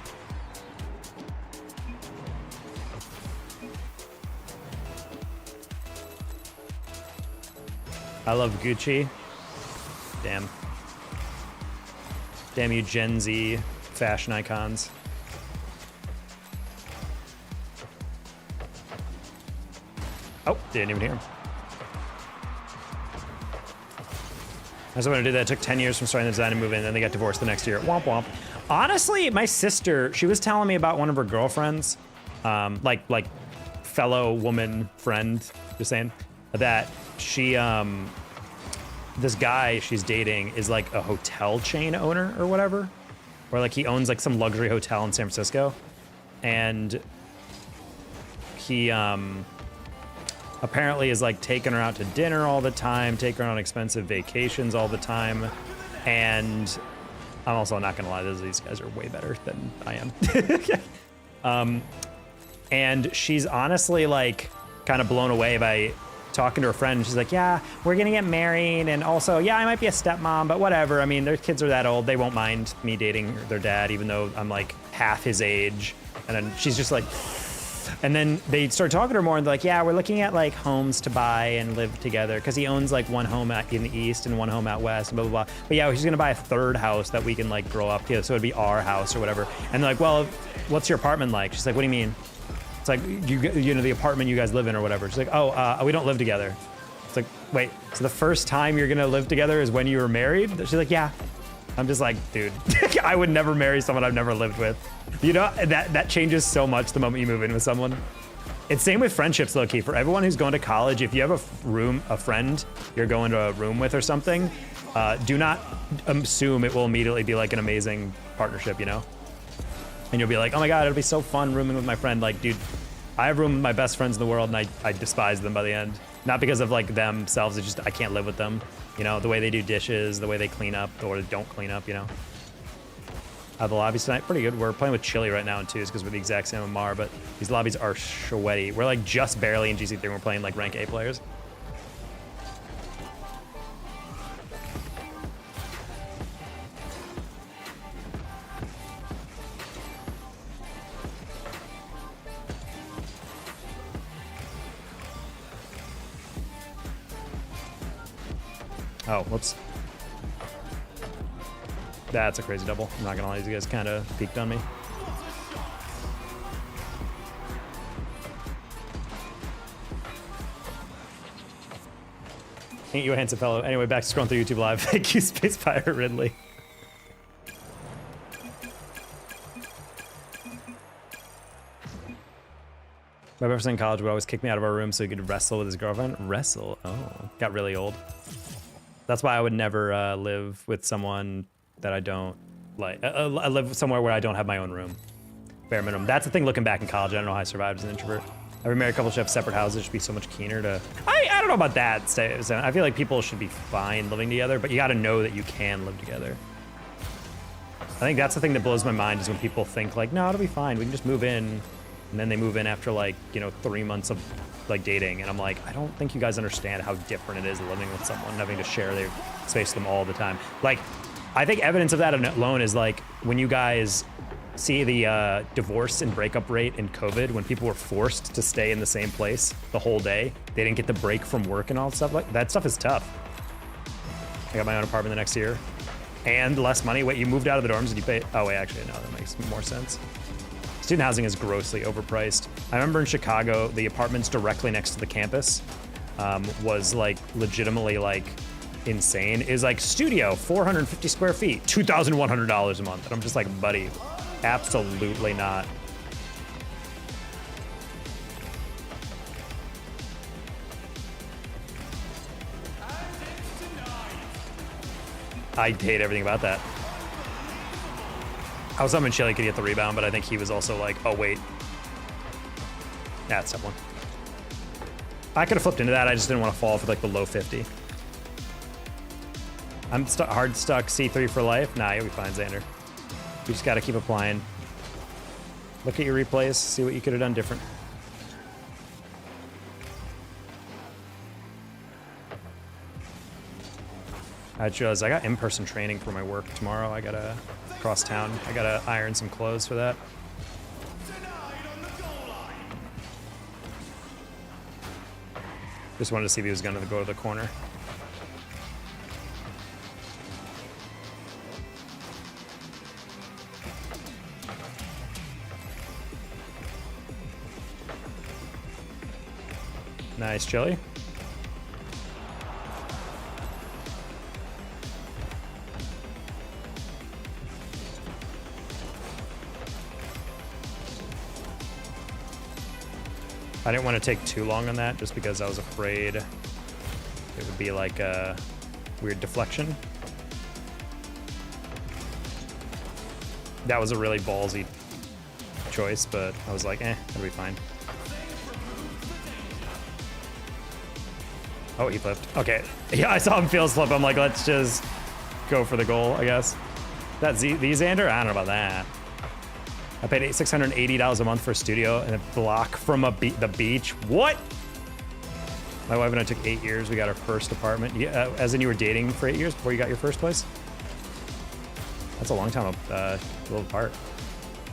I love Gucci. Damn. Damn you Gen Z fashion icons. Oh, didn't even hear him. I was going to do that. It took 10 years from starting the design and move in, and then they got divorced the next year. Womp womp. Honestly, my sister, she was telling me about one of her girlfriends, like fellow woman friend, just saying, that she, this guy she's dating is like a hotel chain owner or whatever, or like he owns like some luxury hotel in San Francisco, and he apparently is like taking her out to dinner all the time, taking her on expensive vacations all the time, and I'm also not gonna lie, these guys are way better than I am. And she's honestly like kind of blown away by talking to her friend, and she's like, yeah, we're gonna get married, and also, yeah, I might be a stepmom, but whatever. I mean, their kids are that old, they won't mind me dating their dad, even though I'm like half his age. And then she's just like, And then they start talking to her more, and they're like, yeah, we're looking at like homes to buy and live together, because he owns like one home in the east and one home out west, and blah, blah, blah. But yeah, he's gonna buy a third house that we can like grow up to, so it'd be our house or whatever. And they're like, well, what's your apartment like? She's like, what do you mean? It's like, you know, the apartment you guys live in or whatever. She's like, oh, we don't live together. It's like, wait, so the first time you're gonna live together is when you were married? She's like, yeah. I'm just like, dude, I would never marry someone I've never lived with. You know, that changes so much the moment you move in with someone. It's same with friendships, low key. For everyone who's going to college, if you have a friend you're going to a room with or something, do not assume it will immediately be like an amazing partnership, you know? And you'll be like, oh my God, it'll be so fun rooming with my friend. Like, dude, I have room with my best friends in the world, and I despise them by the end. Not because of like themselves, it's just I can't live with them. You know, the way they do dishes, the way they clean up, or they don't clean up, you know. The lobbies tonight, pretty good. We're playing with Chili right now in twos because we're the exact same Mar, but these lobbies are sweaty. We're like just barely in GC3 and we're playing like rank A players. Oh, whoops. That's a crazy double. I'm not gonna lie, these guys kind of peeked on me. Ain't you a handsome fellow? Anyway, back to scrolling through YouTube Live. Thank you, Space Pirate Ridley. My best friend in college would always kick me out of our room so he could wrestle with his girlfriend. Wrestle? Oh, got really old. That's why I would never live with someone that I don't like. I live somewhere where I don't have my own room. Bare minimum. That's the thing looking back in college. I don't know how I survived as an introvert. Every married couple should have separate houses. Should be so much keener to... I don't know about that. I feel like people should be fine living together, but you got to know that you can live together. I think that's the thing that blows my mind is when people think like, no, it'll be fine. We can just move in. And then they move in after like, you know, 3 months of like dating. And I'm like, I don't think you guys understand how different it is living with someone, having to share their space with them all the time. Like, I think evidence of that alone is like when you guys see the divorce and breakup rate in COVID, when people were forced to stay in the same place the whole day, they didn't get the break from work and all that stuff. Like that stuff is tough. I got my own apartment the next year and less money. Wait, you moved out of the dorms and you pay? Oh wait, actually no, that makes more sense. Student housing is grossly overpriced. I remember in Chicago, the apartments directly next to the campus was like legitimately like insane. Is like studio, 450 square feet, $2,100 a month. And I'm just like, buddy, absolutely not. I hate everything about that. I was hoping Chili could get the rebound, but I think he was also like, oh, wait. That's someone. I could have flipped into that. I just didn't want to fall for like the low 50. I'm hard stuck C3 for life. Nah, you'll be fine, Xander. You just got to keep applying. Look at your replays, see what you could have done different. I just realized I got in-person training for my work tomorrow. I gotta cross town. I gotta iron some clothes for that. Just wanted to see if he was gonna go to the corner. Nice, Chili. I didn't want to take too long on that just because I was afraid it would be like a weird deflection. That was a really ballsy choice, but I was like, it'll be fine. Oh, he flipped. Okay. Yeah, I saw him fail flip. I'm like, let's just go for the goal, I guess. That the Xander? I don't know about that. I paid $680 a month for a studio and a block from the beach. What? My wife and I took 8 years. We got our first apartment. Yeah, as in you were dating for 8 years before you got your first place? That's a long time a little apart.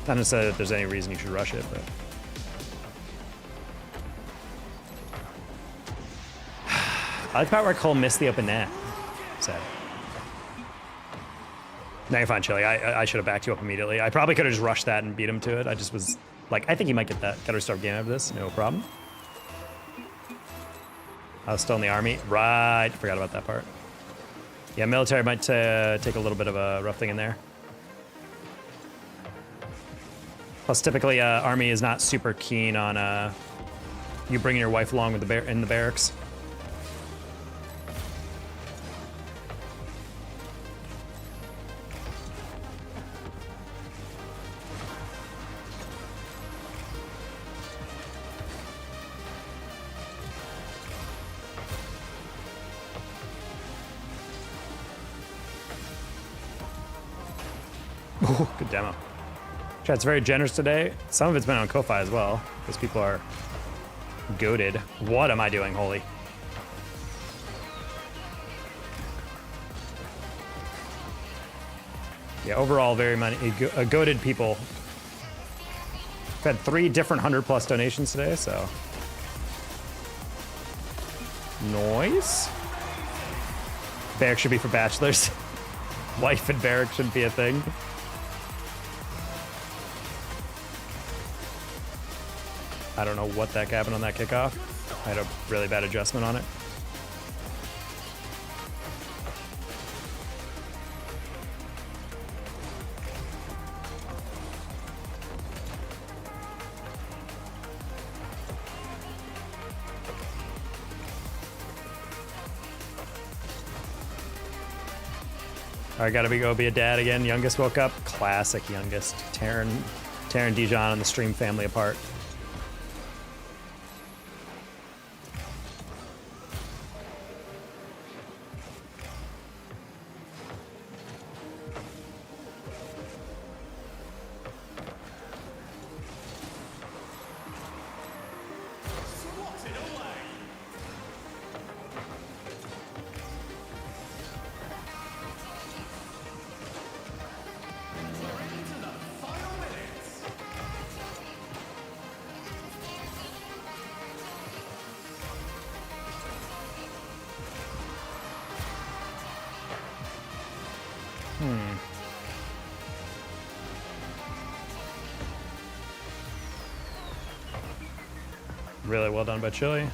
Not necessarily that there's any reason you should rush it, but... I like the part where Cole missed the open net. Sad. Now you're fine, Chili. I should have backed you up immediately. I probably could have just rushed that and beat him to it. I just was like, I think he might get that. Gotta restart game after this. No problem. I was still in the army. Right. Forgot about that part. Yeah, military might take a little bit of a rough thing in there. Plus, typically, army is not super keen on you bringing your wife along with in the barracks. Ooh, good demo. Chat's very generous today. Some of it's been on Ko-Fi as well, because people are goated. What am I doing, holy? Yeah, overall, very many goated people. I've had 3 different 100+ donations today, so. Noise. Barrack should be for bachelors. Wife and barrack shouldn't be a thing. I don't know what the heck happened on that kickoff. I had a really bad adjustment on it. All right, gotta go be a dad again. Youngest woke up. Classic youngest. Tearing Dijon and the stream family apart. Really well done by Chili.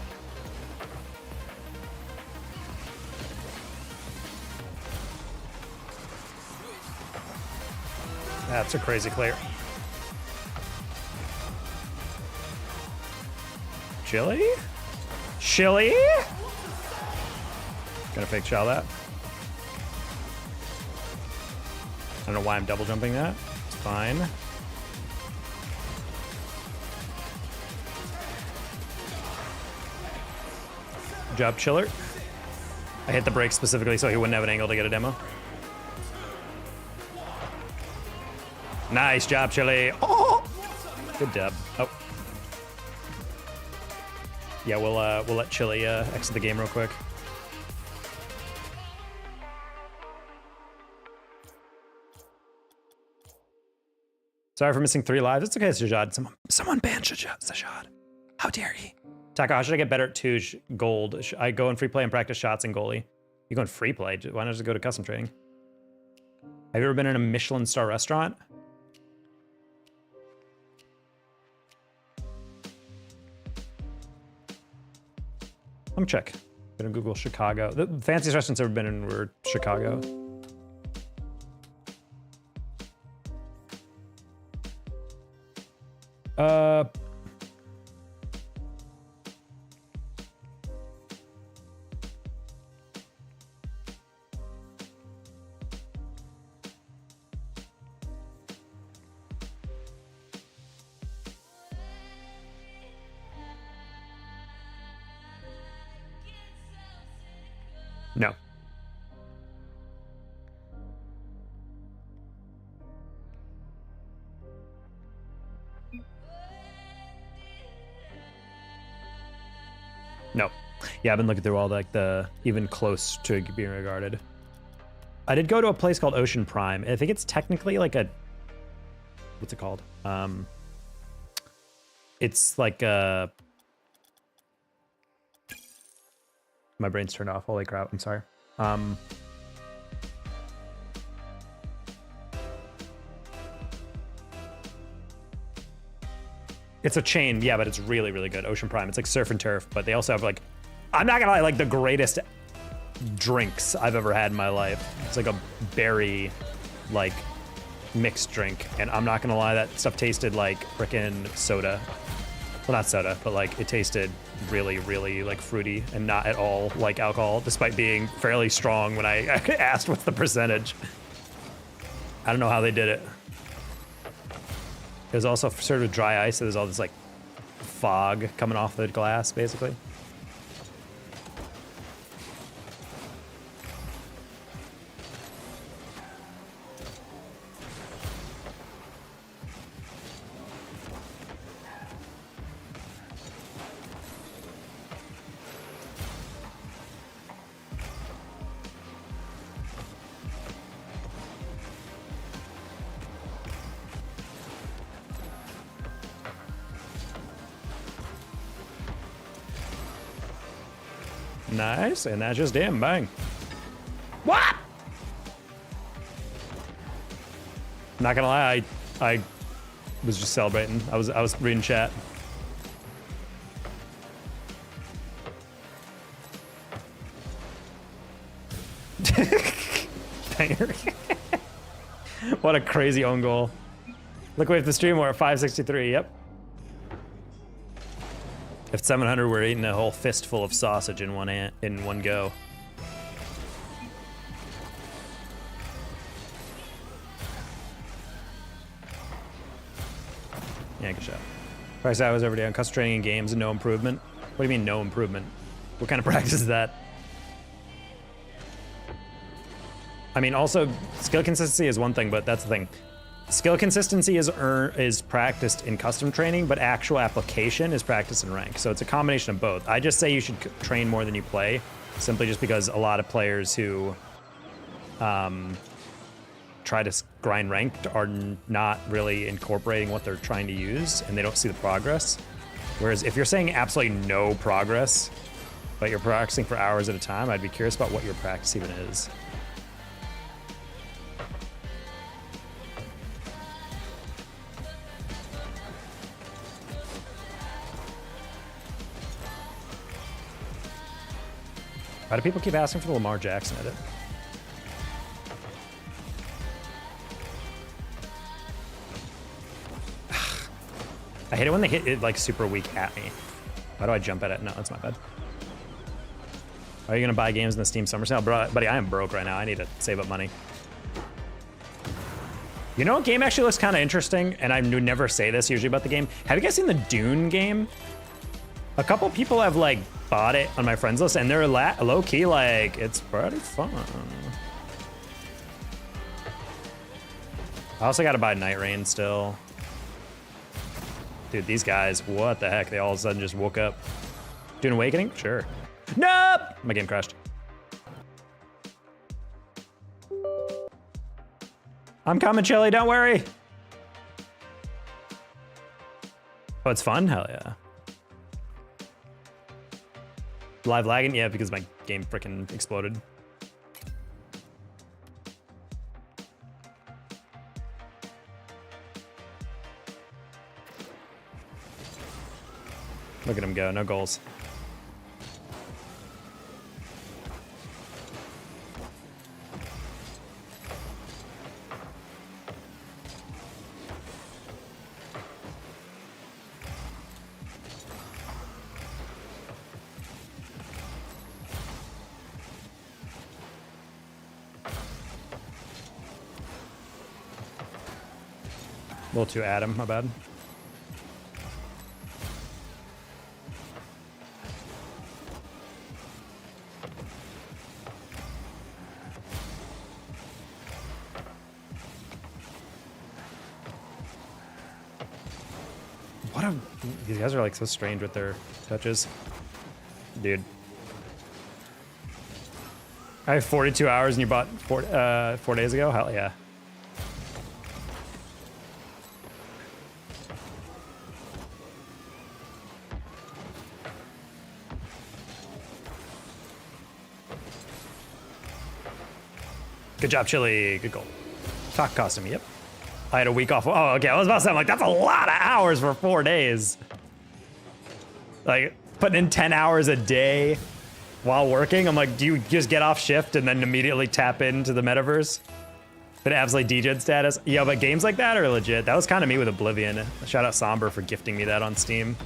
That's a crazy clear. Chili? Chili? Gonna fake shell that. I don't know why I'm double jumping that. It's fine. Good job, Chiller. I hit the brake specifically so he wouldn't have an angle to get a demo. Nice job, Chili. Oh! Good dub. Oh. Yeah, we'll let Chili exit the game real quick. Sorry for missing 3 lives. It's okay, Sajad. Someone ban Sajad. How dare he? Taka, how should I get better at 2 gold? Should I go in free play and practice shots and goalie? You go in free play? Why not just go to custom training? Have you ever been in a Michelin star restaurant? Let me check. Gonna Google Chicago. The fanciest restaurants I've ever been in were Chicago. No. No. Yeah, I've been looking through all the even close to being regarded. I did go to a place called Ocean Prime. I think it's technically like a, what's it called? It's like a, My brain's turned off. Holy crap! I'm sorry. It's a chain, yeah, but it's really, really good. Ocean Prime. It's like surf and turf, but they also have like, I'm not gonna lie, like the greatest drinks I've ever had in my life. It's like a berry, like mixed drink, and I'm not gonna lie, that stuff tasted like frickin' soda. Well, not soda, but like it tasted really, really like fruity and not at all like alcohol, despite being fairly strong when I asked what's the percentage. I don't know how they did it. It was also served with dry ice, so there's all this like fog coming off the glass, basically. Nice, and that's just him. Bang. What? Not gonna lie, I was just celebrating. I was reading chat. Banger. What a crazy own goal. Look away at the stream, we're at 563. Yep. If 700, we're eating a whole fistful of sausage in one go. Yeah, good shot. Practice hours every day on custom training and games and no improvement. What do you mean no improvement? What kind of practice is that? I mean, also skill consistency is one thing, but that's the thing. Skill consistency is practiced in custom training, but actual application is practiced in rank. So it's a combination of both. I just say you should train more than you play, simply just because a lot of players who try to grind ranked are not really incorporating what they're trying to use, and they don't see the progress. Whereas if you're saying absolutely no progress, but you're practicing for hours at a time, I'd be curious about what your practice even is. Why do people keep asking for the Lamar Jackson edit? I hate it when they hit it like super weak at me. Why do I jump at it? No, that's not bad. Are you gonna buy games in the Steam Summer Sale? Bro, buddy, I am broke right now. I need to save up money. You know what game actually looks kind of interesting? And I would never say this usually about the game. Have you guys seen the Dune game? A couple people have like bought it on my friends list, and they're low-key like, it's pretty fun. I also gotta buy Night Rain still. Dude, these guys, what the heck? They all of a sudden just woke up. Dune Awakening? Sure. Nope! My game crashed. I'm coming, Chili, don't worry. Oh, it's fun? Hell yeah. Live lagging? Yeah, because my game freaking exploded. Look at him go, no goals. A little too Adam, my bad. These guys are like so strange with their touches. Dude. I have 42 hours and you bought 4 days ago? Hell yeah. Good job, Chili. Good goal. Talk costume, yep. I had a week off. Oh, okay. I was about to say, I'm like, that's a lot of hours for 4 days. Like, putting in 10 hours a day while working. I'm like, do you just get off shift and then immediately tap into the metaverse? But absolutely DJed status. Yeah, but games like that are legit. That was kind of me with Oblivion. Shout out Somber for gifting me that on Steam.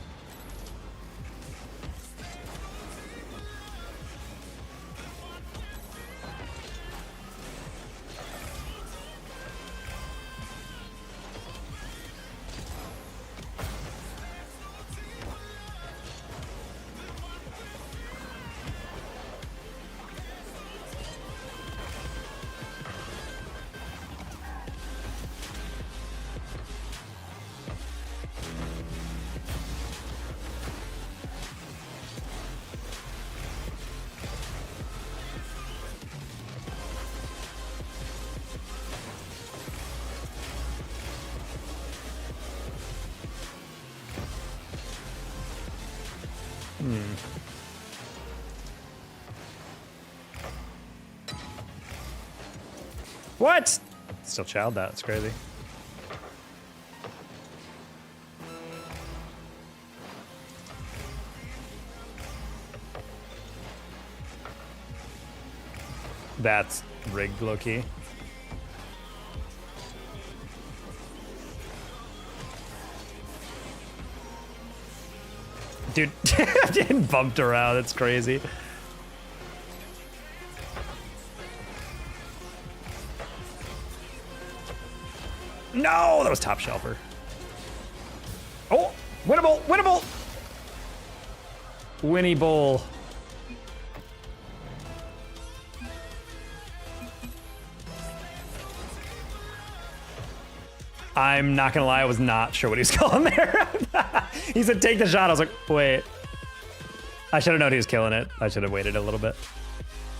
What? Still child that. It's crazy. That's rigged, low-key. Dude, I'm getting bumped around. It's crazy. No, that was top shelfer. Oh, winnable, winnable. Winnie Bowl. I'm not gonna lie, I was not sure what he was calling there. He said take the shot. I was like, wait. I should have known he was killing it. I should have waited a little bit.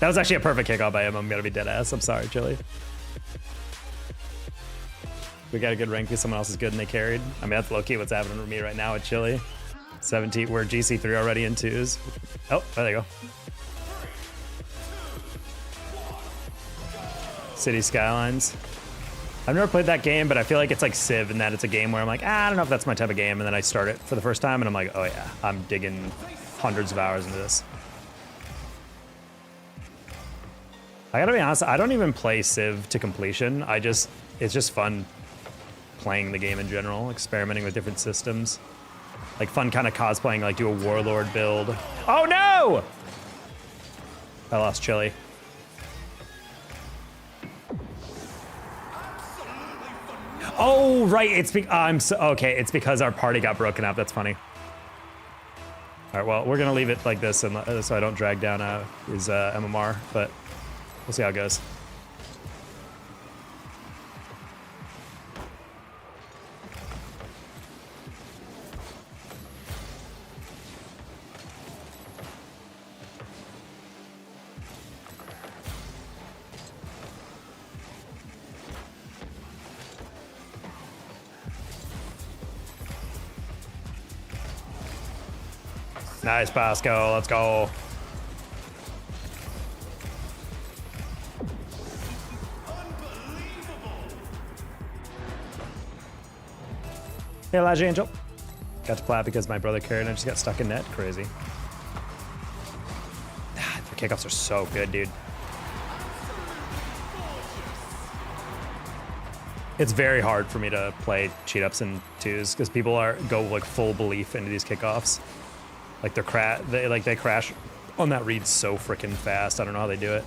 That was actually a perfect kickoff by him. I'm gonna be dead ass. I'm sorry, Chili. We got a good rank because someone else is good and they carried. I mean, that's low-key what's happening for me right now at Chili. 17, we're GC3 already in 2s. Oh, there they go. City Skylines. I've never played that game, but I feel like it's like Civ in that it's a game where I'm like, I don't know if that's my type of game. And then I start it for the first time and I'm like, oh yeah, I'm digging hundreds of hours into this. I gotta be honest, I don't even play Civ to completion. It's just fun playing the game in general, experimenting with different systems. Like fun kind of cosplaying, like do a warlord build. Oh no! I lost Chili. Oh, right, okay, it's because our party got broken up, that's funny. All right, well, we're gonna leave it like this and so I don't drag down his MMR, but we'll see how it goes. Nice, Bosco. Let's go. Hey, Elijah Angel. Got to plat because my brother carried and I just got stuck in net. Crazy. The kickoffs are so good, dude. It's very hard for me to play cheat ups and 2s because people go like full belief into these kickoffs. Like they crash on that read so freaking fast. I don't know how they do it.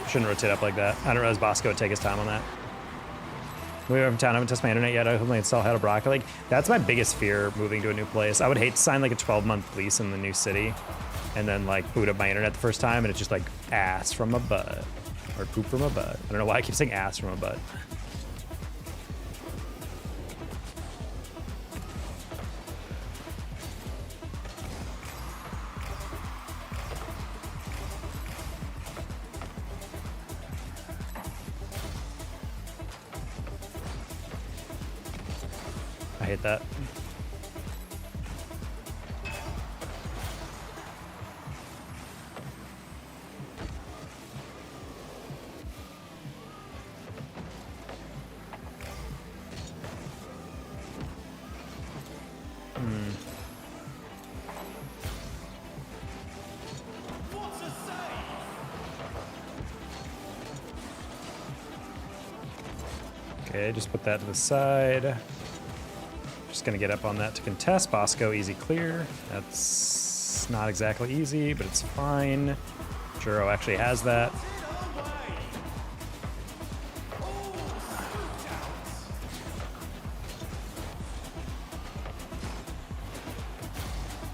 Shouldn't rotate up like that. I didn't realize Bosco would take his time on that. Moving over from town, I haven't tested my internet yet. I hope I install How to Brock. Like, that's my biggest fear moving to a new place. I would hate to sign like a 12-month lease in the new city and then like boot up my internet the first time and it's just like ass from a butt or poop from a butt. I don't know why I keep saying ass from a butt. I hate that. Okay, just put that to the side. Just gonna get up on that to contest. Bosco, easy clear. That's not exactly easy, but it's fine. Juro actually has that.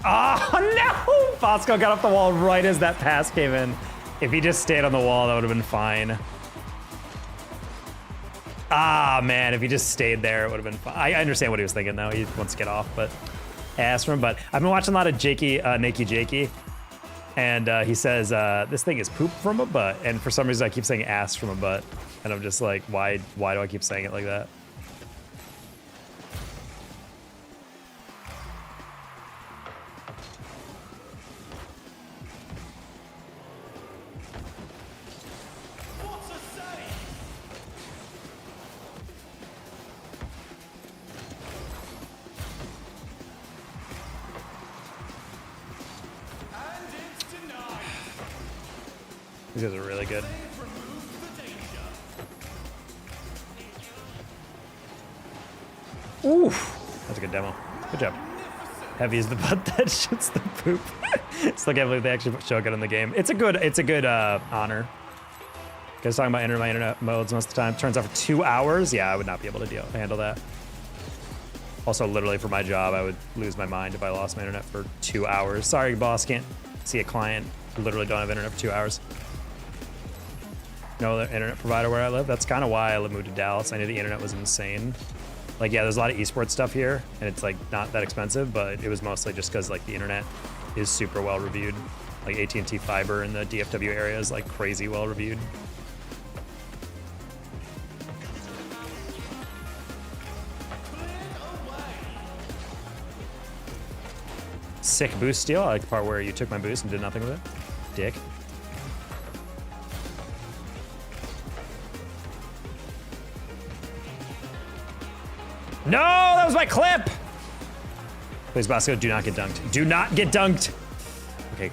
Oh no! Bosco got off the wall right as that pass came in. If he just stayed on the wall, that would have been fine. Ah, man, if he just stayed there, it would have been fine. I understand what he was thinking, though. He wants to get off, but ass from him. But I've been watching a lot of Nakey Jakey, and he says, this thing is poop from a butt. And for some reason, I keep saying ass from a butt. And I'm just like, why do I keep saying it like that? These guys are really good. Oof. That's a good demo. Good job. Heavy is the butt that shoots the poop. Still can't believe they actually show it in the game. It's a good honor. Guys talking about my internet modes most of the time. Turns out for 2 hours. Yeah, I would not be able to handle that. Also, literally for my job, I would lose my mind if I lost my internet for 2 hours. Sorry, boss, can't see a client. Literally don't have internet for 2 hours. No other internet provider where I live. That's kind of why I moved to Dallas. I knew the internet was insane. Like, yeah, there's a lot of esports stuff here, and it's like not that expensive, but it was mostly just because like the internet is super well reviewed. Like AT&T fiber in the DFW area is like crazy well reviewed. Sick boost steal. I like the part where you took my boost and did nothing with it. Dick. No, that was my clip. Please, Bosco, do not get dunked. Do not get dunked. Okay.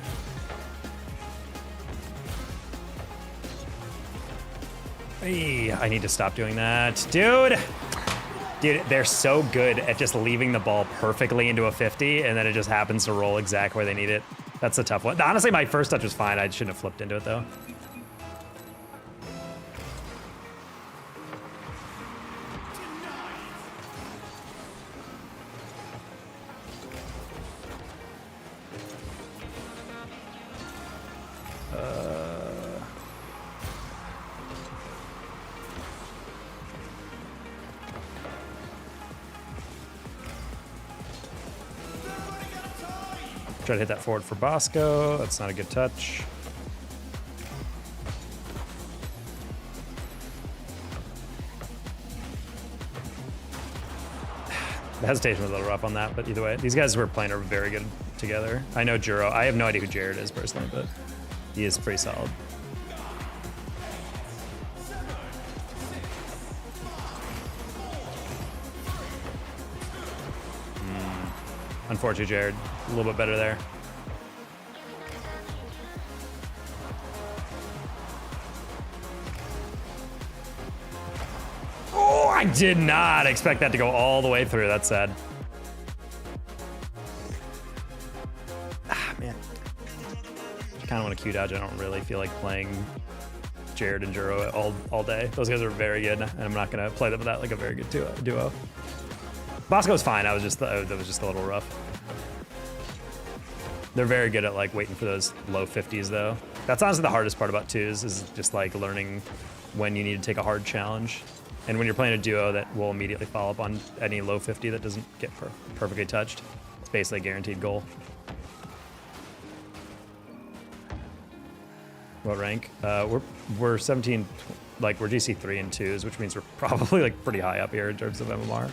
Hey, I need to stop doing that. Dude, they're so good at just leaving the ball perfectly into a 50, and then it just happens to roll exactly where they need it. That's a tough one. Honestly, my first touch was fine. I shouldn't have flipped into it, though. Try to hit that forward for Bosco. That's not a good touch. The hesitation was a little rough on that, but either way, these guys who are playing are very good together. I know Juro. I have no idea who Jared is personally, but he is pretty solid. Unfortunately, Jared, a little bit better there. Oh, I did not expect that to go all the way through. That's sad. Ah, man. I kind of want to Q dodge. I don't really feel like playing Jared and Juro all day. Those guys are very good, and I'm not going to play them without like a very good duo. Bosco's fine. That was just a little rough. They're very good at like waiting for those low 50s though. That's honestly the hardest part about twos is just like learning when you need to take a hard challenge. And when you're playing a duo that will immediately follow up on any low 50 that doesn't get perfectly touched, it's basically a guaranteed goal. What rank? We're 17, like we're GC3 and 2s, which means we're probably like pretty high up here in terms of MMR.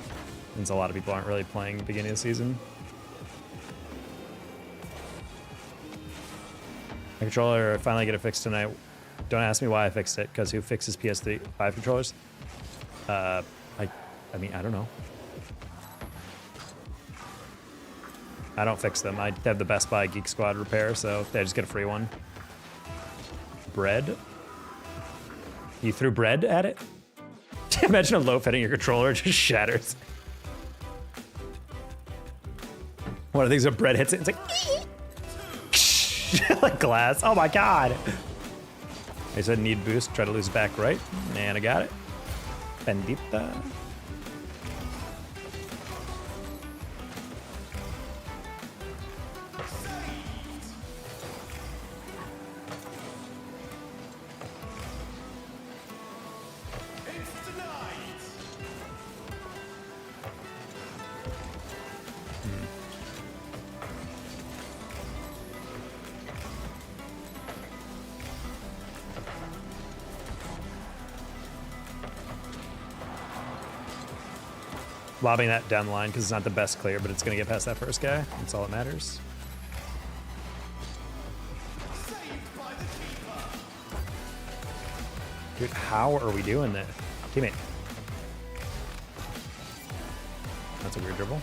Since a lot of people aren't really playing beginning of the season. My controller finally get it fixed tonight. Don't ask me why I fixed it, because who fixes PS3 5 controllers? I mean, I don't know. I don't fix them. I have the Best Buy Geek Squad repair, so they just get a free one. Bread? You threw bread at it? Imagine a loaf hitting your controller, it just shatters. One of the things when bread hits it, it's like like glass. Oh my god. I said need boost, try to lose back right. And I got it. Bendita. Lobbing that down the line because it's not the best clear, but it's going to get past that first guy. That's all that matters. Dude, how are we doing that? Teammate. That's a weird dribble.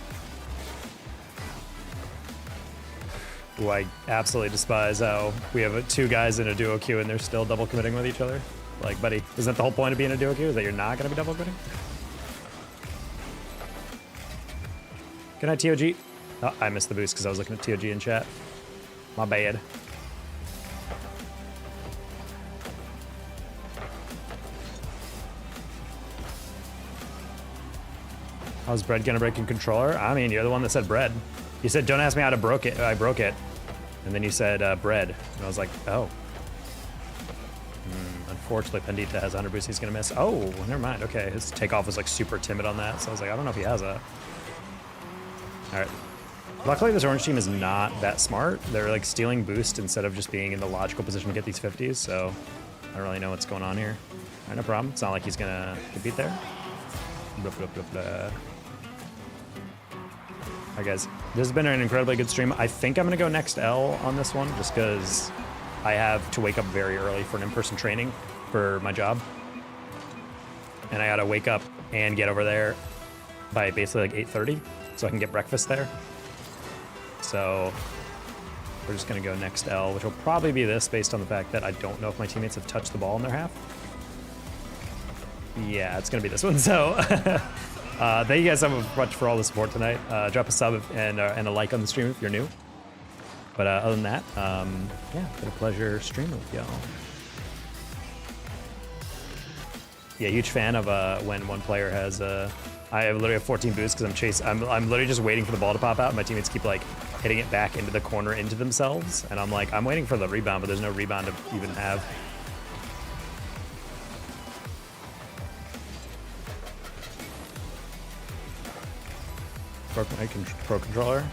Ooh, I absolutely despise how we have two guys in a duo queue and they're still double committing with each other. Like, buddy, isn't that the whole point of being a duo queue? Is that you're not going to be double committing? Good night, TOG. Oh, I missed the boost because I was looking at TOG in chat. My bad. How's bread gonna break in controller? I mean, you're the one that said bread. You said, don't ask me how to broke it. I broke it. And then you said bread. And I was like, oh. Unfortunately, Pandita has 100 boost. He's gonna miss. Oh, never mind. Okay, his takeoff was like super timid on that. So I was like, I don't know if he has that. All right. Luckily, this orange team is not that smart. They're like stealing boost instead of just being in the logical position to get these 50s. So I don't really know what's going on here. All right, no problem. It's not like he's gonna get beat there. Blah, blah, blah, blah. All right, guys. This has been an incredibly good stream. I think I'm gonna go next L on this one, just because I have to wake up very early for an in-person training for my job, and I gotta wake up and get over there by basically like 8:30. So I can get breakfast there. So we're just gonna go next L, which will probably be this based on the fact that I don't know if my teammates have touched the ball in their half. Yeah, it's gonna be this one. So thank you guys so much for all the support tonight. Drop a sub and a like on the stream if you're new. But other than that, yeah, been a pleasure streaming with y'all. Yeah, huge fan of when one player has I literally have 14 boosts because I'm literally just waiting for the ball to pop out. And my teammates keep like hitting it back into the corner into themselves, and I'm like, I'm waiting for the rebound, but there's no rebound to even have. Broke my pro controller.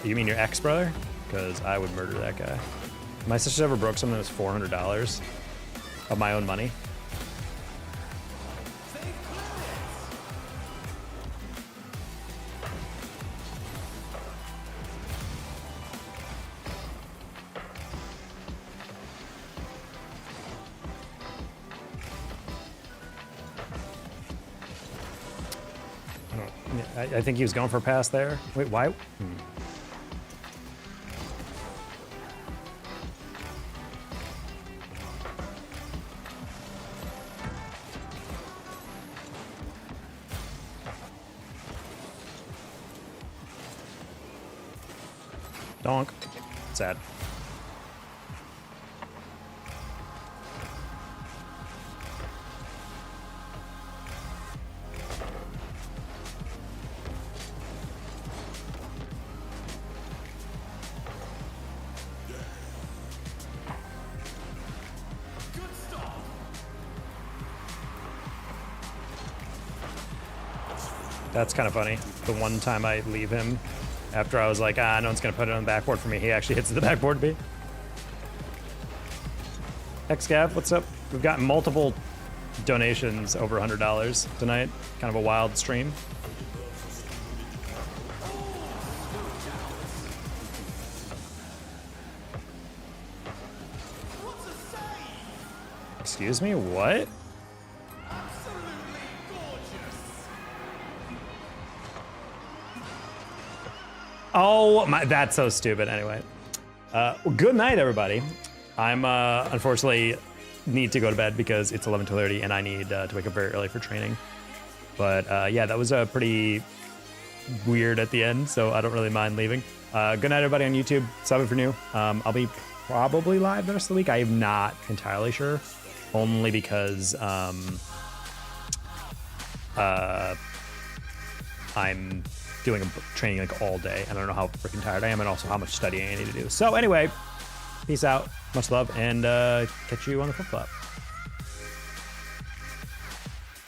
You mean your ex brother? Because I would murder that guy. My sister ever broke something that was $400 of my own money. I think he was going for a pass there. Wait, why? Donk. Sad. That's kind of funny. The one time I leave him after I was like, no one's going to put it on the backboard for me, he actually hits the backboard B. Xgav, what's up? We've got multiple donations over $100 tonight. Kind of a wild stream. Excuse me, what? Oh my, that's so stupid. Anyway, well, good night, everybody. I'm unfortunately need to go to bed because it's 11:30 and I need to wake up very early for training. But yeah, that was pretty weird at the end, so I don't really mind leaving. Good night, everybody on YouTube. Subbing for new. I'll be probably live the rest of the week. I am not entirely sure, only because I'm doing a training like all day, and I don't know how freaking tired I am, and also how much studying I need to do. So anyway, peace out, much love, and catch you on the flip flop.